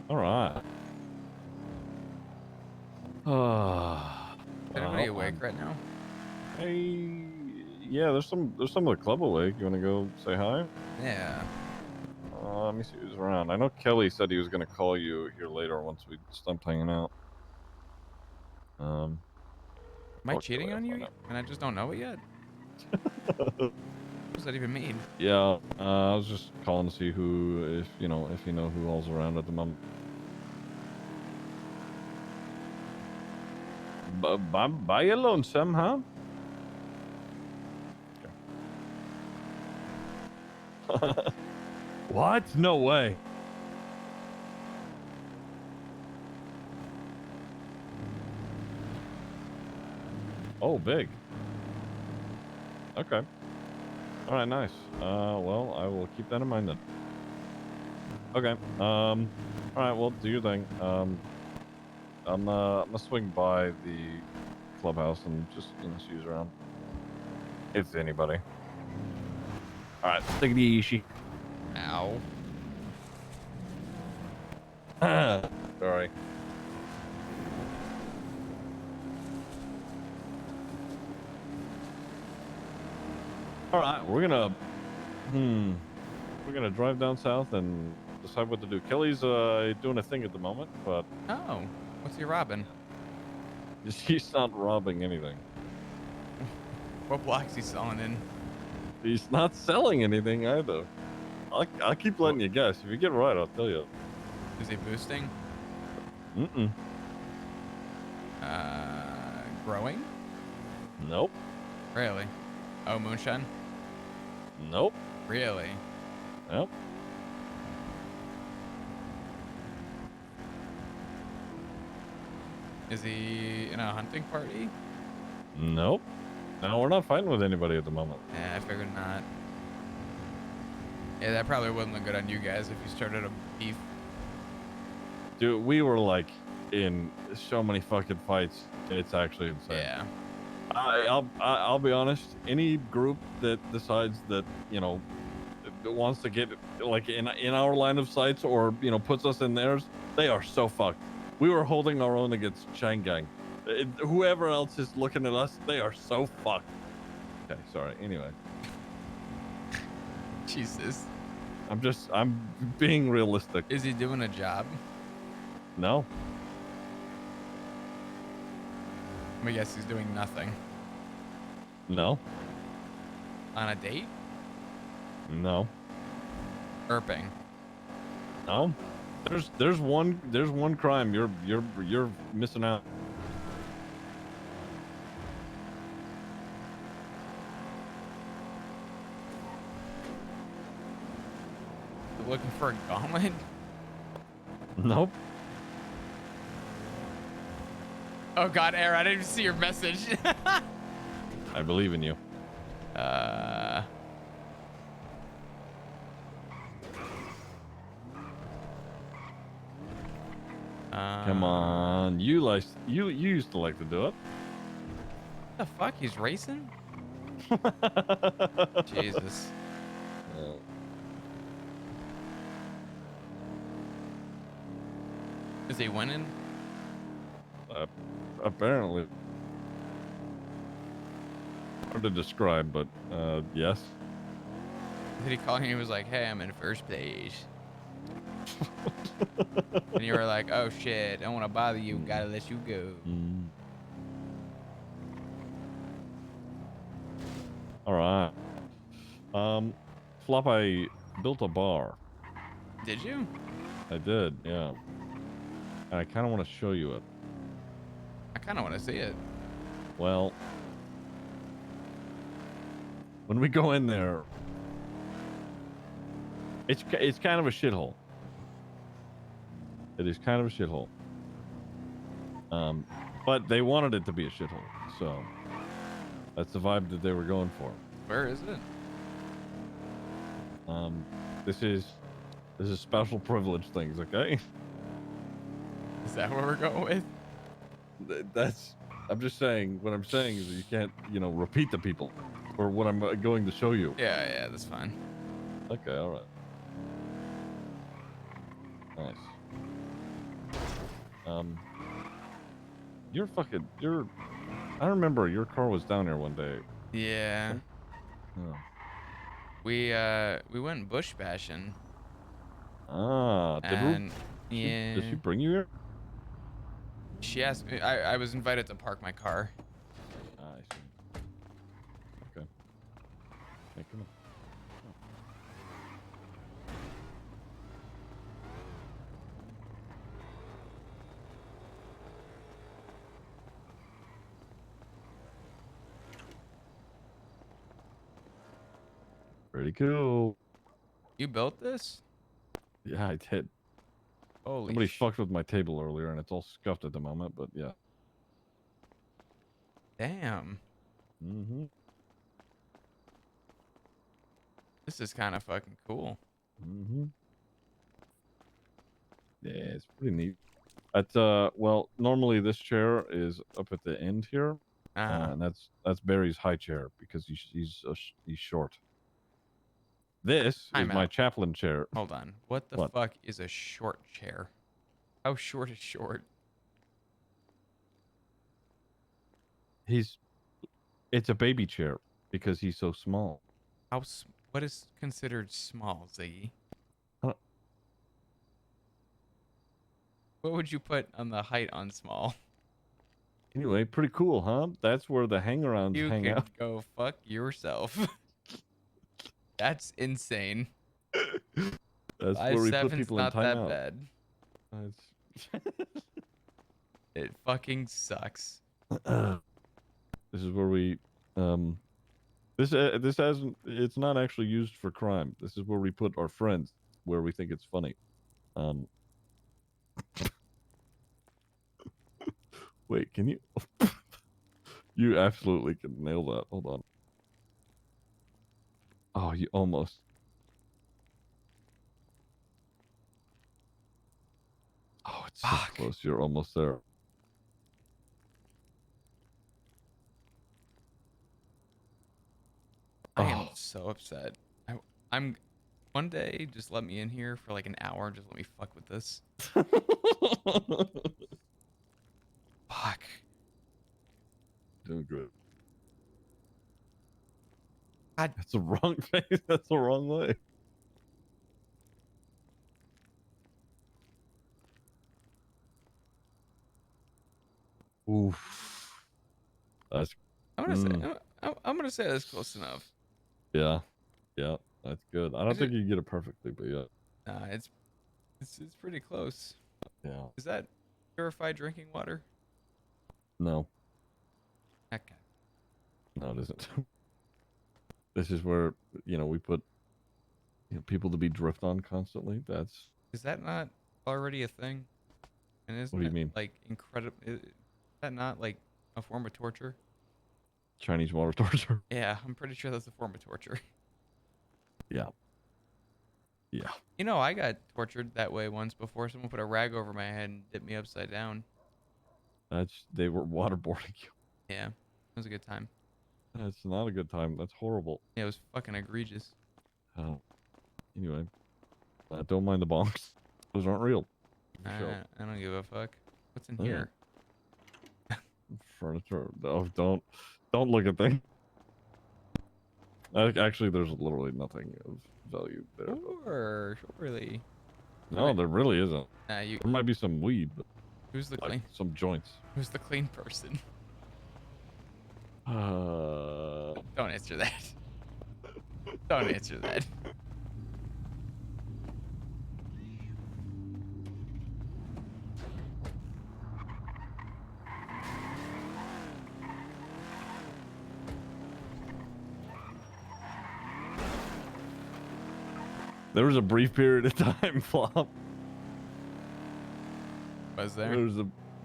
All right. Is everybody awake right now? Hey, yeah, there's some of the club awake. You want to go say hi? Yeah. Let me see who's around. I know Kelly said he was going to call you here later once we stopped hanging out. Am I Fuck cheating Kelly, on I'll you? find out. And I just don't know it yet? What does that even mean? Yeah, I was just calling to see who, if you know who all's around at the moment. By your lonesome, huh? Okay. What? No way. Oh, big. Okay. All right, nice. Well, I will keep that in mind then. Okay. All right. Well, do your thing. I'm gonna swing by the clubhouse and just see who's around. If anybody. All right. Take it easy. Ow. Sorry. All right, we're gonna drive down south and decide what to do. Kelly's doing a thing at the moment, but Oh, what's he robbing? he's not robbing anything. What block's he selling in? He's not selling anything either. I'll keep letting you guess. If you get it right, I'll tell you. Is he boosting? Mm-mm. Growing? Nope. Really? Oh, moonshine? Nope. Really? Nope. Is he in a hunting party? Nope. No, we're not fighting with anybody at the moment. Yeah, I figured not. Yeah, that probably wouldn't look good on you guys if you started a beef. Dude, we were like in so many fucking fights. It's actually insane. Yeah. I'll be honest. Any group that decides that wants to get like in our line of sights or puts us in theirs, they are so fucked. We were holding our own against Shangang. Whoever else is looking at us, they are so fucked. Okay, sorry. Anyway. Jesus. I'm being realistic. Is he doing a job? No. Let me guess, he's doing nothing. No. On a date? No. Burping. No. There's one crime you're missing out. Looking for a gauntlet? Nope. Oh god, Air, I didn't even see your message. I believe in you. Come on, you used to like to do it. What the fuck? He's racing? Jesus. Is he winning? Apparently. Hard to describe, but yes. Did he call you and he was like, hey, I'm in first place? And you were like, oh shit, I don't want to bother you, gotta let you go. All right. Flop, I built a bar. Did you? I did, yeah. And I kind of want to show you it. I kind of want to see it. Well, when we go in there, it's kind of a shithole. It is kind of a shithole. But they wanted it to be a shithole, so that's the vibe that they were going for. Where is it? This is special privilege things, okay? Is that what we're going with? I'm just saying, what I'm saying is that you can't, repeat to people or what I'm going to show you. Yeah, that's fine. Okay, all right. Nice. I remember your car was down here one day. Yeah. Oh. We went bush bashing. Did she bring you here? She asked me. I was invited to park my car. I see. Okay. Hey, come on. Pretty cool. You built this? Yeah, I did. Holy Somebody fucked with my table earlier, and it's all scuffed at the moment. But yeah. Damn. Mm-hmm. This is kind of fucking cool. Mm-hmm. Yeah, it's pretty neat. Well, normally this chair is up at the end here, and that's Barry's high chair because he's short. This is my chaplain chair. Hold on. What the fuck is a short chair? How short is short? It's a baby chair because he's so small. What is considered small, Ziggy? What would you put on the height on small? Anyway, pretty cool, huh? That's where the hang-arounds You hang could out. go fuck yourself. That's insane. That's where we put 5'7's people in not that timeout. bad. It fucking sucks. This is where we this hasn't, it's not actually used for crime. This is where we put our friends where we think it's funny. Wait, can you you absolutely can nail that. Hold on. Oh, you almost. Oh, it's so close. You're almost there. I am so upset. I'm one day just let me in here for like an hour and just let me fuck with this. Fuck. Doing good. God. That's the wrong face. That's the wrong way. Oof. That's. I'm gonna say that's close enough. Yeah, yeah, that's good. I don't think you can get it perfectly, but yeah. Nah, it's pretty close. Yeah. Is that purified drinking water? No. Okay. No, it isn't. This is where we put people to be drift on constantly. Is that not already a thing? And isn't What do you it, mean? like incredible? Is that not like a form of torture? Chinese water torture. Yeah, I'm pretty sure that's a form of torture. Yeah. Yeah. You know, I got tortured that way once before. Someone put a rag over my head and dipped me upside down. They were waterboarding you. Yeah, it was a good time. That's not a good time. That's horrible. Yeah, it was fucking egregious. Oh. Anyway, don't mind the bonks. Those aren't real. I don't give a fuck. What's in Yeah. here? Furniture. Oh, don't look at things. Actually, there's literally nothing of value there. Surely. No, there really isn't. Nah, there might be some weed, but who's the like clean? some joints. Who's the clean person? Don't answer that. Don't answer that. There was a brief period of time, Flop. Was there?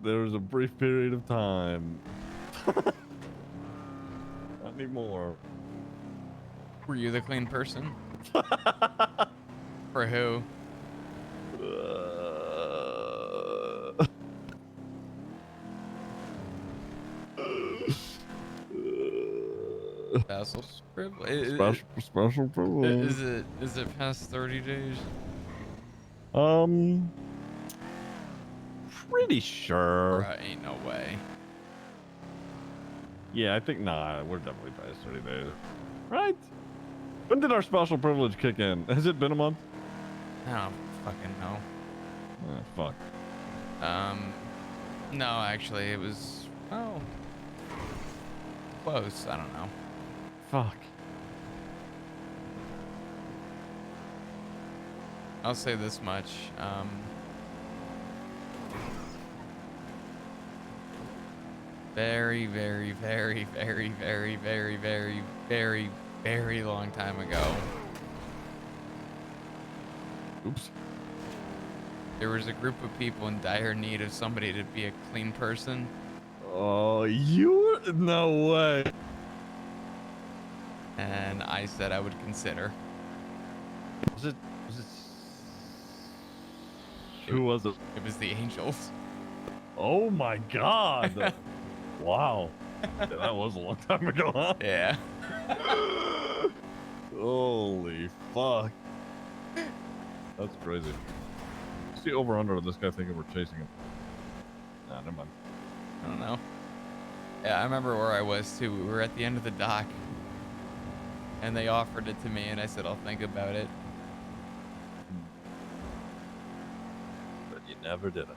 There was a brief period of time. Not anymore. Were you the clean person? For who? Special privilege. Special privilege. Is it past 30 days? Pretty sure. Bruh, ain't no way. Yeah, I think we're definitely past 30 days. Right? When did our special privilege kick in? Has it been a month? I don't fucking know. Fuck. No, actually, it was close. I don't know. Fuck. I'll say this much. Very, very, very, very, very, very, very, very, very long time ago. Oops. There was a group of people in dire need of somebody to be a clean person. Oh, you No way. And I said I would consider. Was it? Who was it? It was the Angels. Oh my God. Wow. Yeah, that was a long time ago, huh? Yeah. Holy fuck. That's crazy. What's the over under of this guy thinking we're chasing him? Nah, never mind. I don't know. Yeah, I remember where I was too. We were at the end of the dock. And they offered it to me, and I said, I'll think about it. But you never did it.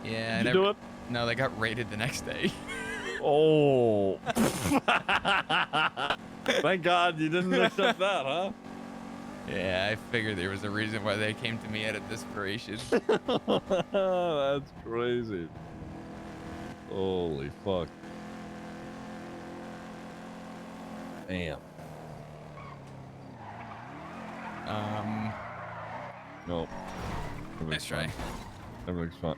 Yeah. Did you do it? No, they got raided the next day. Oh. Thank God you didn't accept that, huh? Yeah, I figured there was a reason why they came to me out of desperation. That's crazy. Holy fuck. Damn. Nope. Nice try. Everything's fine.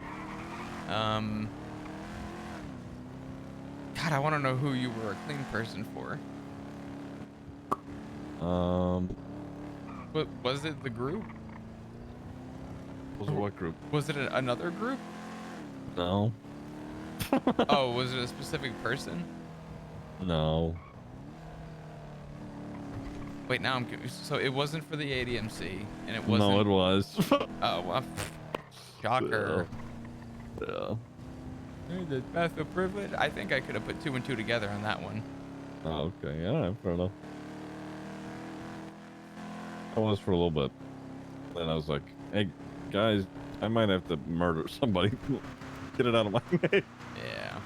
God, I want to know who you were a clean person for. What was it? The group? Was it what group? Was it another group? No. Oh, was it a specific person? No. Wait, now I'm confused. So it wasn't for the ADMC, and it wasn't. No, it was. Oh, well, shocker. Yeah. The path of privilege. I think I could have put 2 and 2 together on that one. Oh, okay. All right, fair enough. I was for a little bit. Then I was like, hey, guys, I might have to murder somebody. Get it out of my name. Yeah.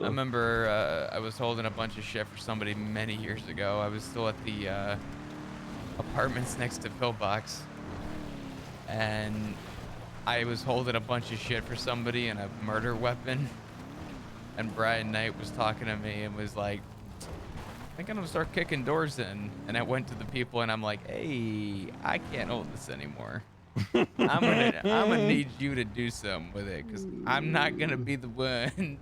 I remember I was holding a bunch of shit for somebody many years ago. I was still at the apartments next to Pillbox. And I was holding a bunch of shit for somebody and a murder weapon. And Brian Knight was talking to me and was like, I think I'm gonna start kicking doors in. And I went to the people and I'm like, hey, I can't hold this anymore. I'm gonna need you to do something with it because I'm not gonna be the one.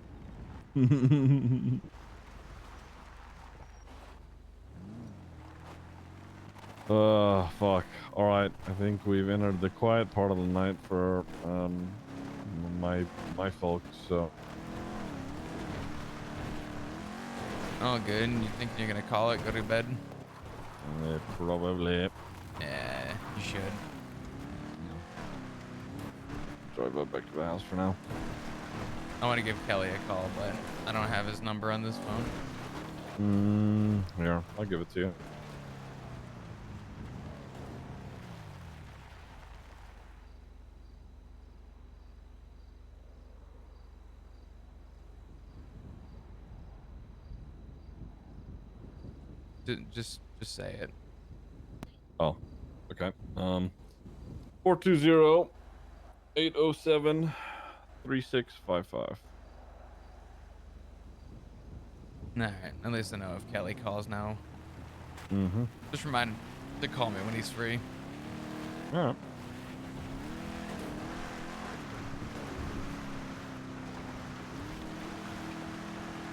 Fuck. All right, I think we've entered the quiet part of the night for my folks. So. Oh, good. You think you're gonna call it? Go to bed? Probably. Yeah, you should. Drive up back to the house for now. I want to give Kelly a call, but I don't have his number on this phone. Here, I'll give it to you. Just say it. Oh, okay. 420-807-3655. Alright, at least I know if Kelly calls now. Mm-hmm. Just remind him to call me when he's free. Alright.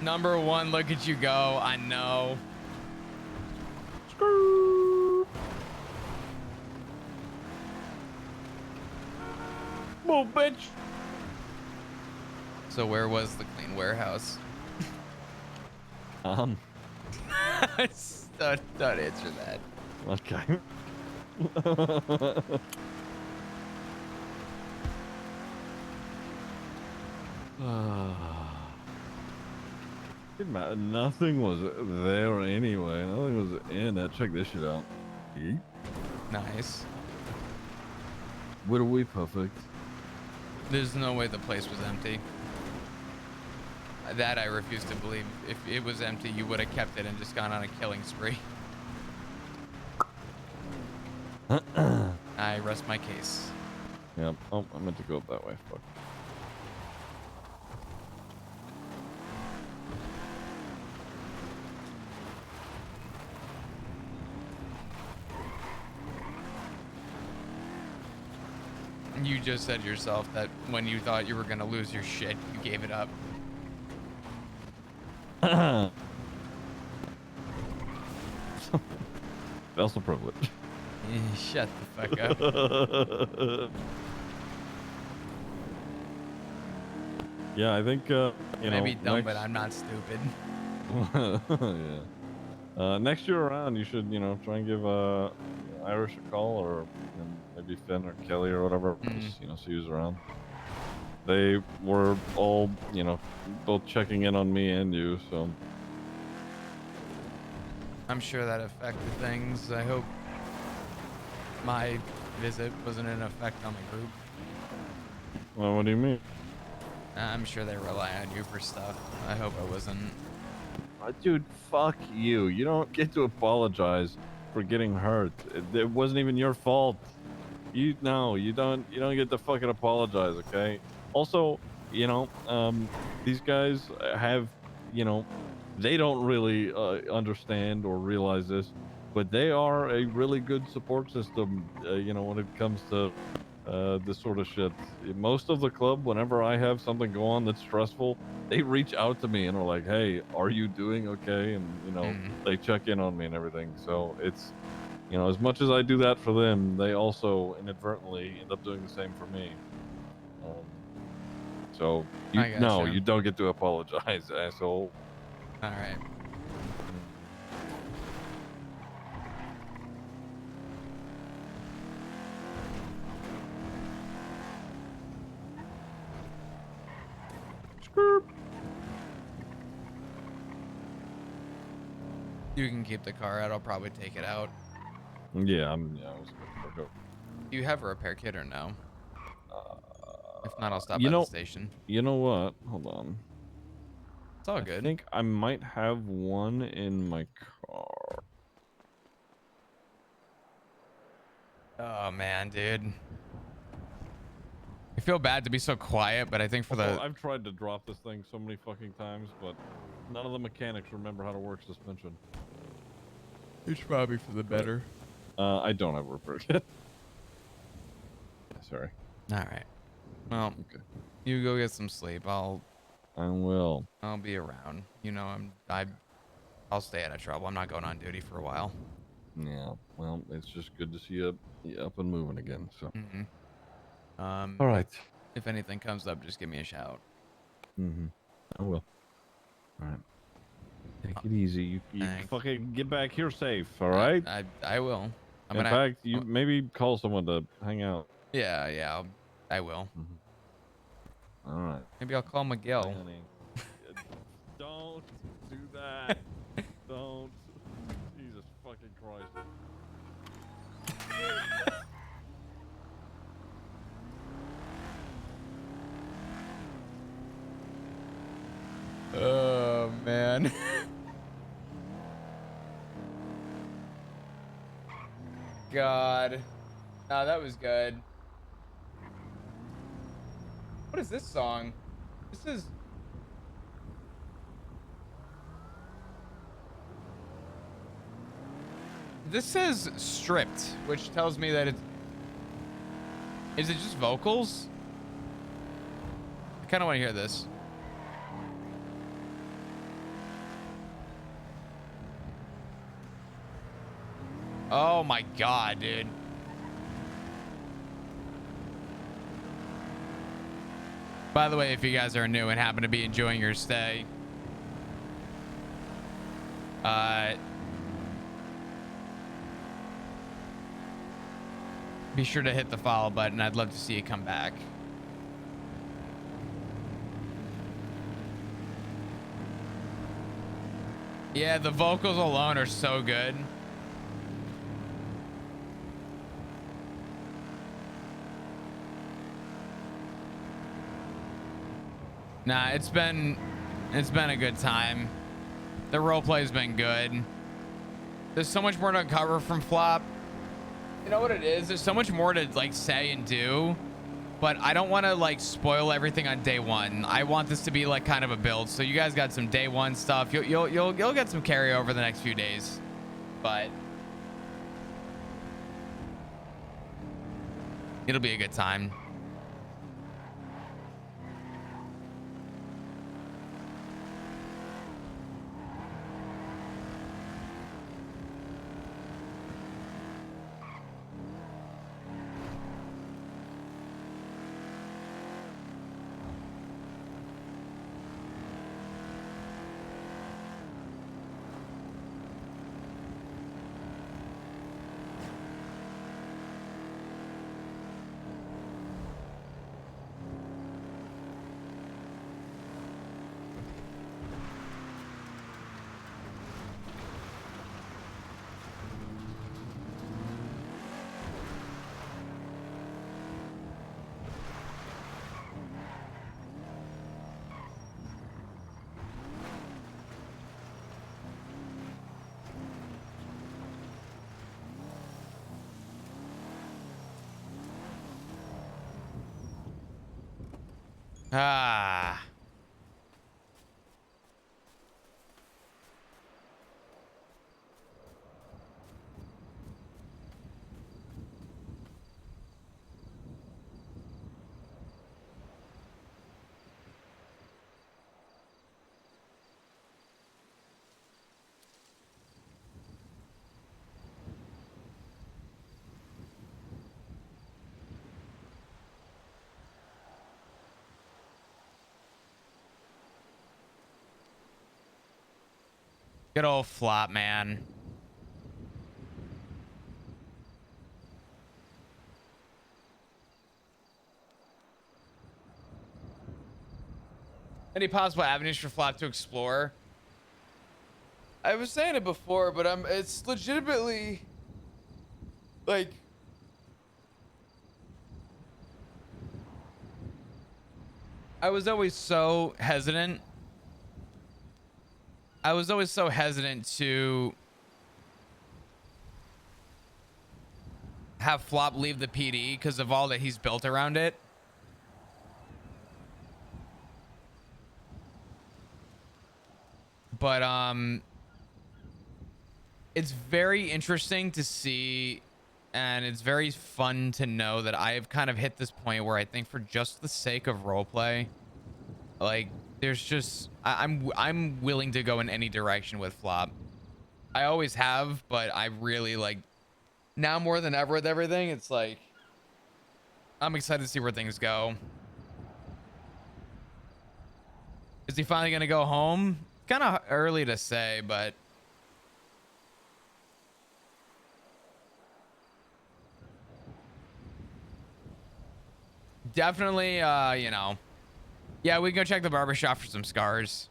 Number 1, look at you go. I know. Move, bitch. So where was the clean warehouse? Don't answer that. Okay. Didn't matter. Nothing was there anyway. Nothing was in it. Check this shit out. Yeet. Nice. What are we perfect? There's no way the place was empty. That I refuse to believe. If it was empty, you would have kept it and just gone on a killing spree. I rest my case. Yep. Oh, I meant to go up that way. Fuck. You just said yourself that when you thought you were gonna lose your shit, you gave it up. That's a privilege. Shut the fuck up. Yeah, I think you I may know, be dumb, next... but I'm not stupid. Yeah. Next year around, you should, you know, try and give Irish a call, or maybe Finn or Kelly or whatever. Just, you know, see who's around. They were all, you know, both checking in on me and you, so. I'm sure that affected things. I hope my visit wasn't an effect on the group. Well, what do you mean? I'm sure they rely on you for stuff. I hope I wasn't. Dude, fuck you. You don't get to apologize for getting hurt. It wasn't even your fault. You don't get to fucking apologize, okay? Also, you know, these guys have, you know, they don't really understand or realize this, but they are a really good support system, you know, when it comes to this sort of shit. Most of the club, whenever I have something go on that's stressful, they reach out to me and are like, hey, are you doing okay? And, you know, they check in on me and everything. So it's, you know, as much as I do that for them, they also inadvertently end up doing the same for me. So you I no, gotcha. you don't get to apologize, asshole. All right. You can keep the car out. I'll probably take it out. Yeah, I was gonna go. Do you have a repair kit or no? If not, I'll stop You by know, the station. You know what? Hold on. It's all good. I think I might have one in my car. Oh man, dude. I feel bad to be so quiet, but I think for Also, the I've tried to drop this thing so many fucking times, but none of the mechanics remember how to work suspension. it's probably for the better. I don't have a repair kit. Sorry. All right. Well, okay. You go get some sleep. I will. I'll be around. You know, I'll stay out of trouble. I'm not going on duty for a while. Yeah. Well, it's just good to see you up and moving again. So. All right. If anything comes up, just give me a shout. I will. All right. Take it easy. You fucking get back here safe. All right. I will. In fact, you maybe call someone to hang out. Yeah. I will. All right. Maybe I'll call Miguel. Bye, honey. Don't do that. Don't. Jesus fucking Christ. Oh man. God. Oh, that was good. What is this song? This says stripped, which tells me that is it just vocals? I kind of want to hear this. Oh my God, dude. By the way, if you guys are new and happen to be enjoying your stay, be sure to hit the follow button. I'd love to see you come back. Yeah, the vocals alone are so good. Nah, it's been a good time. The roleplay's been good. There's so much more to uncover from Flop. You know what it is? There's so much more to like say and do, but I don't want to like spoil everything on day one. I want this to be like kind of a build. So you guys got some day one stuff. You'll get some carryover the next few days, but it'll be a good time. Ah. Good old flop, man. Any possible avenues for flop to explore? I was saying it before, but it's legitimately like I was always so hesitant. I was always so hesitant to have Flop leave the PD because of all that he's built around it. But it's very interesting to see, and it's very fun to know that I've kind of hit this point where I think for just the sake of roleplay, like there's just I'm willing to go in any direction with Flop. I always have, but I really like now more than ever with everything. It's like I'm excited to see where things go. Is he finally gonna go home? Kind of early to say, but definitely you know, yeah, we can go check the barbershop for some scars.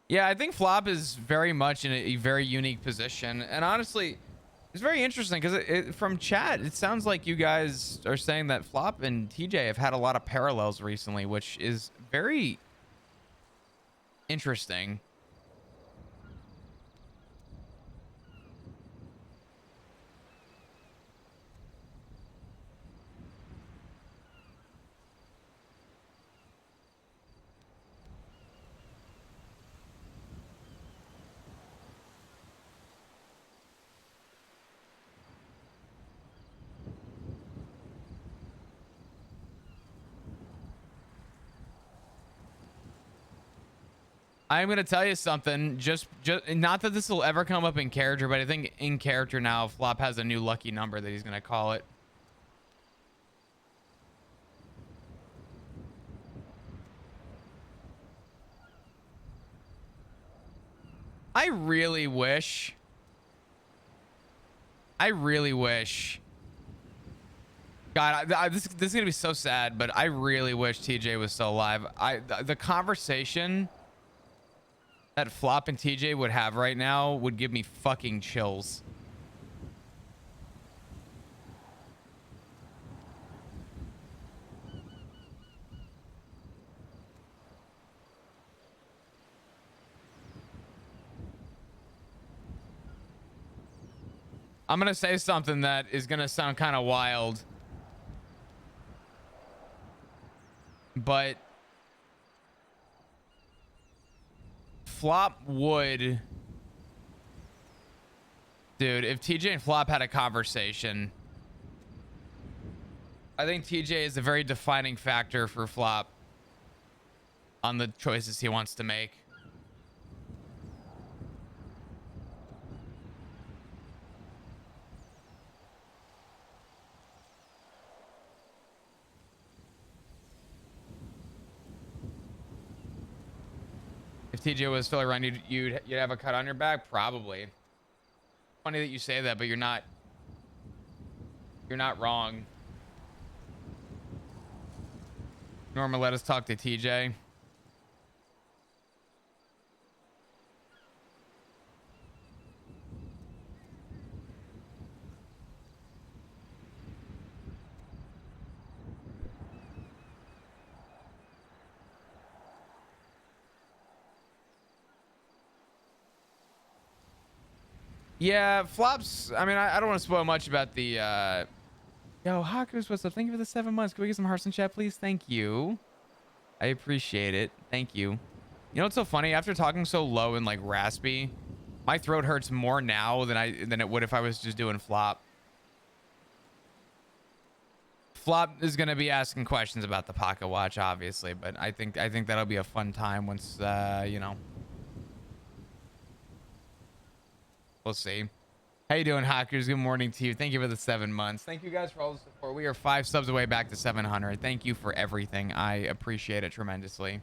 Yeah, I think Flop is very much in a very unique position, and honestly it's very interesting because from chat it sounds like you guys are saying that Flop and TJ have had a lot of parallels recently, which is very interesting. I'm gonna tell you something. Just not that this will ever come up in character, but I think in character now, Flop has a new lucky number that he's gonna call it. I really wish. God, this is gonna be so sad, but I really wish TJ was still alive. The conversation that Flop and TJ would have right now would give me fucking chills. I'm gonna say something that is gonna sound kind of wild, but Flop would, dude, if TJ and Flop had a conversation, I think TJ is a very defining factor for Flop on the choices he wants to make. If TJ was still around, you'd have a cut on your back, probably. Funny that you say that, but you're not wrong. Norma, let us talk to TJ. Yeah, Flops. I mean, I don't want to spoil much about the Yo, Hakus, what's up? Thank you for the 7 months. Can we get some hearts in chat, please? Thank you. I appreciate it. Thank you. You know what's so funny? After talking so low and like raspy, my throat hurts more now than it would if I was just doing flop. Flop is gonna be asking questions about the Pocket Watch, obviously, but I think that'll be a fun time once you know. We'll see. How you doing, Hackers? Good morning to you. Thank you for the 7 months. Thank you guys for all the support. We are 5 subs away back to 700. Thank you for everything. I appreciate it tremendously.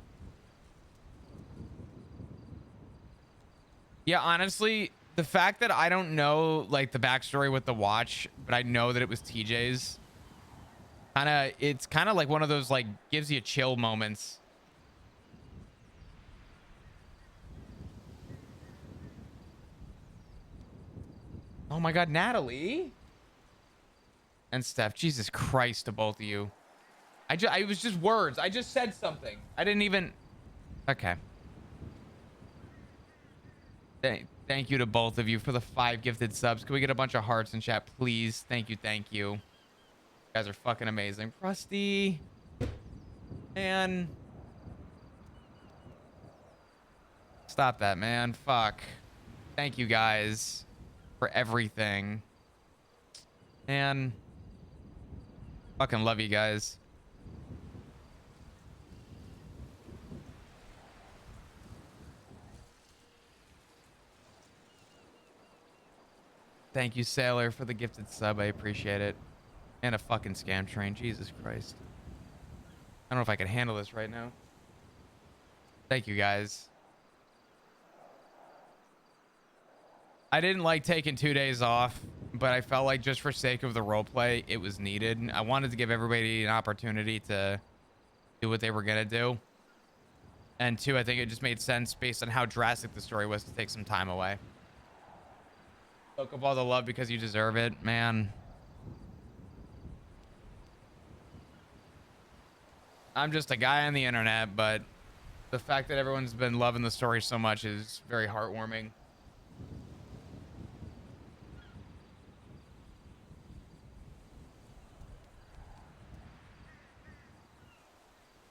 Yeah, honestly, the fact that I don't know like the backstory with the watch, but I know that it was TJ's, it's kind of like one of those like gives you chill moments. Oh my God, Natalie and Steph, Jesus Christ to both of you. I was just words. I just said something. I didn't even. Okay. Thank you to both of you for the 5 gifted subs. Can we get a bunch of hearts in chat, please? Thank you. Thank you. You guys are fucking amazing. Rusty. Man. Stop that, man. Fuck. Thank you guys for everything. Man. Fucking love you guys. Thank you, Sailor, for the gifted sub. I appreciate it. And a fucking scam train. Jesus Christ. I don't know if I can handle this right now. Thank you, guys. I didn't like taking 2 days off, but I felt like just for sake of the roleplay, it was needed. I wanted to give everybody an opportunity to do what they were going to do. And 2, I think it just made sense based on how drastic the story was to take some time away. Soak up all the love because you deserve it, man. I'm just a guy on the internet, but the fact that everyone's been loving the story so much is very heartwarming.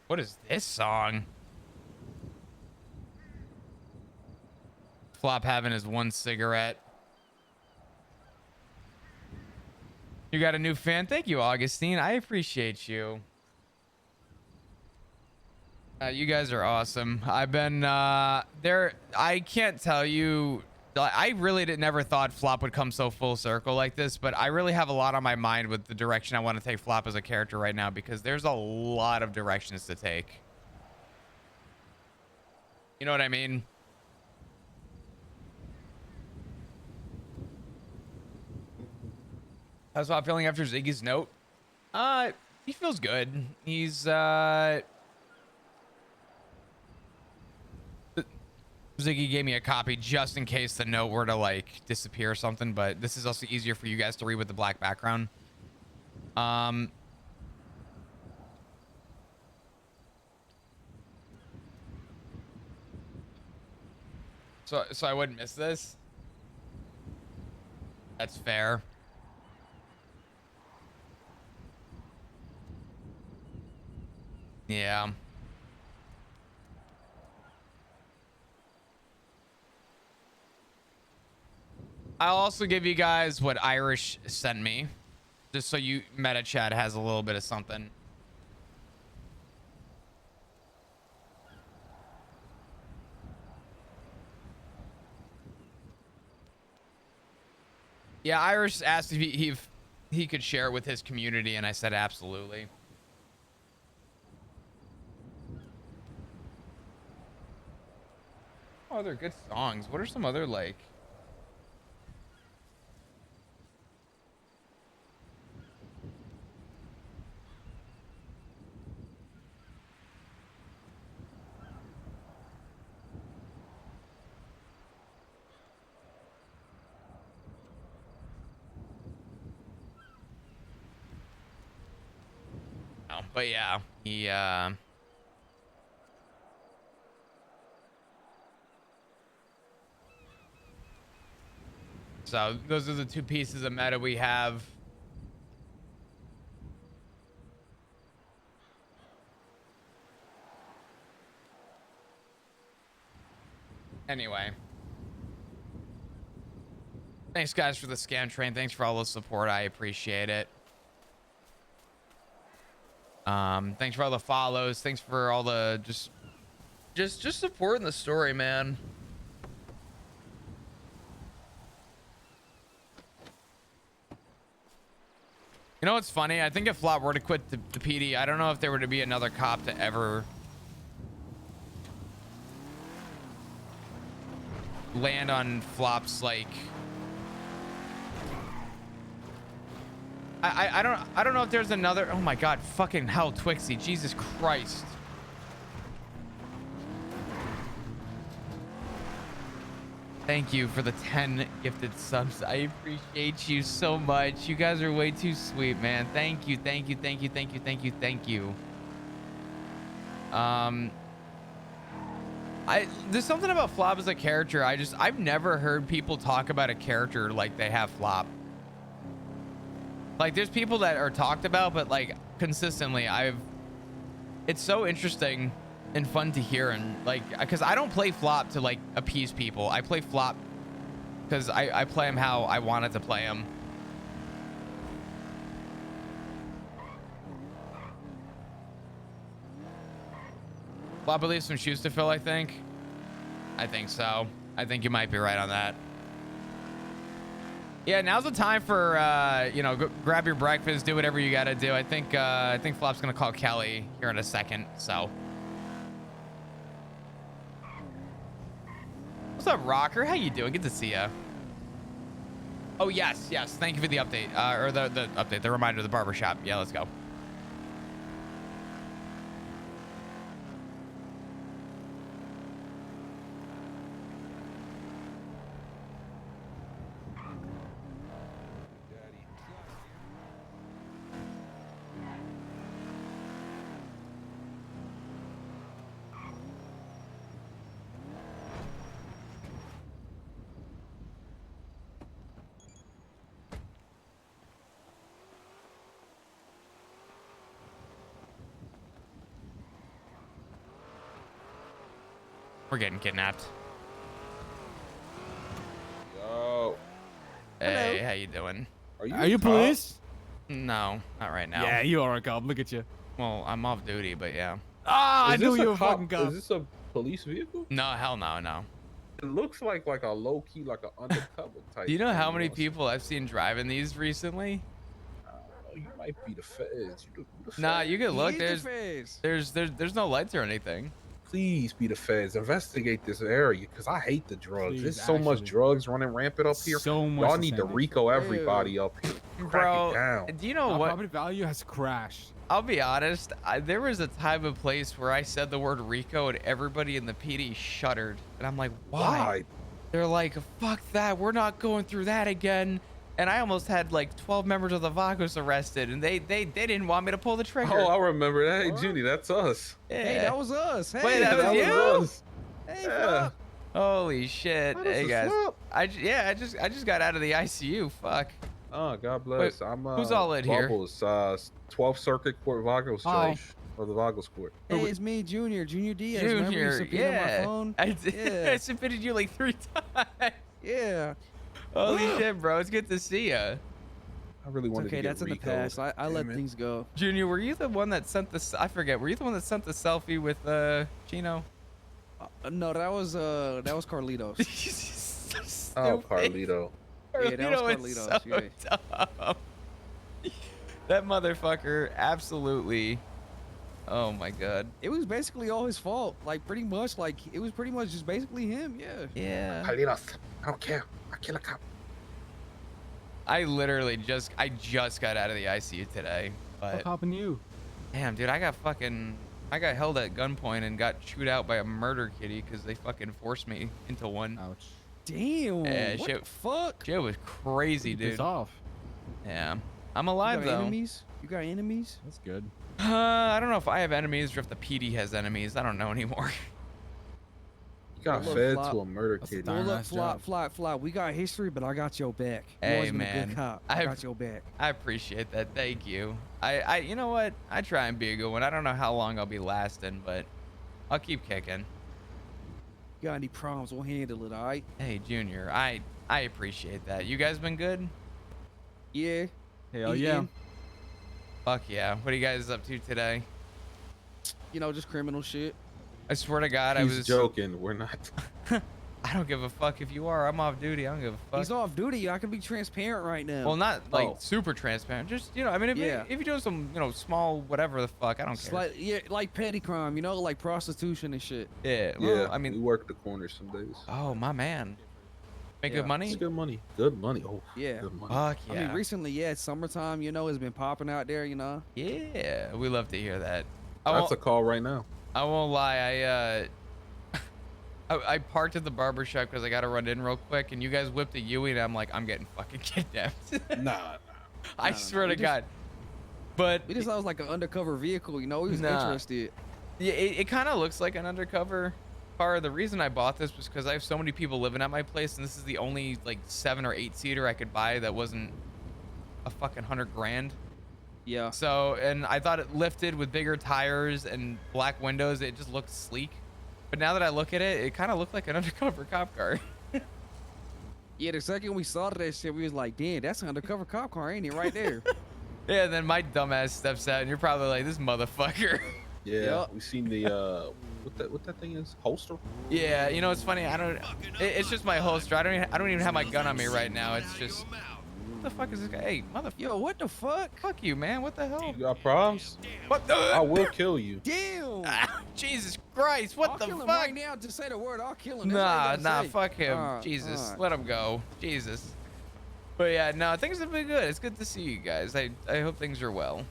What is this song? Flop having his 1 cigarette. You got a new fan? Thank you, Augustine. I appreciate you. You guys are awesome. I've been there. I can't tell you. I really never thought Flop would come so full circle like this, but I really have a lot on my mind with the direction I want to take Flop as a character right now because there's a lot of directions to take. You know what I mean? How's Flop feeling after Ziggy's note? He feels good. He's Ziggy gave me a copy just in case the note were to like disappear or something, but this is also easier for you guys to read with the black background. So I wouldn't miss this. That's fair. Yeah. I'll also give you guys what Irish sent me, just so you meta chat has a little bit of something. Yeah, Irish asked if he could share it with his community, and I said absolutely. Oh, they're good songs. What are some other like? Oh, but yeah, he so those are the 2 pieces of meta we have. Anyway. Thanks, guys, for the scam train. Thanks for all the support. I appreciate it. Thanks for all the follows. Thanks for all the just supporting the story, man. You know what's funny? I think if Flop were to quit the PD, I don't know if there were to be another cop to ever land on Flop's, like, I don't know if there's another. Oh my god, fucking hell, Twixie, Jesus Christ. Thank you for the 10 gifted subs. I appreciate you so much. You guys are way too sweet, man. Thank you, thank you, thank you, thank you, thank you, thank you. There's something about Flop as a character. I've never heard people talk about a character like they have Flop. Like, there's people that are talked about, but like consistently, it's so interesting and fun to hear, and like, because I don't play Flop to like appease people. I play Flop because I play him how I wanted to play him. Flop will leave some shoes to fill, I think. I think so. I think you might be right on that. Yeah, now's the time for you know, go grab your breakfast, do whatever you gotta do. I think Flop's gonna call Kelly here in a second. So, what's up, Rocker? How you doing? Good to see ya. Oh yes, yes. Thank you for the update, or the update, the reminder of the barbershop. Yeah, let's go. We're getting kidnapped. Yo. Hey, how you doing? Are you police? No, not right now. Yeah, you are a cop. Look at you. Well, I'm off duty, but yeah. Ah, I Is knew this you a were a fucking cop. Is this a police vehicle? No, hell no, no. It looks like a low key, like an undercover type. Do you know how thing, many so- people I've seen driving these recently? Oh, you might be the feds. You the Nah, feds. you can look. He's the There's no lights or anything. Please be the feds. Investigate this area because I hate the drugs. Please, There's so much actually. drugs running rampant up here. So much Y'all need to incentive. Rico everybody up here. Crack it down. Do you know Our what? property value has crashed. I'll be honest. There was a time and place where I said the word Rico and everybody in the PD shuddered, and I'm like, why? They're like, fuck that. We're not going through that again. And I almost had like 12 members of the Vagos arrested, and they didn't want me to pull the trigger. Oh, I remember that. Hey, Junie, that's us. Yeah. Hey, that was us. Hey, Wait, that was you? us. Hey, Yeah. fuck. Holy shit! That is Hey a guys, flop. I just got out of the ICU. Fuck. Oh, God bless. Wait, I'm who's all in here? Bubbles, 12th Circuit Court Vagos Hi. Judge. Or the Vagos Court. Hey, it's me, Junior Diaz. Remember you Junior, subpoenaed my yeah. phone? I Yeah. submitted you like 3 times. Yeah. Holy shit, bro! It's good to see ya. I really It's wanted okay, to get that's in the Rico. past. I let things go. Junior, were you the one that sent the? I forget. Were you the one that sent the selfie with Chino? No, that was Carlitos. Oh, Carlito. Yeah, that was Carlito is Carlitos. so dumb. That motherfucker, absolutely. Oh my god. It was basically all his fault. Like pretty much, like it was pretty much just basically him. Yeah. Yeah. Carlitos. I don't care. I kill a cop. I literally just got out of the ICU today, but What happened to you? damn, dude, I got held at gunpoint and got chewed out by a murder kitty because they fucking forced me into one. Ouch. Damn. Yeah, what shit, the fuck? shit was crazy, Keep dude. this off. Yeah, I'm You alive got though. enemies? You got enemies? That's good. I don't know if I have enemies or if the PD has enemies. I don't know anymore. You got Look, fed Flop. to a murder That's kid. Well, look, Flop. We got history, but I got your back. You Hey always been a man, good cop. I got your back. I appreciate that. Thank you. You know what? I try and be a good one. I don't know how long I'll be lasting, but I'll keep kicking. Got any problems, we'll handle it, all right? Hey, Junior, I appreciate that. You guys been good? Yeah. Hell eating, yeah. Fuck yeah. What are you guys up to today? You know, just criminal shit. I swear to God, I He's was joking. We're not. I don't give a fuck if you are. I'm off duty. I don't give a fuck. He's off duty. I can be transparent right now. Well, not like Oh. super transparent. Just, you know, I mean, if you're doing some, you know, small whatever the fuck, I don't care. Like, yeah, like petty crime, you know, like prostitution and shit. Yeah. Well, Yeah, I mean, we work the corner some days. oh my man, make Yeah. good money. It's good money. Good money. Oh, Yeah. good money. Fuck yeah. I mean, recently, yeah, it's summertime, you know, it's been popping out there, you know. Yeah, we love to hear that. That's a call right now. I won't lie. I parked at the barber shop because I got to run in real quick, and you guys whipped a Yui, and I'm like, I'm getting fucking kidnapped. Nah. I swear to God. But We just thought it was like an undercover vehicle, you know. We was interested. Yeah, it kind of looks like an undercover car. The reason I bought this was because I have so many people living at my place, and this is the only like 7 or 8 seater I could buy that wasn't a fucking $100,000. Yeah. So, and I thought it lifted with bigger tires and black windows. It just looked sleek. But now that I look at it, it kind of looked like an undercover cop car. Yeah, the second we saw that shit, we was like, damn, that's an undercover cop car, ain't it, right there? Yeah, and then my dumbass steps out, and you're probably like, this motherfucker. Yeah, Yep. we seen the what that thing is, holster. Yeah, you know it's funny. I don't. It's just my holster. I don't even have my gun on me right now. It's just. What the fuck is this guy? Hey, motherfucker. Yo, what the fuck? Fuck you, man. What the hell? You got problems? What the? I will kill you. Damn. Jesus Christ! What I'll the kill him fuck? right now. Just say the word. I'll kill him. That's all you Nah, gotta say. fuck him. Alright, Jesus, alright. let him go. Jesus. But yeah, no, things have been good. It's good to see you guys. I hope things are well.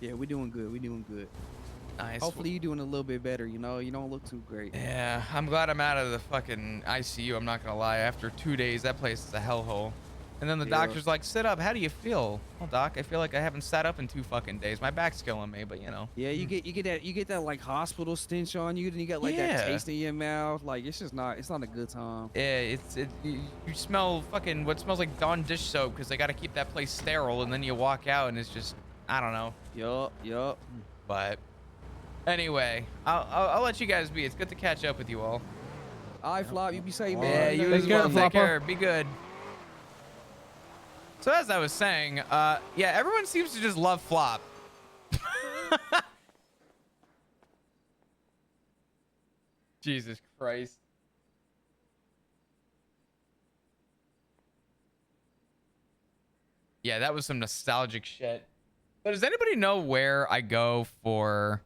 Yeah, we doing good. We doing good. Nice. Hopefully you doing a little bit better. You know, you don't look too great. Yeah, I'm glad I'm out of the fucking ICU. I'm not gonna lie. After 2 days, that place is a hellhole. And then the Yeah. doctor's like, "Sit up. How do you feel?" Well, doc, I feel like I haven't sat up in 2 fucking days. My back's killing me, but you know. Yeah, you get that like hospital stench on you, then you got like Yeah. that taste in your mouth. Like it's not a good time. Yeah, you smell fucking what smells like Dawn dish soap because they got to keep that place sterile, and then you walk out and it's just, I don't know. Yup. But anyway, I'll let you guys be. It's good to catch up with you all. I Flop, you be safe, Yeah, man. you as well. Take care. Be good. So as I was saying, yeah, everyone seems to just love Flop. Jesus Christ. Yeah, that was some nostalgic shit. But does anybody know where I go for...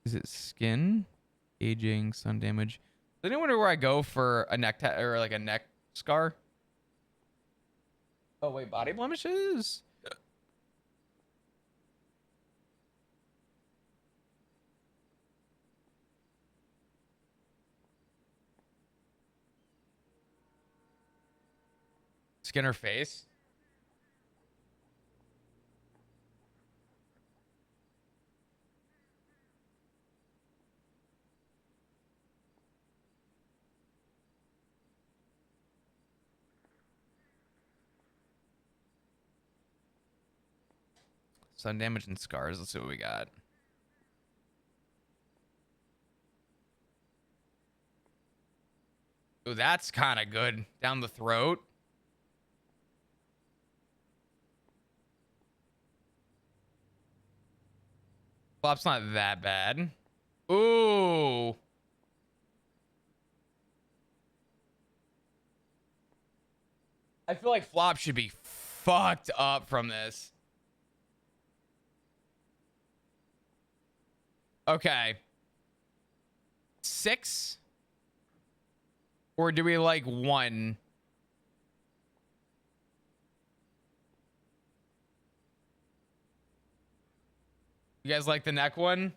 Is it skin? Aging, sun damage. Does anyone know where I go for a neck or like a neck scar? Oh wait, body blemishes? Skin or face? Sun damage and scars. Let's see what we got. Ooh, that's kind of good. Down the throat. Flop's not that bad. Ooh. I feel like Flop should be fucked up from this. Okay. 6? Or do we like 1? You guys like the neck one?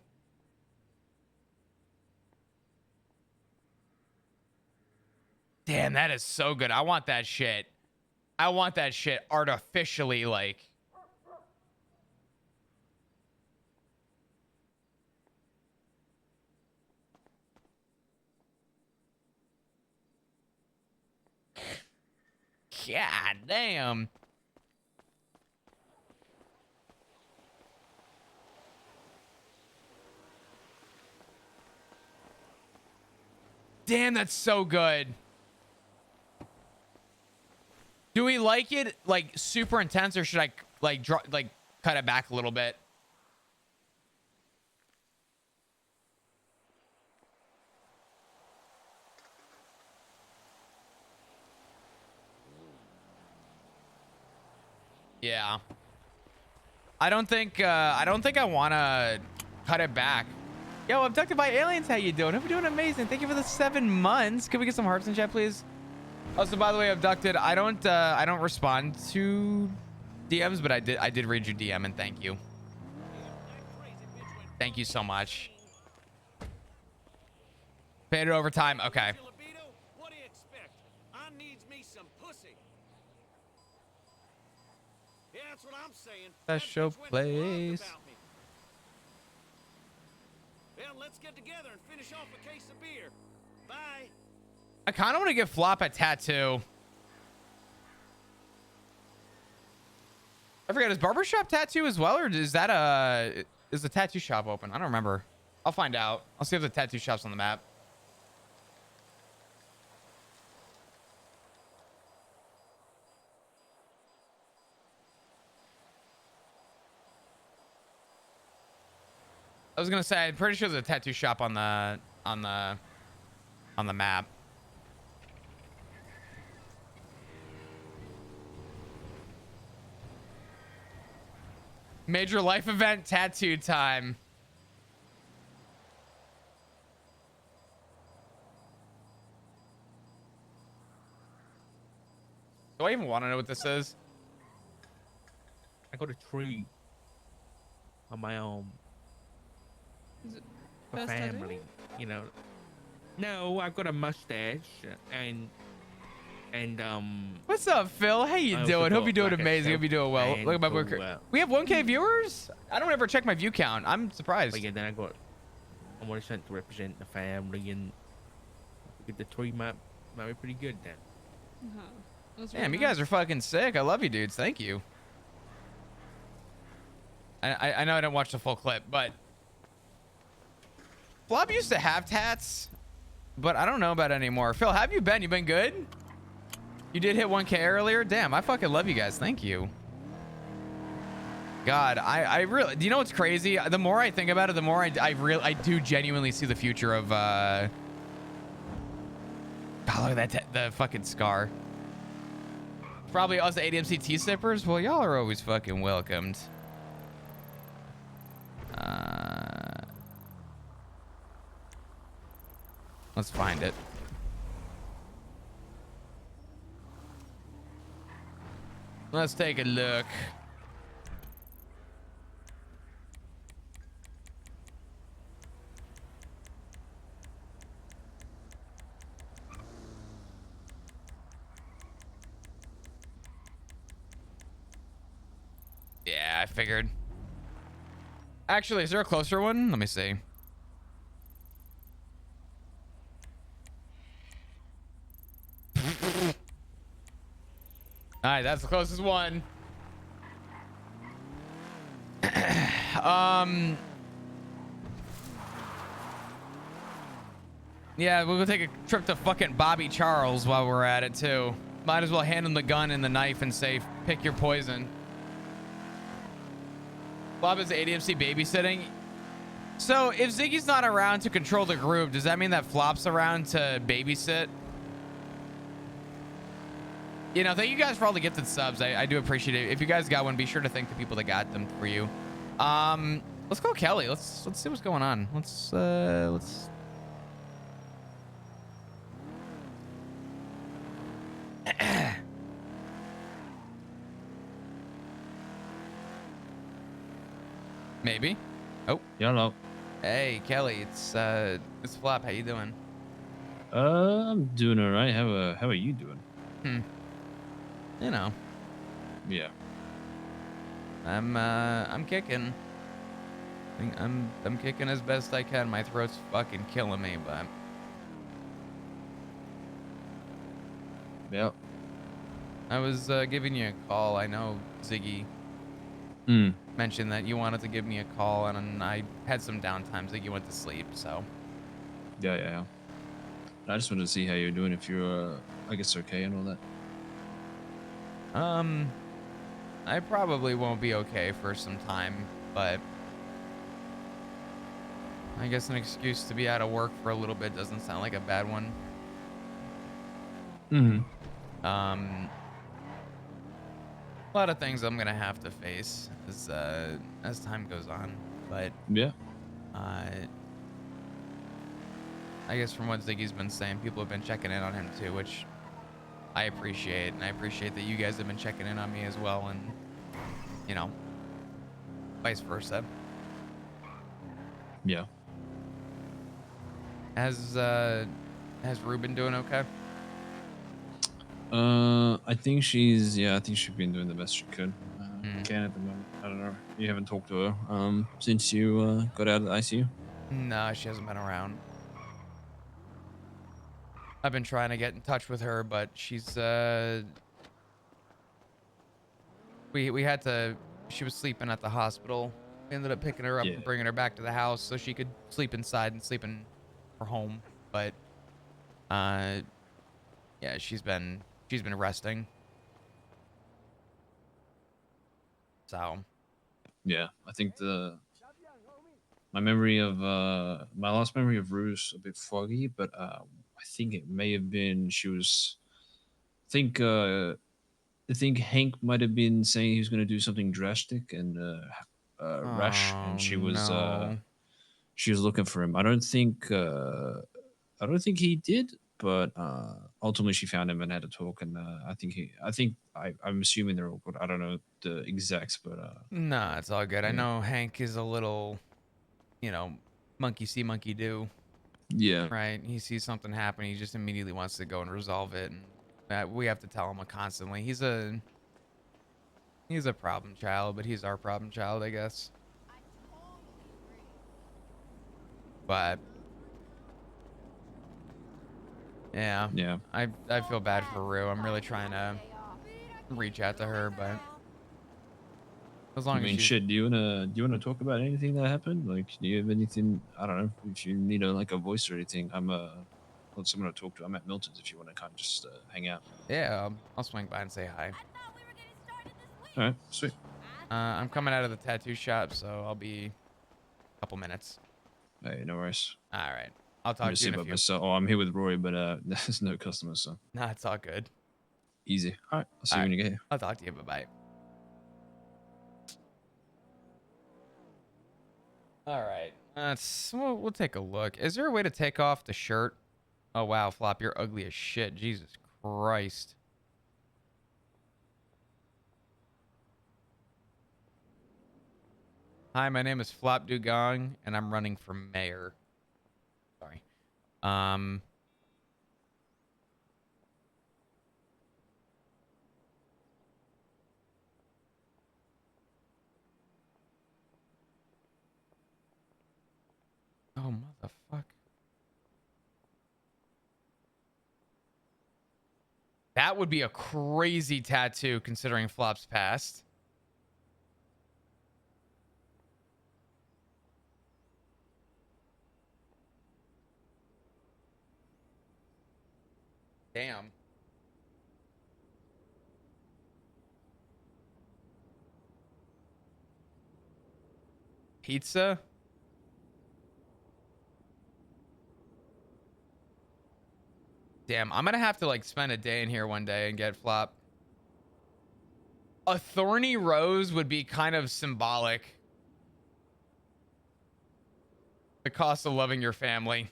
Damn, that is so good. I want that shit. I want that shit artificially like. God damn. damn, that's so good. Do we like it like super intense, or should I like cut it back a little bit? Yeah. I don't think I want to cut it back. Yo, abducted by aliens. How you doing? Hope you're doing amazing. Thank you for the 7 months. Can we get some hearts in chat, please? Also, by the way, abducted. I don't respond to DMs, but I did read your DM, and thank you. Thank you so much. Paid it over time. Okay. What do you expect? I needs me some pussy. Yeah, that's what I'm saying. Special place. Well, let's get together and finish off a case of beer. Bye. I kind of want to give Flop a tattoo. I forget, is barbershop tattoo as well, or is that is the tattoo shop open? I don't remember. I'll find out. I'll see if the tattoo shop's on the map. I was gonna say, I'm pretty sure there's a tattoo shop on the map. Major life event tattoo time. Do I even want to know what this is? I got a tree on my own. For best tattoo? family, you know. No, I've got a mustache and What's up, Phil? How you I also doing? Hope got, you're doing like, a amazing. Hope you're doing well. self-fan Look at my who, book. We have 1K viewers. I don't ever check my view count. I'm surprised. But yeah, then I want to sent to represent the family, and get the tree might be pretty good then. Damn, you guys are fucking sick. I love you, dudes. Thank you. I know I didn't watch the full clip, but Flop used to have tats, but I don't know about it anymore. Phil, how have you been? You been good? You did hit 1K earlier? Damn, I fucking love you guys. Thank you. God, I really... Do you know what's crazy? The more I think about it, the more I do genuinely see the future of... God, look at that, the fucking scar. Probably us ADMC T-Sippers? Well, y'all are always fucking welcomed. Let's find it. Let's take a look. Yeah, I figured. Actually, is there a closer one? Let me see. All right, that's the closest one. Yeah, we'll go take a trip to fucking Bobby Charles while we're at it too. Might as well hand him the gun and the knife and say, pick your poison. Bob is ADMC babysitting. So if Ziggy's not around to control the group, does that mean that Flop's around to babysit? You know, thank you guys for all the gifted subs. I do appreciate it. If you guys got one, be sure to thank the people that got them for you. Let's go Kelly. Let's see what's going on. Let's maybe. Oh, hello. Hey, Kelly. It's Flop. How you doing? I'm doing all right. How are you doing? You know. Yeah. I'm kicking. I'm kicking as best I can. My throat's fucking killing me, but. Yep. I was giving you a call. I know Ziggy mentioned that you wanted to give me a call, and I had some downtime. Ziggy went to sleep, so. Yeah. I just wanted to see how you're doing. If you're, I guess, okay and all that. I probably won't be okay for some time, but I guess an excuse to be out of work for a little bit doesn't sound like a bad one. A lot of things I'm gonna have to face as time goes on, but yeah, I guess from what Ziggy's been saying, people have been checking in on him too, which I appreciate, and I appreciate that you guys have been checking in on me as well, and you know, vice versa. Yeah. Has Ruben doing okay? I think she's I think she's been doing the best she could. Can at the moment. I don't know. You haven't talked to her since you got out of the ICU. No, she hasn't been around. I've been trying to get in touch with her, but she's we had to. She was sleeping at the hospital. We ended up picking her up and bringing her back to the house so she could sleep inside and sleep in her home. But yeah, she's been resting. So Yeah, I think my memory of my last memory of Rue's a bit foggy, but I think it may have been she was. I think Hank might have been saying he was going to do something drastic and rash, and she was looking for him. I don't think he did, but ultimately she found him and had a talk, and I'm assuming they're all good. I don't know the exacts, but nah, it's all good. I know Hank is a little, monkey see, monkey do. Yeah. Right. He sees something happen, he just immediately wants to go and resolve it, and we have to tell him constantly. He's a problem child, but he's our problem child, I guess. But yeah, I feel bad for Rue. I'm really trying to reach out to her, but as long as she's shit. Do you wanna talk about anything that happened? Like, do you have anything? I don't know. If you need a voice or anything, I'm someone to talk to. I'm at Milton's. If you want to kind of just hang out. Yeah, I'll swing by and say hi. All right, sweet. I'm coming out of the tattoo shop, so I'll be a couple minutes. Hey, no worries. All right, I'll talk to you in a few. Myself. Oh, I'm here with Roy, but there's no customers, so. Nah, it's all good. Easy. All right, I'll see you when you get here. I'll talk to you. Bye bye. All right, we'll take a look. Is there a way to take off the shirt? Oh wow, Flop, you're ugly as shit. Jesus Christ. Hi, my name is Flop Dugong, and I'm running for mayor. Sorry. Oh, motherfucker. That would be a crazy tattoo considering Flop's past. Damn. Pizza? Damn, I'm gonna have to spend a day in here one day and get Flop. A thorny rose would be kind of symbolic. The cost of loving your family.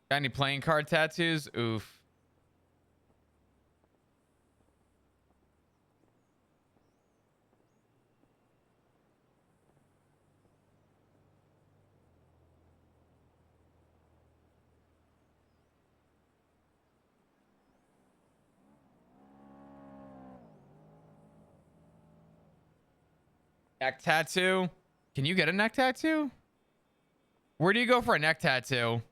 Got any playing card tattoos? Oof. Neck tattoo? Can you get a neck tattoo? Where do you go for a neck tattoo?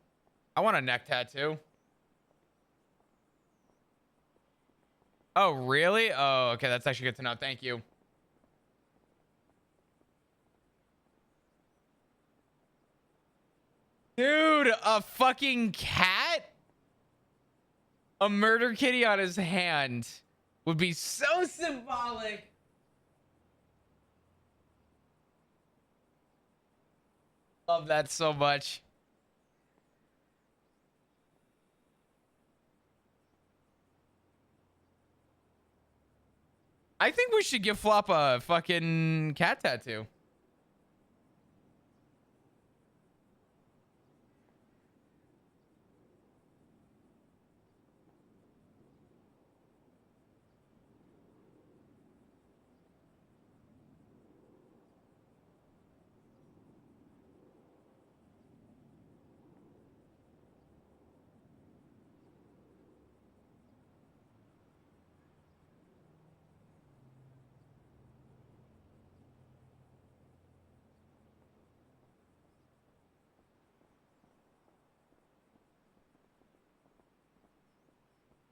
I want a neck tattoo. Oh, really? Oh, okay. That's actually good to know. Thank you. Dude, a fucking cat? A murder kitty on his hand would be so symbolic. Love that so much. I think we should give Flop a fucking cat tattoo.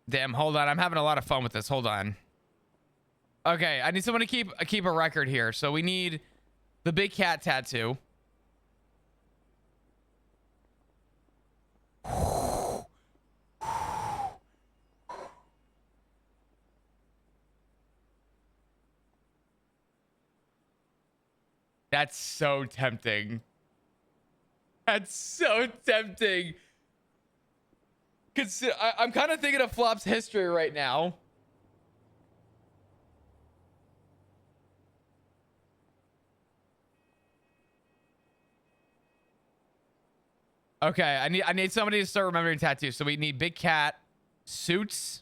Damn, hold on. I'm having a lot of fun with this. Hold on. Okay, I need someone to keep a record here. So we need the big cat tattoo. That's so tempting. That's so tempting. Cause I'm kind of thinking of Flop's history right now. Okay, I need somebody to start remembering tattoos. So we need big cat, suits.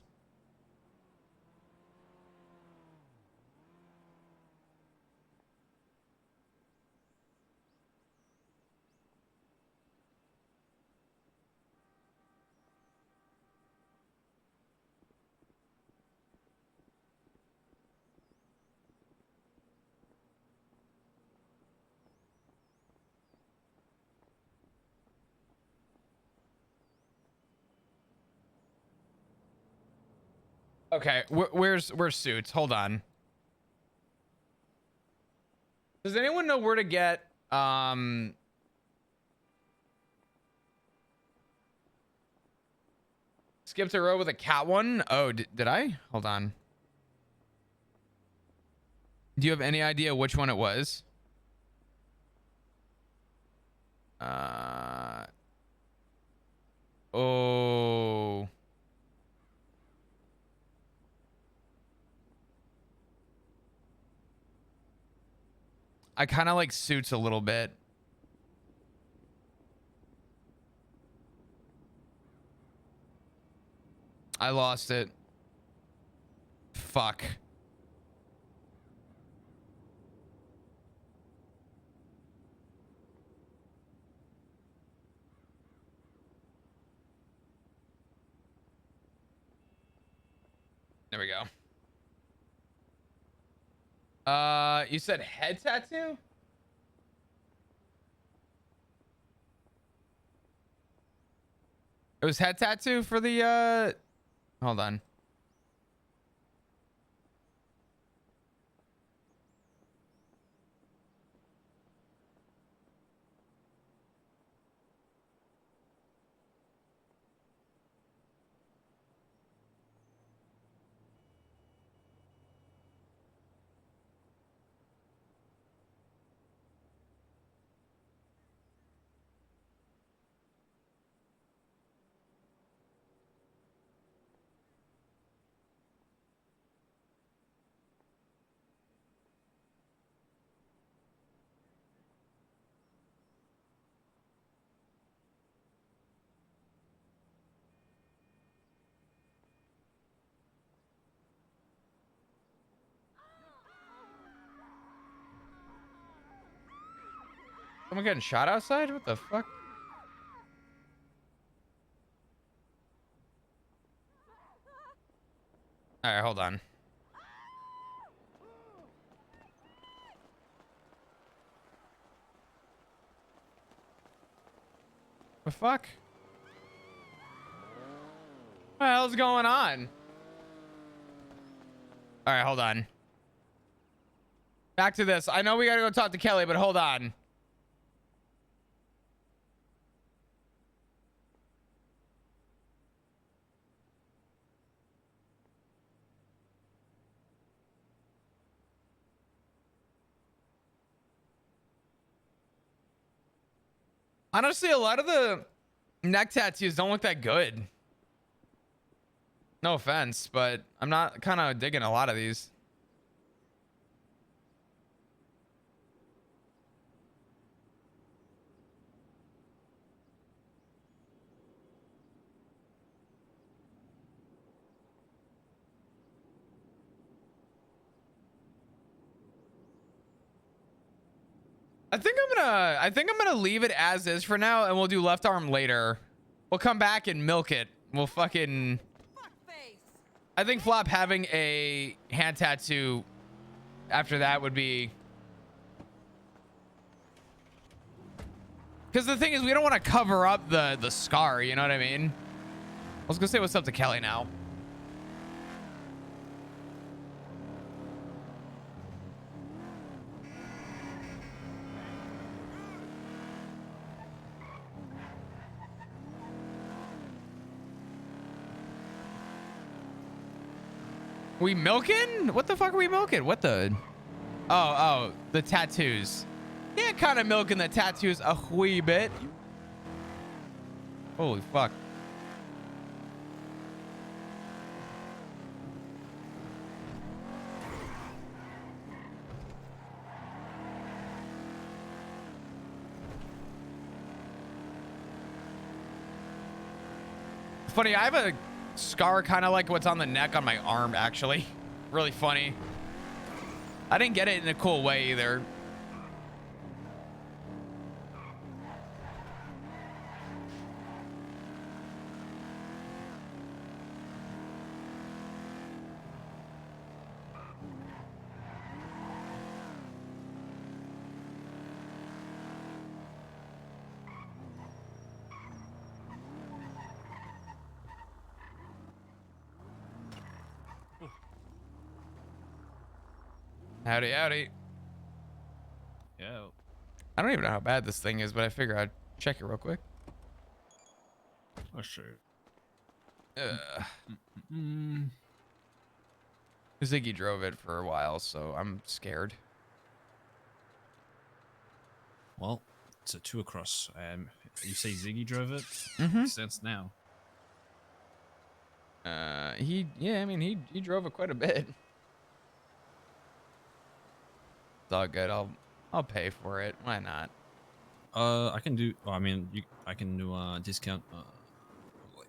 Okay, where's suits? Hold on. Does anyone know where to get skipped a row with a cat one? Oh, did I? Hold on. Do you have any idea which one it was? Oh. I kind of like suits a little bit. I lost it. Fuck. There we go. You said head tattoo? It was head tattoo for the hold on. Someone getting shot outside? What the fuck? All right, hold on. The fuck? What the hell's going on? All right, hold on. Back to this. I know we gotta go talk to Kelly, but hold on. Honestly, a lot of the neck tattoos don't look that good. No offense, but I'm not kind of digging a lot of these. I think I'm gonna leave it as is for now, and we'll do left arm later. We'll come back and milk it. We'll fucking. I think Flop having a hand tattoo after that would be. Because the thing is, we don't want to cover up the scar. You know what I mean? I was gonna say what's up to Kelly now. We milking? What the fuck are we milking? What the? Oh, the tattoos. Yeah, kind of milking the tattoos a wee bit. Holy fuck. Funny, I have a scar kind of like what's on the neck on my arm, actually. Really funny. I didn't get it in a cool way either. Howdy, howdy. Yeah. I don't even know how bad this thing is, but I figure I'd check it real quick. Oh, sure. Ziggy drove it for a while, so I'm scared. Well, it's a 2 across. You say Ziggy drove it? Mm-hmm. Makes sense now. I mean, he drove it quite a bit. It's all good. I'll pay for it. Why not? I can do. I mean, I can do a discount. Like,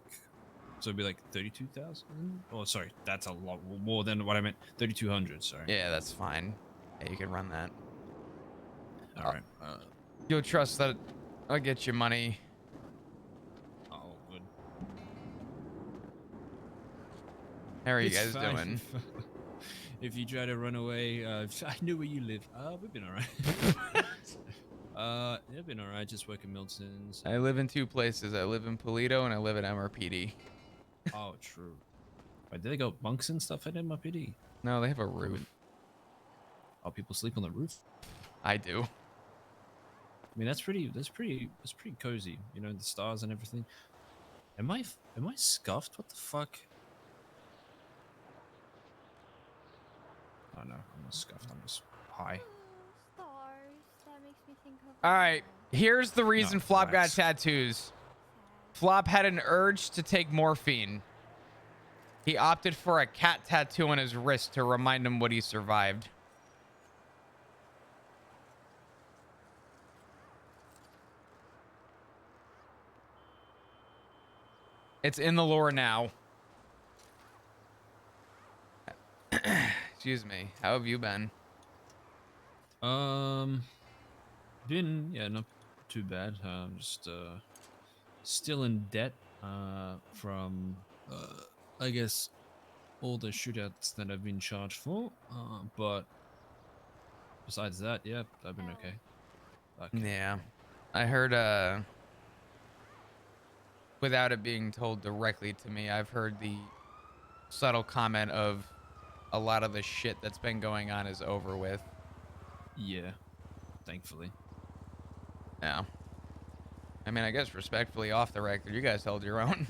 so it'd be like 32,000. Oh, sorry, that's a lot more than what I meant. 3,200. Sorry. Yeah, that's fine. Yeah, you can run that. All right. You'll trust that I'll get you money. Oh, good. How are you It's guys fine. doing? If you try to run away, I knew where you live. We've been alright. Yeah, been alright. Just working Milton's. I live in 2 places. I live in Polito and I live at MRPD. Oh, true. Wait, do they got bunks and stuff at MRPD? No, they have a roof. Oh, people sleep on the roof? I do. I mean, that's pretty cozy. You know, the stars and everything. Am I scuffed? What the fuck? Oh no, I'm not scuffed. I'm just high. That makes me think of. All right. Here's the reason No, Flop got relax. tattoos. Flop had an urge to take morphine. He opted for a cat tattoo on his wrist to remind him what he survived. It's in the lore now. Excuse me. How have you been? Not too bad. Just still in debt from I guess all the shootouts that I've been charged for. But besides that, yeah, I've been okay. Yeah. I heard without it being told directly to me, I've heard the subtle comment of a lot of the shit that's been going on is over with. Yeah, thankfully. Yeah. I mean, I guess respectfully off the record, you guys held your own.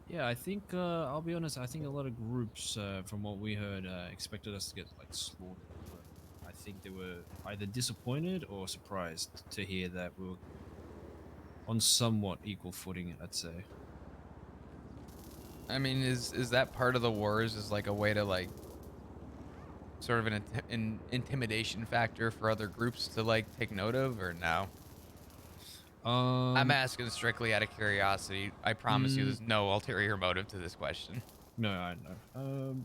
Yeah, I think I'll be honest. I think a lot of groups, from what we heard, expected us to get like slaughtered. But I think think they were either disappointed or surprised to hear that we were on somewhat equal footing, I'd say. I mean, is that part of the wars? Is like a way to like sort of an intimidation factor for other groups to like take note of, or no? I'm asking strictly out of curiosity. I promise you, there's no ulterior motive to this question. No, I know.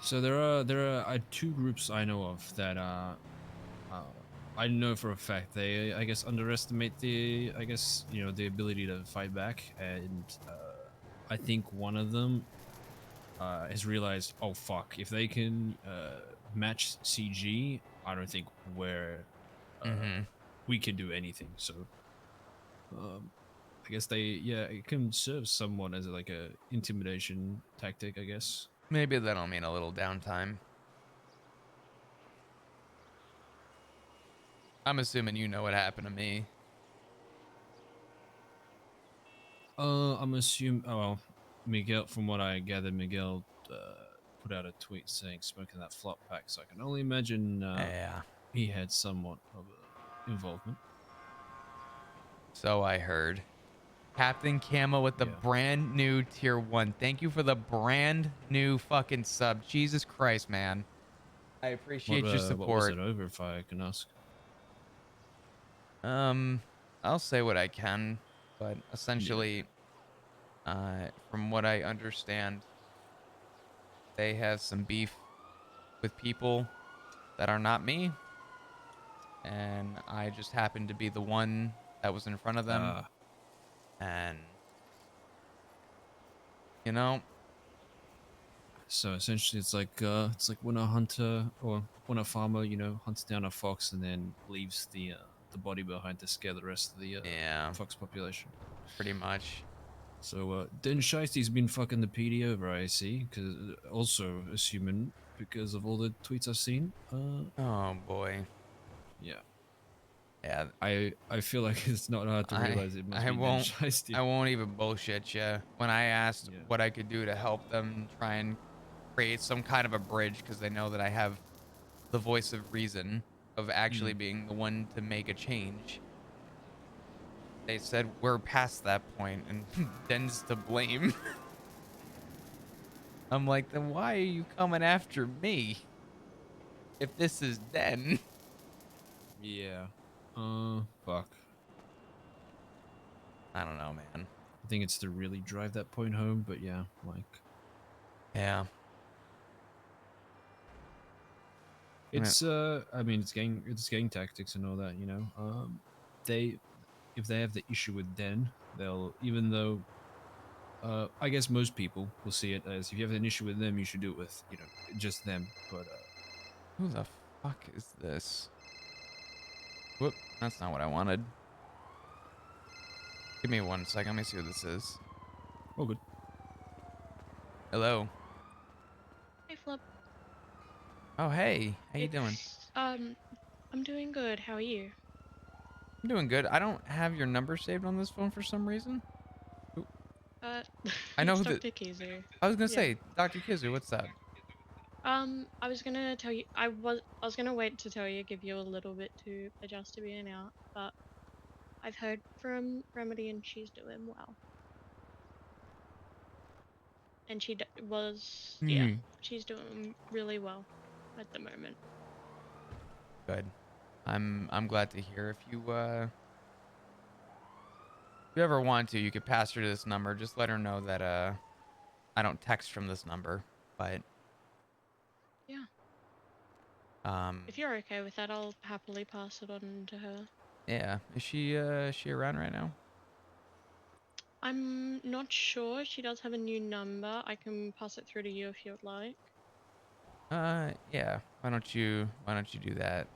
So there are two groups I know of that I know for a fact they I guess underestimate the the ability to fight back, and I think one of them has realized, oh fuck, if they can match CG, I don't think we can do anything. So I guess it can serve somewhat as like a intimidation tactic, I guess. Maybe that'll mean a little downtime. I'm assuming you know what happened to me. I'm assuming. Oh well, Miguel. From what I gathered, Miguel put out a tweet saying smoking that flop pack. So I can only imagine. He had somewhat of involvement. So I heard. Captain Camo with the brand new tier 1. Thank you for the brand new fucking sub. Jesus Christ, man. I appreciate your support. What was it over, if I can ask? I'll say what I can, but essentially, from what I understand, they have some beef with people that are not me, and I just happened to be the one that was in front of them, and you know. So essentially, it's like when a hunter or when a farmer, hunts down a fox and then leaves the body behind to scare the rest of the fox population. Pretty much. So Den Shiesty's been fucking the PD over, I see, because also assuming because of all the tweets I've seen. Oh boy. Yeah. Yeah. I feel like it's not hard to realize it must be Den Shiesty. I won't even bullshit you. When I asked what I could do to help them try and create some kind of a bridge, because they know that I have the voice of reason of actually being the one to make a change, they said we're past that point and Den's to blame. I'm like, then why are you coming after me if this is Den? Yeah. Fuck. I don't know, man. I think it's to really drive that point home, but yeah, like. Yeah. It's I mean it's gang tactics and all that, if they have the issue with Den, they'll, even though I guess most people will see it as, if you have an issue with them, you should do it with, just them. But who the fuck is this? Whoop, that's not what I wanted. Give me 1 second, let me see who this is. Oh, good. Hello. Hey, Flip. Oh, hey. How you doing? I'm doing good. How are you? I'm doing good. I don't have your number saved on this phone for some reason. I know who Dr. Kizu. I was gonna say, Dr. Kizu, what's up? I was gonna tell you. I was gonna wait to tell you, give you a little bit to adjust to being out, but I've heard from Remedy and she's doing well. And she she's doing really well at the moment. Good. I'm glad to hear. If you ever want to, you could pass her to this number. Just let her know that I don't text from this number, but yeah. If you're okay with that, I'll happily pass it on to her. Yeah. Is she around right now? I'm not sure. She does have a new number. I can pass it through to you if you'd like. Yeah. Why don't you do that?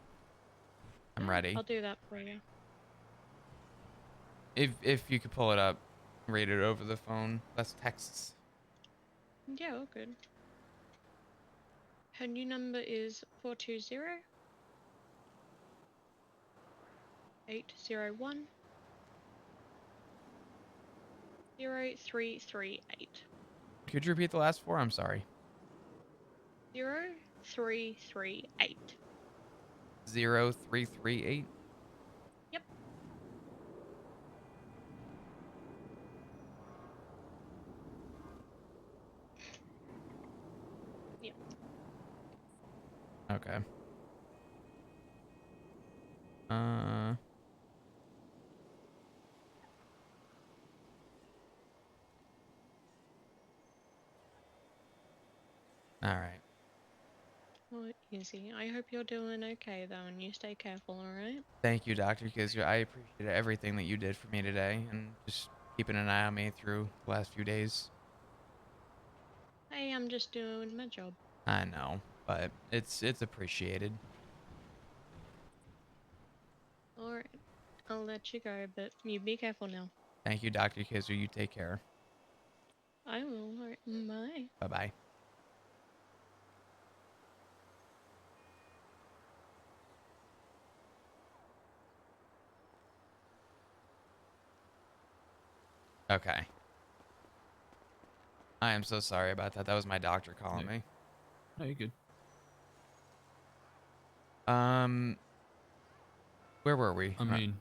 I'm ready. I'll do that for you. If you could pull it up, read it over the phone. Less texts. Yeah, all good. Her new number is 420 801 0338. Could you repeat the last 4? I'm sorry. 0338. 0338. Yep. Yep. Okay. Uh. All right. Well, easy. I hope you're doing okay though, and you stay careful. All right. Thank you, Doctor Kizzer. I appreciate everything that you did for me today, and just keeping an eye on me through the last few days. Hey, I'm just doing my job. I know, but it's appreciated. All right. I'll let you go, but you be careful now. Thank you, Doctor Kizzer. You take care. I will. All right. Bye. Bye bye. Okay. I am so sorry about that. That was my doctor calling me. No, you're good. Where were we? I mean,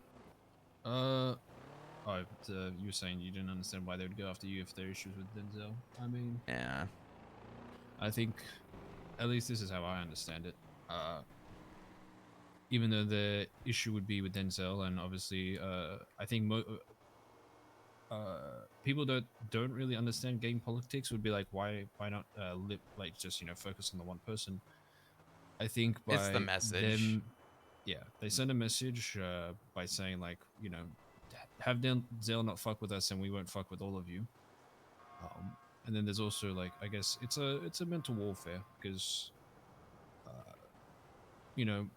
oh, you were saying you didn't understand why they would go after you if there are issues with Denzel. I mean, yeah. I think, at least this is how I understand it. Even though the issue would be with Denzel, and obviously, I think people that don't really understand game politics would be like, why not just focus on the one person. I think by It's the message. them, yeah, they send a message by saying like, have Denzel not fuck with us, and we won't fuck with all of you. And then there's also like, I guess it's a mental warfare because,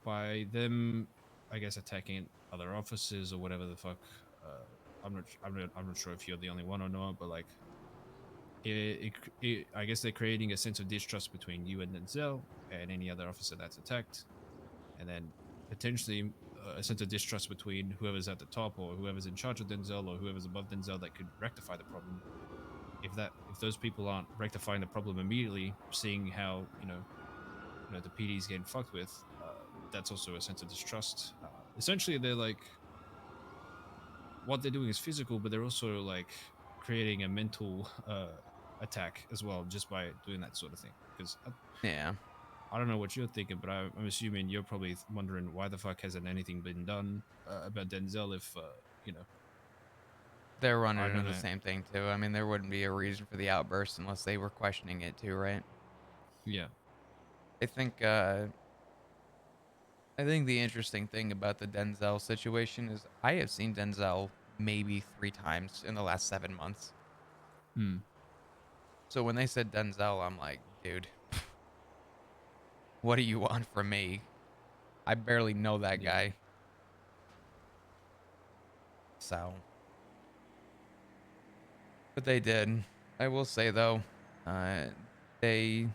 by them, I guess attacking other officers or whatever the fuck. I'm not sure if you're the only one or not, but like, I guess they're creating a sense of distrust between you and Denzel and any other officer that's attacked, and then potentially a sense of distrust between whoever's at the top or whoever's in charge of Denzel or whoever's above Denzel that could rectify the problem. If those people aren't rectifying the problem immediately, seeing how the PD's getting fucked with, that's also a sense of distrust. Essentially, they're like, what they're doing is physical, but they're also like creating a mental attack as well just by doing that sort of thing. Because yeah, I don't know what you're thinking, but I'm assuming you're probably wondering why the fuck hasn't anything been done about Denzel if they're running into the same thing too. I mean, there wouldn't be a reason for the outburst unless they were questioning it too, right? Yeah. I think the interesting thing about the Denzel situation is I have seen Denzel maybe 3 times in the last 7 months. So when they said Denzel, I'm like, dude, what do you want from me? I barely know that guy. So. But they did. I will say though, they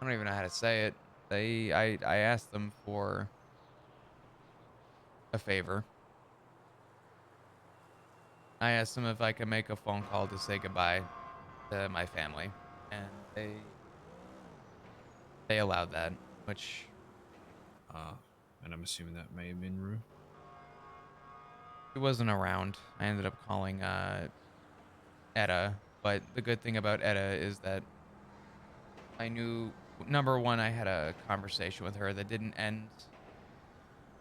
I don't even know how to say it. I asked them for a favor. I asked them if I could make a phone call to say goodbye to my family, and they allowed that, which and I'm assuming that may have been Rue. It wasn't around. I ended up calling Etta, but the good thing about Etta is that I knew, number one, I had a conversation with her that didn't end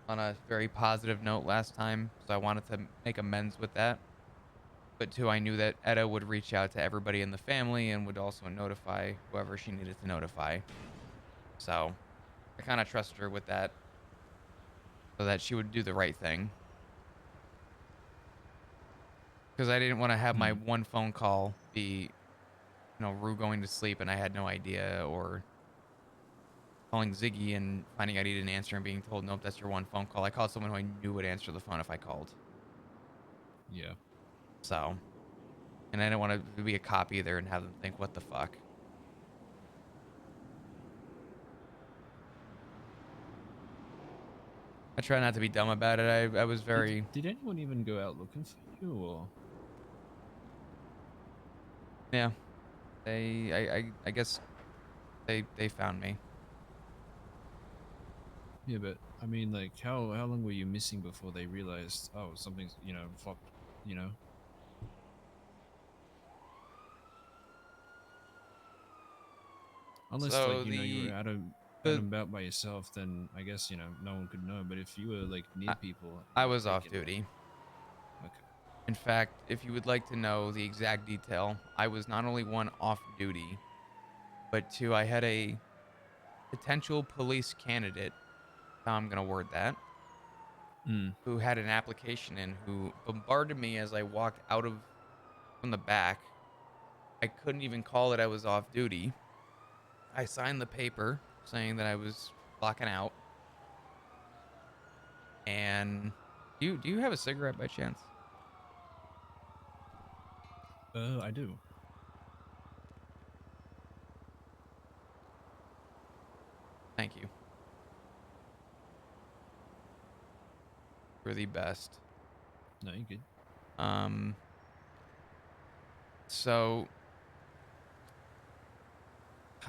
on a very positive note last time, so I wanted to make amends with that. But two, I knew that Etta would reach out to everybody in the family and would also notify whoever she needed to notify. So I kind of trusted her with that, so that she would do the right thing. Because I didn't want to have my one phone call be, Rue going to sleep and I had no idea, or calling Ziggy and finding out he didn't answer and being told, nope, that's your one phone call. I called someone who I knew would answer the phone if I called. Yeah. So, and I didn't want to be a cop either and have them think, what the fuck? I try not to be dumb about it. I was very... Did anyone even go out looking for you, or...? Yeah. I guess they found me. Yeah, but I mean, like, how long were you missing before they realized, oh, something's, flopped, you know? Unless, So like, you were out and the about by yourself, then I guess, no one could know. But if you were, like, near people, I you would was take off it. duty. Okay. In fact, if you would like to know the exact detail, I was not only one off duty, but two, I had a potential police candidate, how I'm gonna word that, who had an application in, who bombarded me as I walked out of from the back. I couldn't even call it I was off duty. I signed the paper saying that I was blocking out. And do you have a cigarette by chance? I do. Thank you. You're the best. No, you're good. So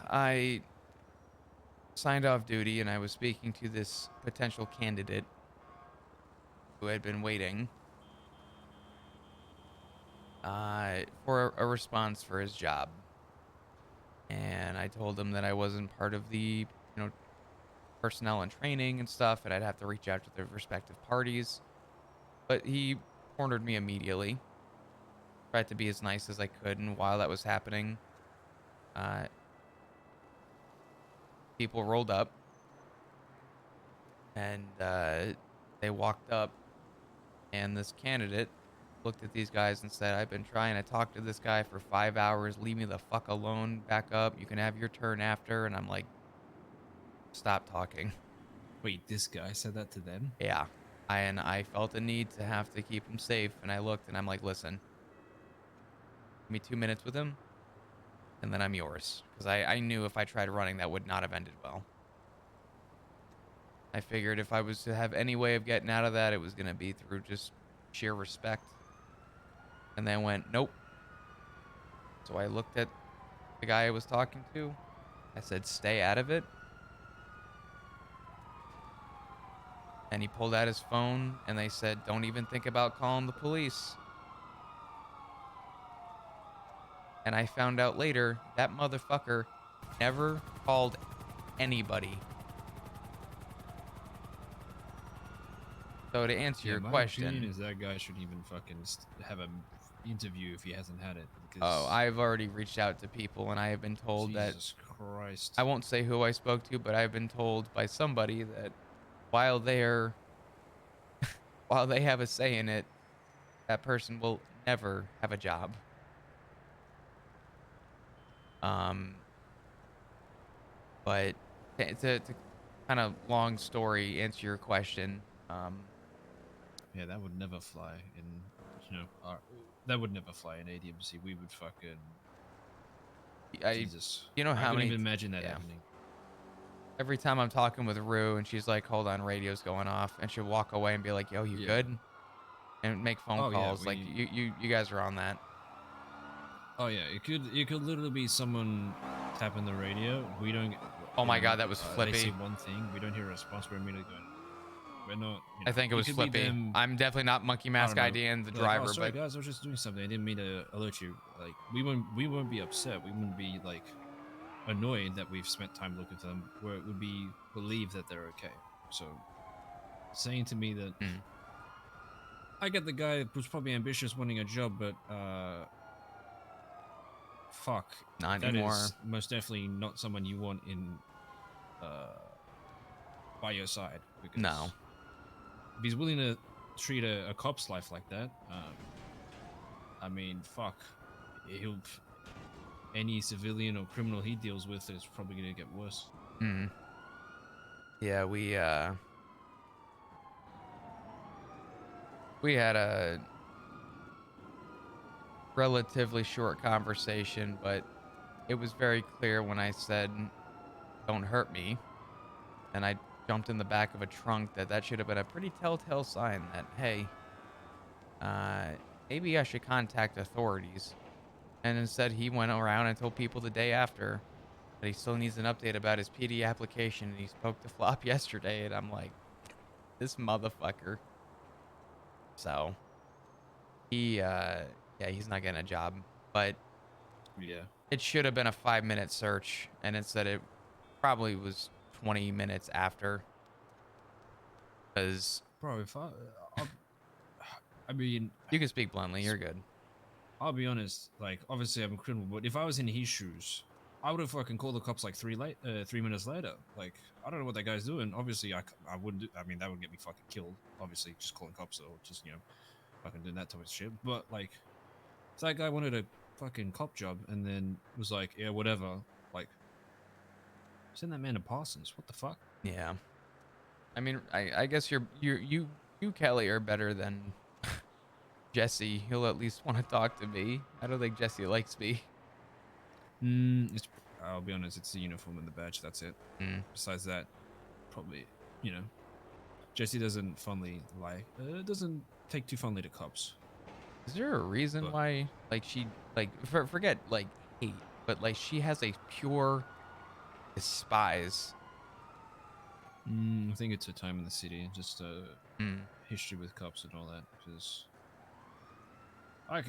I signed off duty and I was speaking to this potential candidate who had been waiting for a response for his job. And I told him that I wasn't part of the, personnel and training and stuff, and I'd have to reach out to the respective parties. But he cornered me immediately. Tried to be as nice as I could, and while that was happening, people rolled up, and they walked up, and this candidate looked at these guys and said, "I've been trying to talk to this guy for 5 hours. Leave me the fuck alone. Back up. You can have your turn after." And I'm like, stop talking. Wait, this guy said that to them? Yeah. I felt a need to have to keep him safe, and I looked, and I'm like, listen, give me 2 minutes with him, and then I'm yours. Because I knew if I tried running, that would not have ended well. I figured if I was to have any way of getting out of that, it was going to be through just sheer respect. And they went, nope. So I looked at the guy I was talking to. I said, stay out of it. And he pulled out his phone, and they said, don't even think about calling the police. And I found out later that motherfucker never called anybody. So to answer your my question, opinion is that guy shouldn't even fucking have an interview if he hasn't had it. Oh, I've already reached out to people, and I have been told that. Jesus Christ. I won't say who I spoke to, but I've been told by somebody that while they have a say in it, that person will never have a job. But to kind of long story answer your question, Yeah, that would never fly in, that would never fly in ADMC. We would fucking. Jesus. You know I how couldn't many? even imagine that Yeah. happening. Every time I'm talking with Rue and she's like, "Hold on, radio's going off," and she'll walk away and be like, "Yo, you good?" And make phone calls. Like you guys are on that. Oh yeah, it could literally be someone tapping the radio. We don't. Oh my God, that was Flippy. They say one thing, we don't hear a response. We're immediately going. We're not. I think it was Flippy. I'm definitely not Monkey Mask ID and the driver, oh, sorry but guys, I was just doing something. I didn't mean to alert you. Like we won't be upset. We wouldn't be like annoyed that we've spent time looking for them. Where it would be believe that they're okay. So saying to me that I get the guy who's probably ambitious wanting a job, but fuck, not that anymore. is most definitely not someone you want in by your side. Because No. if he's willing to treat a cop's life like that, I mean, fuck, any civilian or criminal he deals with is probably gonna get worse. Yeah, we had a relatively short conversation, but it was very clear when I said, "Don't hurt me," and I jumped in the back of a trunk that should have been a pretty telltale sign that, hey, maybe I should contact authorities. And instead, he went around and told people the day after that he still needs an update about his PD application. And he spoke to Flop yesterday, and I'm like, this motherfucker. So he, yeah, he's not getting a job. But Yeah. it should have been a 5-minute search, and instead it probably was 20 minutes after. Because Bro, I mean, you can speak bluntly. You're good. I'll be honest. Like, obviously, I'm a criminal, but if I was in his shoes, I would have fucking called the cops like 3 minutes later. Like, I don't know what that guy's doing. Obviously, I wouldn't. I mean, that would get me fucking killed. Obviously, just calling cops or just fucking doing that type of shit. But like, if that guy wanted a fucking cop job and then was like, yeah, whatever. Like, send that man to Parsons. What the fuck? Yeah. I mean, I guess you Kelly are better than Jesse. He'll at least want to talk to me. I don't think Jesse likes me. I'll be honest. It's the uniform and the badge. That's it. Besides that, probably Jesse doesn't doesn't take too fondly to cops. Is there a reason why, like, she, like, forget, like, hate, but, like, she has a pure despise? I think it's a time in the city, just history with cops and all that. Because I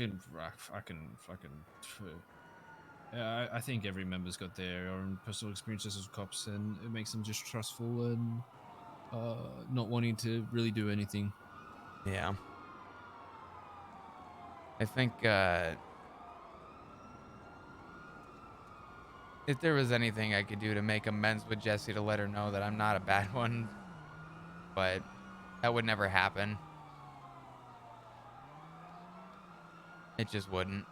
think every member's got their own personal experiences with cops, and it makes them distrustful and not wanting to really do anything. Yeah. I think, if there was anything I could do to make amends with Jesse to let her know that I'm not a bad one, but that would never happen. It just wouldn't.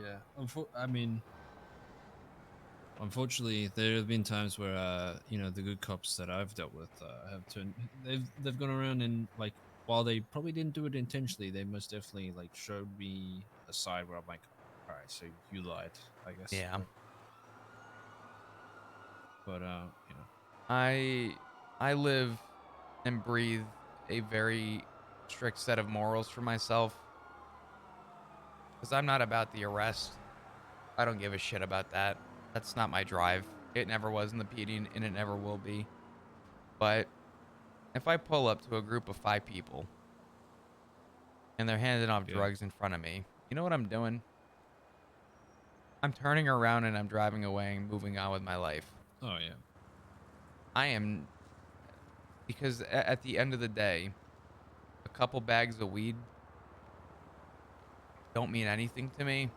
Yeah, I mean, unfortunately, there have been times where the good cops that I've dealt with have turned. They've gone around and, like, while they probably didn't do it intentionally, they most definitely, like, showed me a side where I'm like, all right, so you lied, I guess. Yeah. But I live and breathe a very strict set of morals for myself, because I'm not about the arrest. I don't give a shit about that. That's not my drive. It never was in the PD, and it never will be. But if I pull up to a group of 5 people and they're handing off drugs in front of me, you know what I'm doing? I'm turning around and I'm driving away and moving on with my life. Oh yeah. I am, because at the end of the day, a couple bags of weed don't mean anything to me.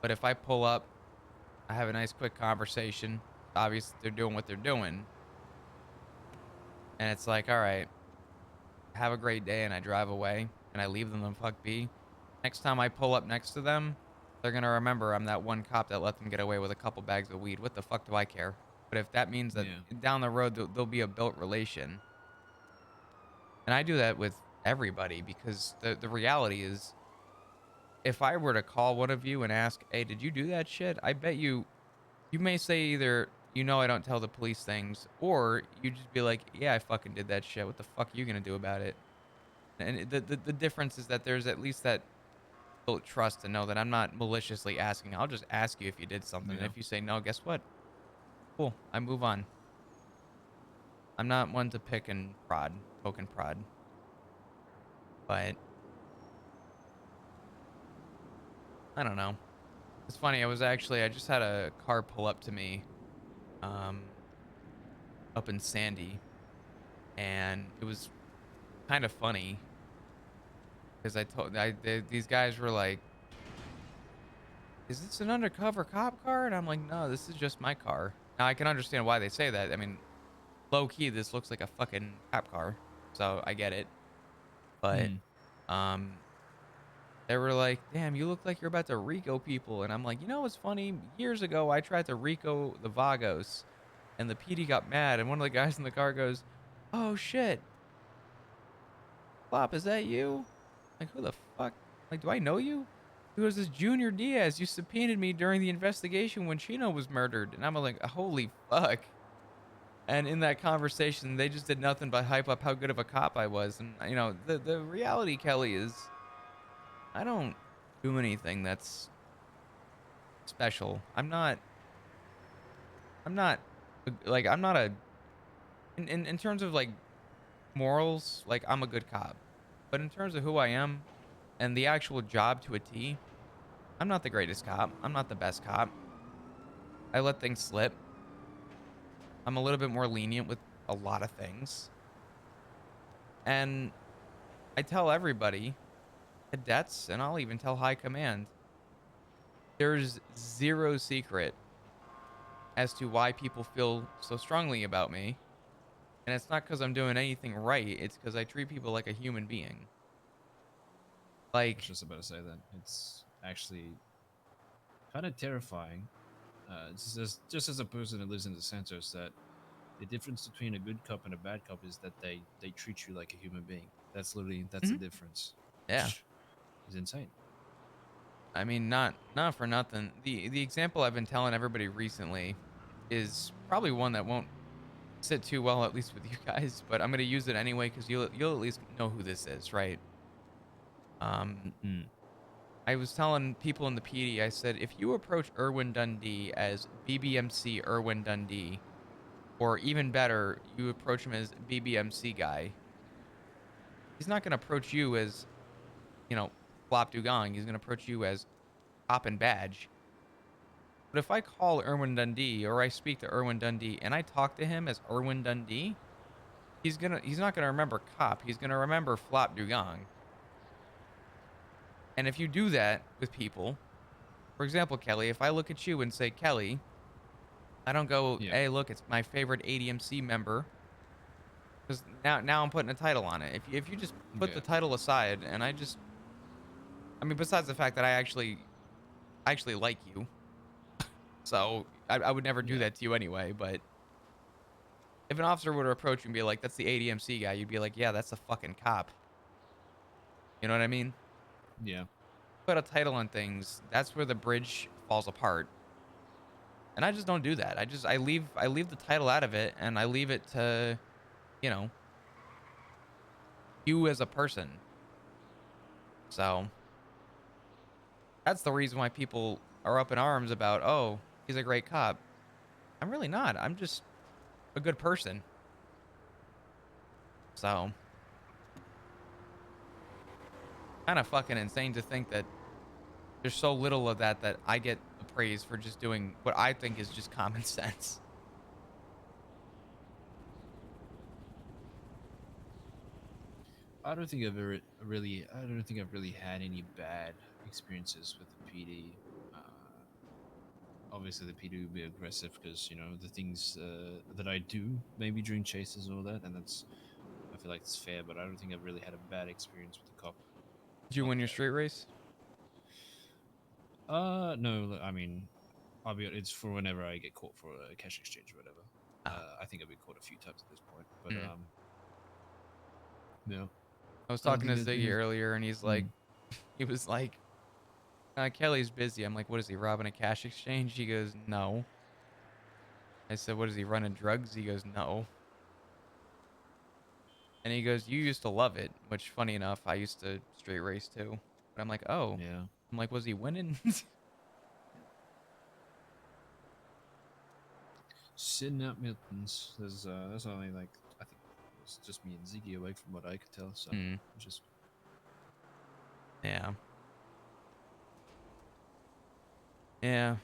But if I pull up, I have a nice quick conversation. Obviously, they're doing what they're doing. And it's like, all right, have a great day. And I drive away and I leave them the fuck be. Next time I pull up next to them, they're going to remember I'm that one cop that let them get away with a couple bags of weed. What the fuck do I care? But if that means that down the road, there'll be a built relation. And I do that with everybody, because the reality is, if I were to call one of you and ask, hey, did you do that shit? I bet you may say either, I don't tell the police things, or you just be like, yeah, I fucking did that shit. What the fuck are you going to do about it? And the difference is that there's at least that built trust to know that I'm not maliciously asking. I'll just ask you if you did something. Yeah. And if you say no, guess what? Cool. I move on. I'm not one to pick and prod, poke and prod. But I don't know. It's funny. I just had a car pull up to me, up in Sandy, and it was kind of funny because these guys were like, "Is this an undercover cop car?" And I'm like, "No, this is just my car." Now I can understand why they say that. I mean, low key, this looks like a fucking cop car, so I get it. But they were like, damn, you look like you're about to Rico people. And I'm like, what's funny? Years ago, I tried to Rico the Vagos, and the PD got mad. And one of the guys in the car goes, oh, shit. Flop, is that you? Like, who the fuck? Like, do I know you? He goes, this Junior Diaz. You subpoenaed me during the investigation when Chino was murdered. And I'm like, holy fuck. And in that conversation, they just did nothing but hype up how good of a cop I was. And, the reality, Kelly, is I don't do anything that's special. I'm not like I'm not a in terms of like morals, like I'm a good cop. But in terms of who I am and the actual job to a T, I'm not the greatest cop. I'm not the best cop. I let things slip. I'm a little bit more lenient with a lot of things. And I tell everybody, cadets, and I'll even tell high command, there's zero secret as to why people feel so strongly about me. And it's not because I'm doing anything right. It's because I treat people like a human being. I was Like, just about to say that. It's actually kind of terrifying. Just as a person that lives in the centers, that the difference between a good cop and a bad cop is that they treat you like a human being. That's the difference. yeah. It's insane. I mean, not for nothing. The example I've been telling everybody recently is probably one that won't sit too well, at least with you guys, but I'm gonna use it anyway because you'll at least know who this is, right? I was telling people in the PD, I said, if you approach Irwin Dundee as BBMC Irwin Dundee, or even better, you approach him as BBMC guy, he's not gonna approach you as, Flop Dugong. He's gonna approach you as Cop and Badge. But if I call Irwin Dundee or I speak to Irwin Dundee and I talk to him as Irwin Dundee, he's not gonna remember Cop. He's gonna remember Flop Dugong. And if you do that with people, for example, Kelly, if I look at you and say, Kelly, I don't go, hey, look, it's my favorite ADMC member. Because now I'm putting a title on it. If you just put the title aside and I mean, besides the fact that I actually like you. So I would never do that to you anyway. But if an officer were to approach you and be like, that's the ADMC guy, you'd be like, yeah, that's the fucking cop. You know what I mean? Yeah. Put a title on things. That's where the bridge falls apart. And I just don't do that. I leave the title out of it and I leave it to, you as a person. So that's the reason why people are up in arms about, oh, he's a great cop. I'm really not. I'm just a good person. So kind of fucking insane to think that there's so little of that I get praise for just doing what I think is just common sense. I don't think I've really had any bad experiences with the PD. Obviously, the PD would be aggressive because the things that I do, maybe during chases and all that, and I feel like it's fair. But I don't think I've really had a bad experience with the cop. Did you win your street race? No. I mean, it's for whenever I get caught for a cash exchange or whatever. I think I've been caught a few times at this point, but yeah. I was talking to Ziggy earlier, and he was like, Kelly's busy. I'm like, what is he, robbing a cash exchange? He goes, no. I said, what is he, running drugs? He goes, no. And he goes, you used to love it, which, funny enough, I used to street race too. But I'm like, oh. Yeah. I'm like, was he winning? Sitting out Milton's. There's only I think it's just me and Ziggy away from what I could tell. So just yeah. Yeah.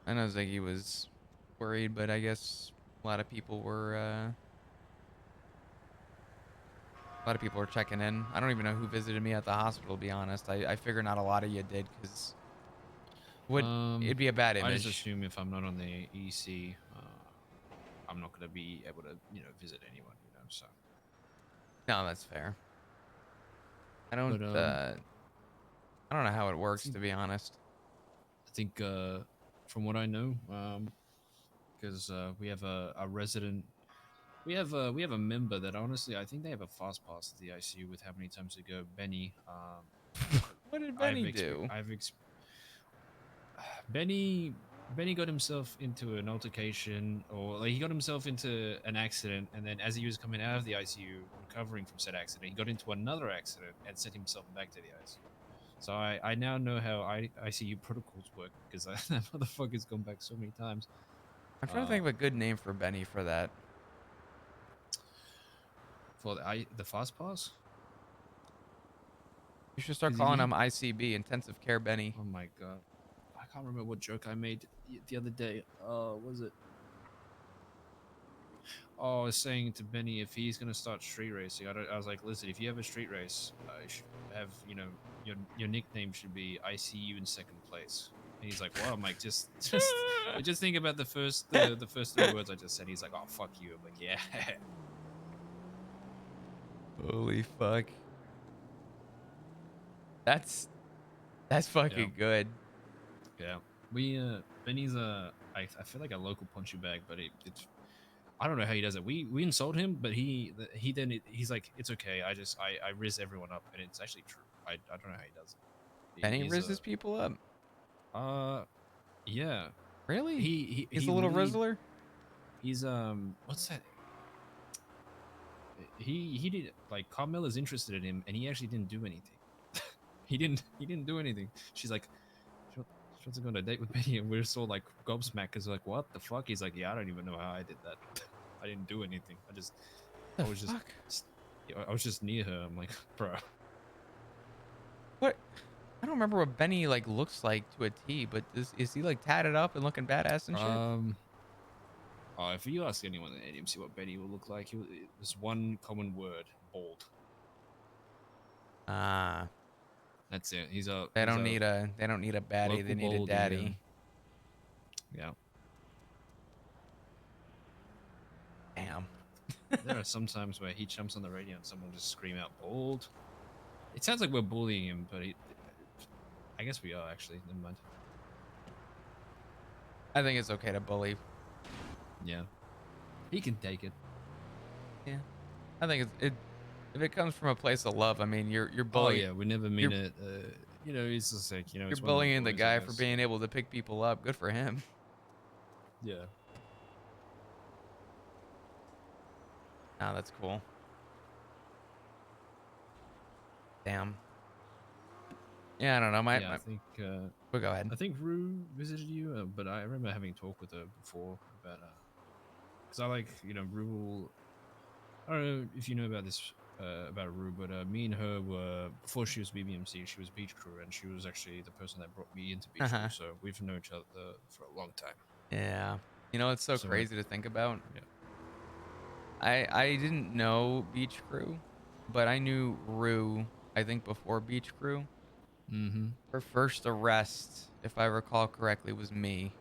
I know Ziggy was worried, but I guess a lot of people were checking in. I don't even know who visited me at the hospital, to be honest. I figure not a lot of you did, because it'd be a bad image. I just assume if I'm not on the EC, I'm not going to be able to visit anyone. So. No, that's fair. I don't know how it works, to be honest. I think from what I know, because we have a resident. We have a member that honestly I think they have a fast pass to the ICU with how many times they go. Benny. What did Benny do? Benny got himself into an altercation, or he got himself into an accident, and then as he was coming out of the ICU, recovering from said accident, he got into another accident and sent himself back to the ICU. So I now know how ICU protocols work because that motherfucker's gone back so many times. I'm trying to think of a good name for Benny for that. For the fast pass. You should start 'Cause calling he- him ICB, Intensive Care Benny. Oh my god, I can't remember what joke I made the other day. Was it? Oh, I was saying to Benny if he's gonna start street racing. I was like, listen, if you have a street race, you should have your nickname should be ICU in second place. And he's like, what? I'm like, just think about the first 3 words I just said. He's like, oh fuck you. I'm like, yeah. Holy fuck. That's fucking good. Yeah. We Benny's I feel like a local punching bag, but it's I don't know how he does it. We insult him, but he's like, it's okay. I riz everyone up, and it's actually true. I don't know how he does it. Benny rizzes people up. Yeah. Really? He's He's a little rizzler? He's what's that? He did, like, Carmela's interested in him, and he actually didn't do anything. he didn't do anything. She's like, she wants to go on a date with Benny, and we're so like gobsmacked because like, what the fuck? He's like, yeah, I don't even know how I did that. I I didn't do anything. I was just near her. I'm like, bro. What? I don't remember what Benny like looks like to a T, but is he like tatted up and looking badass and shit? If you ask anyone at ADMC what Benny will look like, there's one common word: bald. Ah. That's it. They don't need a baddie. They need a daddy. Yeah. Damn. There are some times where he jumps on the radio and someone just scream out bald. It sounds like we're bullying him, but I guess we are actually. Never mind. I think it's okay to bully. Yeah. He can take it. Yeah. I think if it comes from a place of love, I mean, you're Oh bullying. yeah, we never mean it. It's just like, You're it's one of those bullying the boys, I guy for guess. being able to pick people up. Good for him. Yeah. Oh, that's cool. Damn. Yeah, I don't know. I think. Well, go ahead. I think Rue visited you, but I remember having talked with her before about because I like, Rue. I don't know if you know about this about Rue, but me and her were, before she was BBMC, she was Beach Crew, and she was actually the person that brought me into Beach Crew. So we've known each other for a long time. Yeah. It's so So, crazy to think about. Yeah. I didn't know Beach Crew, but I knew Rue, I think, before Beach Crew. Mm-hmm. Her first arrest, if I recall correctly, was me.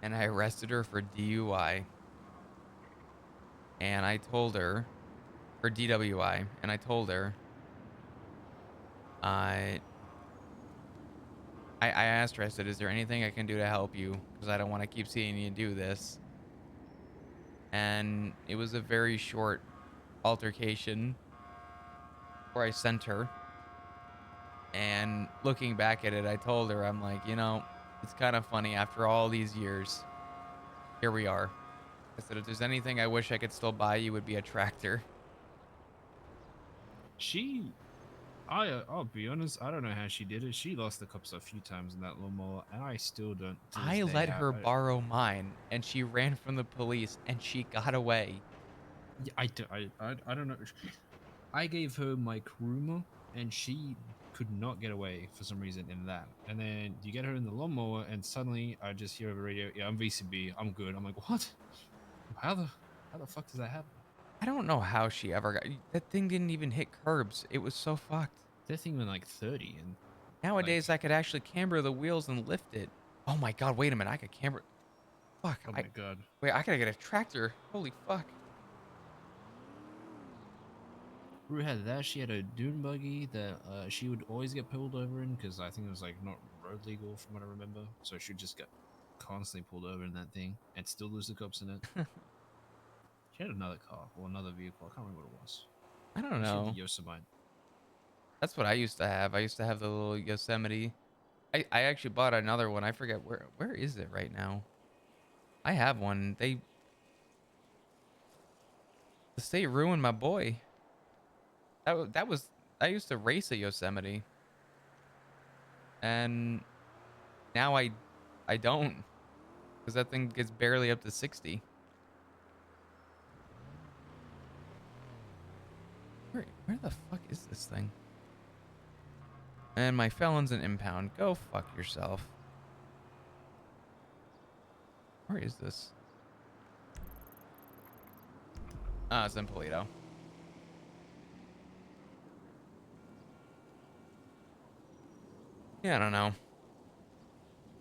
And I arrested her for DUI. And I told her, for DWI, and I told her, I asked her, I said, is there anything I can do to help you? Because I don't want to keep seeing you do this. And it was a very short altercation where I sent her. And looking back at it, I told her, I'm like, it's kind of funny after all these years. Here we are. I said, if there's anything I wish I could still buy you, would be a tractor. I'll be honest, I don't know how she did it. She lost the cops a few times in that lawnmower, and I still don't. I let her borrow mine, and she ran from the police, and she got away. Yeah, I don't know. I gave her my Kuruma, and she could not get away for some reason in that. And then you get her in the lawnmower, and suddenly I just hear over the radio, yeah, I'm VCB, I'm good. I'm like, what? How the fuck does that happen? I don't know how she ever got... That thing didn't even hit curbs. It was so fucked. That thing went like 30, and... Nowadays, I could actually camber the wheels and lift it. Oh my god, wait a minute. I could camber... Fuck. Oh my god. Wait, I gotta get a tractor. Holy fuck. Rue had that. She had a dune buggy that she would always get pulled over in because I think it was like not road legal from what I remember. So she'd just get constantly pulled over in that thing and still lose the cops in it. She had another car or another vehicle. I can't remember what it was. I don't know. She had the Yosemite. That's what I used to have. I used to have the little Yosemite. I actually bought another one. I forget where is it right now. I have one. The state ruined my boy. I used to race a Yosemite. and now I don't, because that thing gets barely up to 60. Where the fuck is this thing? And my felon's an impound. Go fuck yourself. Where is this? Ah, it's in Polito. Yeah, I don't know.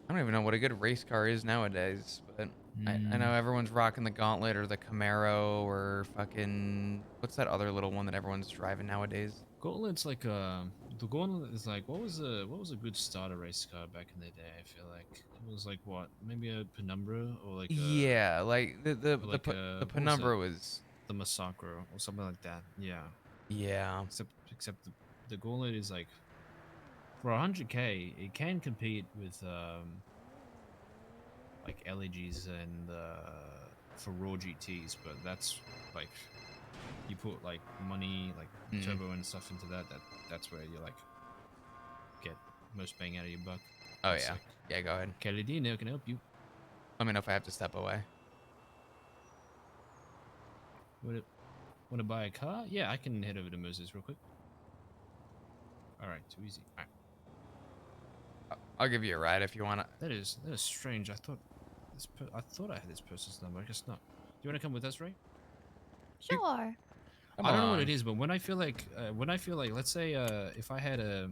I don't even know what a good race car is nowadays, but I know everyone's rocking the Gauntlet or the Camaro or fucking... What's that other little one that everyone's driving nowadays? Gauntlet's like the Gauntlet is like what was a good starter race car back in the day? I feel like it was like what, maybe a Penumbra or like Yeah, like the what was Penumbra it? was... The Massacre or something like that. Yeah. Yeah. Except the Gauntlet is like for 100k, it can compete with like LEGs and for raw GTs, but that's like you put like money, like turbo and stuff into that's where you like get most bang out of your buck. Oh That's yeah. sick. Yeah, go ahead. Caledino can help you. Let me know if I have to step away. Want to buy a car? Yeah, I can head over to Moses real quick. All right, too easy. All right. I'll give you a ride if you want to. That is strange. I thought I had this person's number. I guess not. Do you want to come with us, Ray? Sure. I don't know what it is, but when I feel like, let's say, if I had a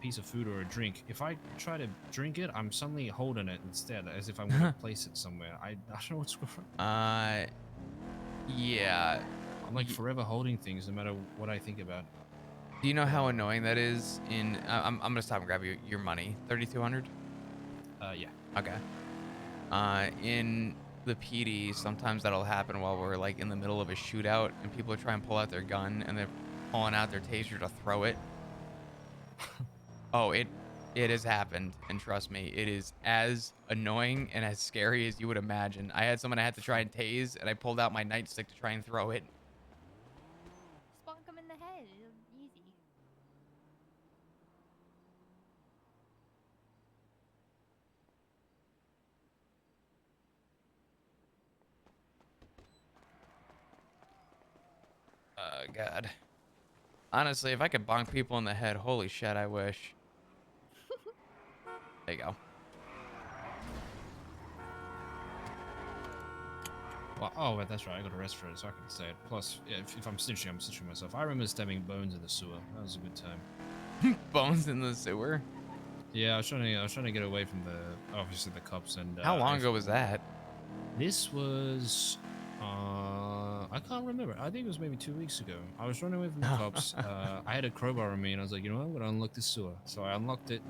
piece of food or a drink, if I try to drink it, I'm suddenly holding it instead, as if I want to place it somewhere. I don't know what's going on. Yeah. I'm like forever holding things, no matter what I think about. Do you know how annoying that is? I'm gonna stop and grab your money. 3,200. Yeah. Okay. In the PD, sometimes that'll happen while we're like in the middle of a shootout, and people are trying to pull out their gun, and they're pulling out their taser to throw it. Oh, it has happened, and trust me, it is as annoying and as scary as you would imagine. I had someone I had to try and tase, and I pulled out my nightstick to try and throw it. Spunk him in the head. Easy. Oh, God. Honestly, if I could bonk people in the head, holy shit, I wish. There you go. Well, oh, wait, that's right. I got a rest for it, so I can say it. Plus, yeah, if I'm snitching myself. I remember stabbing Bones in the sewer. That was a good time. Bones in the sewer? Yeah, I was trying to get away from obviously the cops and. How long ago was that? This was, I can't remember. I think it was maybe 2 weeks ago. I was running away from the cops. I had a crowbar on me, and I was like, you know what? I'm gonna unlock this sewer. So I unlocked it.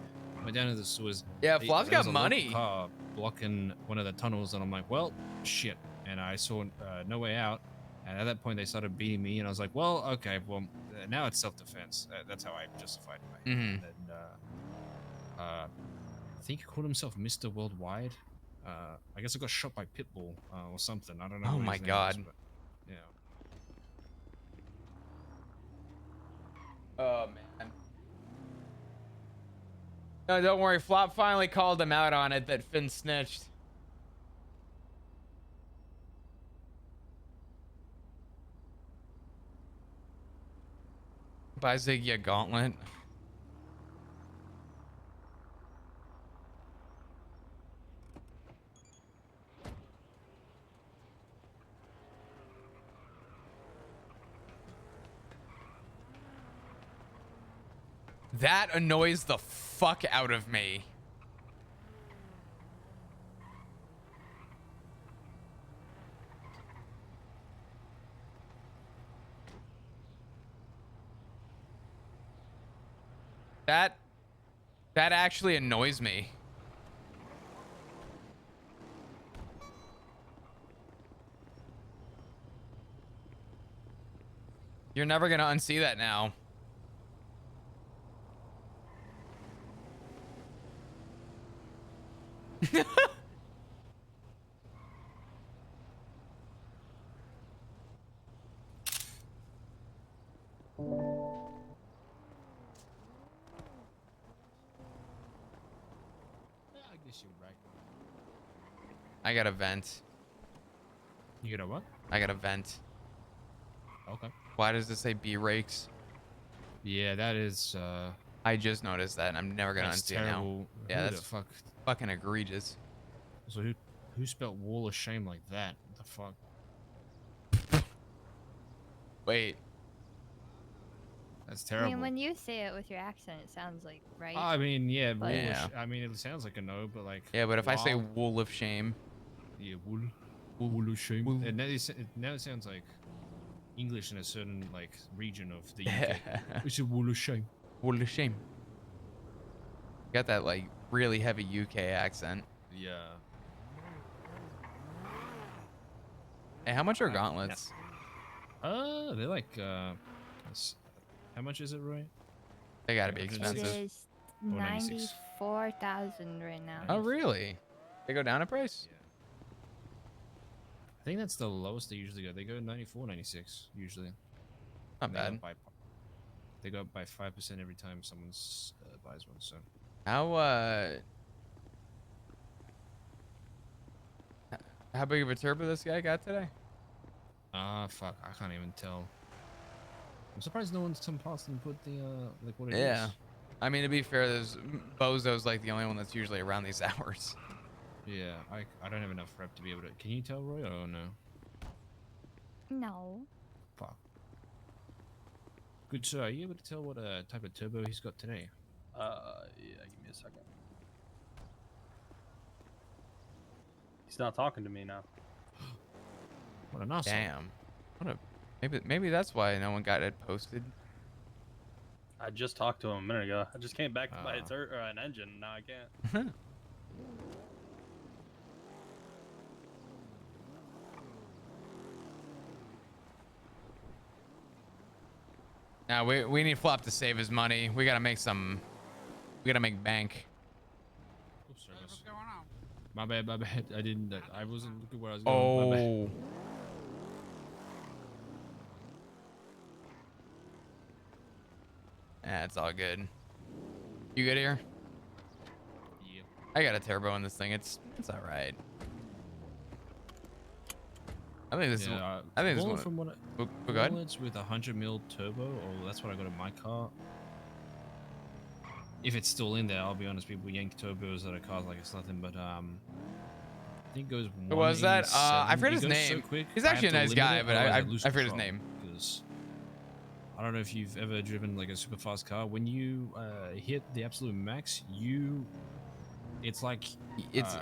Went down to the sewers. Yeah, Flop's got money. Car blocking one of the tunnels, and I'm like, well, shit. And I saw no way out. And at that point, they started beating me, and I was like, well, okay, well, now it's self-defense. That's how I justified it. Mm-hmm. And I think he called himself Mr. Worldwide. I guess I got shot by Pitbull or something. I don't know. Oh what my his name God. is, but, yeah. Oh, man. No, don't worry. Flop finally called him out on it that Finn snitched. Buy Ziggy a gauntlet. That annoys the fuck out of me. That actually annoys me. You're never gonna unsee that now. I got a vent. You get a what? I got a vent. Okay. Why does it say B rakes? Yeah, that is. I just noticed that, and I'm never gonna That's unsee it now. terrible. Yeah, Who that's the fuck? fucking egregious. So who spelled wall of shame like that? What the fuck? Wait. That's I terrible. mean, when you say it with your accent, it sounds like right. I mean, yeah, but- Yeah. I mean, it sounds like a no, but like. Yeah, but if I say wow. wool of shame. Yeah, wool of shame. And now it sounds like English in a certain like region of the UK. It's a wool of shame. Wool of shame. Got that like really heavy UK accent. Yeah. Hey, how much are gauntlets? They're like how much is it, Roy? They gotta be It expensive. is 96. 94,000 right now. Oh really? They go down in price? I think that's the lowest they usually go. They go 94, 96 usually. Not bad. They go up by 5% every time someone buys one. So how big of a turbo this guy got today? Fuck, I can't even tell. I'm surprised no one's come past and put the like what it is. Yeah. I mean, to be fair, there's Bozo's like the only one that's usually around these hours. Yeah, I don't have enough rep to be able to. Can you tell, Roy? Oh no. No. Fuck. Good sir, are you able to tell what type of turbo he's got today? Yeah, give me a second. He's not talking to me now. What an asshole. Damn. What a maybe that's why no one got it posted. I just talked to him a minute ago. I just came back to buy an engine. Now I can't. Now we need Flop to save his money. We gotta make some. We gotta make bank. Oops, sorry, what's going on? My bad. I didn't. I wasn't looking where I was going. My bad. Oh. Yeah, it's all good. You good here? Yeah. I got a turbo in this thing. It's all right. I think this is. I think this well, is from what go ahead. it's with 100 mil turbo, or that's what I got in my car. If it's still in there, I'll be honest. People yank turbos out of cars like it's nothing, but I think it goes. Who was that? I forget his It goes so name. quick, He's I actually a have to nice limit guy, it, but otherwise I lose forget his control, name. because I don't know if you've ever driven like a super fast car. When you hit the absolute max, it's like it's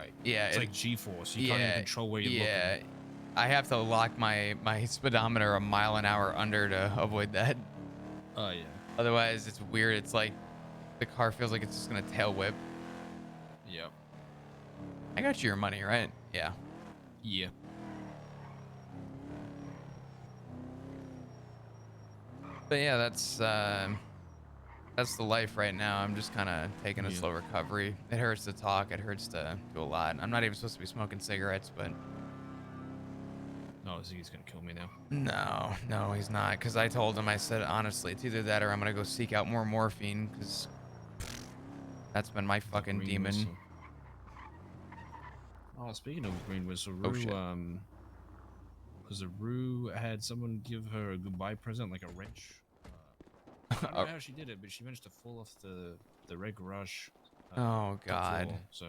like G-force. You can't even control where you're looking. I have to lock my speedometer a mile an hour under to avoid that. Oh yeah. Otherwise, it's weird. It's like the car feels like it's just gonna tail whip. Yep. I got you your money, right? Yeah. Yeah. But yeah, that's the life right now. I'm just kind of taking a slow recovery. It hurts to talk. It hurts to do a lot. I'm not even supposed to be smoking cigarettes, but No, he's gonna kill me now. no, he's not. Because I told him, I said, honestly, it's either that or I'm gonna go seek out more morphine. Because that's been my fucking demon. Whistle. Oh, speaking of green whistle, Oh, Rue, shit. because Rue had someone give her a goodbye present, like a wrench. I don't know how she did it, but she managed to fall off the red garage. Oh, top God. floor, so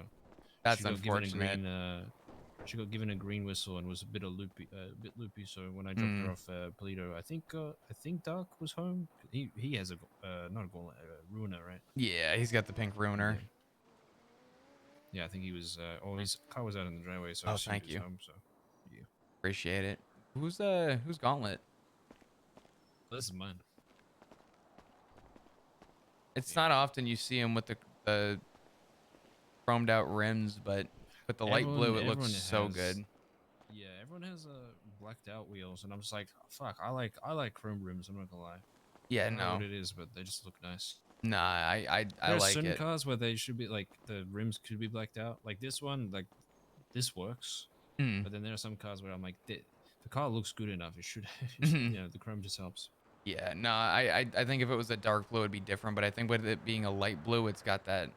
That's she got given a unfortunate. she got given a green whistle and was a bit loopy. So when I dropped her off Polito, I think Doc was home. He has a not a gauntlet, a ruiner, right? Yeah, he's got the pink ruiner. Yeah, I think he was. His car was out in the driveway, so I Oh, assumed thank he was you. home, so yeah. Appreciate it. Who's Gauntlet? This is mine. It's not often you see him with the chromed out rims, but with the light blue, it looks so good. Yeah, everyone has blacked out wheels, and I'm just like, fuck. I like chrome rims. I'm not gonna lie. Yeah, I don't know no. what it is, but they just look nice. Nah, I There are like certain it. cars where they should be like the rims could be blacked out. Like this one, like this works. Mm. But then there are some cars where I'm like, the car looks good enough. It should, the chrome just helps. Yeah, no, I think if it was a dark blue, it'd be different. But I think with it being a light blue, it's got that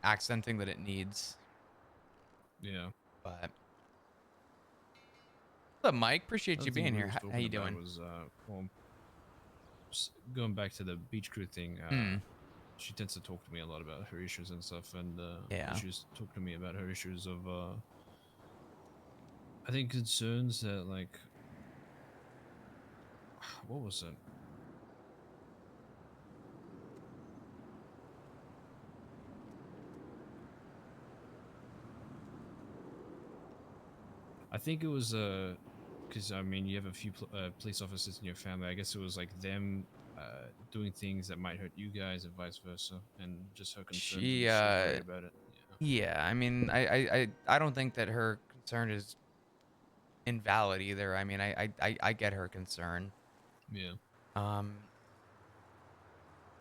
accenting that it needs. Yeah. But what's up, Mike? Appreciate Other you thing being we here. was How talking you about doing? was well, going back to the beach crew thing. Hmm. She tends to talk to me a lot about her issues and stuff, and Yeah. she was talking to me about her issues of I think concerns that like what was it? I think it was because I mean you have a few police officers in your family. I guess it was like them doing things that might hurt you guys and vice versa, and just her concerns She and she was worried about it. yeah, I mean, I don't think that her concern is invalid either. I mean, I get her concern. Yeah.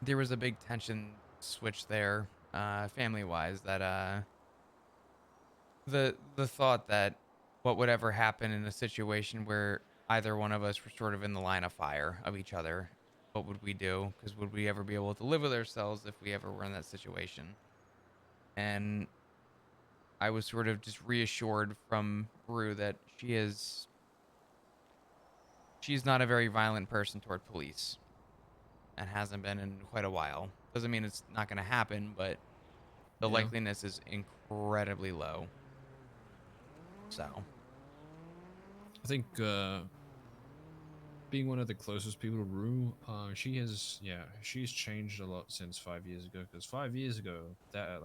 There was a big tension switch there, family wise, that the thought that what would ever happen in a situation where either one of us were sort of in the line of fire of each other, what would we do? Because would we ever be able to live with ourselves if we ever were in that situation? And I was sort of just reassured from Rue that she's not a very violent person toward police and hasn't been in quite a while. Doesn't mean it's not going to happen, but the Yeah. likeliness is incredibly low. So I think being one of the closest people to Rue, she's changed a lot since 5 years ago. Because 5 years ago, that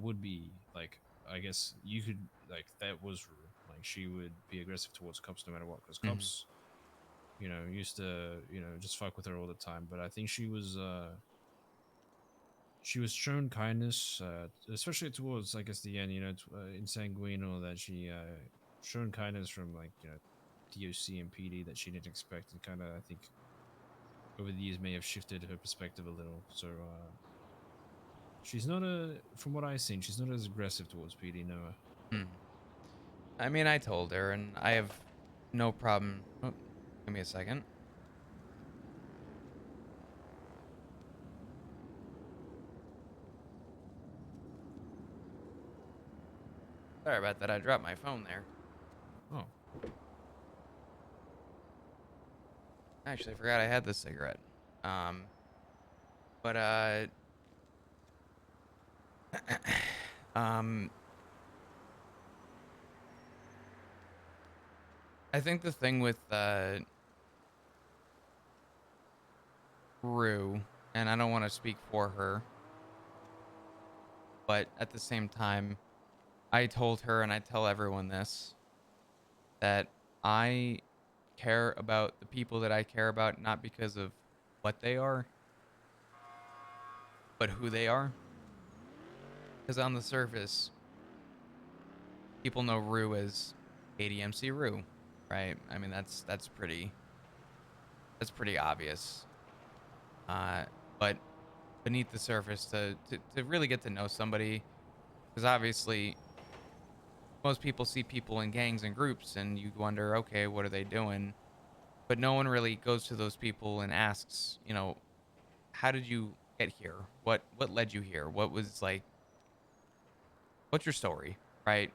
would be like, I guess you could like that was Rue. Like she would be aggressive towards cops no matter what. Because cops, used to just fuck with her all the time. But I think she was shown kindness, especially towards I guess the end. In Sanguino that she shown kindness from like DOC and PD that she didn't expect, and kind of I think over the years may have shifted her perspective a little. So she's not from what I've seen, she's not as aggressive towards PD. Noah. I mean, I told her, and I have no problem. Oh, give me a second. Sorry about that. I dropped my phone there. Oh. Actually, I forgot I had this cigarette. But I think the thing with Rue, and I don't want to speak for her, but at the same time, I told her, and I tell everyone this, that I care about the people that I care about, not because of what they are, but who they are. Because on the surface, people know Rue as ADMC Rue, right? I mean, that's pretty obvious. But beneath the surface, to really get to know somebody, because obviously most people see people in gangs and groups, and you wonder, okay, what are they doing? But no one really goes to those people and asks, how did you get here? What led you here? What was like? What's your story, right?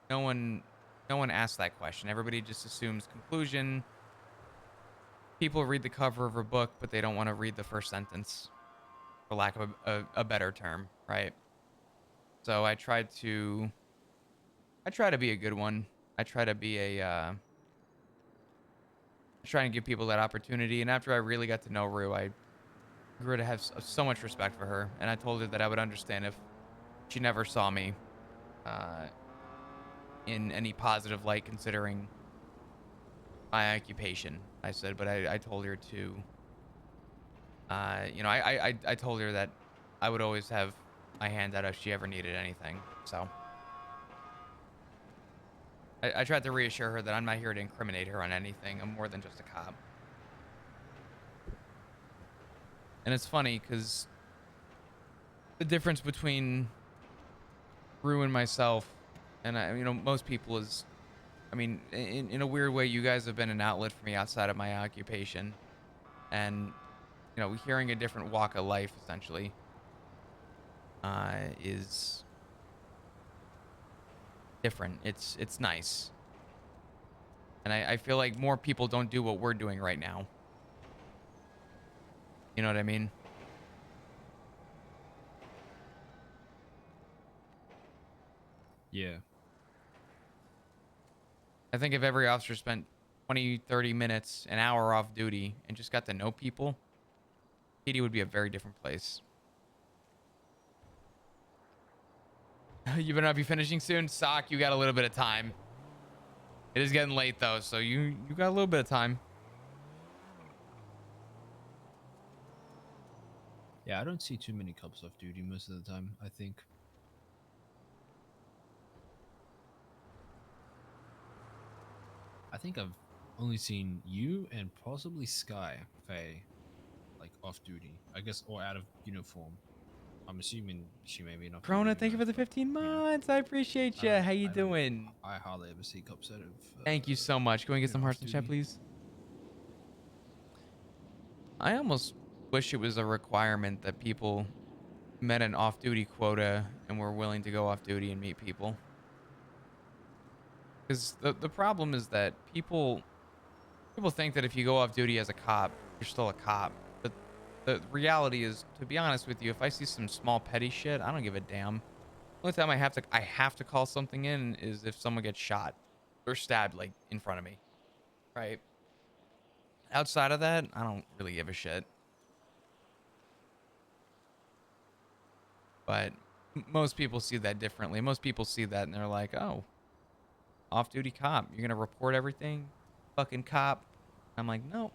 No one asks that question. Everybody just assumes conclusion. People read the cover of a book, but they don't want to read the first sentence, for lack of a better term, right? So I try to be a good one. I try to be I try and give people that opportunity. And after I really got to know Rue, I grew to have so much respect for her. And I told her that I would understand if she never saw me in any positive light, considering my occupation. I said, but I told her to, I told her that I would always have my hand out if she ever needed anything. So I tried to reassure her that I'm not here to incriminate her on anything. I'm more than just a cop. And it's funny because the difference between Rue and myself, and most people is, I mean, in a weird way, you guys have been an outlet for me outside of my occupation, and hearing a different walk of life essentially is different. It's nice. And I feel like more people don't do what we're doing right now. You know what I mean? Yeah. I think if every officer spent 20, 30 minutes, an hour off duty and just got to know people, PD would be a very different place. You better not be finishing soon. Sock, you got a little bit of time. It is getting late though, so you got a little bit of time. Yeah, I don't see too many cops off duty most of the time, I think. I think I've only seen you and possibly Sky Faye, like off duty. I guess, or out of uniform. I'm assuming she may be an off duty. Krona, thank you for the 15 months. I appreciate you. How you doing? I hardly ever see cops out of. Thank you so much. Can we get some hearts in chat, please? I almost wish it was a requirement that people met an off-duty quota and were willing to go off duty and meet people. Because the problem is that people think that if you go off duty as a cop, you're still a cop. But the reality is, to be honest with you, if I see some small petty shit, I don't give a damn. The only time I have to call something in is if someone gets shot or stabbed like in front of me. Right? Outside of that, I don't really give a shit. But most people see that differently. Most people see that and they're like, oh, off-duty cop. You're going to report everything? Fucking cop. I'm like, no.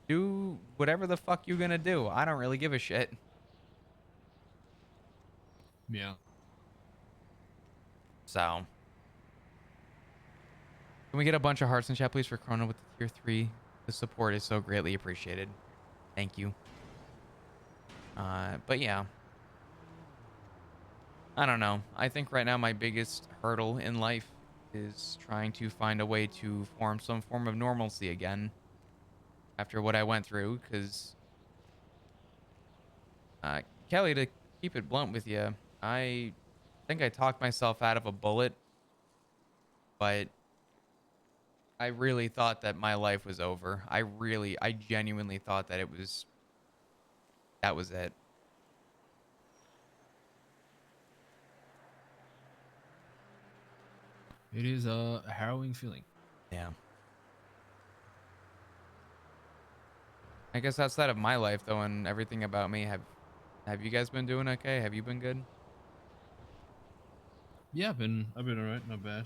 Do whatever the fuck you're going to do. I don't really give a shit. Yeah. So. Can we get a bunch of hearts in chat, please, for Chrono with the tier 3? The support is so greatly appreciated. Thank you. But yeah. I don't know. I think right now my biggest hurdle in life is trying to find a way to form some form of normalcy again after what I went through, because Kelly, to keep it blunt with you, I think I talked myself out of a bullet, but I really thought that my life was over. I genuinely thought that that was it. It is a harrowing feeling. Yeah. I guess outside of my life though and everything about me, have you guys been doing okay? Have you been good? Yeah, I've been alright, not bad.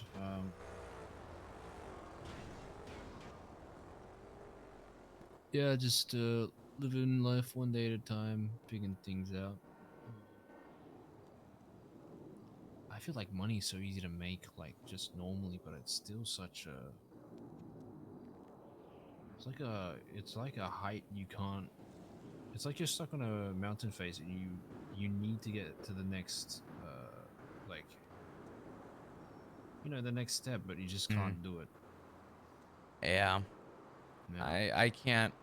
Yeah, just living life one day at a time, figuring things out. I feel like money is so easy to make, like just normally, but it's still such a. It's like a height you can't. It's like you're stuck on a mountain face, and you need to get to the next, like, the next step, but you just can't do it. Yeah. I can't.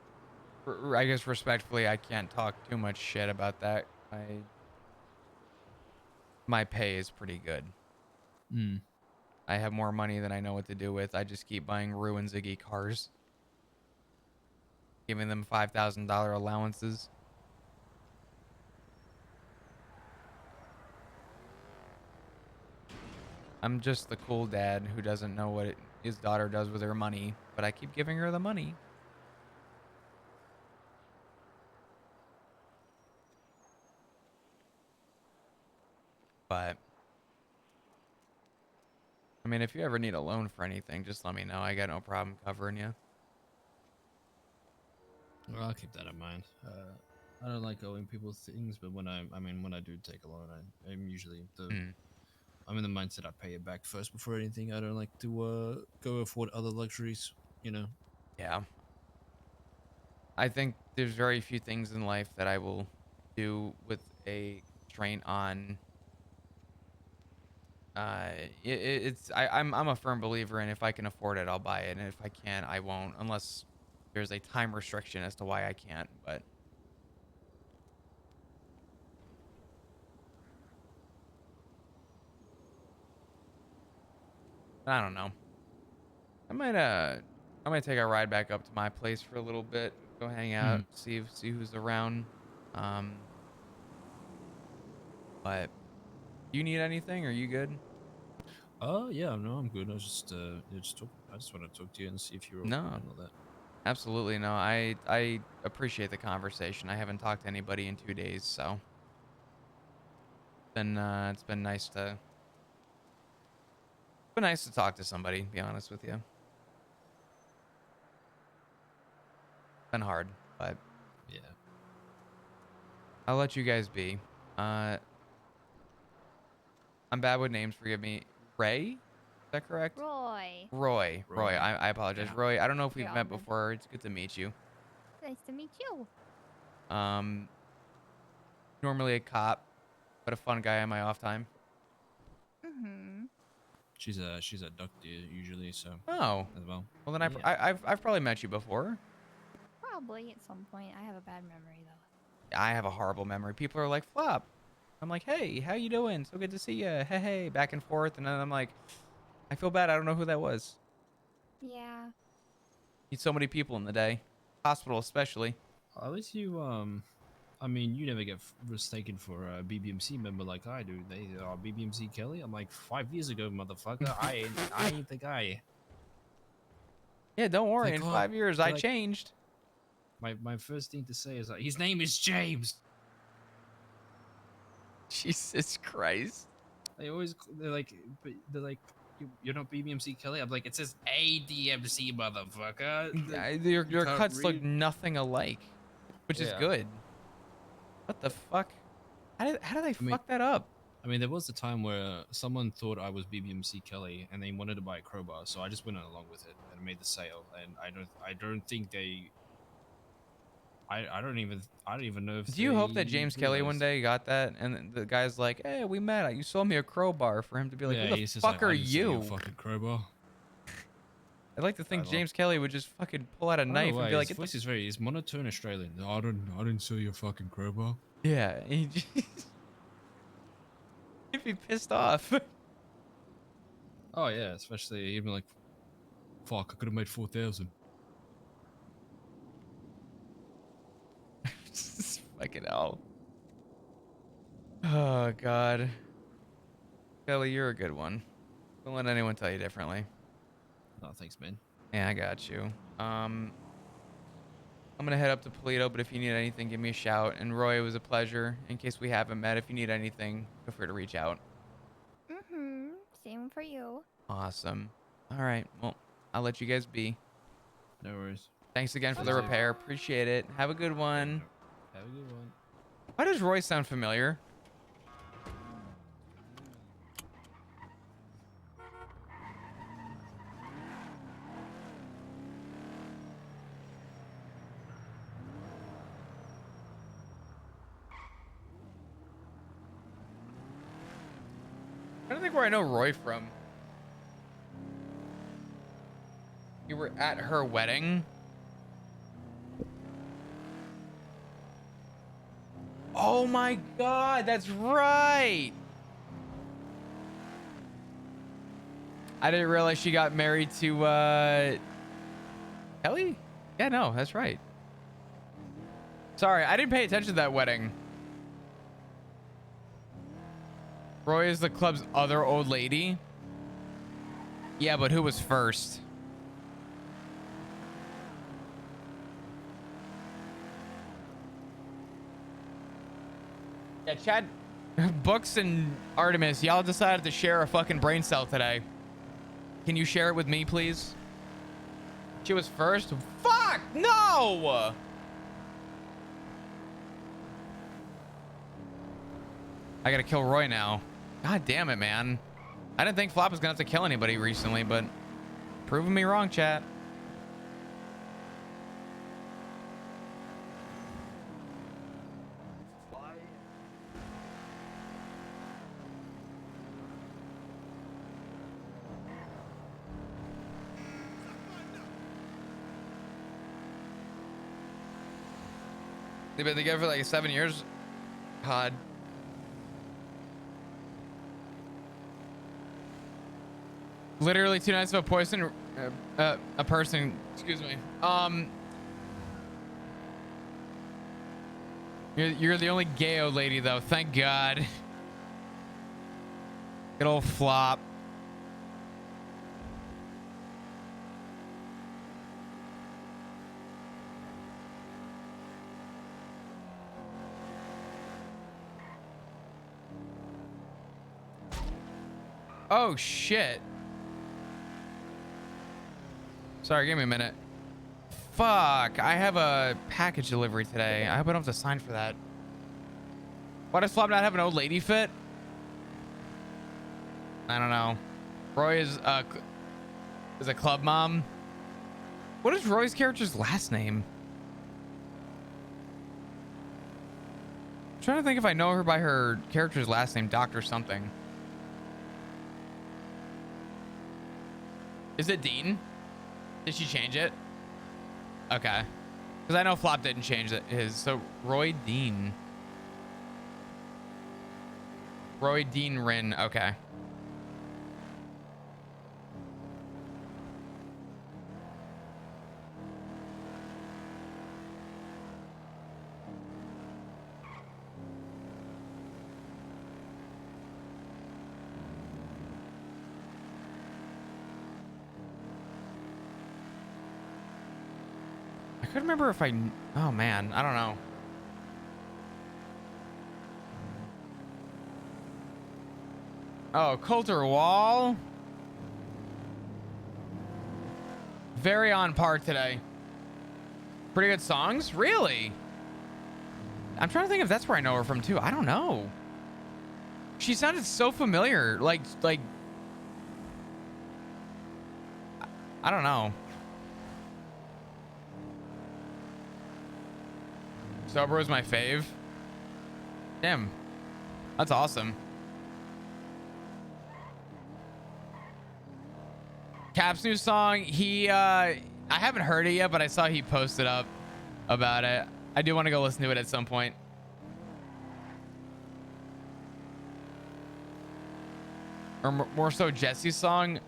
I guess respectfully, I can't talk too much shit about that. My pay is pretty good. I have more money than I know what to do with. I just keep buying Rue and Ziggy cars, giving them $5,000 allowances. I'm just the cool dad who doesn't know what his daughter does with her money, but I keep giving her the money. But I mean, if you ever need a loan for anything, just let me know. I got no problem covering you. Well, I'll keep that in mind. I don't like owing people things, but when when I do take a loan, I'm usually I'm in the mindset I pay it back first before anything. I don't like to go afford other luxuries, Yeah. I think there's very few things in life that I will do with a constraint on. I'm a firm believer in if I can afford it, I'll buy it, and if I can't, I won't, unless there's a time restriction as to why I can't. But I don't know. I might take a ride back up to my place for a little bit, go hang out, see who's around. But you need anything? Are you good? Yeah, no, I'm good. I just I just want to talk to you and see if you're all good No, and all that. absolutely no. I appreciate the conversation. I haven't talked to anybody in 2 days, so it's been nice to talk to somebody. To be honest with you, been hard, but Yeah. I'll let you guys be. I'm bad with names. Forgive me. Ray, is that correct? Roy. Roy. I apologize. Yeah. Roy, I don't know if we've You're all met good. before. It's good to meet you. Nice to meet you. Normally a cop, but a fun guy on my off time. Mm-hmm. She's a doctor usually, so Oh, as well. well then Yeah. I've probably met you before. Probably at some point. I have a bad memory though. I have a horrible memory. People are like, Flop. I'm like, hey, how you doing? So good to see you. Hey, hey, back and forth. And then I'm like, I feel bad. I don't know who that was. Yeah. Meet so many people in the day. Hospital especially. At least you I mean, you never get mistaken for a BBMC member like I do. They are BBMC Kelly. I'm like 5 years ago, motherfucker. I ain't the guy. Yeah, don't worry. Like, In oh, 5 years, I like, changed. My first thing to say is like, his name is James. Jesus Christ. They're like, you're not BBMC Kelly. I'm like, it says ADMC, motherfucker. Your can't cuts look read? nothing alike, which is Yeah. good. What the fuck? How did they fuck that up? I mean, there was a time where someone thought I was BBMC Kelly, and they wanted to buy a crowbar, so I just went along with it and made the sale. And I don't think they. I don't even know if. Do you hope that James Kelly one realized. day got that and the guy's like, hey, we met. You sold me a crowbar, for him to be like, Yeah, who the he's just fuck like, are I didn't sell you a you? fucking crowbar. I'd like to think I love- James Kelly would just fucking pull out a I don't knife know and why, be like, his voice is very, he's monotone Australian. No, I didn't sell you a fucking crowbar. yeah, he'd be pissed off. Oh yeah, especially even like, fuck, I could have made 4,000. Fucking hell. Oh, God. Kelly, you're a good one. Don't let anyone tell you differently. Oh, thanks, man. Yeah, I got you. I'm gonna head up to Polito, but if you need anything, give me a shout. And Roy, it was a pleasure. In case we haven't met, if you need anything, feel free to reach out. Mm-hmm. Same for you. Awesome. All right. Well, I'll let you guys be. No worries. Thanks again for Stay the safe. repair. Appreciate it. Have a good one. Have a good one. Why does Roy sound familiar? I don't think where I know Roy from. You were at her wedding? Oh my God, that's right. I didn't realize she got married to Kelly? Yeah, no, that's right. Sorry, I didn't pay attention to that wedding. Roy is the club's other old lady? Yeah, but who was first? Yeah, Chad, Books and Artemis, y'all decided to share a fucking brain cell today. Can you share it with me, please? She was first? Fuck, no! I gotta kill Roy now. God damn it, man. I didn't think Flop was gonna have to kill anybody recently, but proving me wrong, chat. They've been together for like 7 years. God. Literally too nice of a person. A person. Excuse me. You're the only gay old lady though. Thank God. Good old flop. Oh shit. Sorry, give me a minute. Fuck, I have a package delivery today. I hope I don't have to sign for that. Why does Flop not have an old lady fit? I don't know. Roy is a club mom. What is Roy's character's last name? I'm trying to think if I know her by her character's last name, Doctor something. Is it Dean? Did she change it? Okay. Because I know Flop didn't change his. So Roy Dean. Roy Dean Rin. Okay. I couldn't remember if oh man, I don't know. Oh, Coulter Wall. Very on par today. Pretty good songs? Really? I'm trying to think if that's where I know her from too. I don't know. She sounded so familiar. Like I don't know. Sober was my fave. Damn. That's awesome. Cap's new song, I haven't heard it yet, but I saw he posted up about it. I do want to go listen to it at some point. Or more so Jesse's song.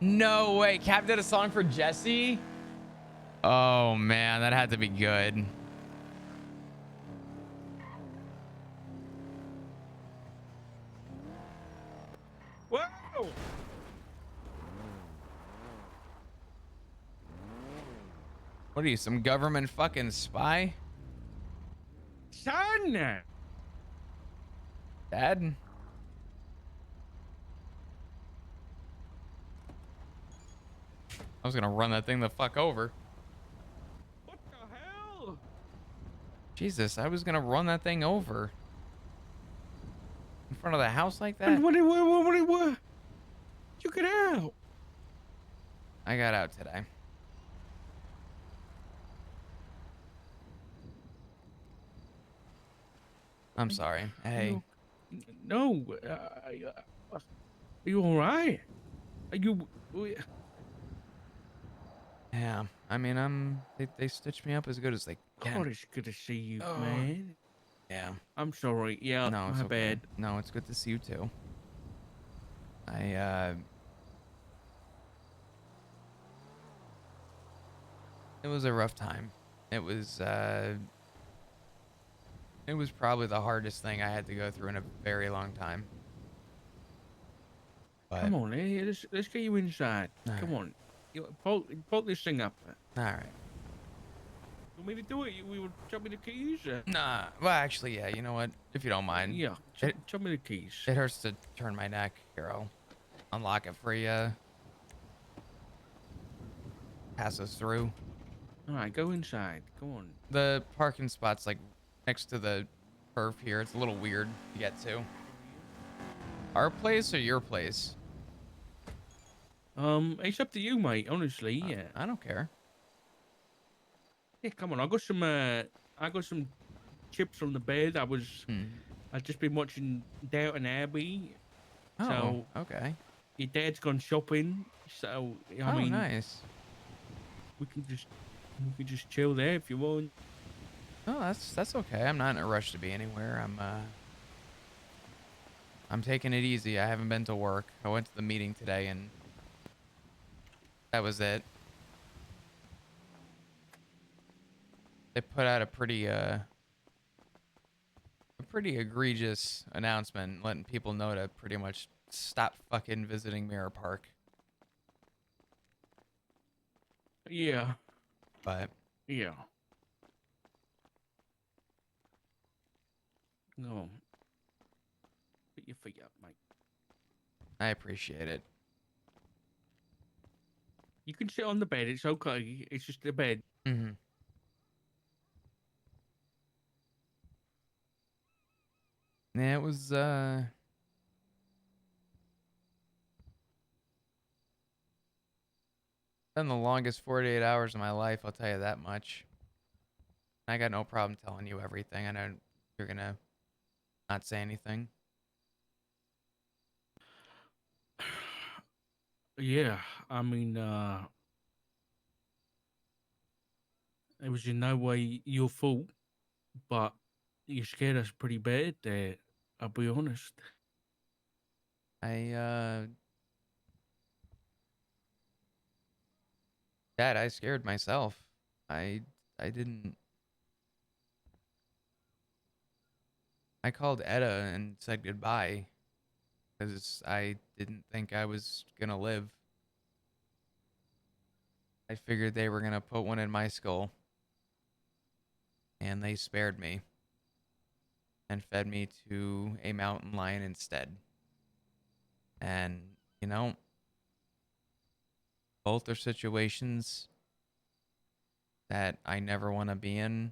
No way, Cap did a song for Jesse? Oh man, that had to be good. Whoa! What are you, some government fucking spy? Son! Dad? I was gonna run that thing the fuck over. What the hell? Jesus, I was gonna run that thing over. In front of the house like that? What? You get out. I got out today. I'm sorry. Hey. No. Are you all right? Are you? Yeah. I mean, they stitched me up as good as they can. God, it's good to see you, man. Yeah. I'm sorry. Yeah, No, it's my okay. bad. No, it's good to see you too. It was a rough time. It was probably the hardest thing I had to go through in a very long time. But, Come on, let's get you inside. Come on. Pull this thing up. All right. You want me to do it? We will chop me the keys? Nah. Well, actually, yeah. You know what? If you don't mind. Yeah. Chop me the keys. It hurts to turn my neck. Here, I'll unlock it for you. Pass us through. All right, go inside. Come on. The parking spot's like next to the perf here. It's a little weird to get to. Our place or your place? It's up to you, mate. Honestly, yeah. I don't care. Yeah, come on. I got some chips from the bed. I've just been watching Downton Abbey. Oh, so, okay. Your dad's gone shopping, so I mean, nice. We can just chill there if you want. Oh, that's okay. I'm not in a rush to be anywhere. I'm taking it easy. I haven't been to work. I went to the meeting today and That was it. They put out a pretty egregious announcement letting people know to pretty much stop fucking visiting Mirror Park. Yeah. But Yeah. No. Put your feet up, mate. I appreciate it. You can sit on the bed. It's okay. It's just a bed. Mm-hmm. Yeah, it was been the longest 48 hours of my life, I'll tell you that much. I got no problem telling you everything. I know you're gonna not say anything. Yeah. I mean, it was in no way your fault, but you scared us pretty bad there. I'll be honest. Dad, I scared myself. I didn't. I called Etta and said goodbye because I didn't think I was gonna live. I figured they were gonna put one in my skull, and they spared me and fed me to a mountain lion instead. And you know, both are situations that I never want to be in,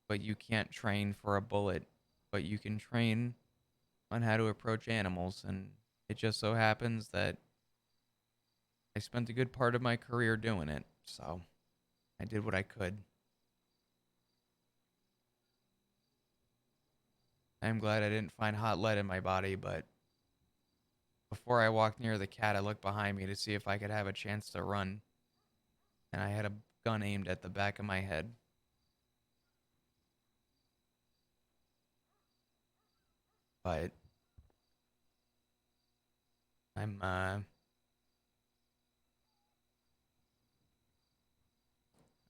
but you can't train for a bullet, but you can train on how to approach animals. And it just so happens that I spent a good part of my career doing it, so I did what I could. I'm glad I didn't find hot lead in my body, but before I walked near the cat, I looked behind me to see if I could have a chance to run, and I had a gun aimed at the back of my head. But I'm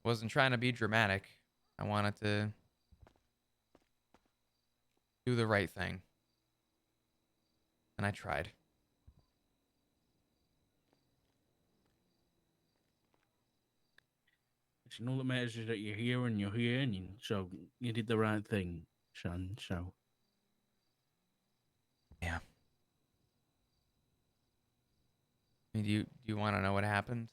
wasn't trying to be dramatic. I wanted to do the right thing. And I tried. It's all that matters is that you're here and so you did the right thing, son. So yeah. I mean, do you want to know what happened?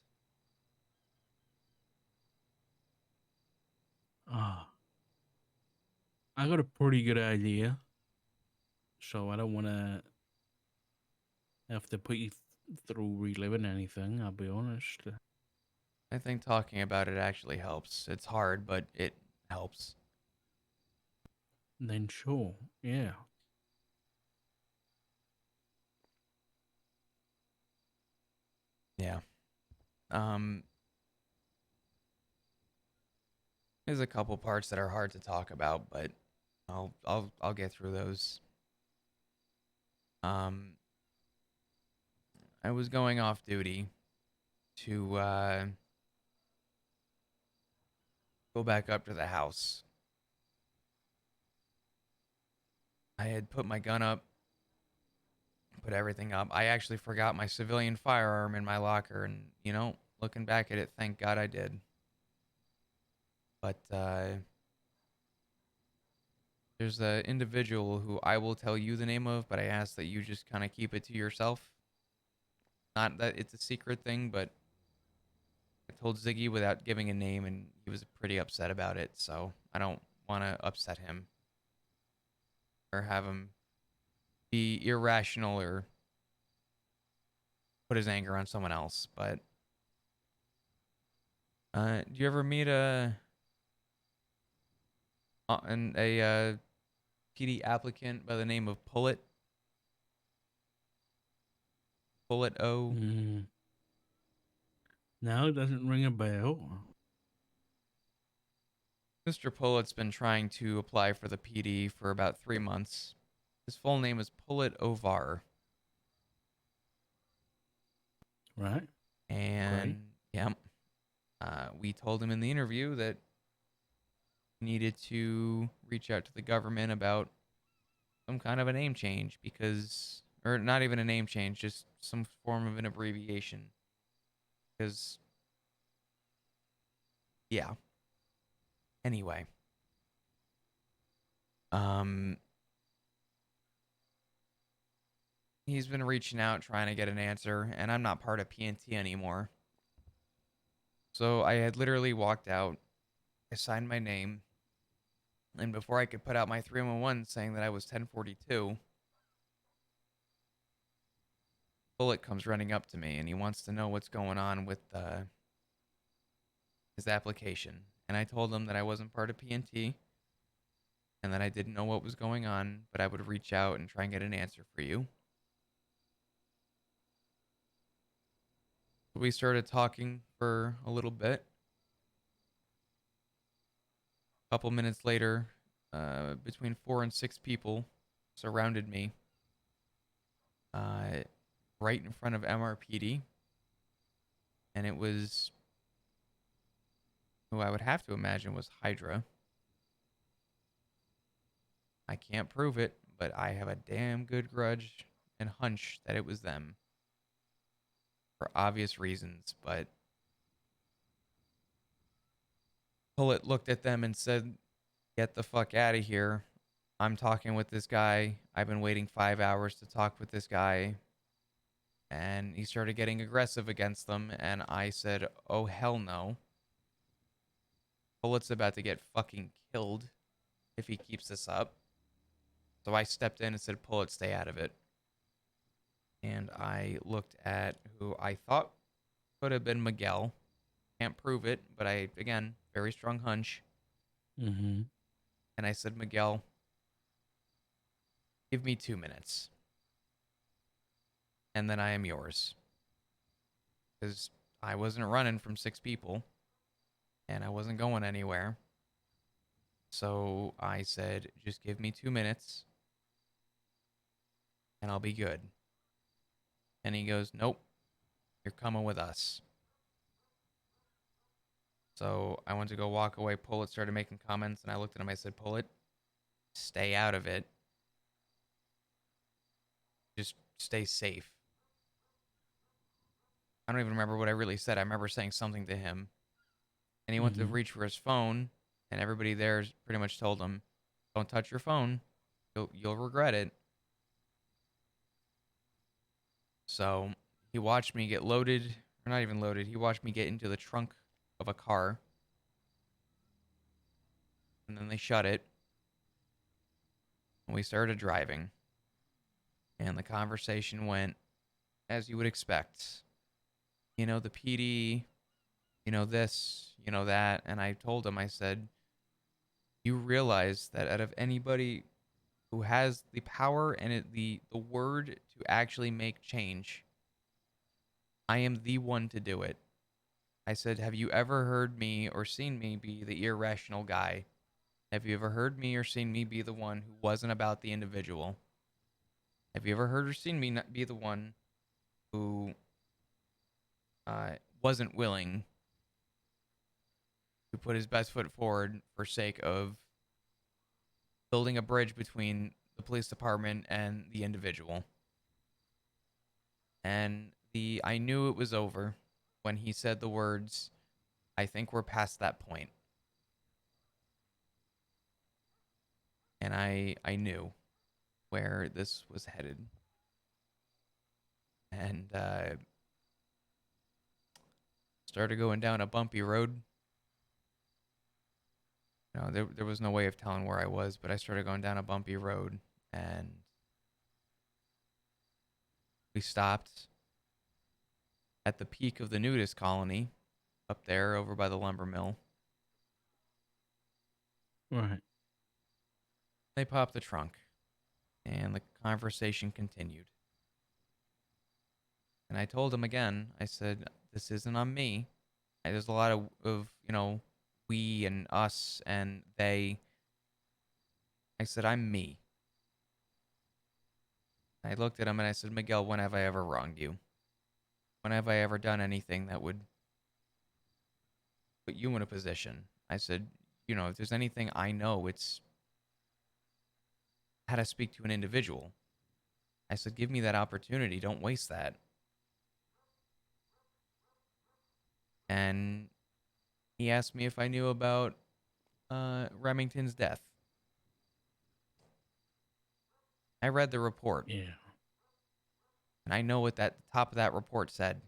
I got a pretty good idea. So I don't want to have to put you through reliving anything. I'll be honest. I think talking about it actually helps. It's hard, but it helps. Then sure, yeah. Yeah. There's a couple parts that are hard to talk about, but I'll get through those. I was going off duty to go back up to the house. I had put my gun up, put everything up. I actually forgot my civilian firearm in my locker, and you know, looking back at it, thank God I did. But there's an individual who I will tell you the name of, but I ask that you just kind of keep it to yourself. Not that it's a secret thing, but I told Ziggy without giving a name, and he was pretty upset about it, so I don't want to upset him or have him be irrational or put his anger on someone else. But do you ever meet a PD applicant by the name of Pullet? Pullet O? No, it doesn't ring a bell. Mr. Pullett's been trying to apply for the PD for about 3 months. His full name is Pullet Ovar. Right. And yeah, we told him in the interview that he needed to reach out to the government about some kind of a name change because, or not even a name change, just some form of an abbreviation. Because, yeah. Anyway. He's been reaching out trying to get an answer, and I'm not part of PNT anymore. So I had literally walked out, I signed my name, and before I could put out my 311 saying that I was 1042, Bullet comes running up to me, and he wants to know what's going on with his application. And I told him that I wasn't part of PNT, and that I didn't know what was going on, but I would reach out and try and get an answer for you. We started talking for a little bit. A couple minutes later, between 4 and 6 people surrounded me right in front of MRPD. And it was who I would have to imagine was Hydra. I can't prove it, but I have a damn good grudge and hunch that it was them. For obvious reasons, but Pullet looked at them and said, "Get the fuck out of here. I'm talking with this guy. I've been waiting 5 hours to talk with this guy." And he started getting aggressive against them, and I said, "Oh, hell no. Pullet's about to get fucking killed if he keeps this up." So I stepped in and said, "Pullet, stay out of it." And I looked at who I thought could have been Miguel. Can't prove it, but I, again, very strong hunch. Mm-hmm. And I said, "Miguel, give me 2 minutes. And then I am yours." Because I wasn't running from 6 people. And I wasn't going anywhere. So I said, "Just give me 2 minutes. And I'll be good." And he goes, "Nope. You're coming with us." So I went to go walk away. Pullet started making comments, and I looked at him. I said, "Pullet, stay out of it. Just stay safe." I don't even remember what I really said. I remember saying something to him. And he went to reach for his phone, and everybody there pretty much told him, "Don't touch your phone. You'll regret it." So he watched me get loaded, or not even loaded. He watched me get into the trunk of a car. And then they shut it. And we started driving. And the conversation went as you would expect. You know, the PD, you know this, you know that. And I told him, I said, "You realize that out of anybody who has the power and the word to actually make change, I am the one to do it." I said, "Have you ever heard me or seen me be the irrational guy? Have you ever heard me or seen me be the one who wasn't about the individual? Have you ever heard or seen me not be the one who wasn't willing to put his best foot forward for sake of building a bridge between the police department and the individual?" And I knew it was over when he said the words, "I think we're past that point." And I knew where this was headed. And started going down a bumpy road. You know, there was no way of telling where I was, but I started going down a bumpy road, and we stopped at the peak of the nudist colony up there over by the lumber mill. Right. They popped the trunk, and the conversation continued. And I told him again, I said, "This isn't on me. There's a lot of we and us and they." I said, "I'm me." I looked at him and I said, "Miguel, when have I ever wronged you? when have I ever done anything that would put you in a position? I said, you know, if there's anything I know, it's how to speak to an individual. I said, give me that opportunity. Don't waste that. And he asked me if I knew about Remington's death. I read the report. Yeah. And I know what that top of that report said.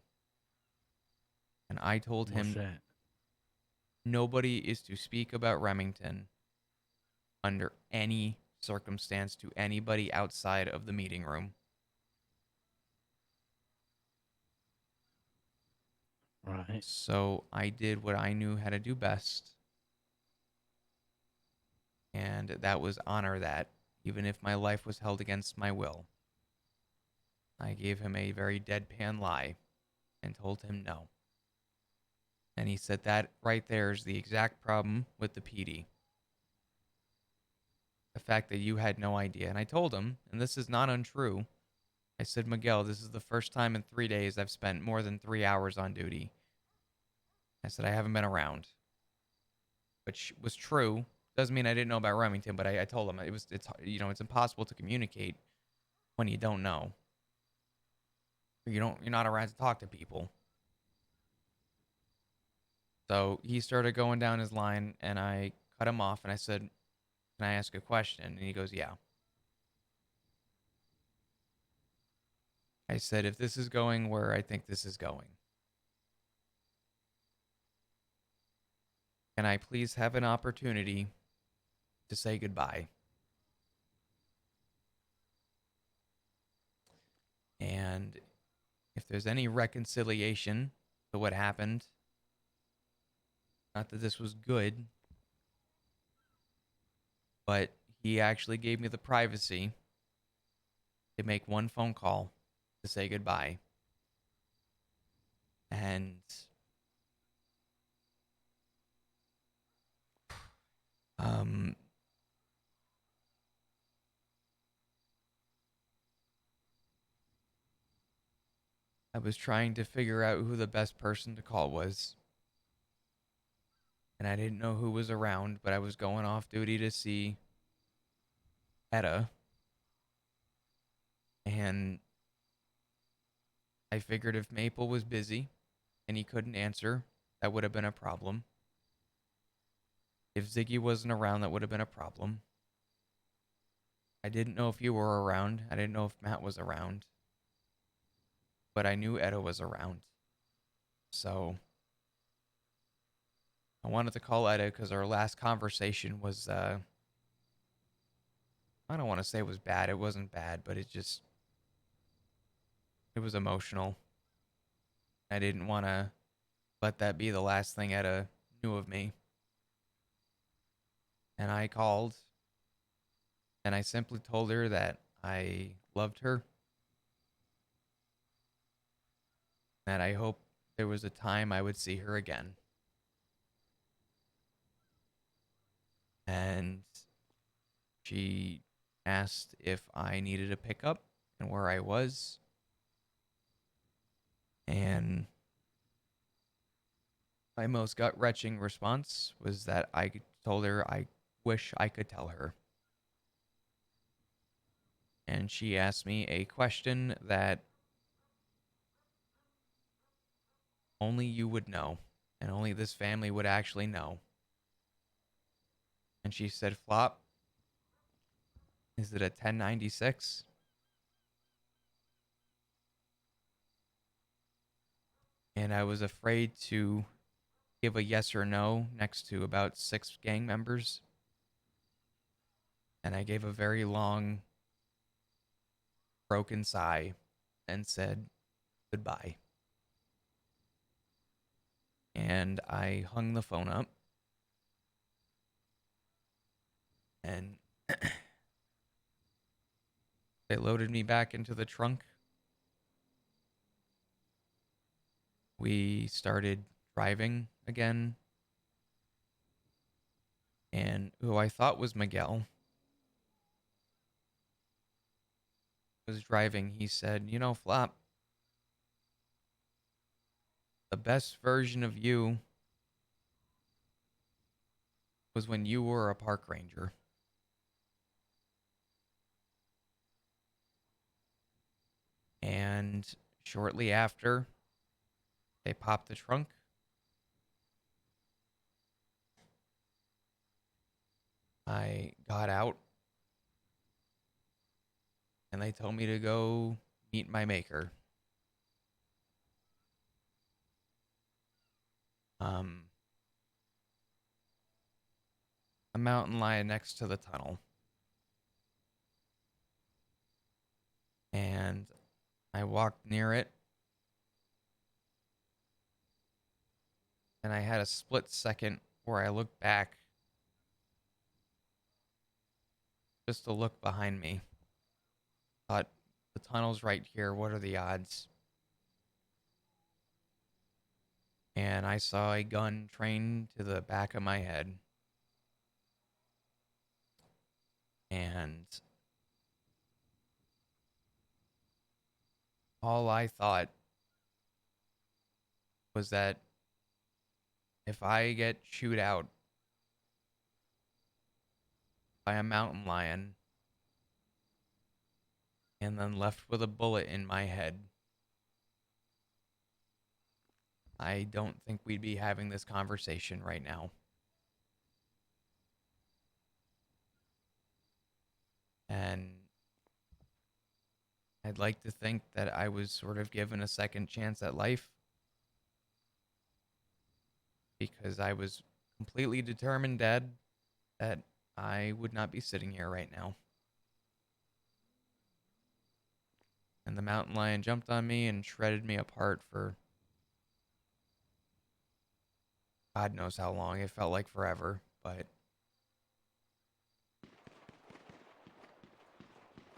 And I told What's him that? nobody is to speak about Remington under any circumstance to anybody outside of the meeting room. Right. So I did what I knew how to do best. And that was honor that, even if my life was held against my will. I gave him a very deadpan lie and told him no. And he said that right there is the exact problem with the PD. The fact that you had no idea. And I told him, and this is not untrue, I said, Miguel, this is the first time in 3 days I've spent more than 3 hours on duty. I said, I haven't been around. Which was true. Doesn't mean I didn't know about Remington, but I told him it's impossible to communicate when you don't know. You're not around to talk to people. So he started going down his line, and I cut him off, and I said, can I ask a question? And he goes, yeah. I said, if this is going where I think this is going, can I please have an opportunity to say goodbye? And if there's any reconciliation to what happened, not that this was good, but he actually gave me the privacy to make one phone call to say goodbye. And I was trying to figure out who the best person to call was. And I didn't know who was around, but I was going off duty to see Etta. And I figured if Maple was busy and he couldn't answer, that would have been a problem. If Ziggy wasn't around, that would have been a problem. I didn't know if you were around. I didn't know if Matt was around. But I knew Etta was around. So I wanted to call Etta because our last conversation was, I don't want to say it was bad. It wasn't bad, but it was emotional. I didn't want to let that be the last thing Etta knew of me. And I called, and I simply told her that I loved her, that I hope there was a time I would see her again. And she asked if I needed a pickup and where I was. And my most gut-wrenching response was that I told her I wish I could tell her. And she asked me a question that only you would know, and only this family would actually know. And she said, Flop, is it a 1096? And I was afraid to give a yes or no next to about 6 gang members. And I gave a very long, broken sigh and said goodbye. And I hung the phone up. And they loaded me back into the trunk. We started driving again. And who I thought was Miguel was driving. He said, Flop, The best version of you was when you were a park ranger. And shortly after, they popped the trunk. I got out. And they told me to go meet my maker. A mountain lion next to the tunnel. And I walked near it. And I had a split second where I looked back just to look behind me. Thought, the tunnel's right here. What are the odds? And I saw a gun trained to the back of my head. And all I thought was that if I get chewed out by a mountain lion and then left with a bullet in my head, I don't think we'd be having this conversation right now. And I'd like to think that I was sort of given a second chance at life because I was completely determined, Dad, that I would not be sitting here right now. And the mountain lion jumped on me and shredded me apart for God knows how long. It felt like forever, but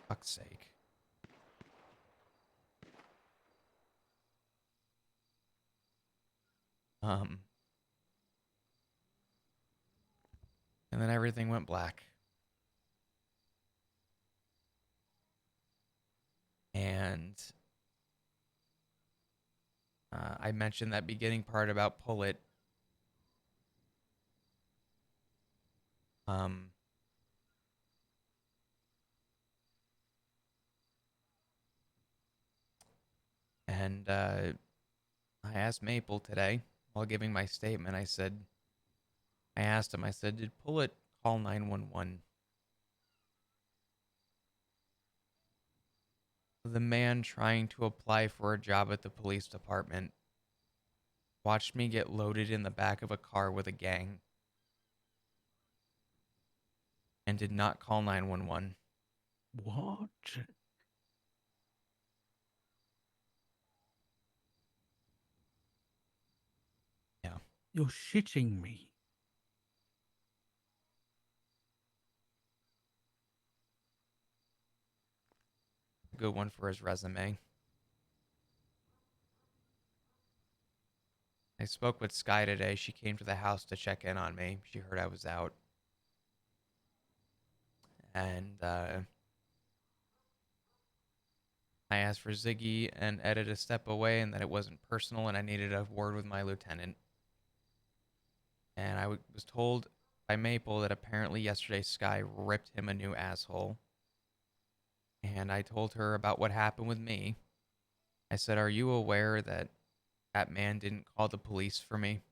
fuck's sake. And then everything went black. And I mentioned that beginning part about pull it. And I asked Maple today while giving my statement. I asked him, I said, did pull it call 911? The man trying to apply for a job at the police department watched me get loaded in the back of a car with a gang and did not call 911. What? Yeah. You're shitting me. Good one for his resume. I spoke with Sky today. She came to the house to check in on me. She heard I was out. And I asked for Ziggy and Etta to step away and that it wasn't personal and I needed a word with my lieutenant. And I was told by Maple that apparently yesterday Sky ripped him a new asshole. And I told her about what happened with me. I said, are you aware that that man didn't call the police for me?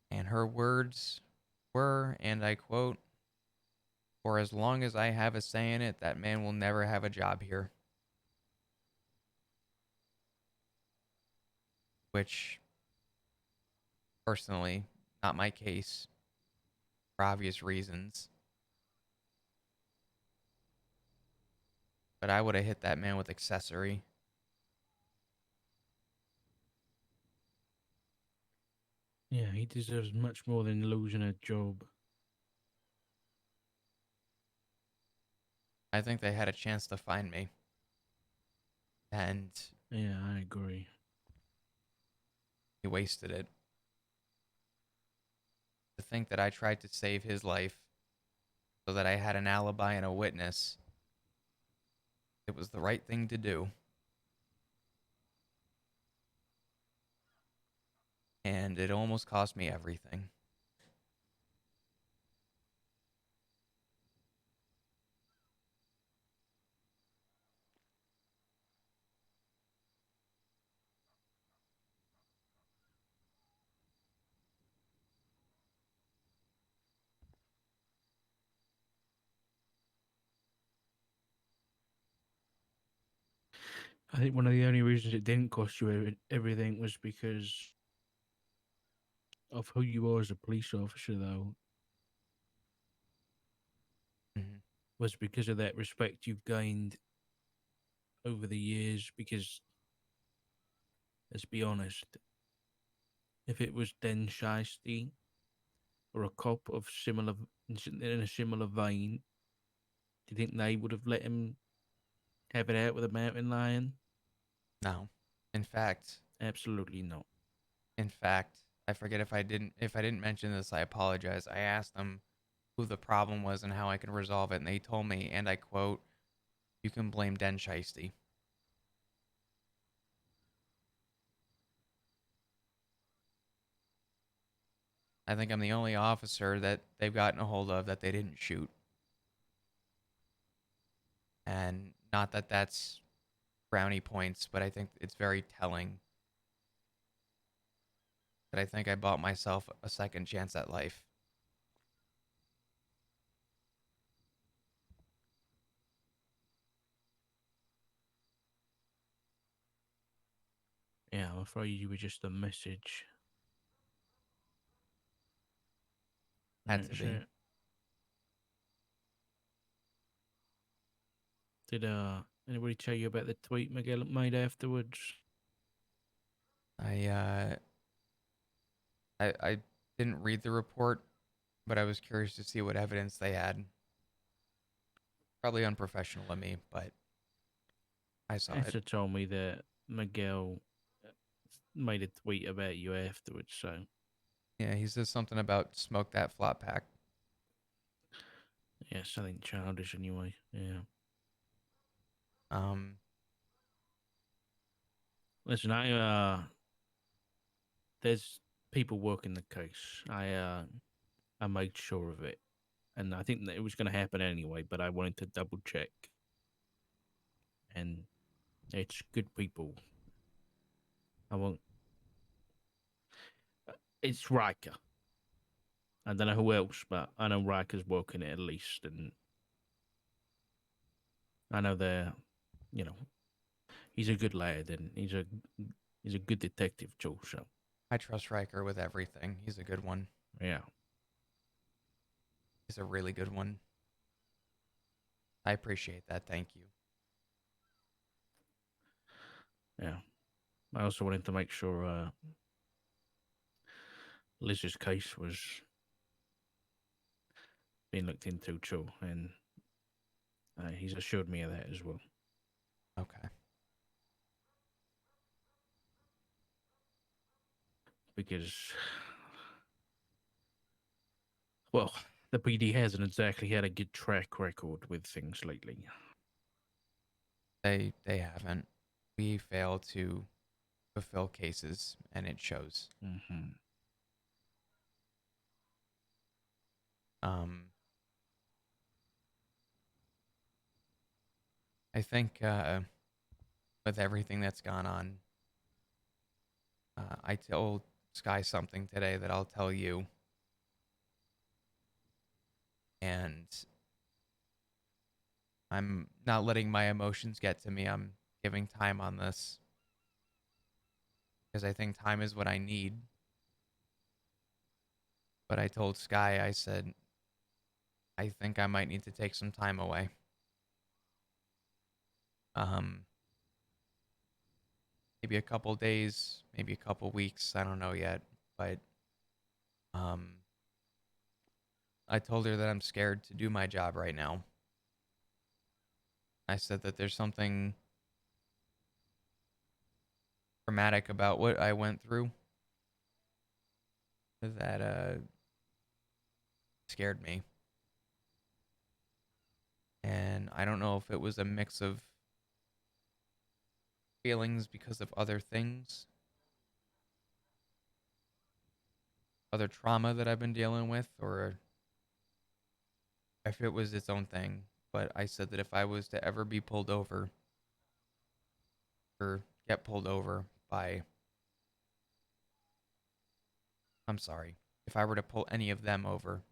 And her words were, and I quote, for as long as I have a say in it, that man will never have a job here. Which, personally, not my case, for obvious reasons. But I would have hit that man with accessory. Yeah, he deserves much more than losing a job. I think they had a chance to find me. And yeah, I agree. He wasted it. To think that I tried to save his life so that I had an alibi and a witness. It was the right thing to do. and it almost cost me everything. I think one of the only reasons it didn't cost you everything was because of who you are as a police officer, though. Mhm. Was because of that respect you've gained over the years. Because, let's be honest, if it was Den Shiesty or a cop of similar in a similar vein, do you think they would have let him have it out with a mountain lion? No. In fact, absolutely not. In fact, I forget if I didn't mention this, I apologize. I asked them who the problem was and how I could resolve it, and they told me, and I quote, "You can blame Den Shiesty." I think I'm the only officer that they've gotten a hold of that they didn't shoot. And not that that's brownie points, but I think it's very telling that I think I bought myself a second chance at life. Yeah, I'm afraid you were just a message. Had to be. Did anybody tell you about the tweet Miguel made afterwards? I didn't read the report, but I was curious to see what evidence they had. Probably unprofessional of me, but I saw it. Asa told me that Miguel made a tweet about you afterwards, so Yeah, he says something about smoke that flop pack. yeah, something childish anyway. Yeah. Listen, there's people working the case. I made sure of it, and I think that it was going to happen anyway. But I wanted to double check, and it's good people. I won't. It's Riker. I don't know who else, but I know Riker's working it at least, and I know they're, he's a good lad, and he's a good detective too. So I trust Riker with everything. He's a good one. yeah. He's a really good one. I appreciate that. Thank you. Yeah. I also wanted to make sure Liz's case was being looked into too, and he's assured me of that as well. Okay. Because, well, the PD hasn't exactly had a good track record with things lately. They haven't. We fail to fulfill cases, and it shows. Mm-hmm. I think with everything that's gone on, I told Sky something today that I'll tell you. And I'm not letting my emotions get to me. I'm giving time on this. Because I think time is what I need. But I told Sky, I said, I think I might need to take some time away. Maybe a couple days, maybe a couple weeks. I don't know yet. But I told her that I'm scared to do my job right now. I said that there's something traumatic about what I went through that scared me. And I don't know if it was a mix of feelings because of other things, other trauma that I've been dealing with, or if it was its own thing. But I said that if I was to ever be pulled over or get pulled over by, I'm sorry, if I were to pull any of them over,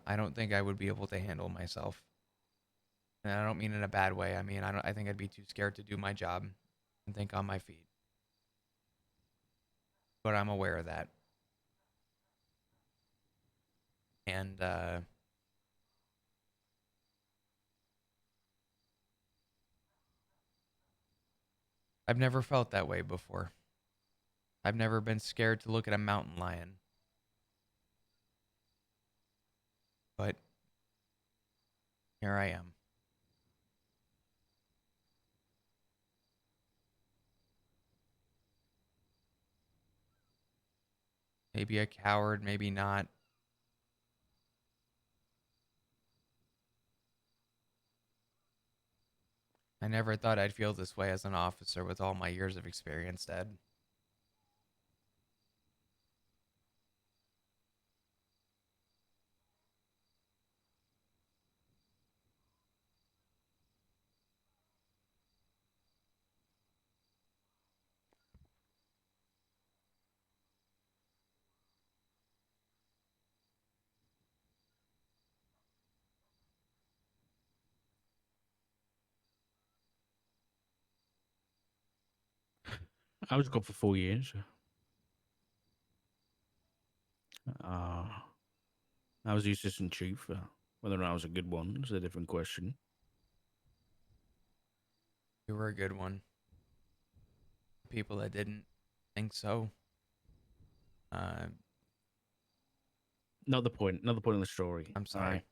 I don't think I would be able to handle myself. And I don't mean in a bad way. I mean, I think I'd be too scared to do my job and think on my feet. But I'm aware of that. And I've never felt that way before. I've never been scared to look at a mountain lion. But here I am. Maybe a coward, maybe not. I never thought I'd feel this way as an officer with all my years of experience, Dad. I was gone for 4 years. I was the assistant chief. Whether or not I was a good one is a different question. You were a good one. People that didn't think so. Not the point. Not the point of the story. I'm sorry. Alright?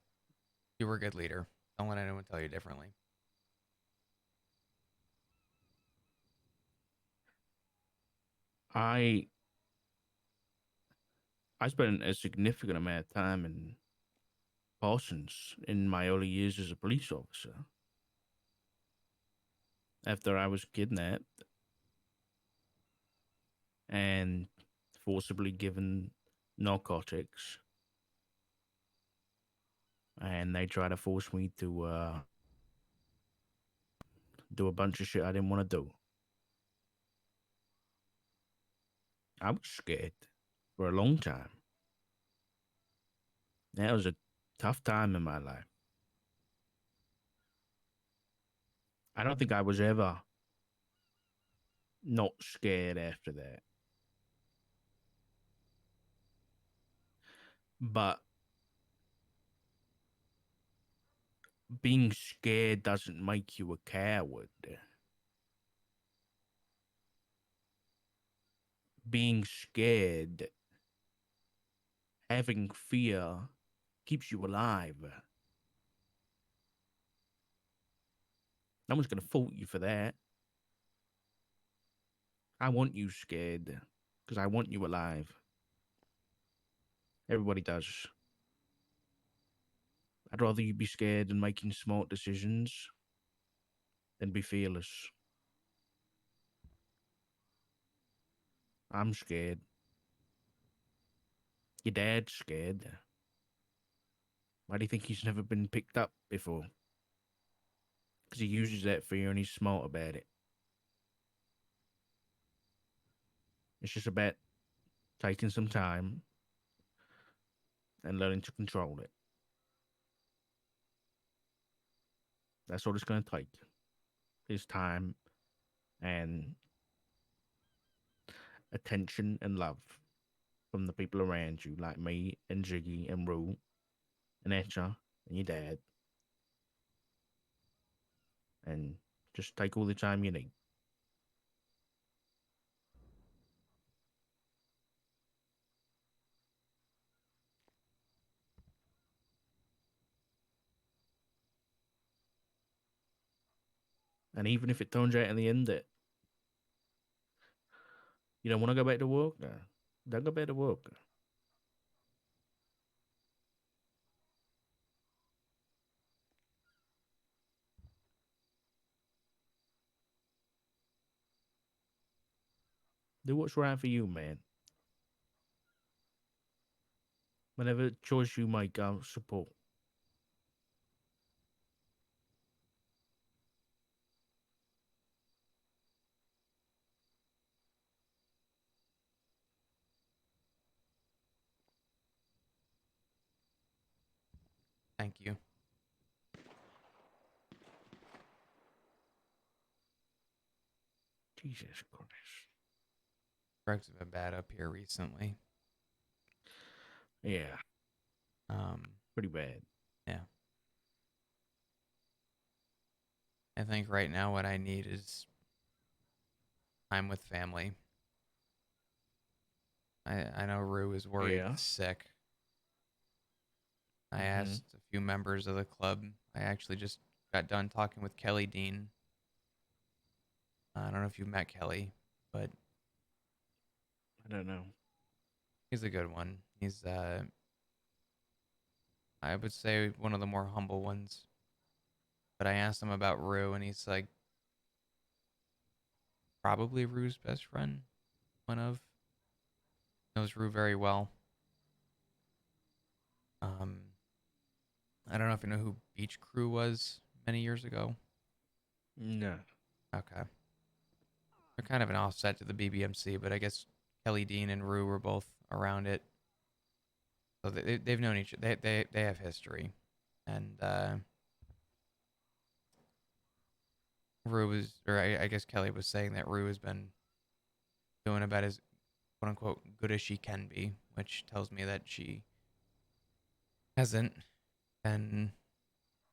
You were a good leader. Don't let anyone tell you differently. I spent a significant amount of time in Parsons in my early years as a police officer. After I was kidnapped and forcibly given narcotics, and they tried to force me to do a bunch of shit I didn't want to do. I was scared for a long time. That was a tough time in my life. I don't think I was ever not scared after that. But being scared doesn't make you a coward. Being scared, having fear, keeps you alive. No one's going to fault you for that. I want you scared because I want you alive. Everybody does. I'd rather you be scared and making smart decisions than be fearless. I'm scared. Your dad's scared. Why do you think he's never been picked up before? Because he uses that fear and he's smart about it. It's just about taking some time and learning to control it. That's what it's going to take. Is time and attention and love from the people around you, like me and Jiggy and Rue and Etcha and your dad. And just take all the time you need. And even if it turns out in the end that you don't want to go back to work, don't go back to work. Do what's right for you, man. Whatever choice you make, I'll support. Thank you. Jesus Christ. Drugs have been bad up here recently. Yeah. Pretty bad. Yeah. I think right now what I need is time with family. I know Rue is worried Yeah. sick. I Mhm. asked a few members of the club. I actually just got done talking with Kelly Dean. I don't know if you've met Kelly, but I don't know. he's a good one. He's I would say one of the more humble ones. But I asked him about Rue, and he's like, probably Rue's best friend. One of. Knows Rue very well. I don't know if you know who Beach Crew was many years ago. No. Okay. They're kind of an offset to the BBMC, but I guess Kelly Dean and Rue were both around it. So they've known each other. They have history. And Rue was, or I guess Kelly was saying that Rue has been doing about as quote unquote good as she can be, which tells me that she hasn't been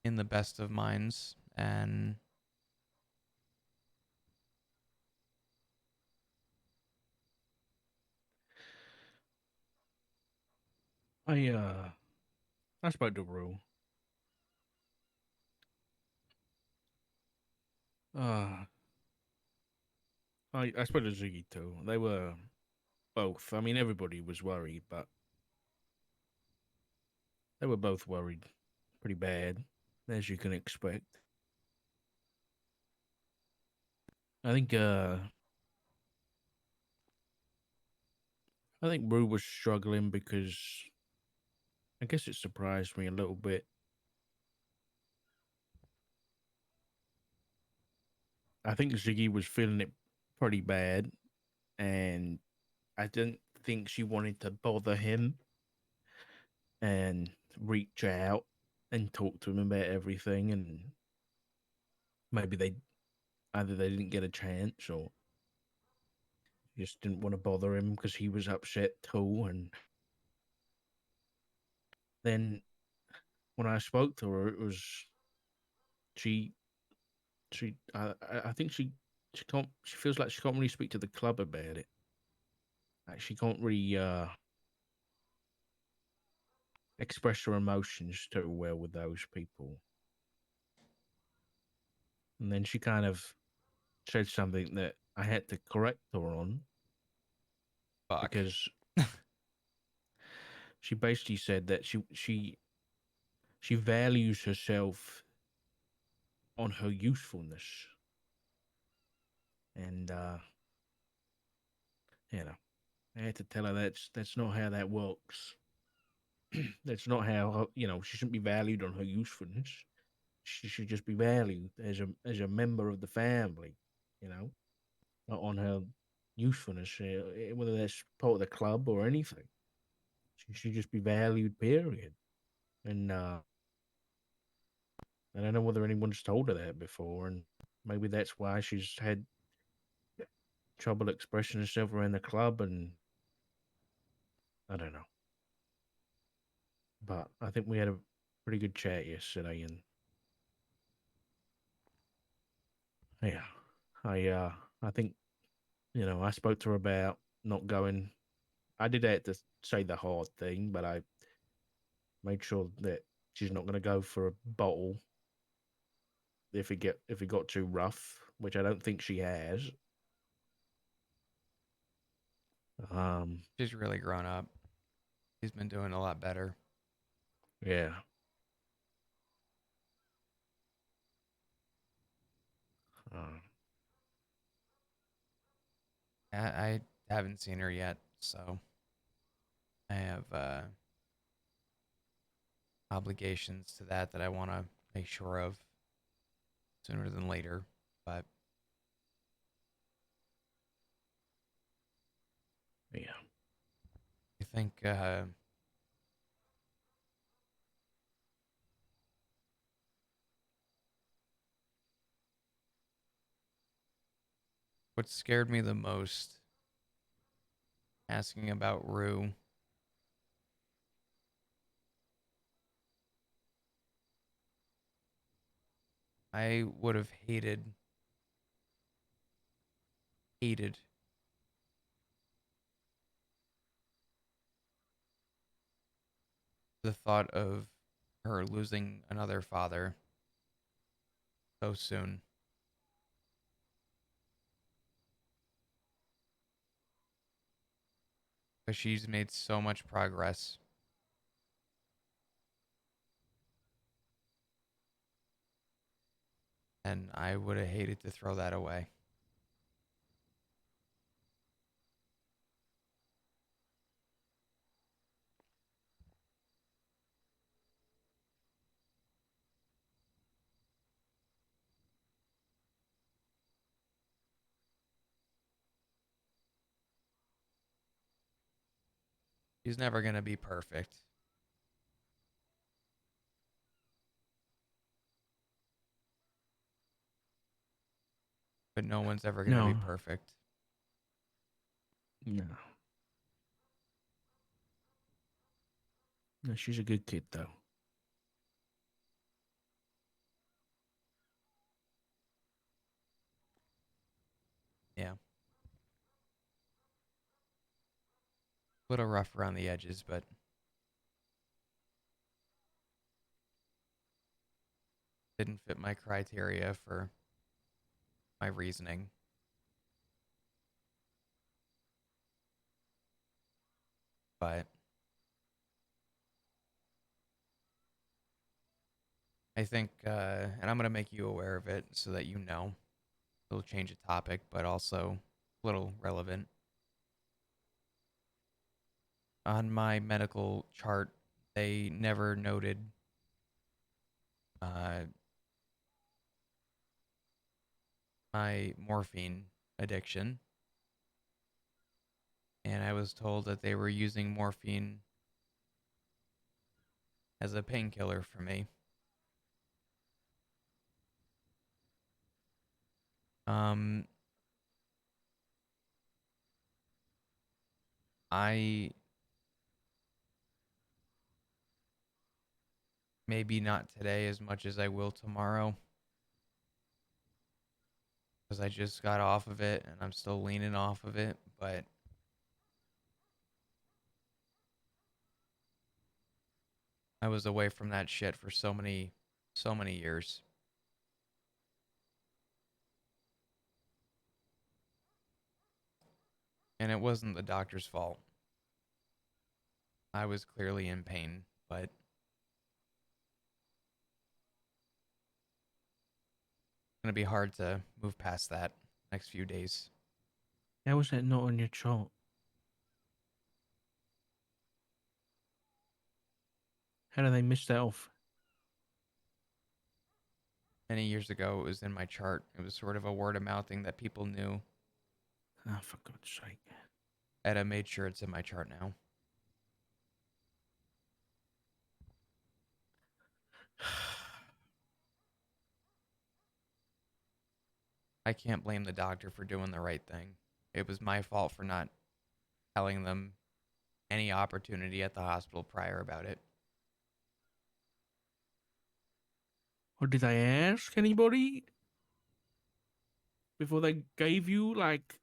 in the best of minds. And I spoke to Rue. I spoke to Ziggy too. They were both. I mean, everybody was worried, but they were both worried pretty bad, as you can expect. I think Rue was struggling because I guess it surprised me a little bit. I think Ziggy was feeling it pretty bad, and I didn't think she wanted to bother him and reach out and talk to him about everything, and maybe either they didn't get a chance or just didn't want to bother him because he was upset too. And then when I spoke to her, it was she I think she feels like she can't really speak to the club about it. Like she can't really express her emotions too well with those people. And then she kind of said something that I had to correct her on. Fuck. Because she basically said that she values herself on her usefulness. And I had to tell her that's not how that works. That's not how she shouldn't be valued on her usefulness. She should just be valued as a member of the family, not on her usefulness, whether that's part of the club or anything. She should just be valued, period. And I don't know whether anyone's told her that before, and maybe that's why she's had trouble expressing herself around the club, and I don't know. But I think we had a pretty good chat yesterday, and yeah, I think I spoke to her about not going. I did have to say the hard thing, but I made sure that she's not going to go for a bottle if it got too rough, which I don't think she has. She's really grown up. She's been doing a lot better. Yeah. I haven't seen her yet, so I have obligations to that I want to make sure of sooner than later. But yeah, I think what scared me the most asking about Rue I would have hated the thought of her losing another father so soon. Because she's made so much progress. And I would have hated to throw that away. She's never going to be perfect. But no one's ever going to be No. perfect. No. No, she's a good kid, though. Yeah. A little rough around the edges, but didn't fit my criteria for my reasoning. But I think, and I'm going to make you aware of it so that you know. It'll change the topic, but also a little relevant. On my medical chart, they never noted my morphine addiction. And I was told that they were using morphine as a painkiller for me. I maybe not today as much as I will tomorrow. Because I just got off of it and I'm still leaning off of it, but I was away from that shit for so many years. And it wasn't the doctor's fault. I was clearly in pain, but it's going to be hard to move past that next few days. How was that not on your chart? How did they miss that off? Many years ago, it was in my chart. It was sort of a word of mouth thing that people knew. Oh, for God's sake. Etta made sure it's in my chart now. I can't blame the doctor for doing the right thing. It was my fault for not telling them any opportunity at the hospital prior about it. Or did I ask anybody before they gave you, like,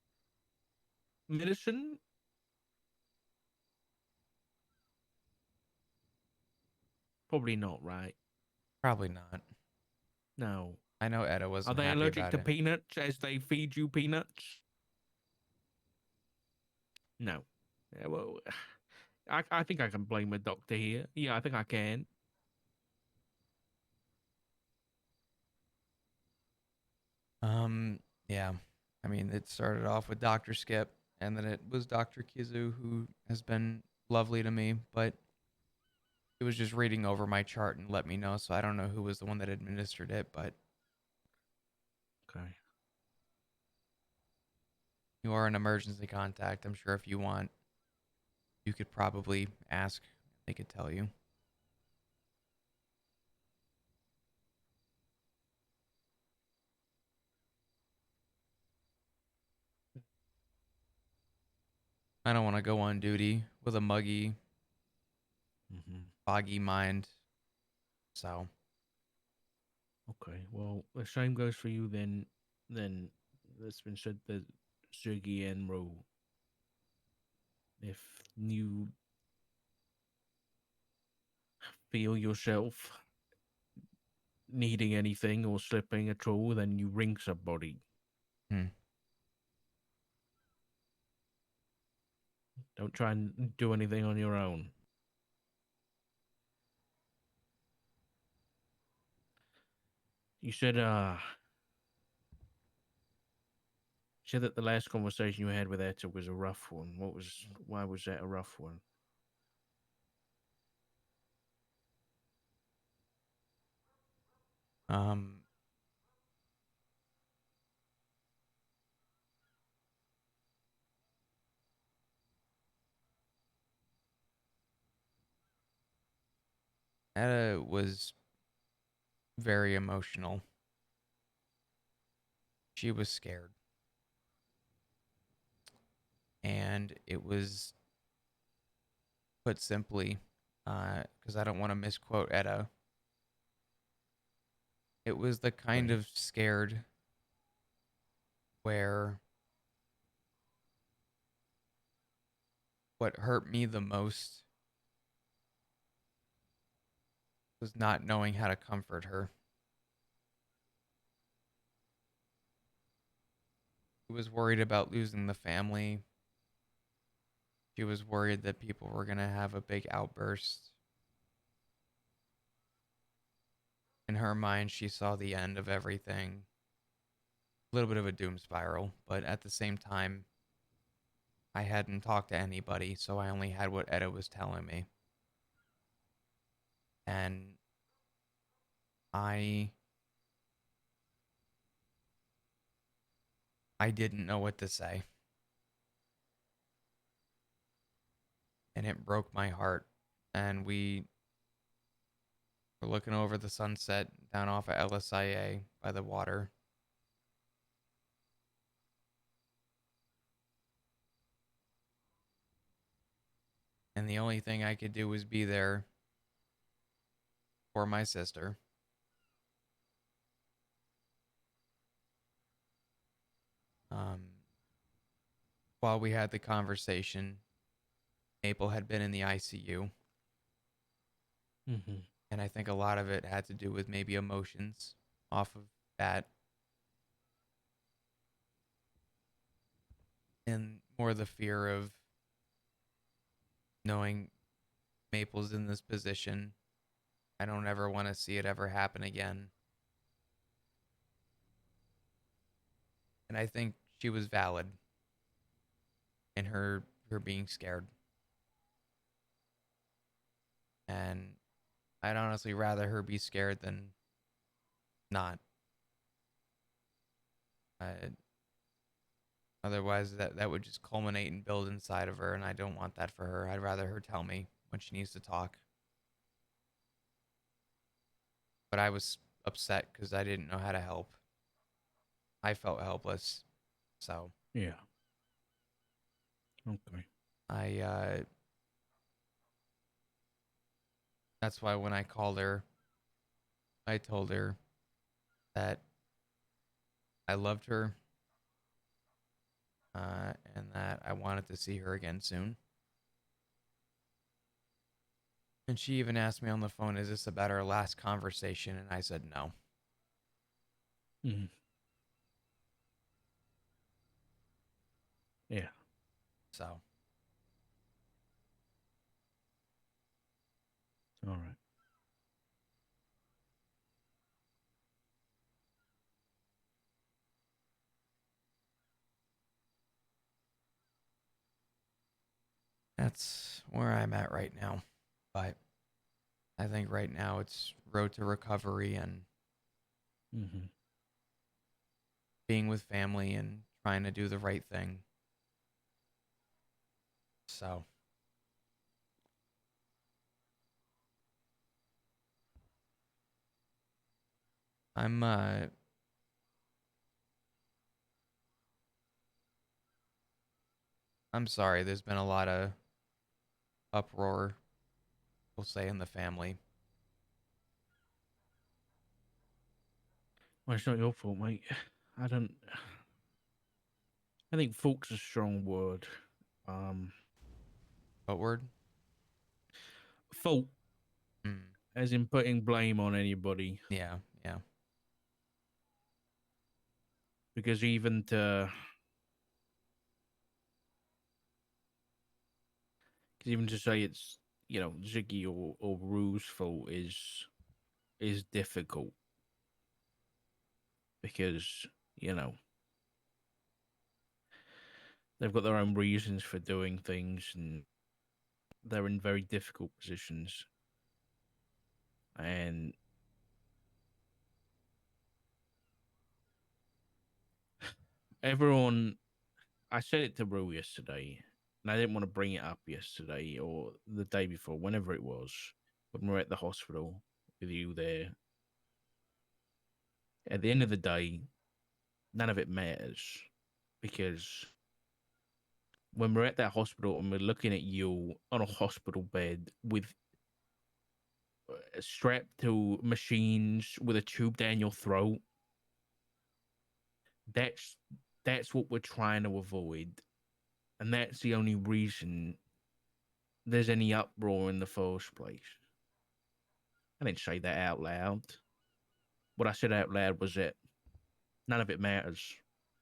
medicine? Probably not, right? Probably not. No. I know Etta wasn't Are they happy allergic about to it. peanuts as they feed you peanuts? No. Yeah, well, I think I can blame the doctor here. Yeah, I think I can. Yeah. I mean, it started off with Dr. Skip, and that it was Dr. Kizu who has been lovely to me, but it was just reading over my chart and let me know, so I don't know who was the one that administered it, but Okay. you are an emergency contact. I'm sure if you want, you could probably ask. They could tell you. I don't want to go on duty with a muggy, foggy mind. So. Okay. Well, the same goes for you then. Then that's been said that Sergey and Ro. If you feel yourself needing anything or slipping at all, then you ring somebody. Don't try and do anything on your own. You said that the last conversation you had with Etta was a rough one. Why was that a rough one? Etta was very emotional. She was scared. And it was, put simply, because I don't want to misquote Etta, it was the kind of scared where what hurt me the most was not knowing how to comfort her. She was worried about losing the family. She was worried that people were going to have a big outburst. In her mind, she saw the end of everything. A little bit of a doom spiral, but at the same time, I hadn't talked to anybody, so I only had what Etta was telling me. And I didn't know what to say. And it broke my heart. And we were looking over the sunset down off of LSIA by the water. And the only thing I could do was be there for my sister. While we had the conversation, Maple had been in the ICU. Mm-hmm. And I think a lot of it had to do with maybe emotions off of that. And more the fear of knowing Maple's in this position. I don't ever want to see it ever happen again. And I think she was valid in her being scared. And I'd honestly rather her be scared than not. Otherwise, that would just culminate and build inside of her, and I don't want that for her. I'd rather her tell me when she needs to talk. But I was upset because I didn't know how to help. I felt helpless. So. Yeah. Okay. That's why when I called her, I told her that I loved her, and that I wanted to see her again soon. And she even asked me on the phone, is this about our last conversation? And I said no. Mm-hmm. Yeah. So. All right. that's where I'm at right now. But I think right now it's road to recovery and being with family and trying to do the right thing. So I'm sorry, there's been a lot of uproar, we'll say, in the family. Well, it's not your fault, mate. I don't. I think fault's a strong word. What word? Fault. As in putting blame on anybody. Yeah, yeah. Because even to say it's, Ziggy or Rue's fault is difficult. Because, they've got their own reasons for doing things and they're in very difficult positions. And everyone, I said it to Rue yesterday, and I didn't want to bring it up yesterday or the day before, whenever it was, when we were at the hospital with you there. At the end of the day, none of it matters, because when we're at that hospital and we're looking at you on a hospital bed with strapped to machines with a tube down your throat, that's what we're trying to avoid, and that's the only reason there's any uproar in the first place. I didn't say that out loud. What I said out loud was that none of it matters.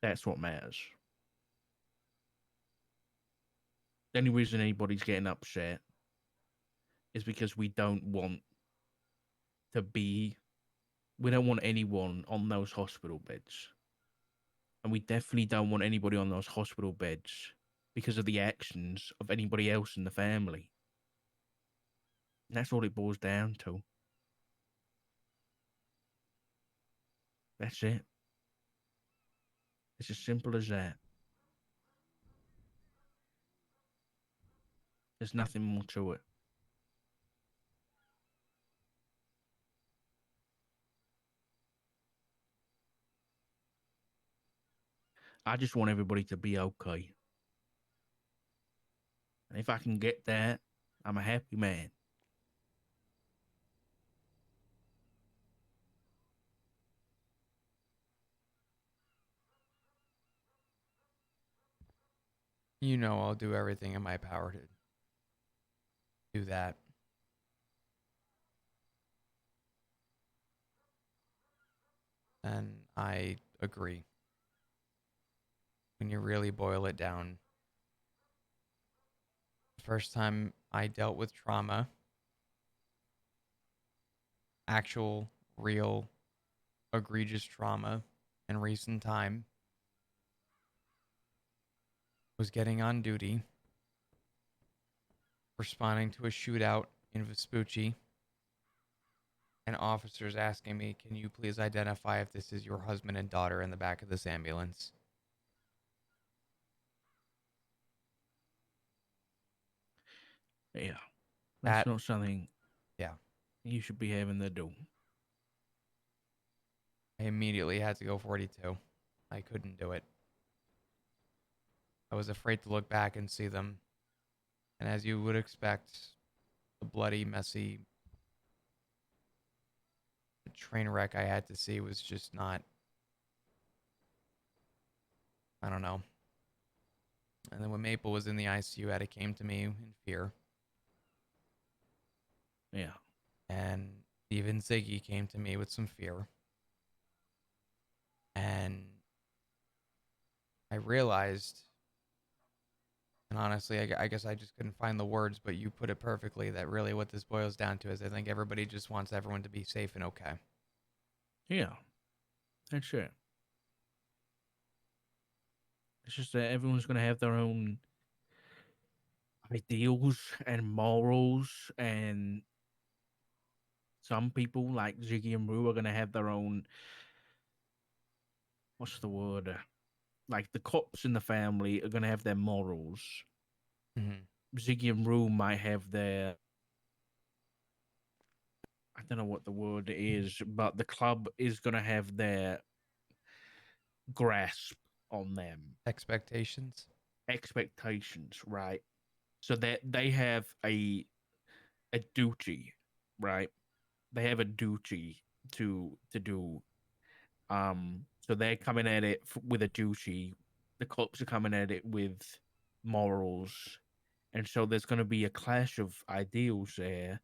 That's what matters. The only reason anybody's getting upset is because we don't want anyone on those hospital beds. And we definitely don't want anybody on those hospital beds because of the actions of anybody else in the family. And that's all it boils down to. That's it. It's as simple as that. There's nothing more to it. I just want everybody to be okay. And if I can get that, I'm a happy man. You know I'll do everything in my power to do that. And I agree. When you really boil it down, the first time I dealt with trauma, actual, real, egregious trauma in recent time, was getting on duty, responding to a shootout in Vespucci, and officers asking me, "Can you please identify if this is your husband and daughter in the back of this ambulance?" Yeah. That's not something Yeah. you should be having to do. I immediately had to go 42. I couldn't do it. I was afraid to look back and see them. And as you would expect, the bloody, messy train wreck I had to see was just not, I don't know. And then when Maple was in the ICU, it came to me in fear. Yeah. And even Ziggy came to me with some fear. And I realized, and honestly, I guess I just couldn't find the words, but you put it perfectly, that really what this boils down to is I think everybody just wants everyone to be safe and okay. Yeah. That's it. It's just that everyone's going to have their own ideals and morals, and some people like Ziggy and Rue are gonna have their own. What's the word? Like the cops in the family are gonna have their morals. Ziggy and Rue might have their. I don't know what the word is, but the club is gonna have their grasp on them. Expectations. Expectations, right? So that they have a duty, right? They have a duty to do. So they're coming at it with a duty. The cops are coming at it with morals, and so there's going to be a clash of ideals there.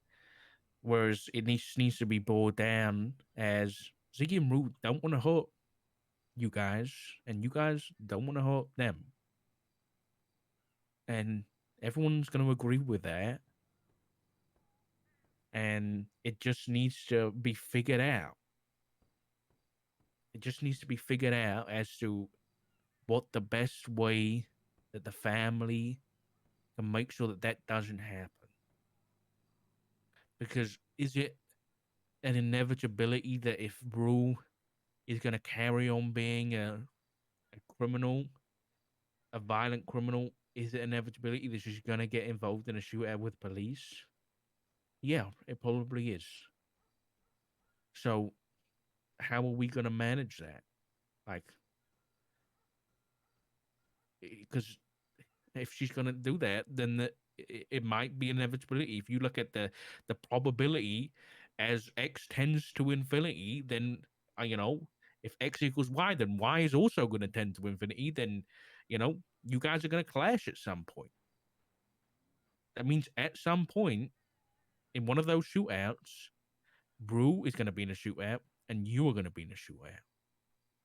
Whereas it needs to be boiled down as Ziggy and Root don't want to hurt you guys, and you guys don't want to hurt them, and everyone's going to agree with that. And it just needs to be figured out. It just needs to be figured out as to what the best way that the family can make sure that that doesn't happen. Because is it an inevitability that if Rue is going to carry on being a criminal, a violent criminal, is it an inevitability that she's going to get involved in a shootout with police? Yeah, it probably is. So, how are we going to manage that? Like, because if she's going to do that, then it might be an inevitability. If you look at the probability as x tends to infinity, then if x equals y, then y is also going to tend to infinity. Then you guys are going to clash at some point. That means at some point in one of those shootouts, Brew is going to be in a shootout, and you are going to be in a shootout,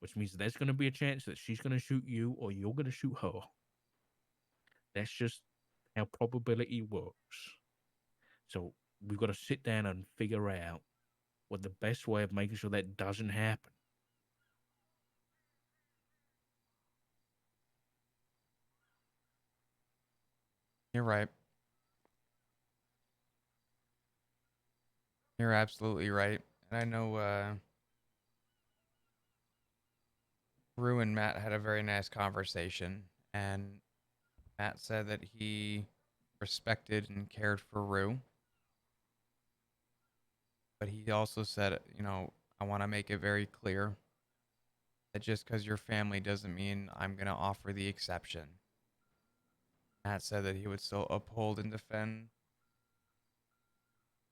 which means there's going to be a chance that she's going to shoot you or you're going to shoot her. That's just how probability works. So we've got to sit down and figure out what the best way of making sure that doesn't happen. You're right. You're absolutely right. And I know Rue and Matt had a very nice conversation, and Matt said that he respected and cared for Rue. But he also said, I want to make it very clear that just because you're family doesn't mean I'm going to offer the exception. Matt said that he would still uphold and defend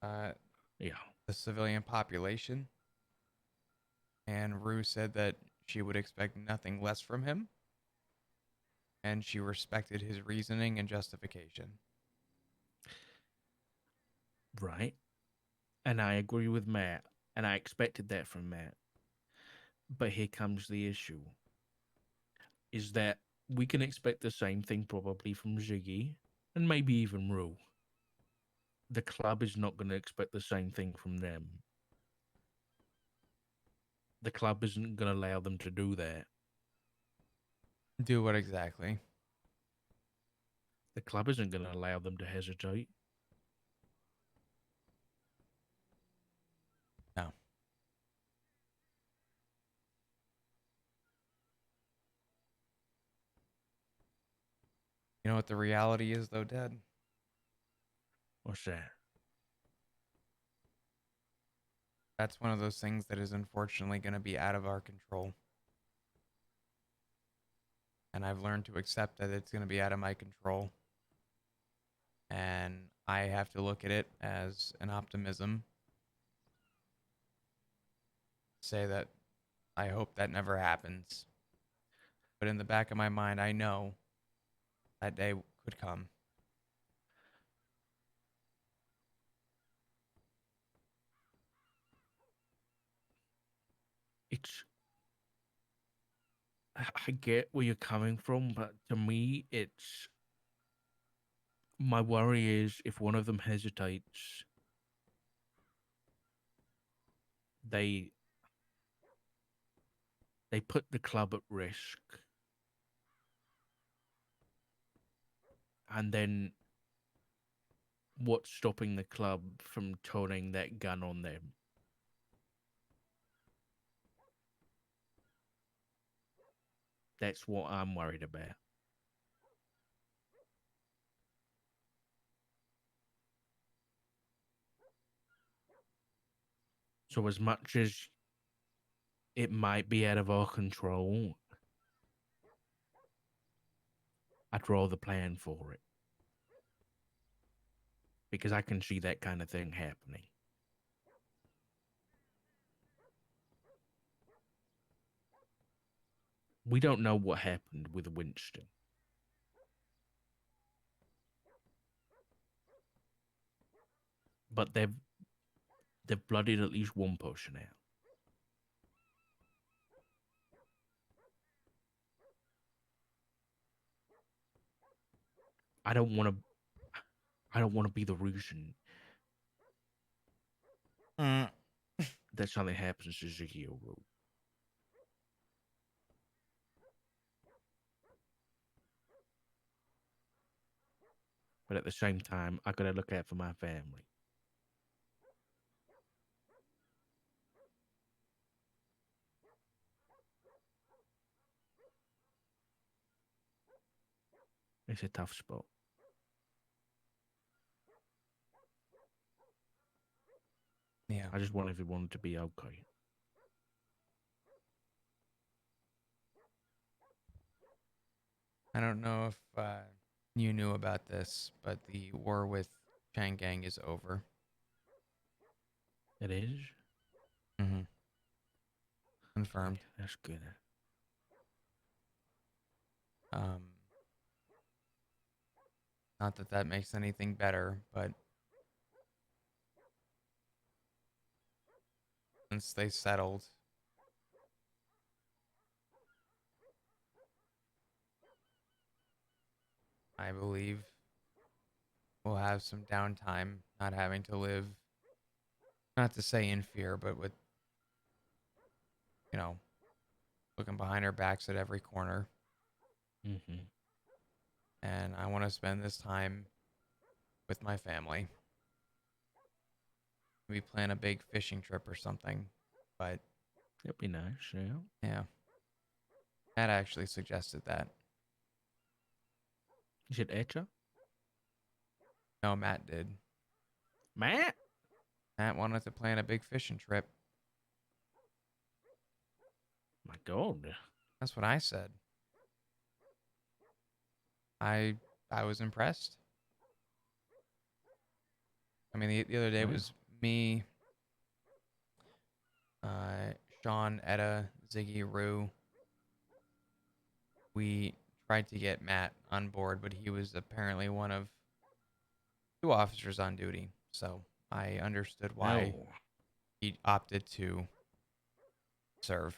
the civilian population. And Rue said that she would expect nothing less from him. And she respected his reasoning and justification. Right. And I agree with Matt. And I expected that from Matt. But here comes the issue. Is that we can expect the same thing probably from Ziggy and maybe even Rue. The club is not going to expect the same thing from them. The club isn't going to allow them to do that. Do what exactly? The club isn't going to allow them to hesitate. No. You know what the reality is, though, Dad? What's that? That's one of those things that is unfortunately going to be out of our control. And I've learned to accept that it's going to be out of my control. And I have to look at it as an optimism. Say that I hope that never happens. But in the back of my mind, I know that day could come. I get where you're coming from, but to me, my worry is if one of them hesitates, they put the club at risk. And then what's stopping the club from turning that gun on them? That's what I'm worried about. So as much as it might be out of our control, I'd rather plan for it. Because I can see that kind of thing happening. We don't know what happened with Winston. But they've blooded at least one person out. I don't want to be the reason that something happens to Ziggy or Rue. But at the same time, I gotta look out for my family. It's a tough spot. Yeah. I just want everyone to be okay. I don't know if you knew about this, but the war with Chang'an is over. It is? Mm-hmm. Confirmed. Yeah, that's good. Not that that makes anything better, but since they settled, I believe we'll have some downtime, not having to live, not to say in fear, but with, looking behind our backs at every corner. Mm-hmm. And I want to spend this time with my family. We plan a big fishing trip or something, but That'd be nice, yeah. yeah. Matt actually suggested that. Is it Etcha? No, Matt did. Matt? Matt wanted to plan a big fishing trip. My God. That's what I said. I was impressed. I mean, the other day it Yeah. was me, Sean, Etta, Ziggy, Rue. We tried to get Matt on board, but he was apparently one of 2 officers on duty. So I understood why Oh. he opted to serve.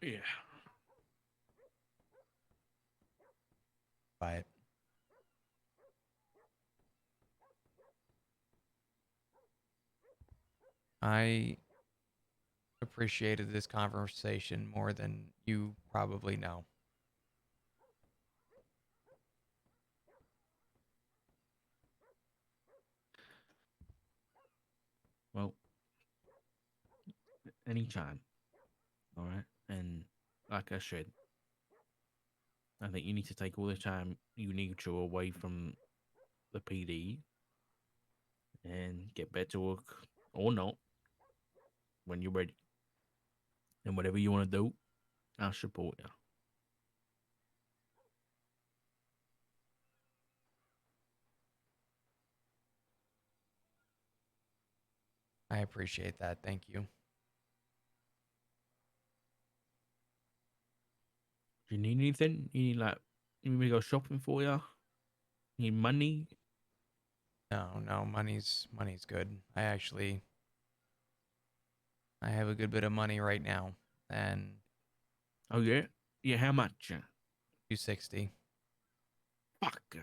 Yeah. But I appreciated this conversation more than you probably know. Well, anytime. All right. And like I said, I think you need to take all the time you need to away from the PD and get back to work or not when you're ready. And whatever you want to do, I'll support you. I appreciate that. Thank you. Do you need anything? You need me to go shopping for you? You need money? No, money's good. I have a good bit of money right now, and Oh yeah, yeah. How much? 260. Fuck.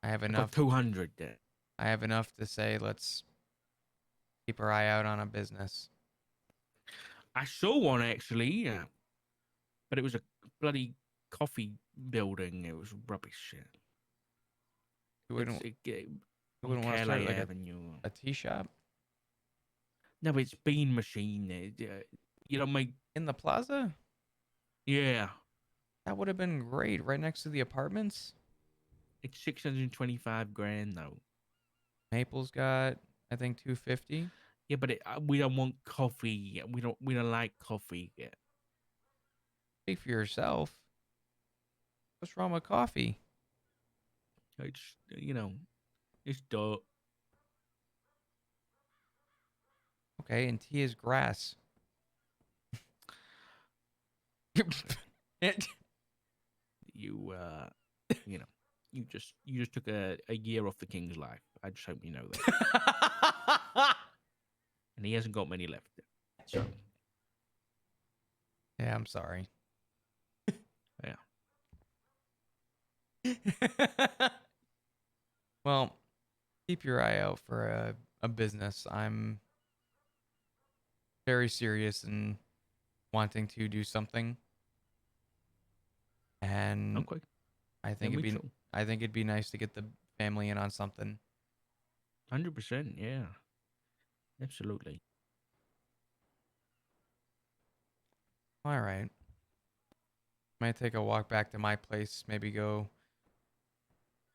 I have About enough. 200 then. I have enough to say let's keep our eye out on a business. I saw one actually, but it was a bloody coffee building. It was rubbish. You wouldn't, you you wouldn't want to start like a tea shop No, it's bean machine. You know, make in the plaza? Yeah. That would have been great, right next to the apartments. It's 625 grand though. Maple's got, I think, 250. Yeah, but we don't want coffee. We don't like coffee yet. Speak for yourself. What's wrong with coffee? It's it's dirt. Okay, and tea is grass. You you just took a year off the king's life. I just hope you know that. And he hasn't got many left. So Yeah, I'm sorry. Yeah. Well, keep your eye out for a business. I'm very serious in wanting to do something. And Okay. I think it'd be nice to get the family in on something. 100%, yeah. Absolutely. All right. Might take a walk back to my place, maybe go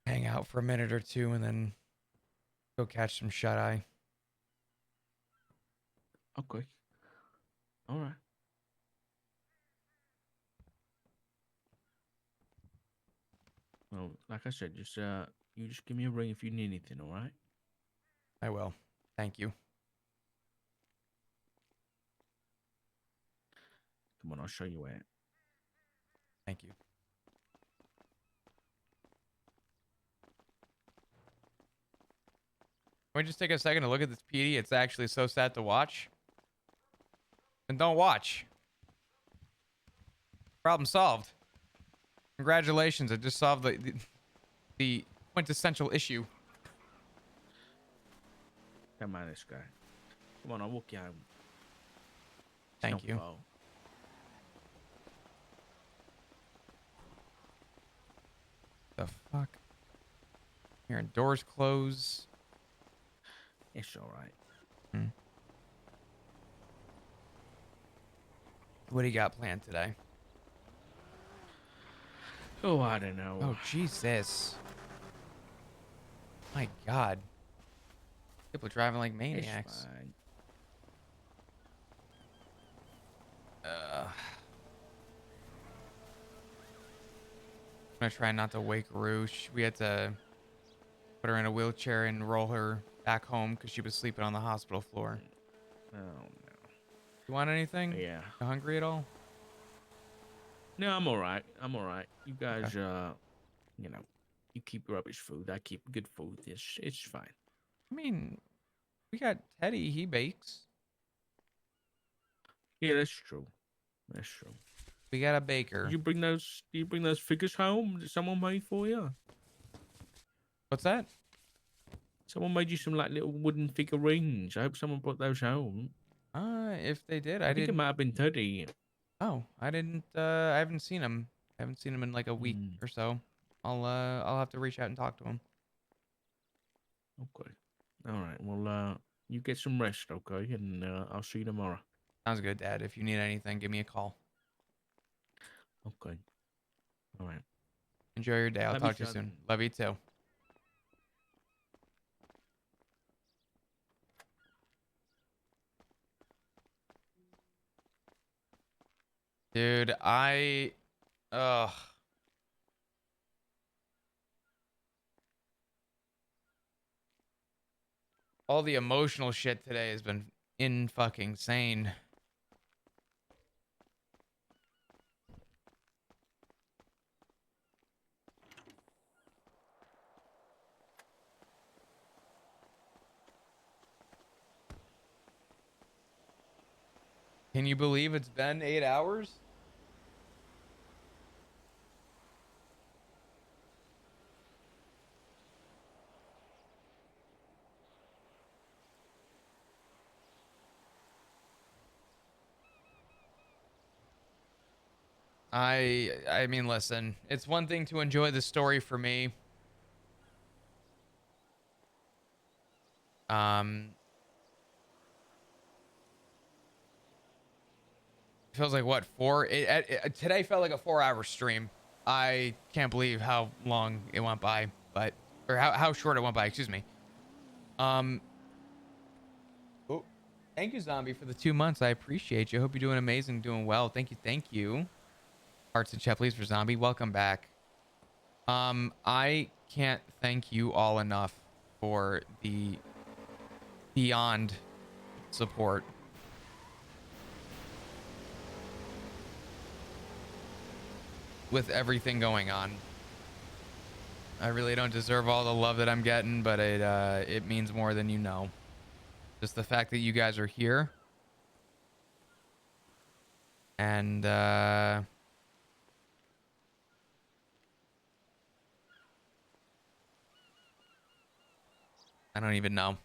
hang out for a minute or two, and then go catch some shut-eye. Okay. All right. Well, like I said, just you just give me a ring if you need anything, all right? I will. Thank you. Come on, I'll show you where. Thank you. Can we just take a second to look at this PD? It's actually so sad to watch. And don't watch. Problem solved. Congratulations, I just solved the quintessential issue. Don't mind this guy. Come on, I'll walk you home. Thank you. Far. The fuck? Hearing doors close. It's all right. Hmm. What do you got planned today? Oh, I don't know. Oh, Jesus. My God. People driving like maniacs. It's fine. I'm gonna try not to wake Roosh. We had to put her in a wheelchair and roll her back home because she was sleeping on the hospital floor. Oh, no. You want anything? Yeah. You hungry at all? No, I'm all right. I'm all right. You guys, you keep rubbish food. I keep good food. It's fine. I mean, we got Teddy. He bakes. Yeah, that's true. That's true. We got a baker. Do you bring those figures home that someone made for you? What's that? Someone made you some like little wooden figurines. I hope someone brought those home. If they did, I think didn't. it might have been Teddy. Oh, I didn't. I haven't seen him. I haven't seen him in like a week or so. I'll have to reach out and talk to him. Okay. All right. Well, you get some rest, okay? And I'll see you tomorrow. Sounds good, Dad. If you need anything, give me a call. Okay. All right. Enjoy your day. I'll Love talk to you, you son. soon. Love you too. Dude, ugh. All the emotional shit today has been fucking sane. Can you believe it's been 8 hours? I mean, listen, it's one thing to enjoy the story for me. Feels like what, today felt like a 4-hour stream. I can't believe how long it went by, or how short it went by, excuse me. Oh, thank you, Zombie, for the 2 months. I appreciate you. Hope you're doing amazing, doing well. Thank you. Hearts and chat, please, for Zombie. Welcome back. I can't thank you all enough for the beyond support. With everything going on. I really don't deserve all the love that I'm getting, but it means more than you know. Just the fact that you guys are here. And I don't even know.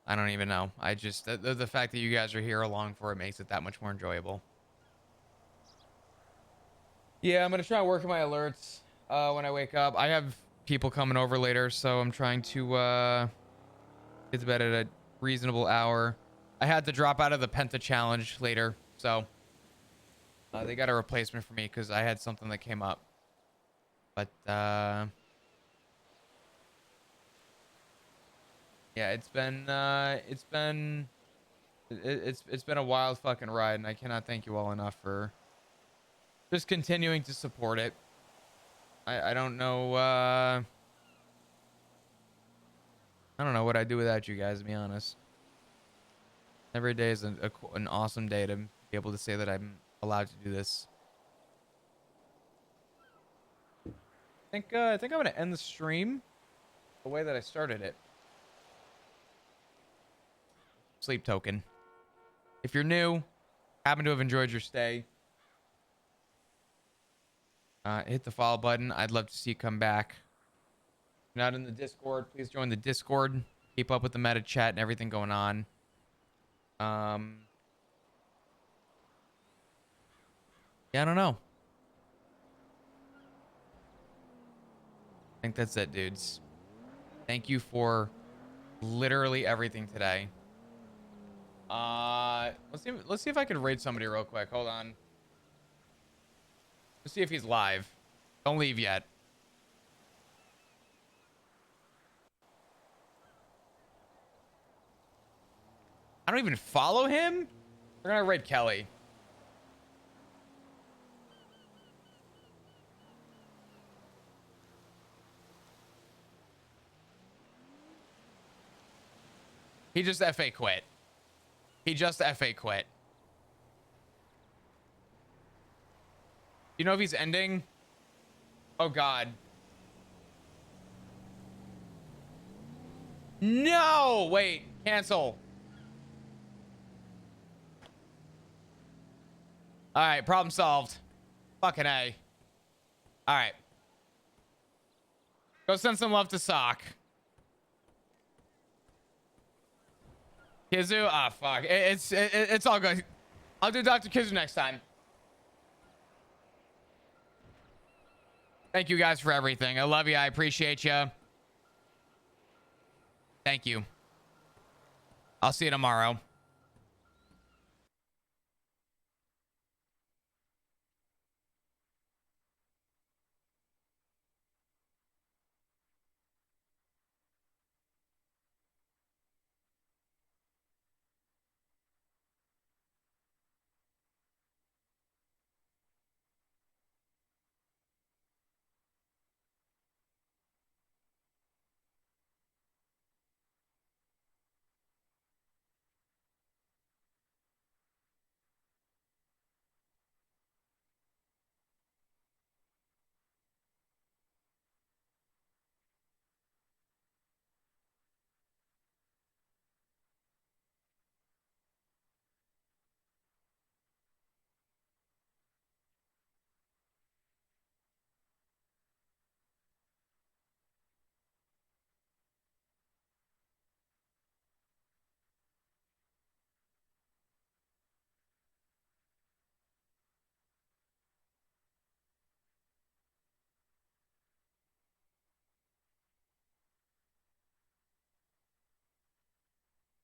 I just the fact that you guys are here along for it makes it that much more enjoyable. Yeah, I'm gonna try and work on my alerts when I wake up. I have people coming over later, so I'm trying to get to bed at a reasonable hour. I had to drop out of the Penta challenge later, so they got a replacement for me because I had something that came up. But yeah, it's been a wild fucking ride, and I cannot thank you all enough for just continuing to support it. I don't know I don't know what I'd do without you guys, to be honest. Every day is an awesome day to be able to say that I'm allowed to do this. I think I'm gonna end the stream the way that I started it. Sleep token. If you're new, happen to have enjoyed your stay, hit the follow button. I'd love to see you come back. If you're not in the Discord, please join the Discord. Keep up with the meta chat and everything going on. Yeah, I don't know. I think that's it, dudes. Thank you for literally everything today. Let's see if I can raid somebody real quick. Hold on. Let's see if he's live. Don't leave yet. I don't even follow him? We're gonna raid Kelly. He just FA quit. He just FA quit. You know if he's ending? Oh God. No! Wait, cancel. All right, problem solved. Fucking A. All right. Go send some love to Sock. Kizu? Ah, fuck. It's all good. I'll do Dr. Kizu next time. Thank you guys for everything. I love you. I appreciate you. Thank you. I'll see you tomorrow.